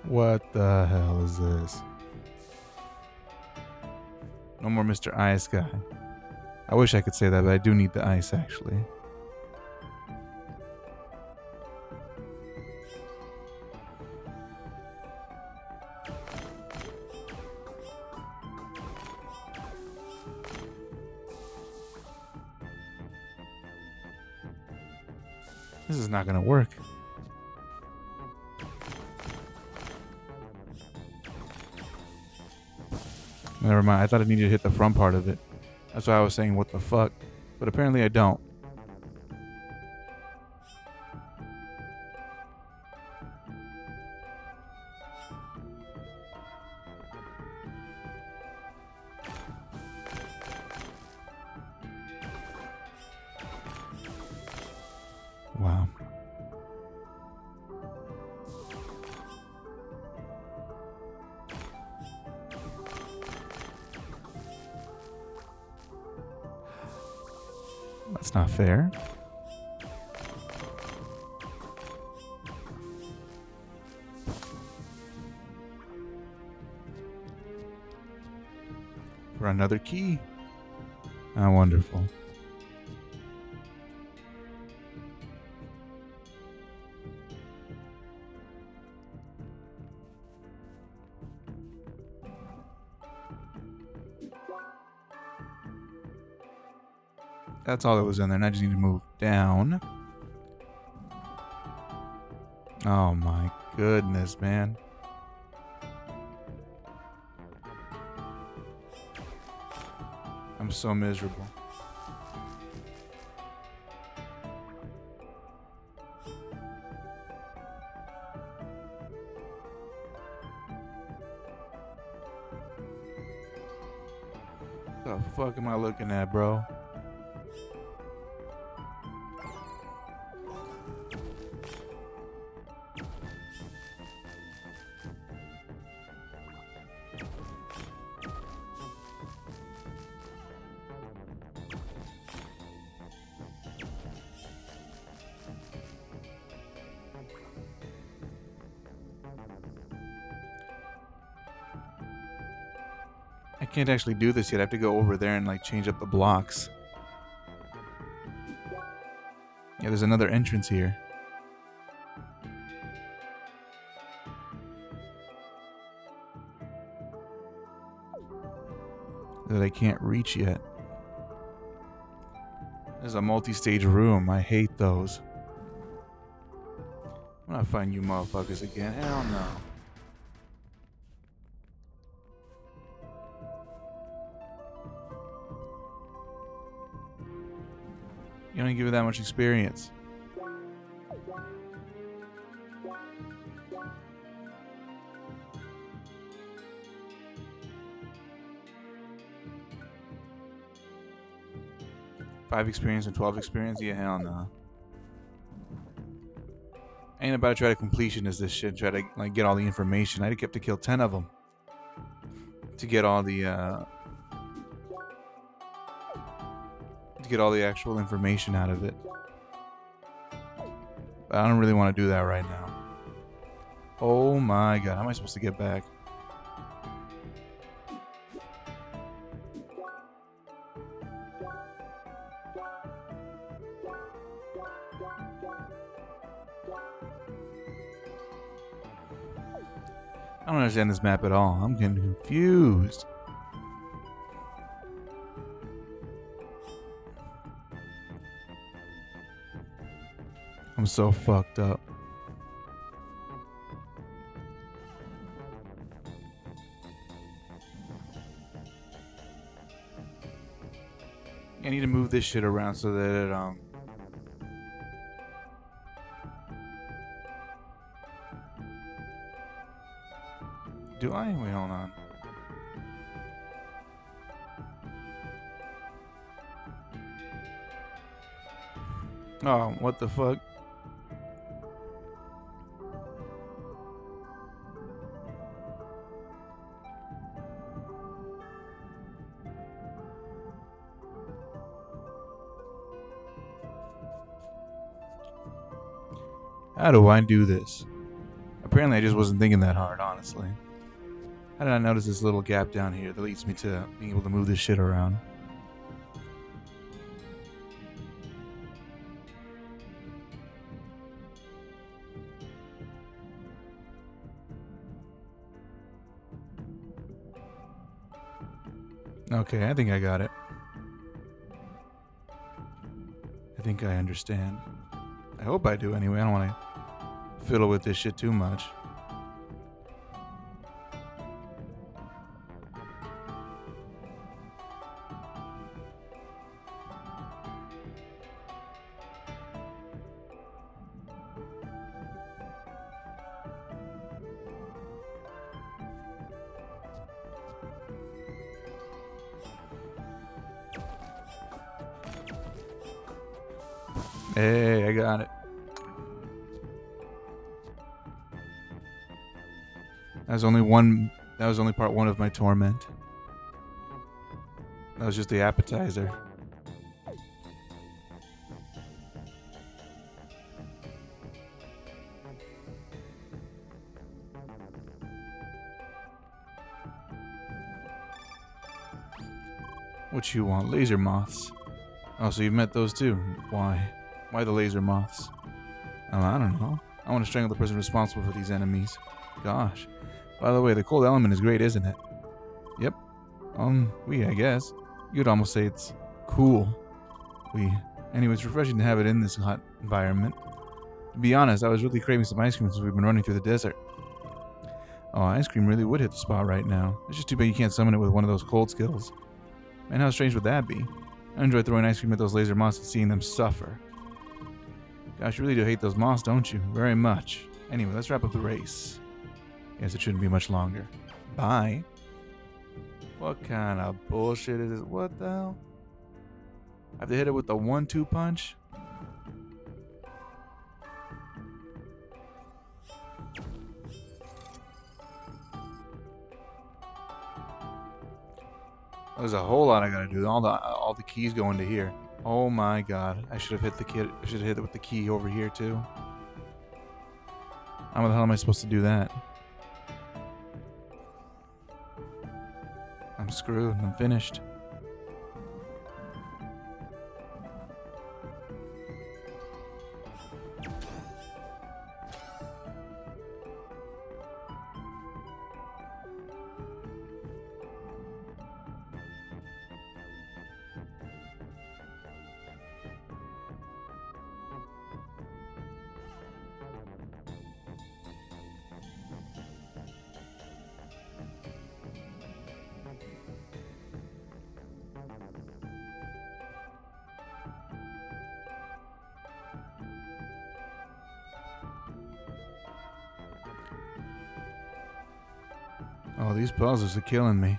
What the hell is this? No more Mr. Ice Guy. I wish I could say that, but I do need the ice, actually. This is not gonna work. Never mind. I thought I needed to hit the front part of it. That's why I was saying, what the fuck? But apparently I don't. Wow. That's not fair. For another key. How wonderful. That's all that was in there, and I just need to move down. Oh my goodness, man. I'm so miserable. What the fuck am I looking at, bro? Can't actually do this yet. I have to go over there and like change up the blocks. Yeah, there's another entrance here. That I can't reach yet. There's a multi-stage room. I hate those. I'm gonna find you motherfuckers again. Hell no. You don't give it that much experience. Five experience and 12 experience? Yeah, hell no. I ain't about to try to completionist this shit. Try to like get all the information. I'd have to kill 10 of them to get all the actual information out of it. But I don't really want to do that right now. Oh my god, how am I supposed to get back? I don't understand this map at all. I'm getting confused. I'm so fucked up. I need to move this shit around so that it do I? Wait, hold on. Oh, what the fuck? How do I do this? Apparently I just wasn't thinking that hard, honestly. How did I notice this little gap down here that leads me to being able to move this shit around? Okay, I think I got it. I think I understand. I hope I do anyway. I don't want to fiddle with this shit too much. Hey, I got it. That was only part one of my torment. That was just the appetizer. What you want? Laser moths. Oh, so you've met those too. Why? Why the laser moths? I don't know. I want to strangle the person responsible for these enemies. Gosh. By the way, the cold element is great, isn't it? Yep. I guess. You'd almost say it's cool. Anyway, it's refreshing to have it in this hot environment. To be honest, I was really craving some ice cream since we've been running through the desert. Oh, ice cream really would hit the spot right now. It's just too bad you can't summon it with one of those cold skills. Man, how strange would that be? I enjoy throwing ice cream at those laser moths and seeing them suffer. Gosh, you really do hate those moths, don't you? Very much. Anyway, let's wrap up the race. Guess it shouldn't be much longer. Bye. What kind of bullshit is this? What the hell? I have to hit it with the 1-2 punch? There's a whole lot I gotta do. All the keys go into here. Oh my god. I should have hit the kid. I should have hit it with the key over here too. How the hell am I supposed to do that? I'm screwed. I'm finished. Oh, these puzzles are killing me.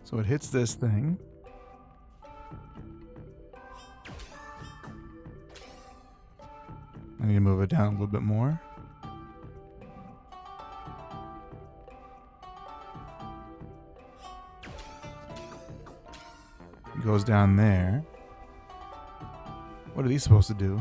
So it hits this thing. I need to move it down a little bit more. It goes down there. What are these supposed to do?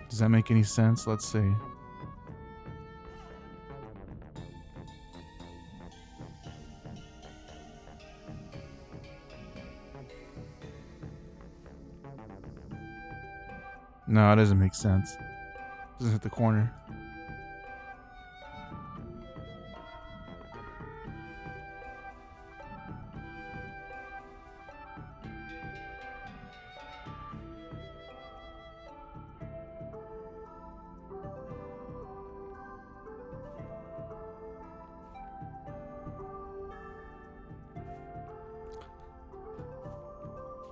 Does that make any sense? Let's see. No, it doesn't make sense. Doesn't hit the corner.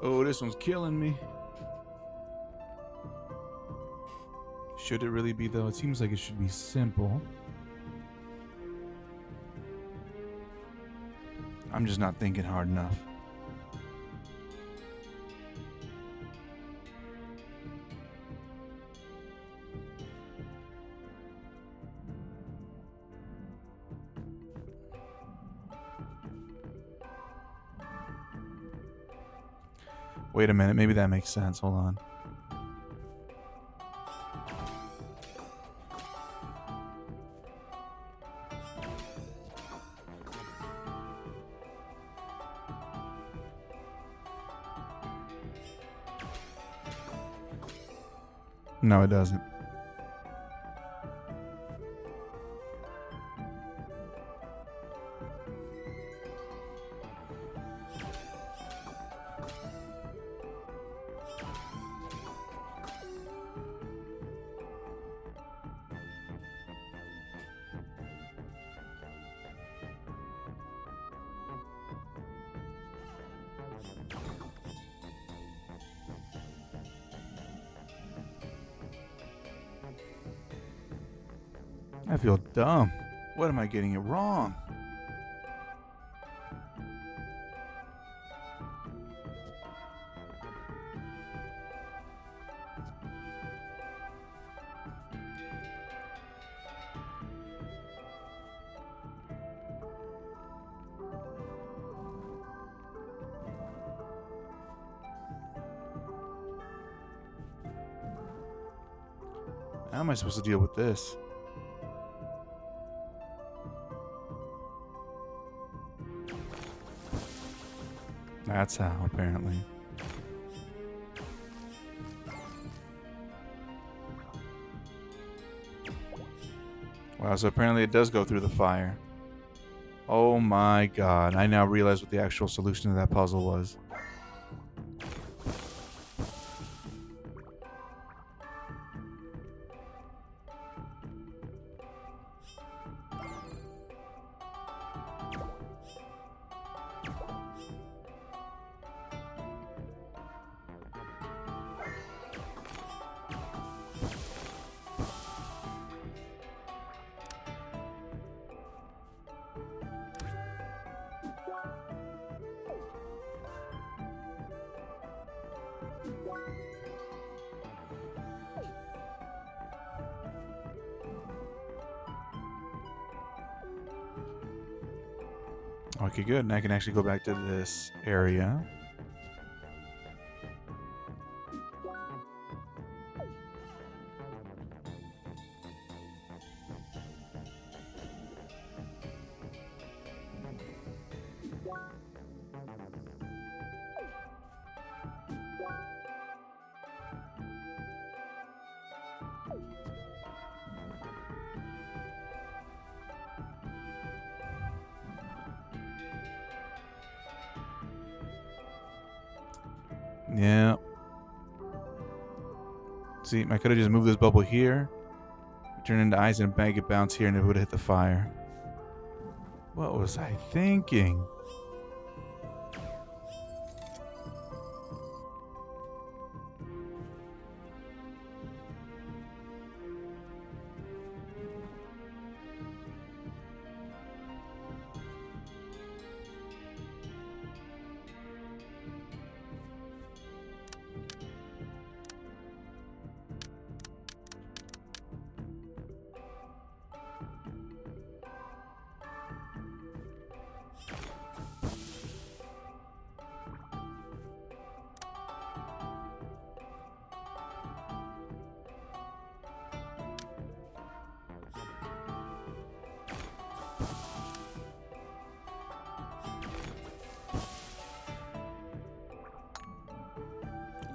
Oh, this one's killing me. Should it really be, though? It seems like it should be simple. I'm just not thinking hard enough. Wait a minute, maybe that makes sense. Hold on. No, it doesn't. I feel dumb. What am I getting it wrong? How am I supposed to deal with this? That's how, apparently. Wow, so apparently it does go through the fire. Oh my god, I now realize what the actual solution to that puzzle was. Okay, good. And I can actually go back to this area. Yeah. See, I could have just moved this bubble here, turn into ice, and make it bounce here, and it would have hit the fire. What was I thinking?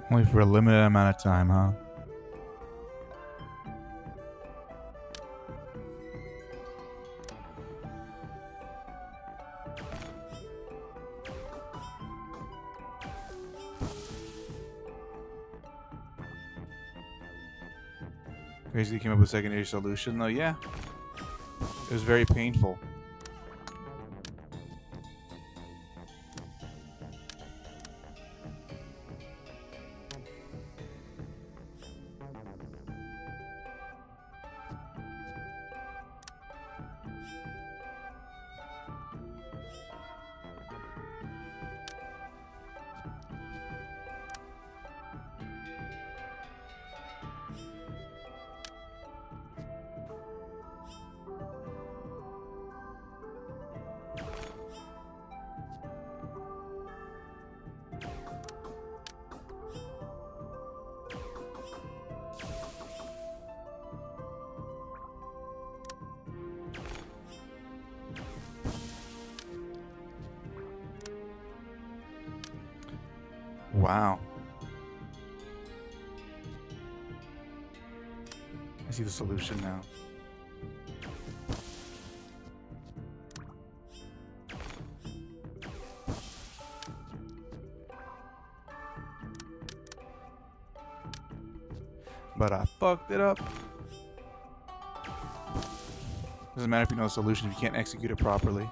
Only for a limited amount of time, huh? Crazy came up with a secondary solution, though. Yeah, it was very painful. Wow. I see the solution now. But I fucked it up. Doesn't matter if you know the solution if you can't execute it properly.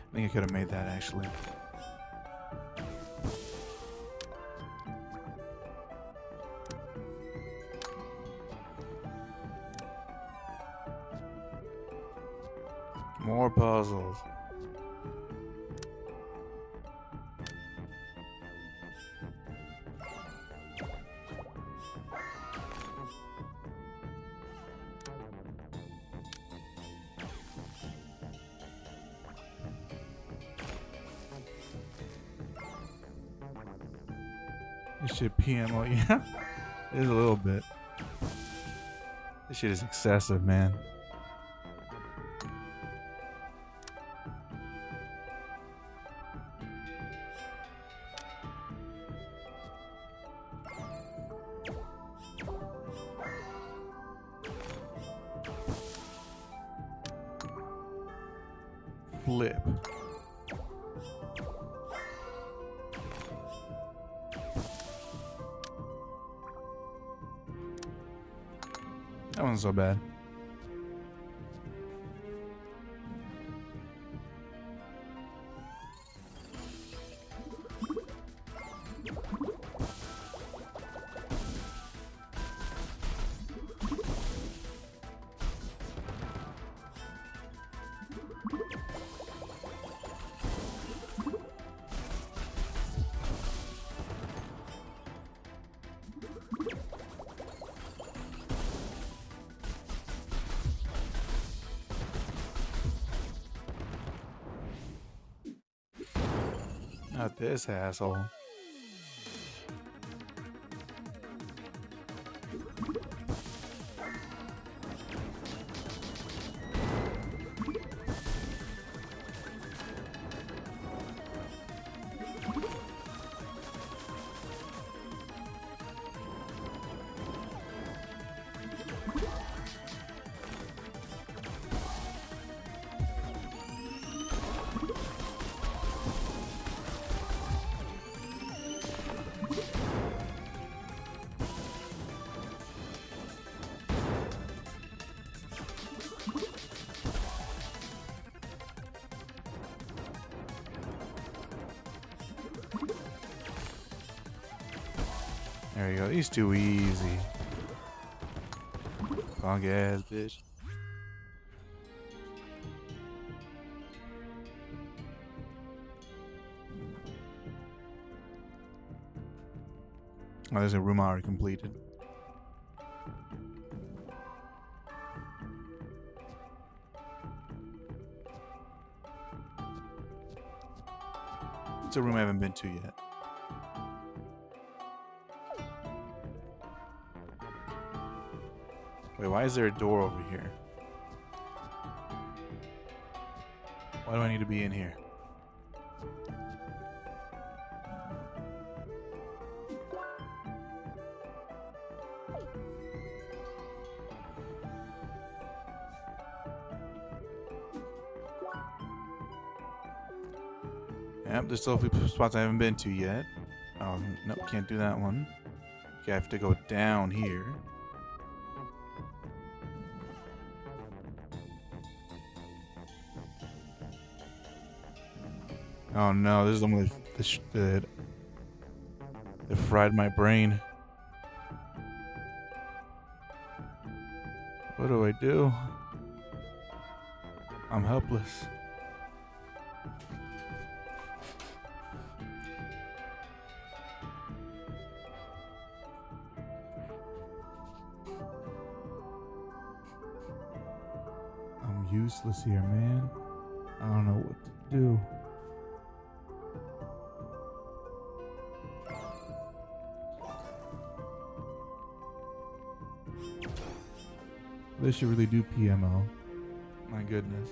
I think I could have made that actually. More puzzles. This shit PMO, yeah. It is a little bit. This shit is excessive, man. flip. That wasn't so bad. Not this asshole. There you go. He's too easy. Punk ass bitch. Oh, there's a room already completed. It's a room I haven't been to yet. Wait, why is there a door over here? Why do I need to be in here? Yep, there's still a few spots I haven't been to yet. Oh, nope, can't do that one. Okay, I have to go down here. Oh no, this is the one that fried my brain. What do I do? I'm helpless. I'm useless here, man. I don't know what to do. They should really do PMO. My goodness.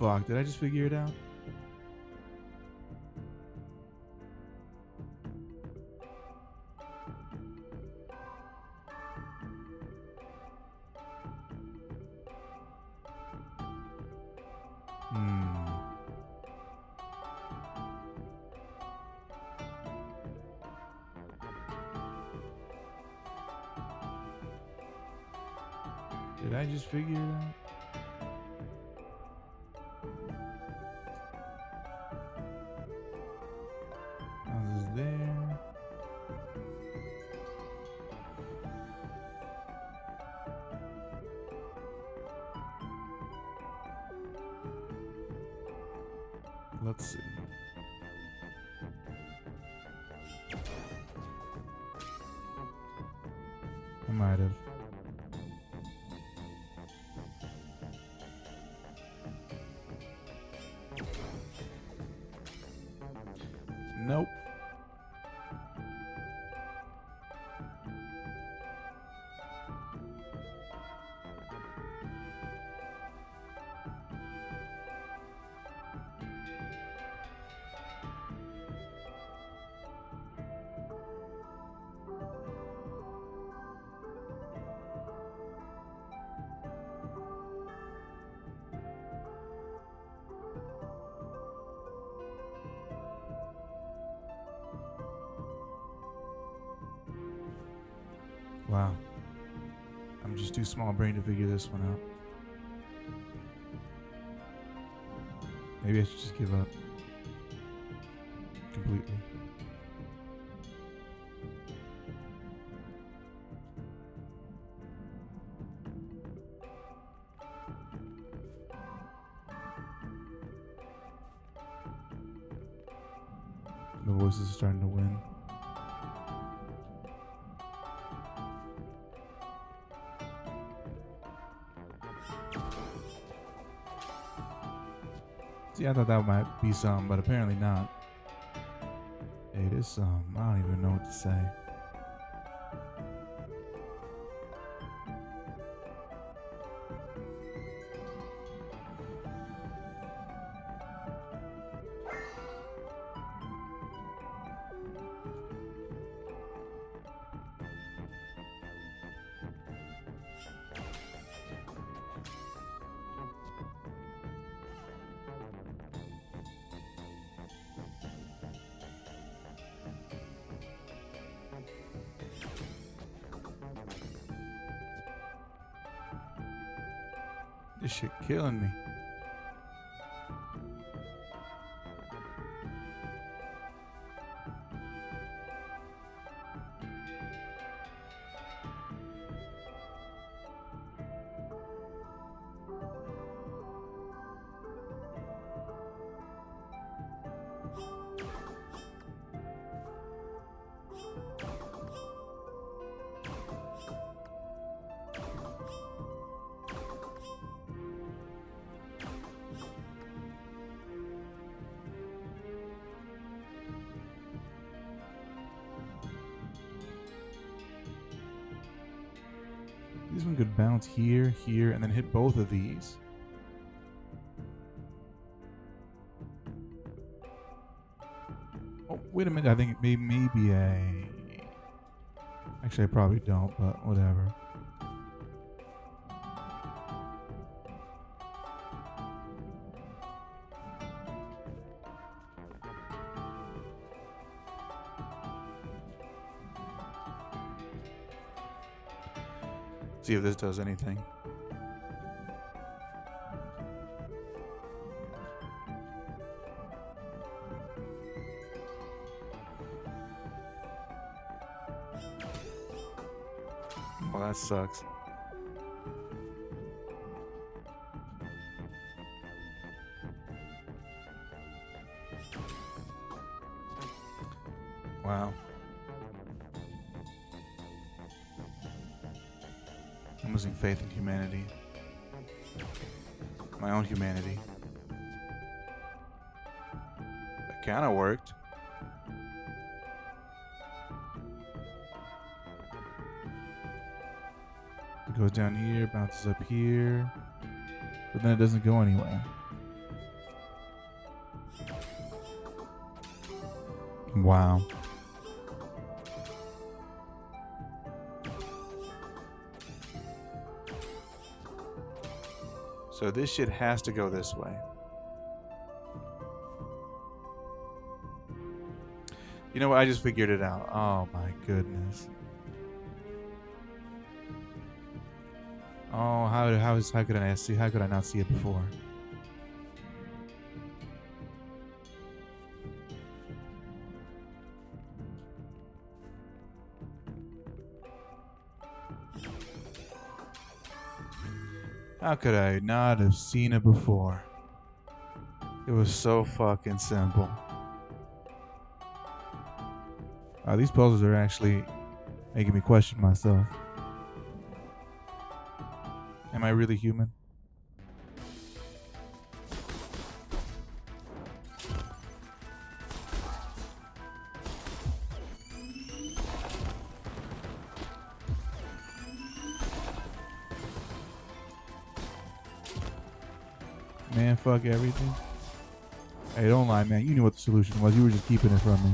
Fuck, did I just figure it out? Did I just figure it out? How's this there? Let's see. I might have. Nope. Wow. I'm just too small brain to figure this one out. Maybe I should just give up. Completely. The voices are starting to win. See, I thought that might be some, but apparently not. Hey, this I don't even know what to say. This shit killing me. This one could bounce here, here, and then hit both of these. Oh, wait a minute. I think it may be a... Actually, I probably don't, but whatever. See if this does anything. Well, that sucks. Wow. I'm losing faith in humanity. My own humanity. That kind of worked. It goes down here, bounces up here, but then it doesn't go anywhere. Wow. So this shit has to go this way. You know what? I just figured it out. Oh my goodness. Oh, how could I see? How could I not see it before? How could I not have seen it before? It was so fucking simple. These puzzles are actually making me question myself. Am I really human? Man, fuck everything. Hey, don't lie, man. You knew what the solution was. You were just keeping it from me.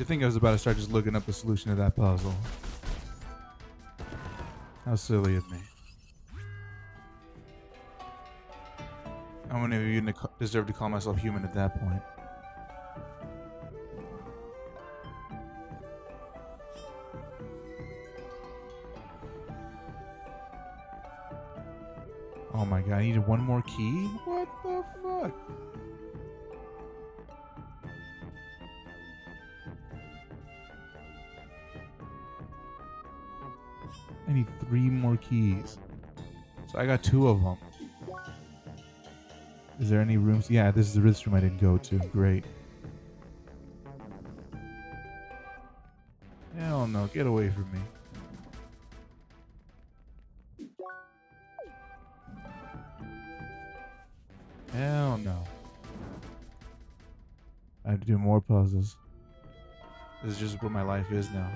To think I was about to start just looking up the solution to that puzzle. How silly of me. I wouldn't even deserve to call myself human at that point. Oh my god, I needed one more key? What the fuck? I need 3 more keys. So I got 2 of them. Is there any rooms? Yeah, this is the room I didn't go to. Great. Hell no, get away from me. Hell no. I have to do more puzzles. This is just what my life is now.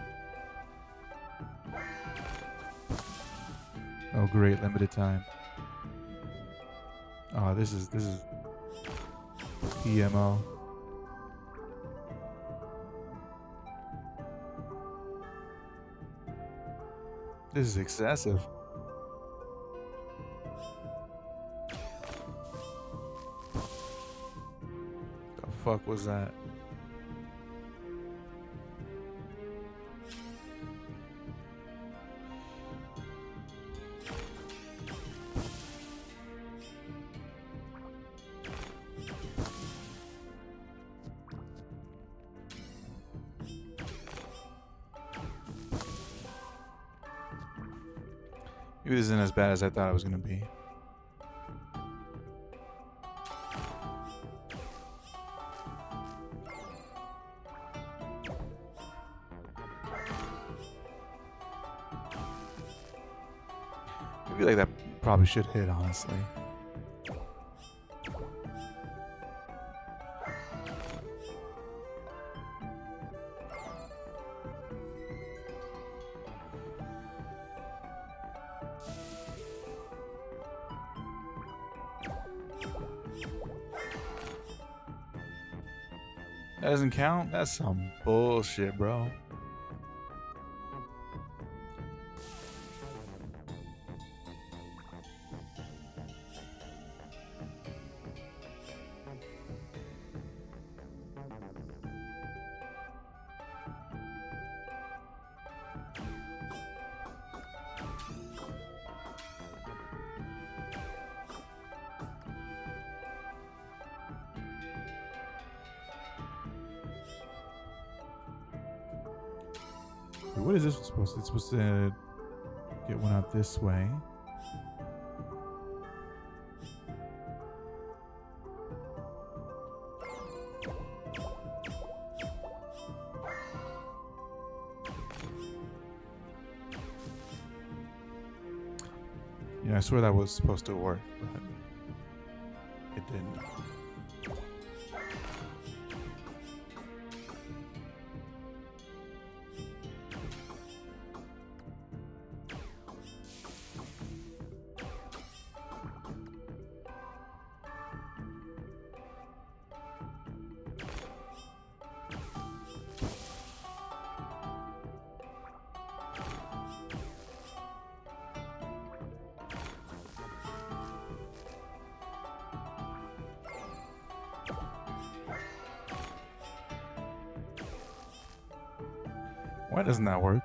Oh great, limited time. Oh, this is PMO. This is excessive. The fuck was that? Maybe this isn't as bad as I thought it was going to be. I feel like that probably should hit, honestly. That doesn't count? That's some bullshit, bro. What is this supposed to? It's supposed to get one out this way. Yeah, I swear that was supposed to work, but it didn't. Why doesn't that work?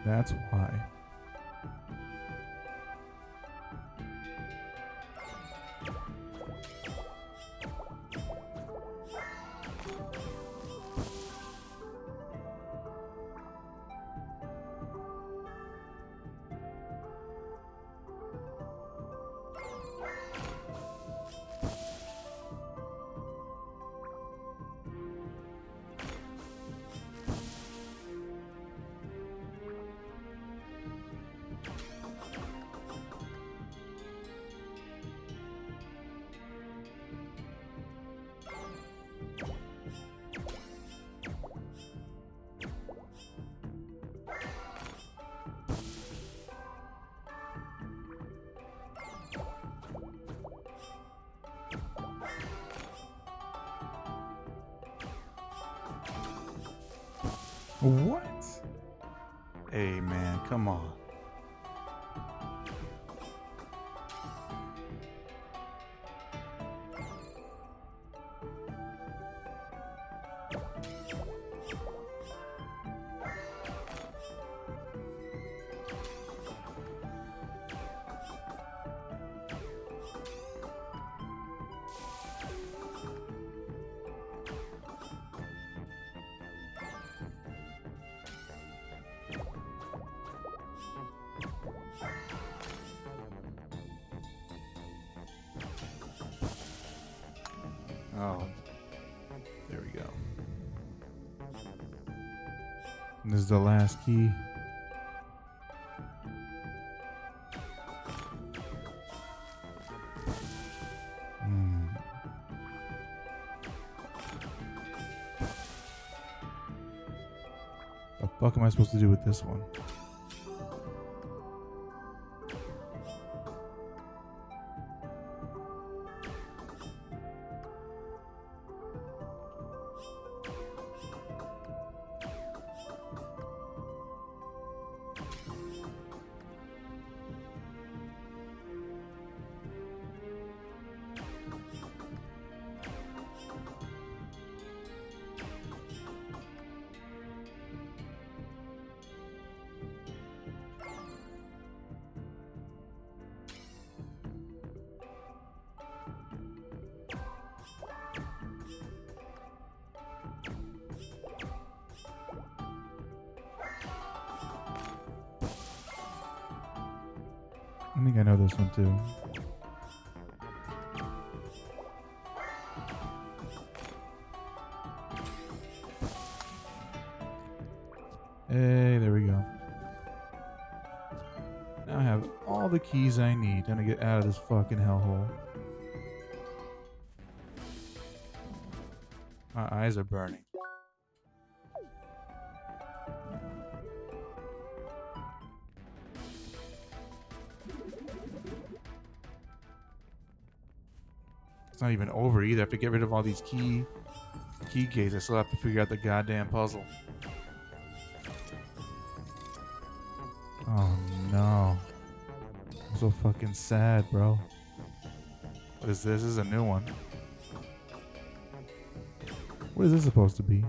That's why. What? Hey, man, come on. Oh, there we go. And this is the last key. The fuck am I supposed to do with this one? I think I know this one too. Hey, there we go. Now I have all the keys I need. Time to get out of this fucking hellhole. My eyes are burning. It's not even over either. I have to get rid of all these key keys. I still have to figure out the goddamn puzzle. Oh no. I'm so fucking sad, bro. What is this? This is a new one. What is this supposed to be?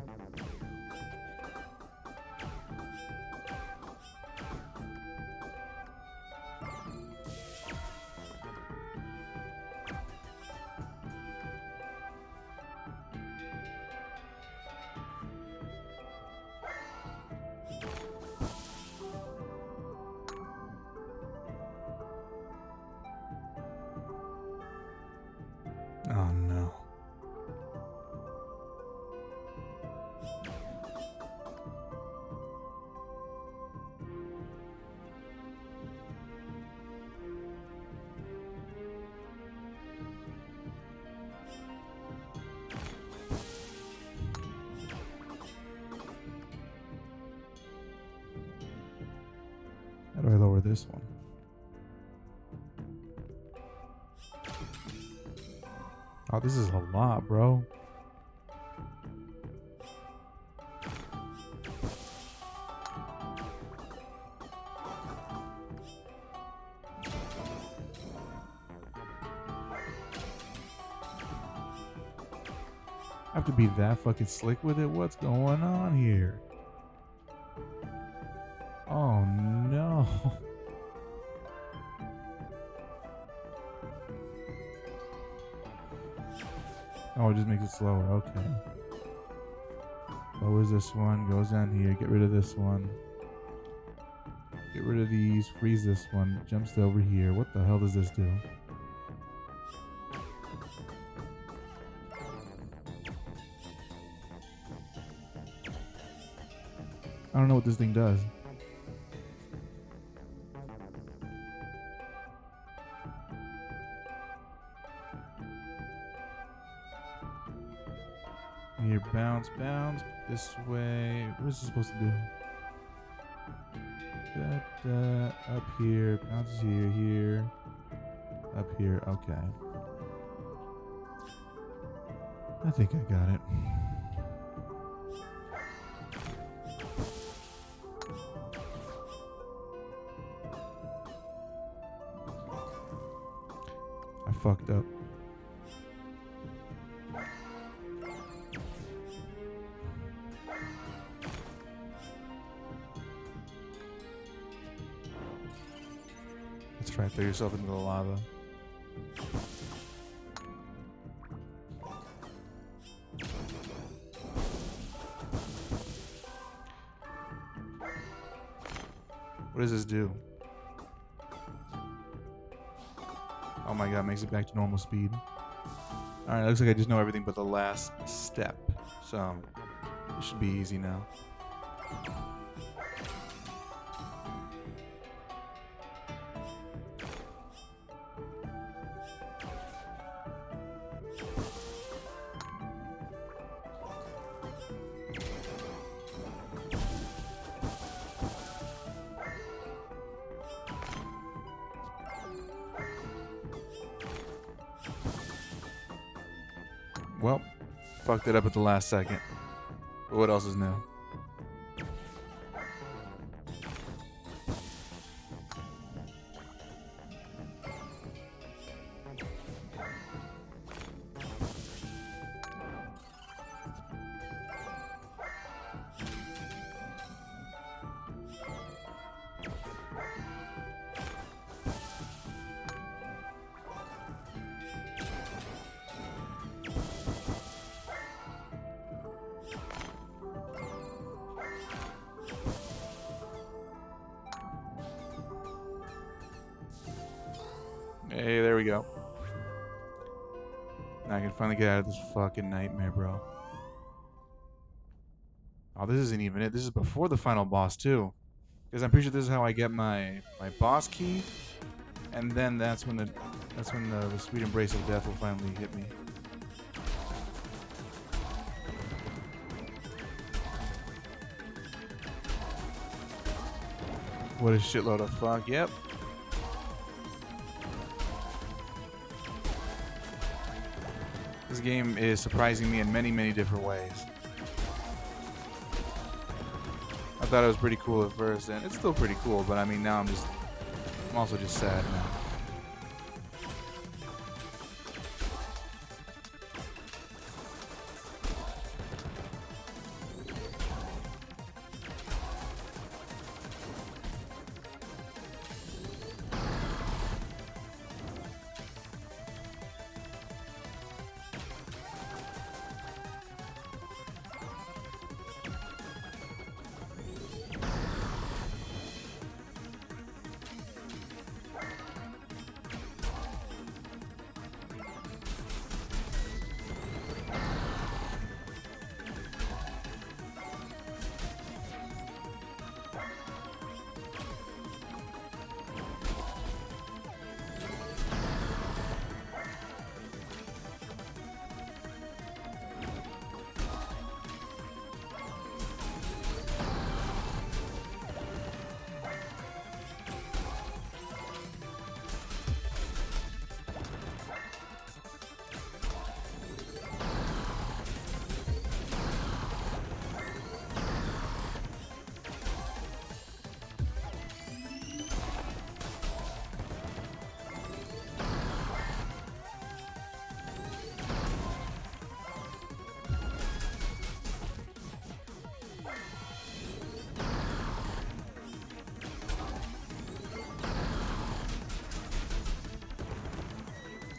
Oh no. How do I lower this one? Oh, this is a lot, bro. I have to be that fucking slick with it? What's going on here? Oh no. Oh, it just makes it slower. Okay. Lowers this one, goes down here. Get rid of this one. Get rid of these. Freeze this one. Jumps to over here. What the hell does this do? I don't know what this thing does. Here, bounce, bounce. This way. What is this supposed to do? Up here. Bounces here, here. Up here. Okay. I think I got it. fucked up. Let's try to throw yourself into the lava. What does this do? Oh my god, makes it back to normal speed. Alright, looks like I just know everything but the last step. So, it should be easy now. Well, fucked it up at the last second. But what else is new? Hey, there we go. Now I can finally get out of this fucking nightmare, bro. Oh, this isn't even it. This is before the final boss, too. Because I'm pretty sure this is how I get my boss key. And then that's when the sweet embrace of death will finally hit me. What a shitload of fuck. Yep. This game is surprising me in many, many different ways. I thought it was pretty cool at first, and it's still pretty cool, but I mean, now I'm also just sad now.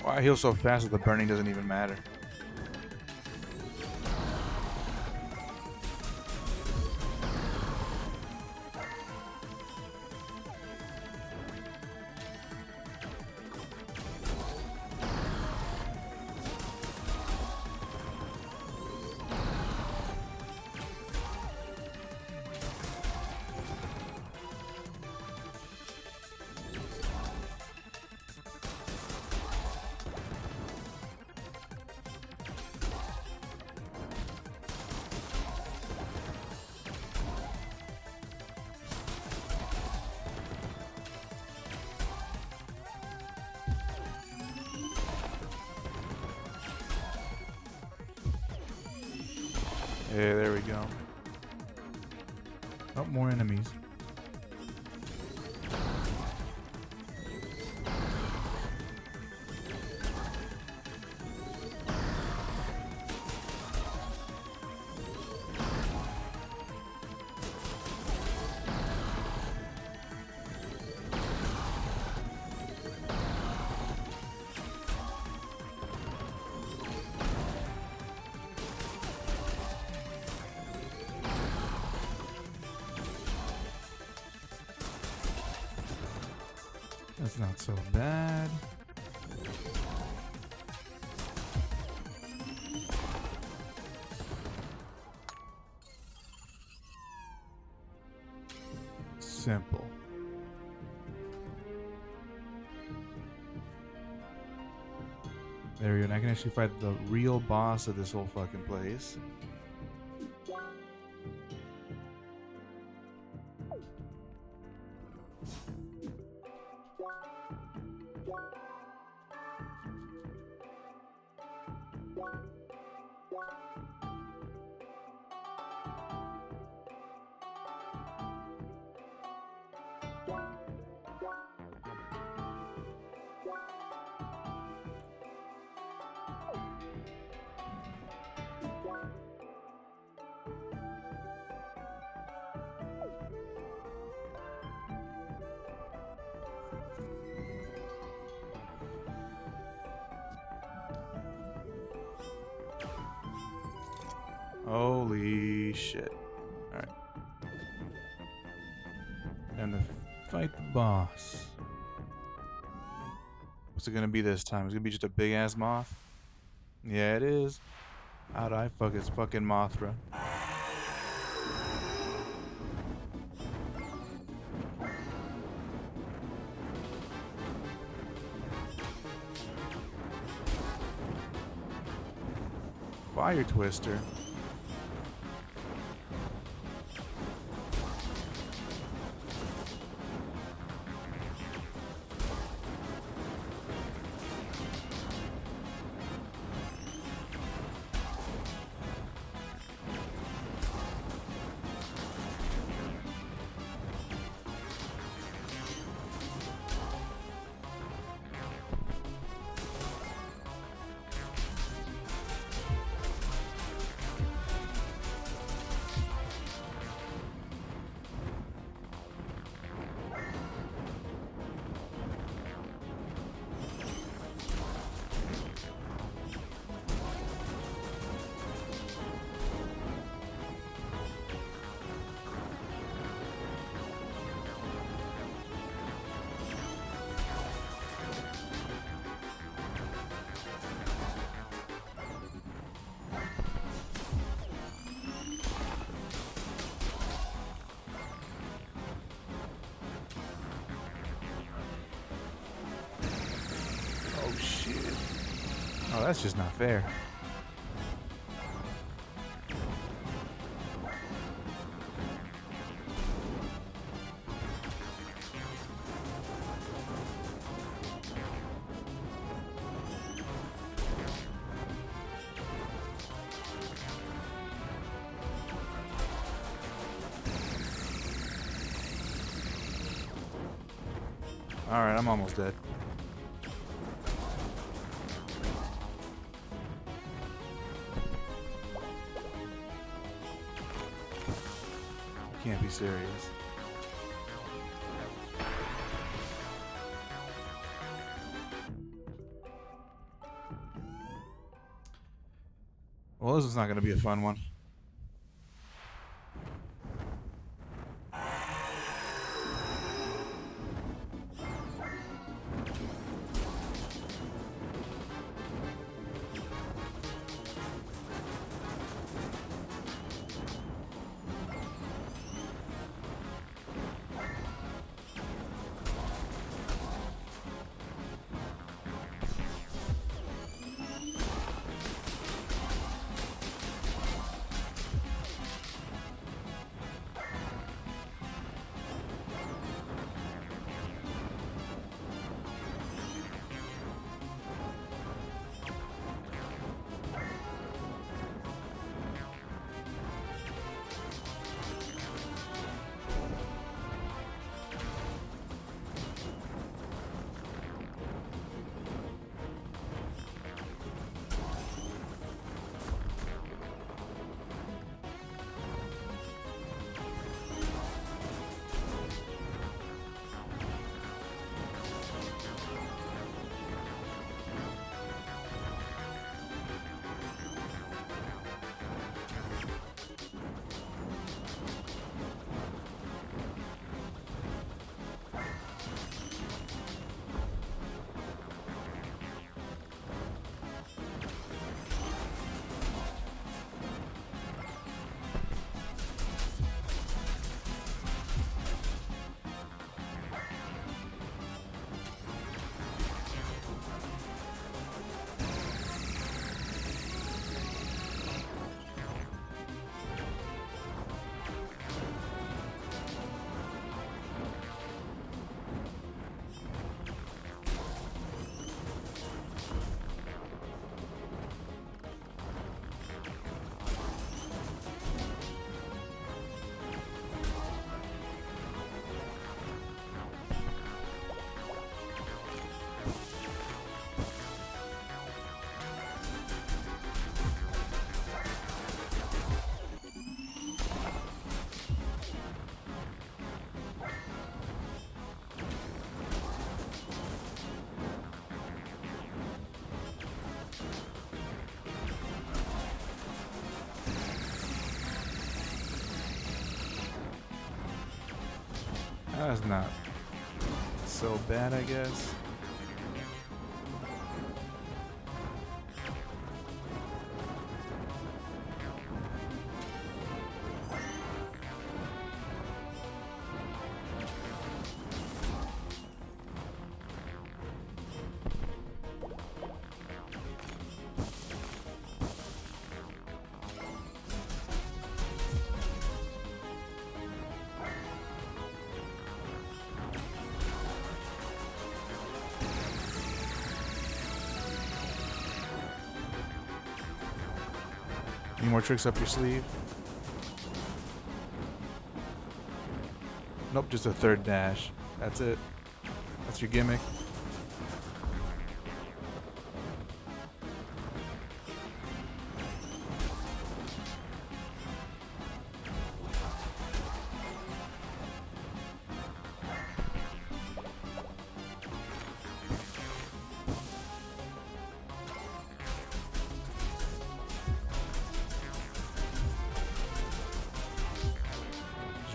Wow, I heal so fast that the burning doesn't even matter. Yeah, there we go. Oh, more enemies. That's not so bad. Simple. There we go. And I can actually fight the real boss of this whole fucking place. Holy shit. Alright. Time to fight the boss. What's it gonna be this time? It's gonna be just a big ass moth? Yeah, it is. How'd I fuck his fucking Mothra? Fire Twister. Oh shit. Oh, that's just not fair. Alright, I'm almost dead. Can't be serious. Well, this is not going to be a fun one. That's not so bad, I guess. Any more tricks up your sleeve? Nope, just a third dash. That's it. That's your gimmick.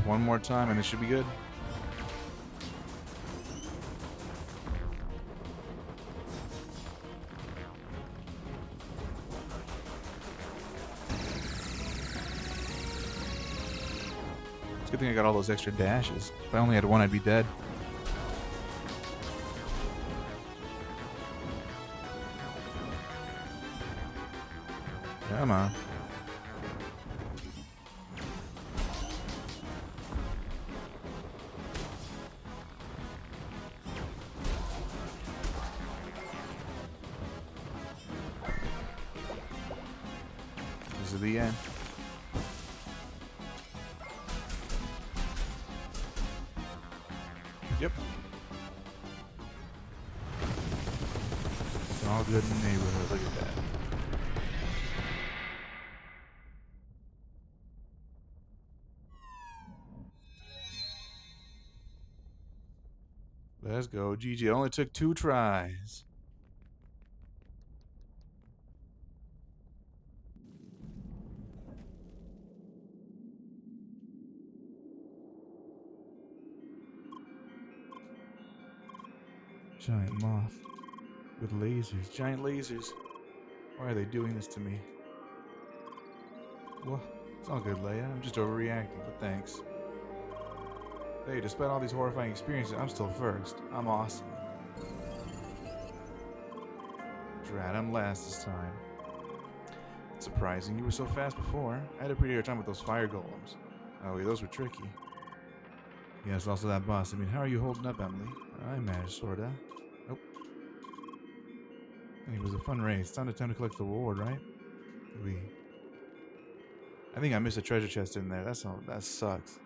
One more time and it should be good. It's a good thing I got all those extra dashes. If I only had one, I'd be dead. Come on. This is the end. Yep. It's all good in the neighborhood. Look at that. Let's go. GG. Only took 2 tries. Giant moth with lasers. Giant lasers. Why are they doing this to me? Well, it's all good, Leia. I'm just overreacting, but thanks. Hey, despite all these horrifying experiences, I'm still first. I'm awesome. Drat, I'm last this time. It's surprising you were so fast before. I had a pretty hard time with those fire golems. Oh, yeah, those were tricky. Yes, also that boss. I mean, how are you holding up, Emily? I managed, sorta. Nope. It was a fun race. Time to collect the reward, right? I think I missed a treasure chest in there. That sucks.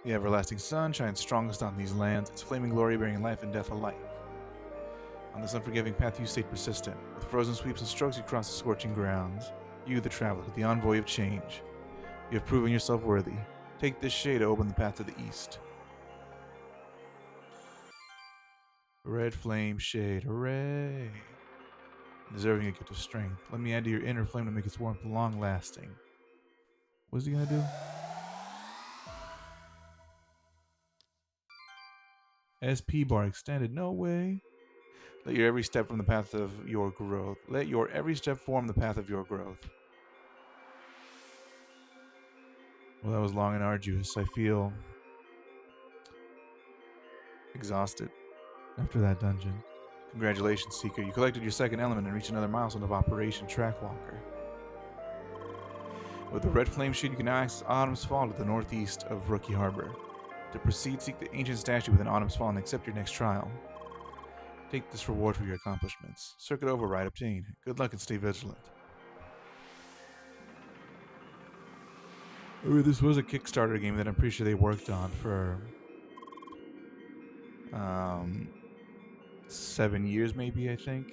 The everlasting sun shines strongest on these lands, its flaming glory bearing life and death alike. On this unforgiving path you stayed persistent. With frozen sweeps and strokes you cross the scorching grounds. You, the traveler, the envoy of change. You have proven yourself worthy. Take this shade to open the path to the east. Red flame shade, hooray! Deserving a gift of strength. Let me add to your inner flame to make its warmth long-lasting. What's he gonna do? SP bar extended. No way. Let your every step from the path of your growth. Let your every step form the path of your growth. Well, that was long and arduous. I feel exhausted after that dungeon. Congratulations, Seeker. You collected your second element and reached another milestone of Operation Trackwalker. With the red flame sheet, you can now access Autumn's Fall to the northeast of Rookie Harbor. To proceed, seek the ancient statue within Autumn's Fall and accept your next trial. Take this reward for your accomplishments. Circuit override obtained. Good luck and stay vigilant. Ooh, this was a Kickstarter game that I'm pretty sure they worked on for 7 years maybe, I think.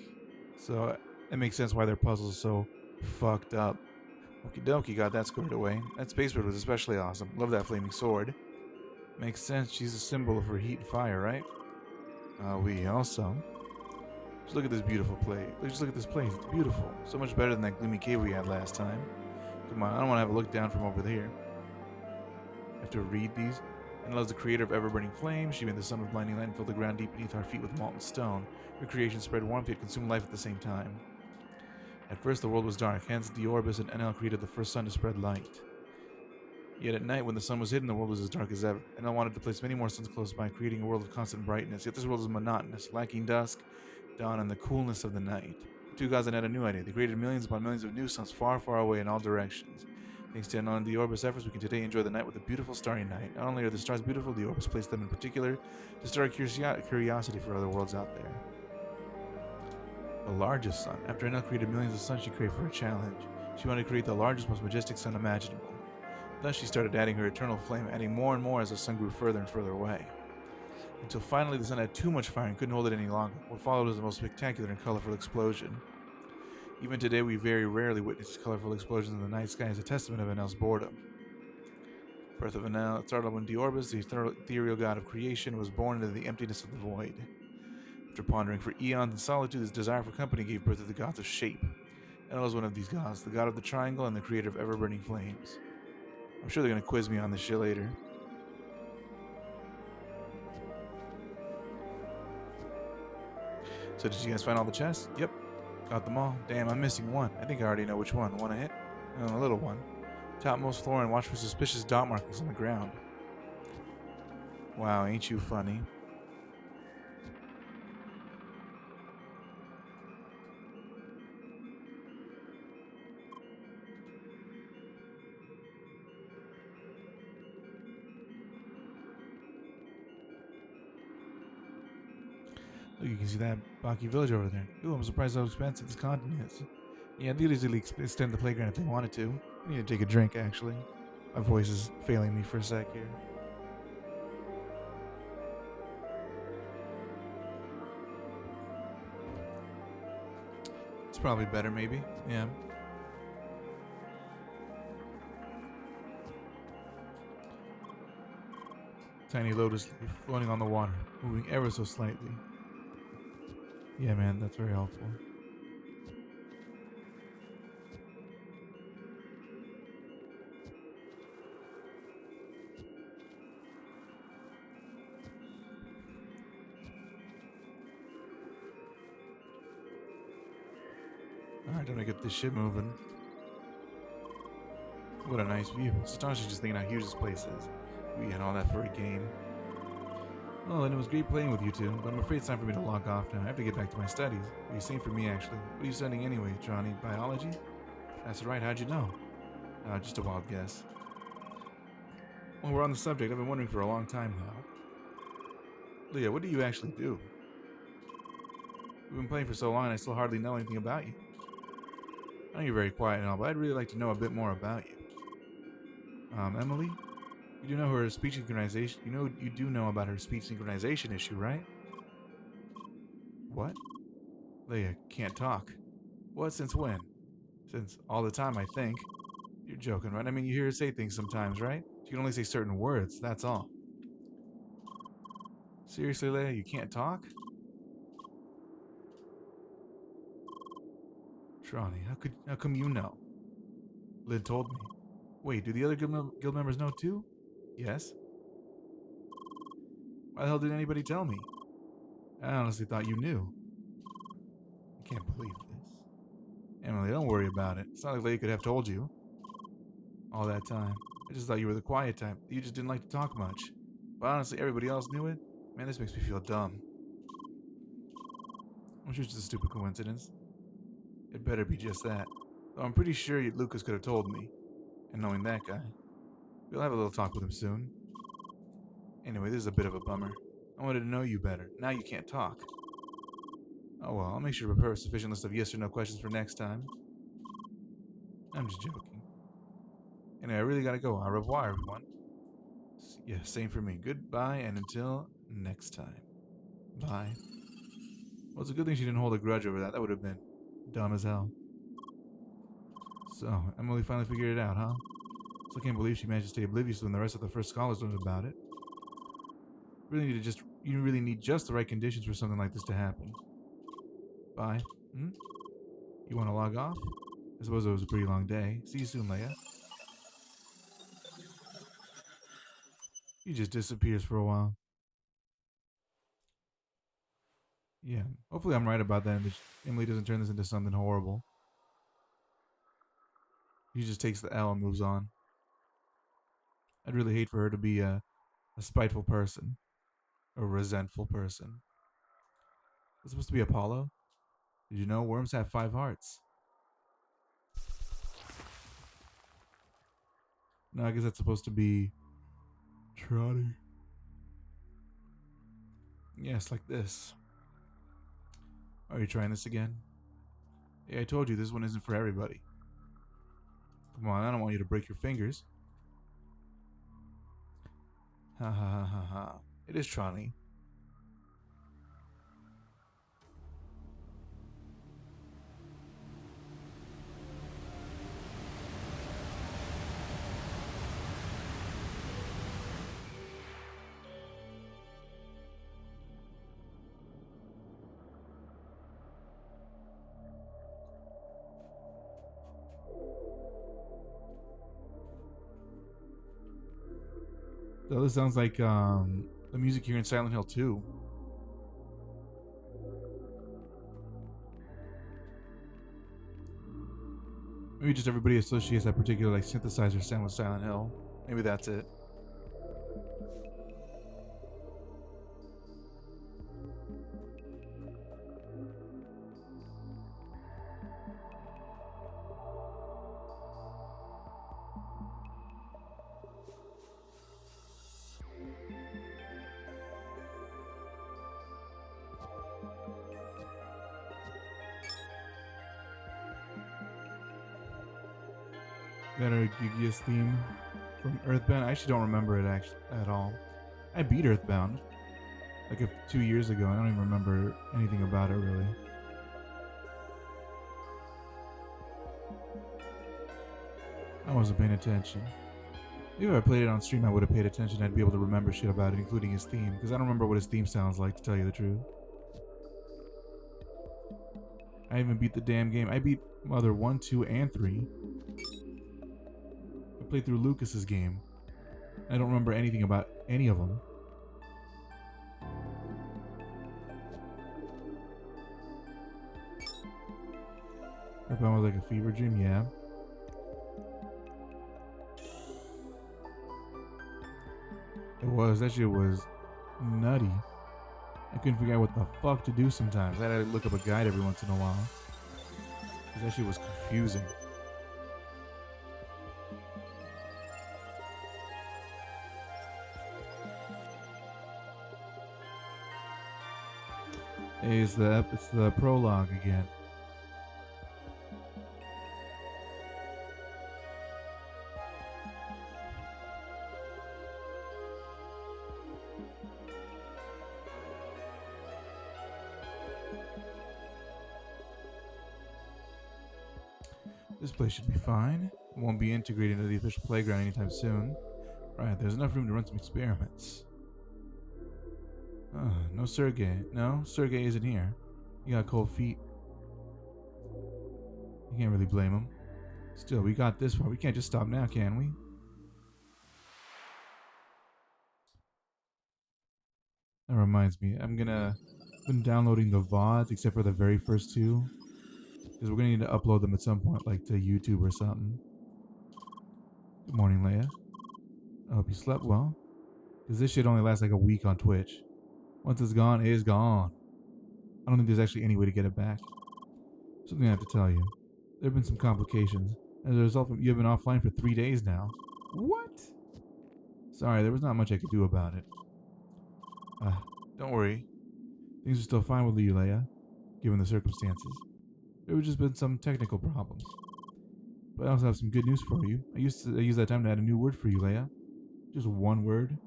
So it makes sense why their puzzles are so fucked up. Okie dokie, got that squared away. That space bird was especially awesome. Love that flaming sword. Makes sense, she's a symbol of her heat and fire, right? We also. Just look at this beautiful place. Just look at this place. It's beautiful. So much better than that gloomy cave we had last time. Come on, I don't want to have a look down from over there. I have to read these. And loves the creator of ever-burning flames. She made the sun with blinding light and filled the ground deep beneath our feet with molten stone. Her creation spread warmth yet consumed life at the same time. At first the world was dark, hence Diorbis and Enel created the first sun to spread light. Yet at night, when the sun was hidden, the world was as dark as ever. Enel wanted to place many more suns close by, creating a world of constant brightness. Yet this world is monotonous, lacking dusk, dawn, and the coolness of the night. The two gods had a new idea. They created millions upon millions of new suns far, far away in all directions. Thanks to Enel and Diorbis' efforts, we can today enjoy the night with a beautiful starry night. Not only are the stars beautiful, Diorbis placed them in particular to stir our curiosity for other worlds out there. The largest sun. After Enel created millions of suns, she craved for a challenge. She wanted to create the largest, most majestic sun imaginable. Thus, she started adding her eternal flame, adding more and more as the sun grew further and further away. Until finally the sun had too much fire and couldn't hold it any longer. What followed was the most spectacular and colorful explosion. Even today, we very rarely witness colorful explosions in the night sky as a testament of Enel's boredom. Birth of Enel. It started when Diorbis, the ethereal god of creation, was born into the emptiness of the void. After pondering for eons in solitude, his desire for company gave birth to the gods of shape. Enel is one of these gods, the god of the triangle and the creator of ever-burning flames. I'm sure they're going to quiz me on this shit later. So did you guys find all the chests? Yep. Got them all. Damn, I'm missing one. I think I already know which one. Want to hit? Oh, a little one. Topmost floor and watch for suspicious dot markings on the ground. Wow, ain't you funny? Look, you can see that Baki village over there. Ooh, I'm surprised how expensive this continent is. Yeah, they'd easily extend the playground if they wanted to. I need to take a drink, actually. My voice is failing me for a sec here. It's probably better, maybe. Yeah. Tiny lotus leaf floating on the water, moving ever so slightly. Yeah, man, that's very helpful. Alright, time to get this shit moving. What a nice view. It's astonishing just thinking how huge this place is. We had all that for a game. Well, and it was great playing with you two, but I'm afraid it's time for me to log off now. I have to get back to my studies. Well, same for me, actually. What are you studying anyway, Johnny? Biology? That's right, how'd you know? Just a wild guess. Well, we're on the subject. I've been wondering for a long time now. Leah, what do you actually do? We've been playing for so long and I still hardly know anything about you. I know you're very quiet and all, but I'd really like to know a bit more about you. Emily? You do know her speech synchronization. You do know about her speech synchronization issue, right? What? Leia can't talk. What? Since when? Since all the time, I think. You're joking, right? I mean, you hear her say things sometimes, right? She can only say certain words. That's all. Seriously, Leia, you can't talk? Trani, how come you know? Lynn told me. Wait, do the other guild members know too? Yes. Why the hell didn't anybody tell me? I honestly thought you knew. I can't believe this. Emily, don't worry about it. It's not like Leia could have told you. All that time. I just thought you were the quiet type. You just didn't like to talk much. But honestly, everybody else knew it. Man, this makes me feel dumb. I'm sure it's just a stupid coincidence. It better be just that. Though I'm pretty sure Lucas could have told me. And knowing that guy. We'll have a little talk with him soon. Anyway, this is a bit of a bummer. I wanted to know you better. Now you can't talk. Oh well, I'll make sure to prepare a sufficient list of yes or no questions for next time. I'm just joking. Anyway, I really gotta go. Au revoir, everyone. Yeah, same for me. Goodbye, and until next time. Bye. Well, it's a good thing she didn't hold a grudge over that. That would have been dumb as hell. So, Emily finally figured it out, huh? Still can't believe she managed to stay oblivious when the rest of the first scholars learned about it. You really need just the right conditions for something like this to happen. Bye. Hmm? You want to log off? I suppose it was a pretty long day. See you soon, Leia. He just disappears for a while. Yeah. Hopefully I'm right about that and Emily doesn't turn this into something horrible. He just takes the L and moves on. I'd really hate for her to be a spiteful person. A resentful person. It's supposed to be Apollo? Did you know worms have 5 hearts? No, I guess that's supposed to be Trotty. Yes, like this. Are you trying this again? Hey, I told you this one isn't for everybody. Come on, I don't want you to break your fingers. Ha ha ha ha ha. It is Trotty. So this sounds like the music here in Silent Hill 2. Maybe just everybody associates that particular like synthesizer sound with Silent Hill. Maybe that's it. That our Gigius theme from Earthbound. I actually don't remember it at all. I beat Earthbound like 2 years ago. I don't even remember anything about it really. I wasn't paying attention. Maybe if I played it on stream, I would have paid attention. I'd be able to remember shit about it, including his theme, because I don't remember what his theme sounds like, to tell you the truth. I even beat the damn game. I beat Mother 1, 2, and 3. I played through Lucas's game. I don't remember anything about any of them. Earthbound was like a fever dream, yeah. It was. That shit was nutty. I couldn't figure out what the fuck to do sometimes. I had to look up a guide every once in a while. Because that shit was confusing. Hey, it's the prologue again. This place should be fine. It won't be integrated into the official playground anytime soon. Right, there's enough room to run some experiments. No Sergey. No, Sergey isn't here. He got cold feet. You can't really blame him. Still, we got this far. We can't just stop now, can we? That reminds me. I've been downloading the VODs, except for the very first 2. Because we're going to need to upload them at some point, like to YouTube or something. Good morning, Leia. I hope you slept well. Because this shit only lasts like a week on Twitch. Once it's gone, it is gone. I don't think there's actually any way to get it back. Something I have to tell you. There have been some complications. As a result, you have been offline for 3 days now. What? Sorry, there was not much I could do about it. Don't worry. Things are still fine with you, Leia, given the circumstances. There have just been some technical problems. But I also have some good news for you. I use that time to add a new word for you, Leia. Just one word.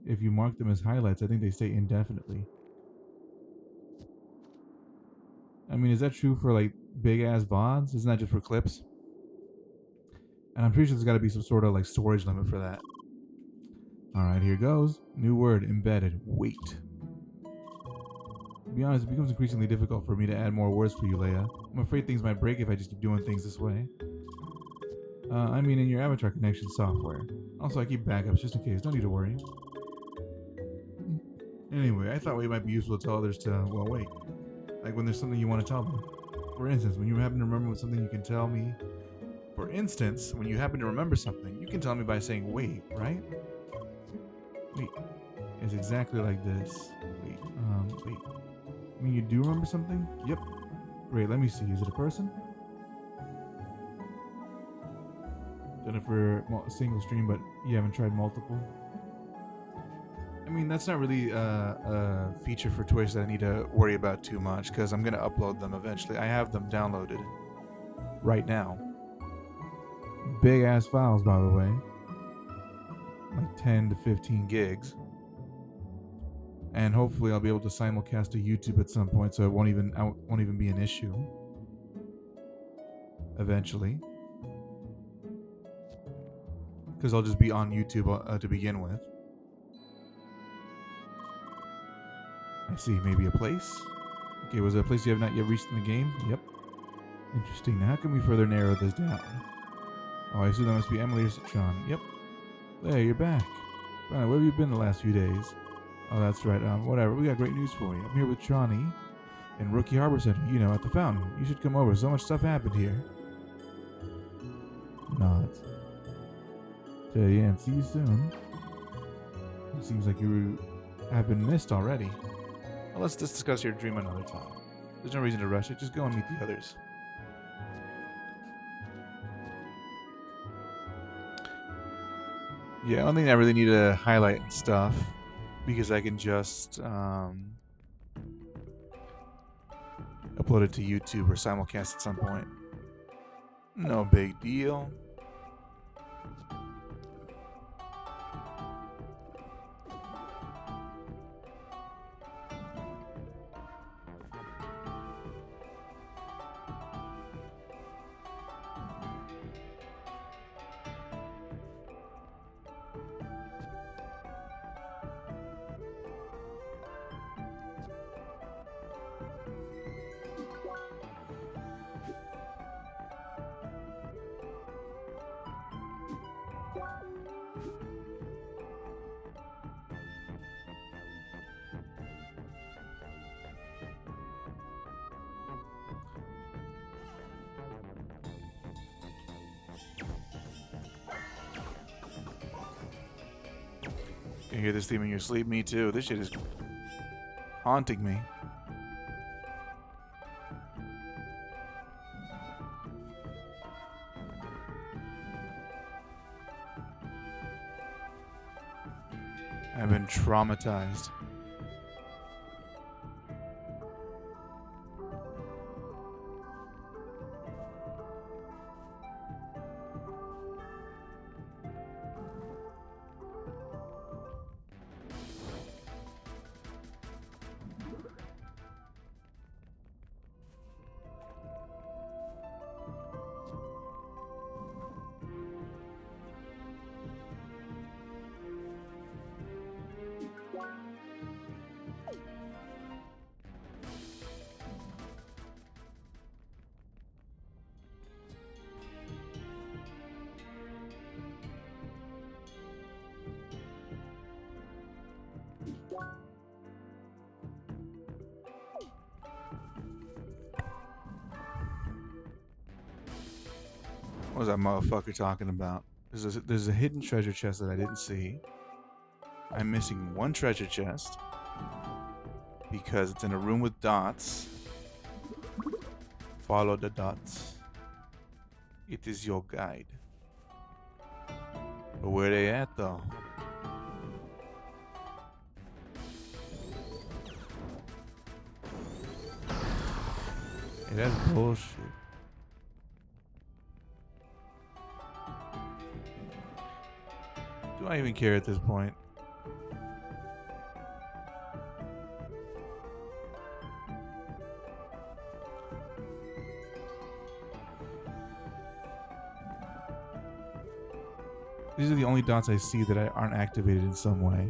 If you mark them as highlights, I think they stay indefinitely. I mean, is that true for like big ass VODs? Isn't that just for clips? And I'm pretty sure there's got to be some sort of like storage limit for that. Alright, here goes. New word, embedded. Wait. To be honest, it becomes increasingly difficult for me to add more words for you, Leia. I'm afraid things might break if I just keep doing things this way. I mean in your avatar connection software. Also, I keep backups just in case. Don't need to worry. Anyway, I thought it might be useful to tell others to, well, wait. Like when there's something you want to tell them. For instance, when you happen to remember something, you can tell me. For instance, when you happen to remember something, you can tell me by saying wait, right? Wait. It's exactly like this. Wait. Wait. I mean, you do remember something? Yep. Great, let me see. Is it a person? Done it for a single stream, but you haven't tried multiple? I mean, that's not really a feature for Twitch that I need to worry about too much, because I'm going to upload them eventually. I have them downloaded right now. Big ass files, by the way. Like 10 to 15 gigs. And hopefully I'll be able to simulcast to YouTube at some point, so it won't even be an issue. Eventually. Because I'll just be on YouTube to begin with. I see, maybe a place? Okay, was it a place you have not yet reached in the game? Yep. Interesting. Now how can we further narrow this down? Oh, I assume that must be Emily or Sean. Yep. There, you're back. Right, where have you been the last few days? Oh, that's right. Whatever. We got great news for you. I'm here with Shawnee in Rookie Harbor Center. You know, at the fountain. You should come over. So much stuff happened here. Not. So, yeah, and see you soon. It seems like you have been missed already. Well, let's just discuss your dream another time. There's no reason to rush it. Just go and meet the others. Yeah, I don't think I really need to highlight and stuff because I can just upload it to YouTube or simulcast at some point. No big deal. You hear this theme in your sleep? Me too. This shit is haunting me. I've been traumatized. What was that motherfucker talking about? There's a hidden treasure chest that I didn't see. I'm missing one treasure chest because it's in a room with dots. Follow the dots. It is your guide. But where they at though? Hey, that's bullshit. Do I even care at this point? These are the only dots I see that aren't activated in some way.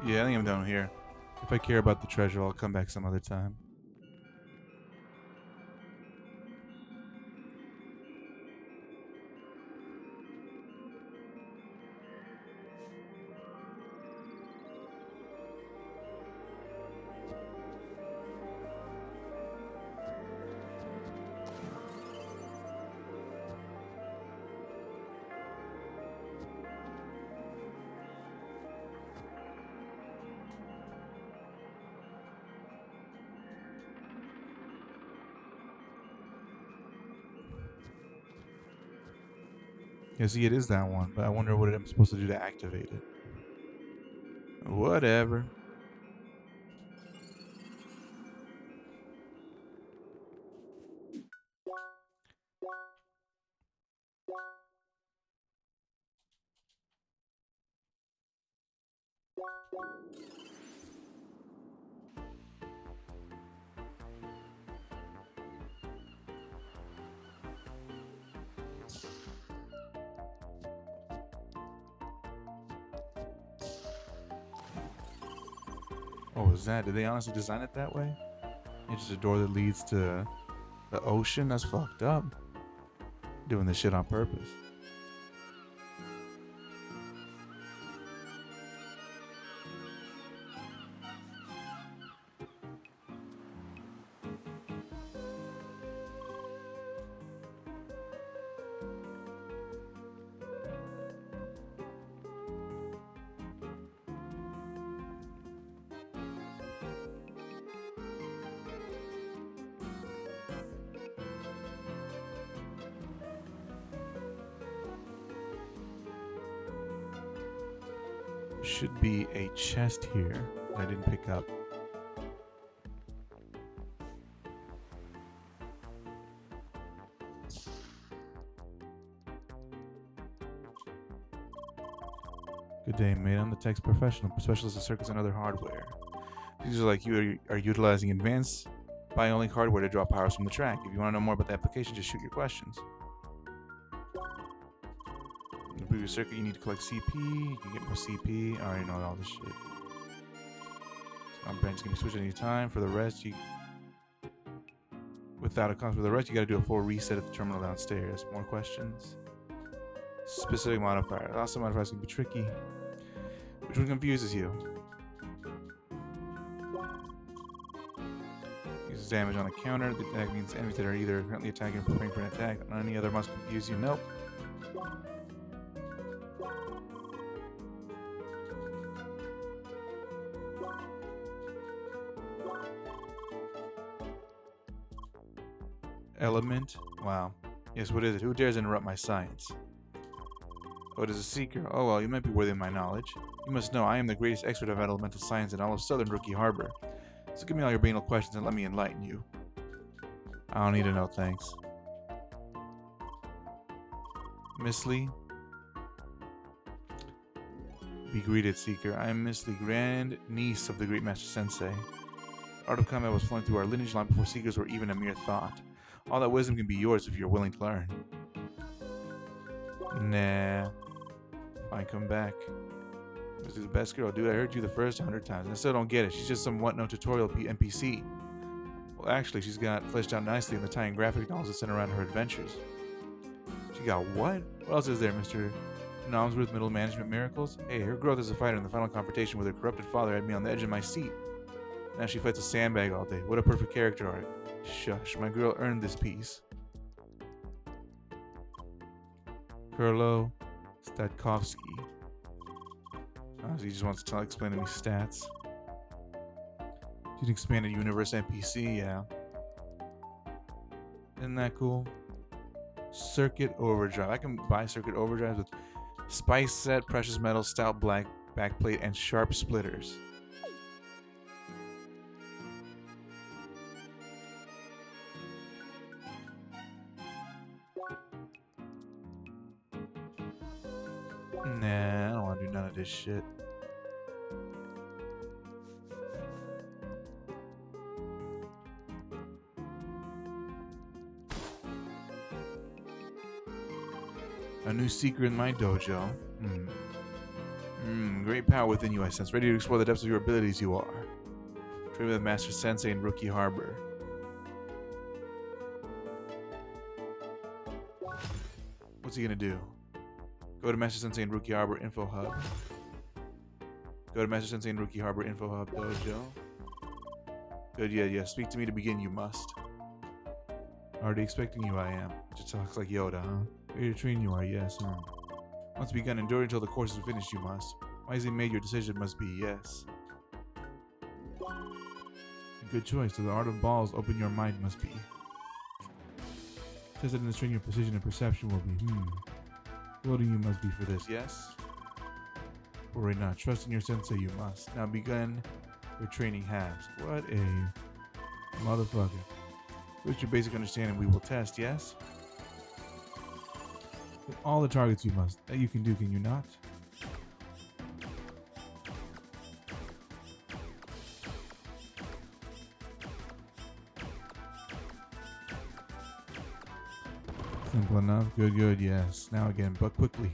Yeah, I think I'm down here. If I care about the treasure, I'll come back some other time. Yeah, see, it is that one, but I wonder what I'm supposed to do to activate it. Whatever. What was that? Did they honestly design it that way? It's just a door that leads to the ocean? That's fucked up. Doing this shit on purpose. Should be a chest here that I didn't pick up. Good day, mate. I'm the text professional, specialist in circuits and other hardware. These are like you are utilizing advanced bionic hardware to draw powers from the track. If you want to know more about the application, just shoot your questions. In the previous circuit, you need to collect CP. You can get more CP. I already know all this shit. Branch can be switched at any time. For the rest, without a cost. For the rest, you got to do a full reset at the terminal downstairs. More questions? Specific modifier. Also, modifiers can be tricky. Which one confuses you? Uses damage on a counter. The attack means enemies that are either currently attacking or preparing for an attack. On any other must confuse you. Nope. Element? Wow. Yes, what is it? Who dares interrupt my science? Oh, it is a seeker. Oh, well, you might be worthy of my knowledge. You must know I am the greatest expert of elemental science in all of southern Rookie Harbor. So give me all your banal questions and let me enlighten you. I don't need to know, thanks. Miss Lee? Be greeted, Seeker. I am Miss Lee, grand niece of the great Master Sensei. The art of combat was flowing through our lineage long before Seekers were even a mere thought. All that wisdom can be yours if you're willing to learn. Nah. Fine, come back. This is the best girl, dude. I heard you the first 100 times, and I still don't get it. She's just some what-no tutorial NPC. Well, actually, she's got fleshed out nicely in the tiny graphic novels that center around her adventures. She got what? What else is there, Mr. Nomsworth Middle Management Miracles? Hey, her growth as a fighter in the final confrontation with her corrupted father had me on the edge of my seat. Now she fights a sandbag all day. What a perfect character arc. Shush, my girl earned this piece. Kurlo Statkovsky. Oh, so he just wants to explain to me stats. She's an expanded universe NPC, yeah. Isn't that cool? Circuit Overdrive. I can buy Circuit Overdrives with Spice Set, Precious Metal, Stout Black Backplate, and Sharp Splitters. Nah, I don't want to do none of this shit. A new seeker in my dojo. Great power within you, I sense. Ready to explore the depths of your abilities, you are. Train with Master Sensei in Rookie Harbor. What's he gonna do? Go to Master Sensei in Rookie Harbor Info Hub. Go to Master Sensei in Rookie Harbor Info Hub Dojo. Good, yeah. Speak to me to begin, you must. Already expecting you, I am. Just talks like Yoda, huh? Ready to train you are, yes, Once begun, endure until the course is finished, you must. Wisely made, your decision must be yes. Good choice. To the art of balls, open your mind must be. Tested in the string, your precision and perception will be. Floating you must be for this, yes? Worry not. Trust in your sensei you must. Now begun your training has. What a motherfucker. With your basic understanding, we will test, yes? With all the targets you must. That you can do, can you not? Simple enough. Good, yes. Now again, but quickly.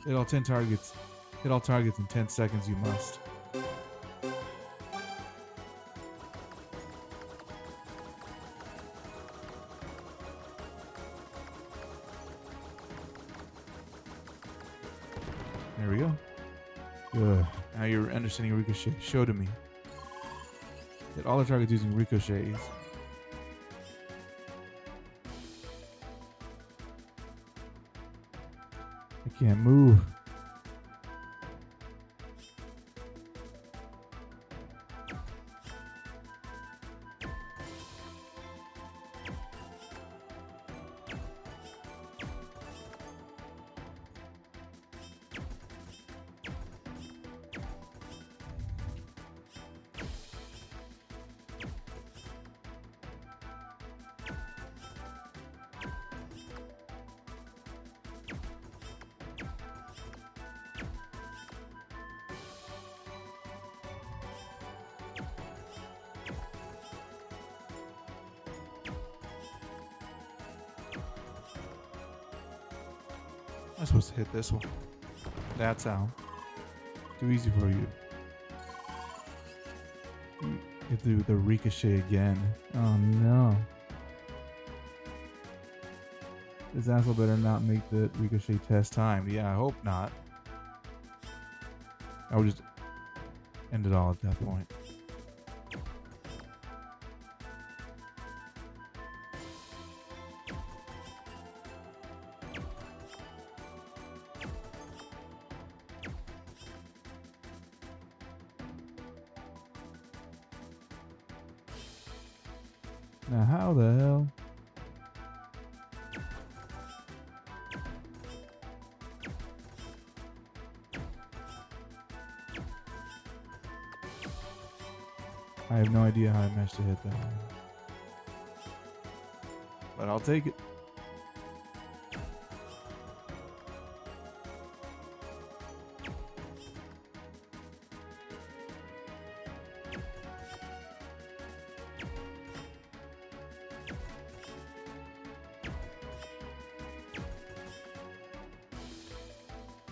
Hit all 10 targets. Hit all targets in 10 seconds, you must. There we go. Good. Now you're understanding ricochet. Show to me. Hit all the targets using ricochets. I can't move. I'm supposed to hit this one. That's how. Too easy for you. Get through the ricochet again. Oh no. This asshole better not make the ricochet test timed. Yeah, I hope not. I would just end it all at that point. Now how the hell? I have no idea how I managed to hit that. But I'll take it.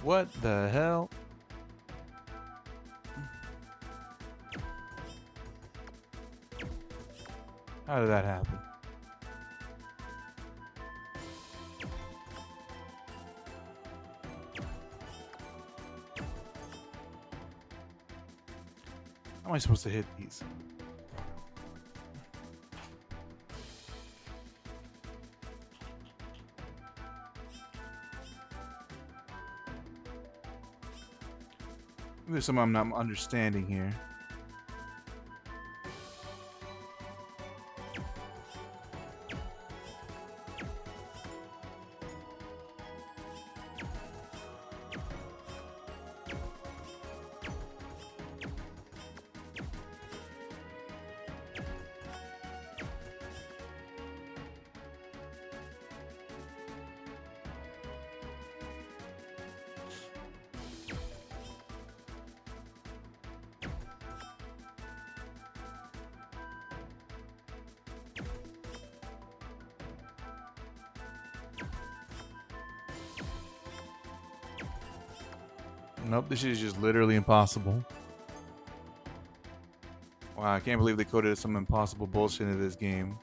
What the hell? How did that happen? How am I supposed to hit these? There's something I'm not understanding here. Nope, this shit is just literally impossible. Wow, I can't believe they coded some impossible bullshit into this game.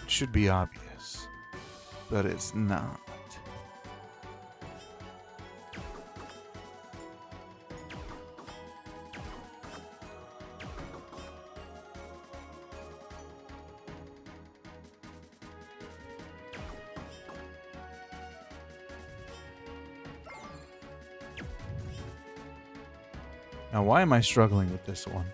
It should be obvious, but it's not. Now, why am I struggling with this one?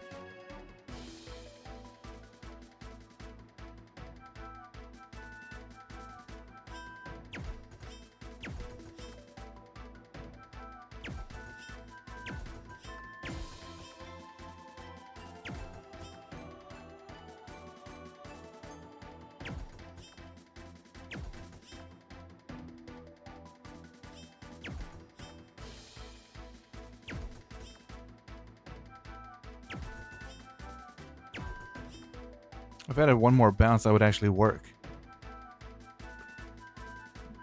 If I had one more bounce, that would actually work.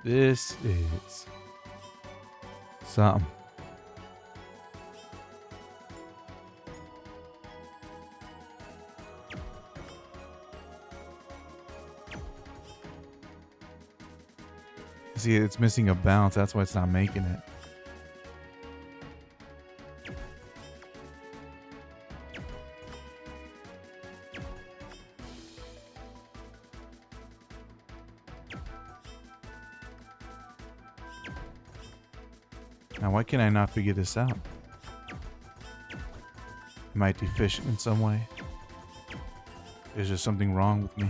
This is something. See, it's missing a bounce. That's why it's not making it. Now, why can I not figure this out? Am I deficient in some way? Is there something wrong with me?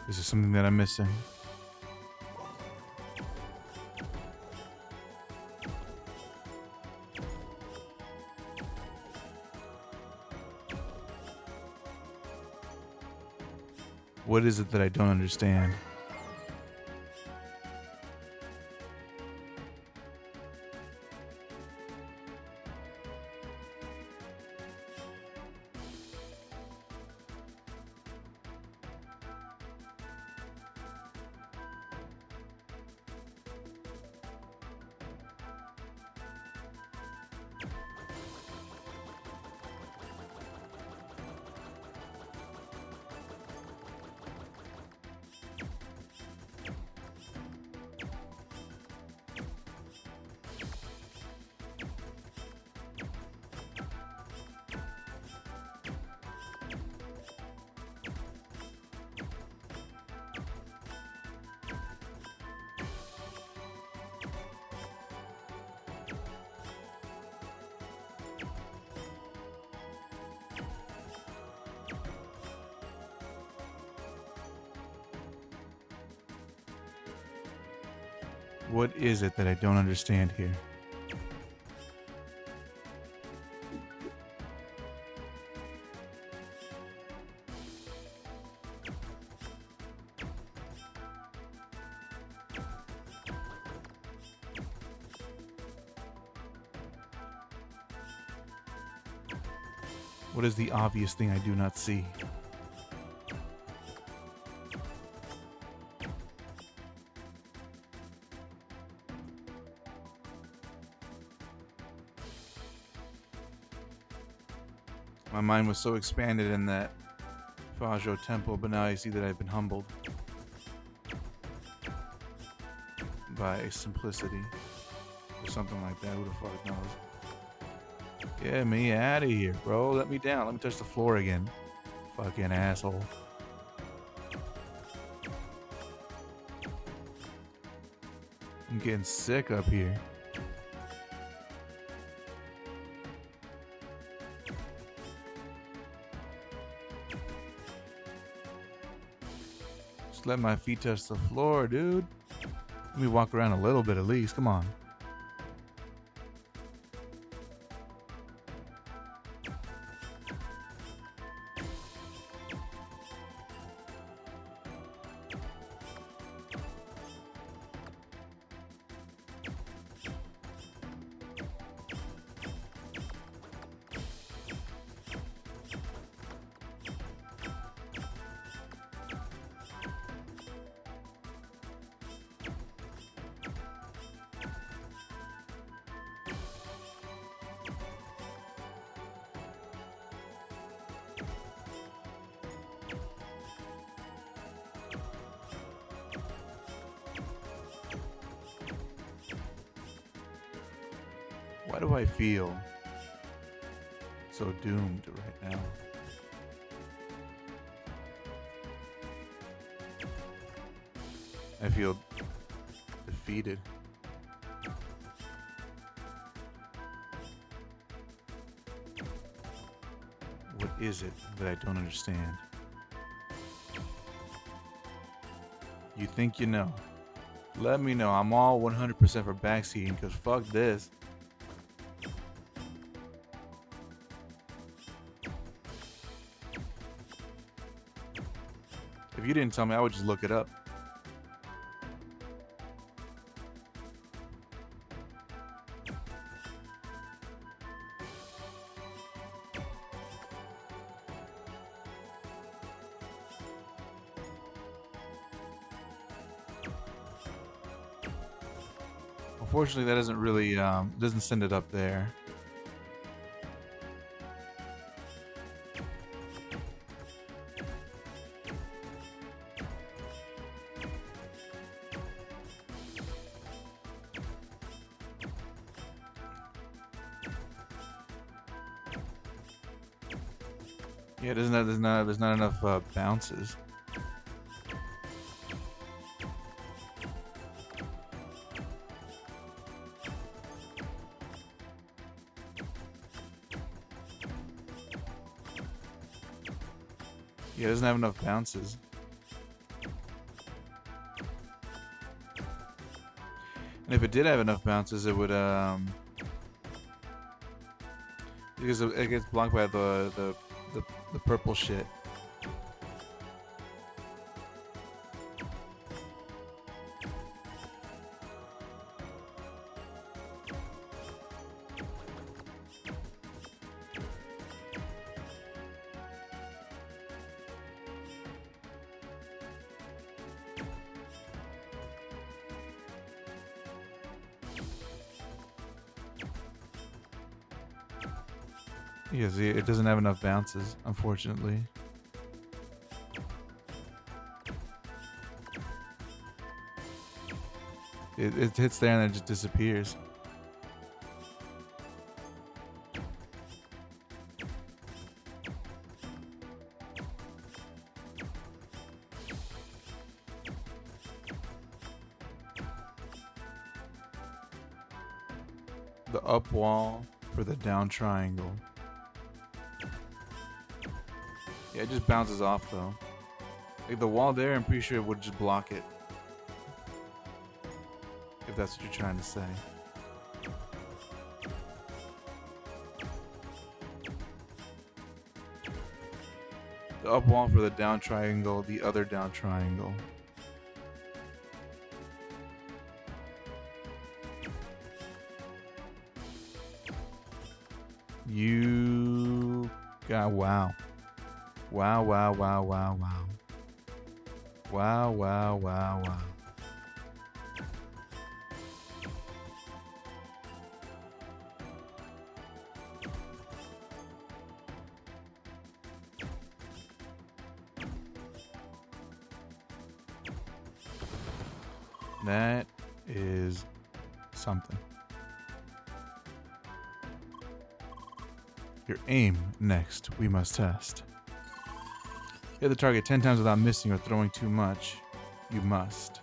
Is there something that I'm missing? What is it that I don't understand? What is it that I don't understand here? What is the obvious thing I do not see? My mind was so expanded in that Fajo temple, but now I see that I've been humbled by simplicity or something like that. Who the fuck knows? Get me out of here, bro. Let me down. Let me touch the floor again. Fucking asshole. I'm getting sick up here. Just let my feet touch the floor, dude. Let me walk around a little bit at least. Come on. Why do I feel so doomed right now? I feel defeated. What is it that I don't understand? You think you know? Let me know. I'm all 100% for backseating because fuck this. If you didn't tell me, I would just look it up. Unfortunately, that doesn't really doesn't send it up there. Yeah, there's not enough bounces. Yeah, it doesn't have enough bounces. And if it did have enough bounces, it would because it gets blocked by the purple shit. Yeah, see, it doesn't have enough bounces, unfortunately. It hits there and then it just disappears. The up wall for the down triangle. Yeah, it just bounces off though. Like the wall there, I'm pretty sure it would just block it. If that's what you're trying to say. The up wall for the down triangle, the other down triangle. You got wow. Wow, wow, wow, wow, wow. Wow, wow, wow, wow. That is something. Your aim next, we must test. Hit the target 10 times without missing or throwing too much. You must.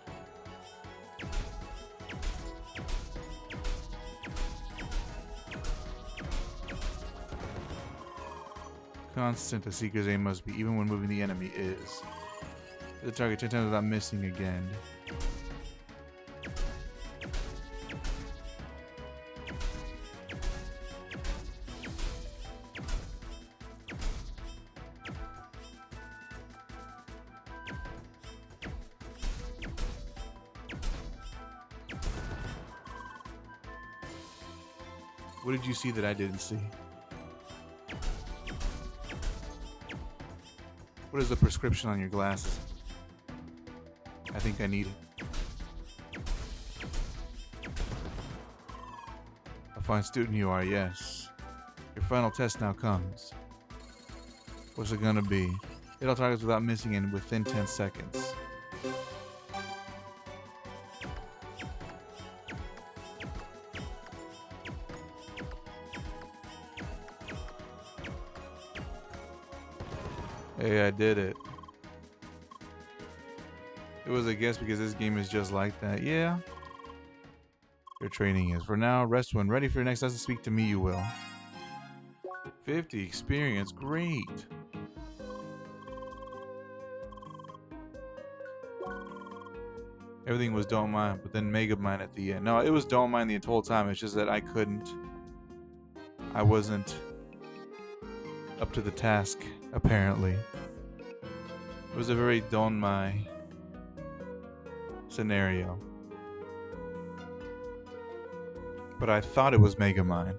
Constant, a seeker's aim must be, even when moving the enemy is. Hit the target 10 times without missing again. What did you see that I didn't see? What is the prescription on your glasses? I think I need it. A fine student you are, yes. Your final test now comes. What's it gonna be? Hit all targets without missing and within 10 seconds. Hey, I did it. It was a guess because this game is just like that. Yeah. Your training is. For now, rest when ready for your next lesson. Speak to me, you will. 50 experience. Great. Everything was don't mind, but then mega mind at the end. No, it was don't mind the whole time. It's just that I couldn't. I wasn't up to the task, apparently. It was a very don't mind scenario. But I thought it was Megamind.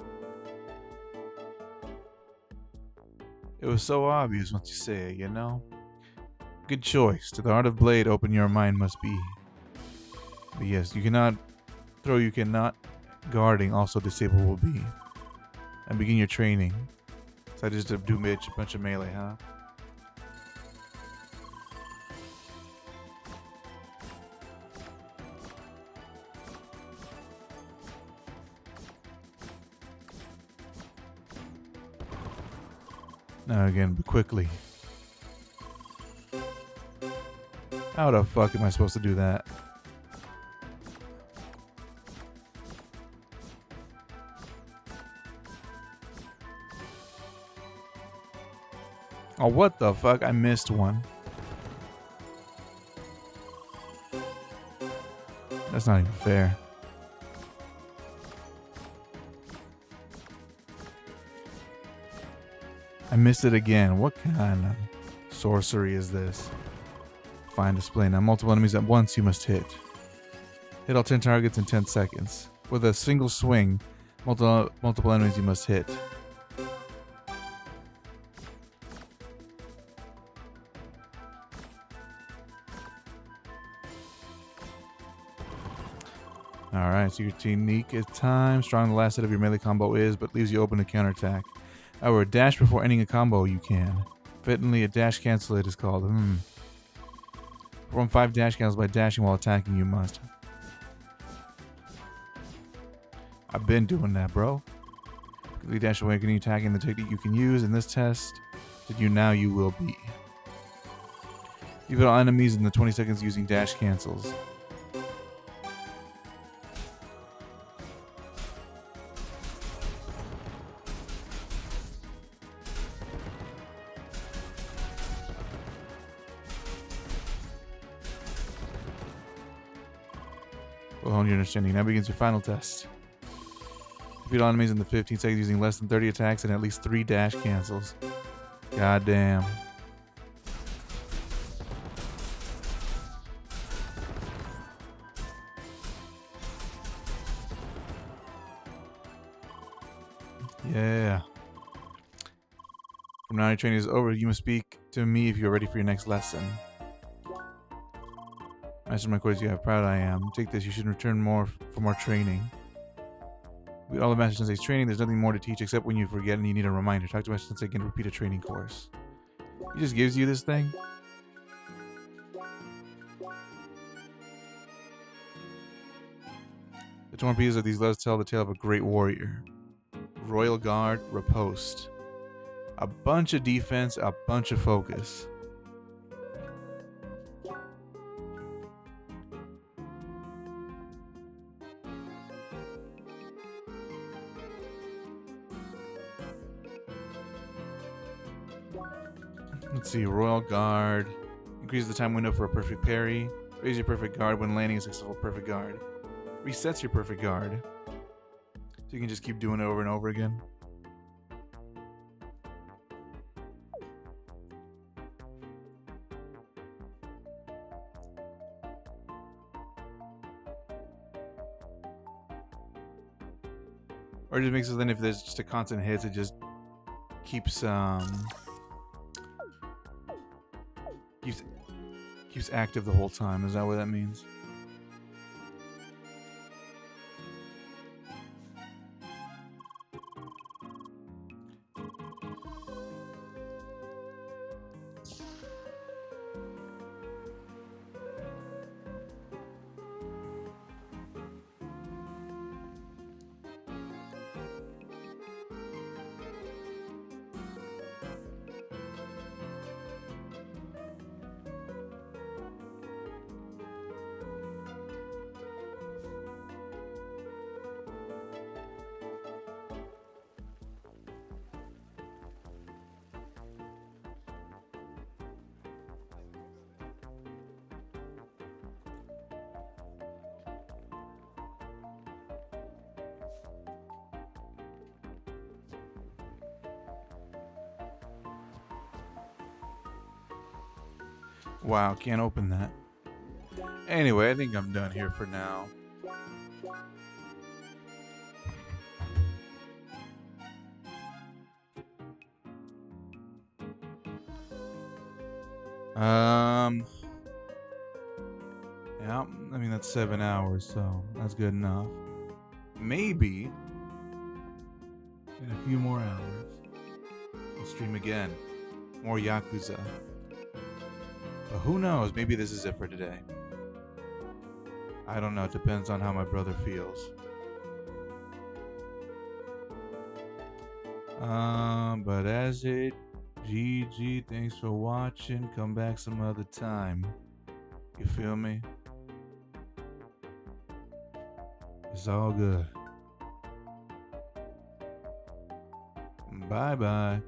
It was so obvious once you say it, you know? Good choice. To the art of blade, open your mind must be. But yes, you cannot throw, you cannot guarding, also disable will be. And begin your training. So I just do a bunch of melee, huh? Now again, but quickly. How the fuck am I supposed to do that? Oh, what the fuck? I missed one. That's not even fair. I missed it again. What kind of sorcery is this? Fine display. Now multiple enemies at once you must hit. Hit all 10 targets in 10 seconds. With a single swing, multiple enemies you must hit. Alright, so your technique is time. Strong the last hit of your melee combo is, but leaves you open to counterattack. However, dash before ending a combo you can. Fittingly, a dash cancel it is called. Perform 5 dash cancels by dashing while attacking you must. I've been doing that, bro. Quickly dash away, continue attacking the technique you can use in this test. Did you now you will be. You hit all enemies in the 20 seconds using dash cancels. Will hone your understanding. Now begins your final test. Defeat all enemies in the 15 seconds using less than 30 attacks and at least 3 dash cancels. God damn. Yeah. From now your training is over. You must speak to me if you are ready for your next lesson. Master my course, you how proud I am. Take this, you should return more for more training. With all the Master Sensei's training, there's nothing more to teach except when you forget and you need a reminder. Talk to Master Sensei again, repeat a training course. He just gives you this thing? The torn pieces of these letters tell the tale of a great warrior. Royal Guard, Riposte. A bunch of defense, a bunch of focus. Let's see, Royal Guard. Increases the time window for a perfect parry. Raise your perfect guard when landing a successful perfect guard. Resets your perfect guard. So you can just keep doing it over and over again. Or it just makes it then if there's just a constant hits, it just keeps keeps active the whole time. Is that what that means? Wow, can't open that. Anyway, I think I'm done here for now. Yeah, I mean that's 7 hours, so that's good enough. Maybe in a few more hours, I'll stream again. More Yakuza. But who knows? Maybe this is it for today. I don't know. It depends on how my brother feels. But as it, GG, thanks for watching. Come back some other time. You feel me? It's all good. Bye bye.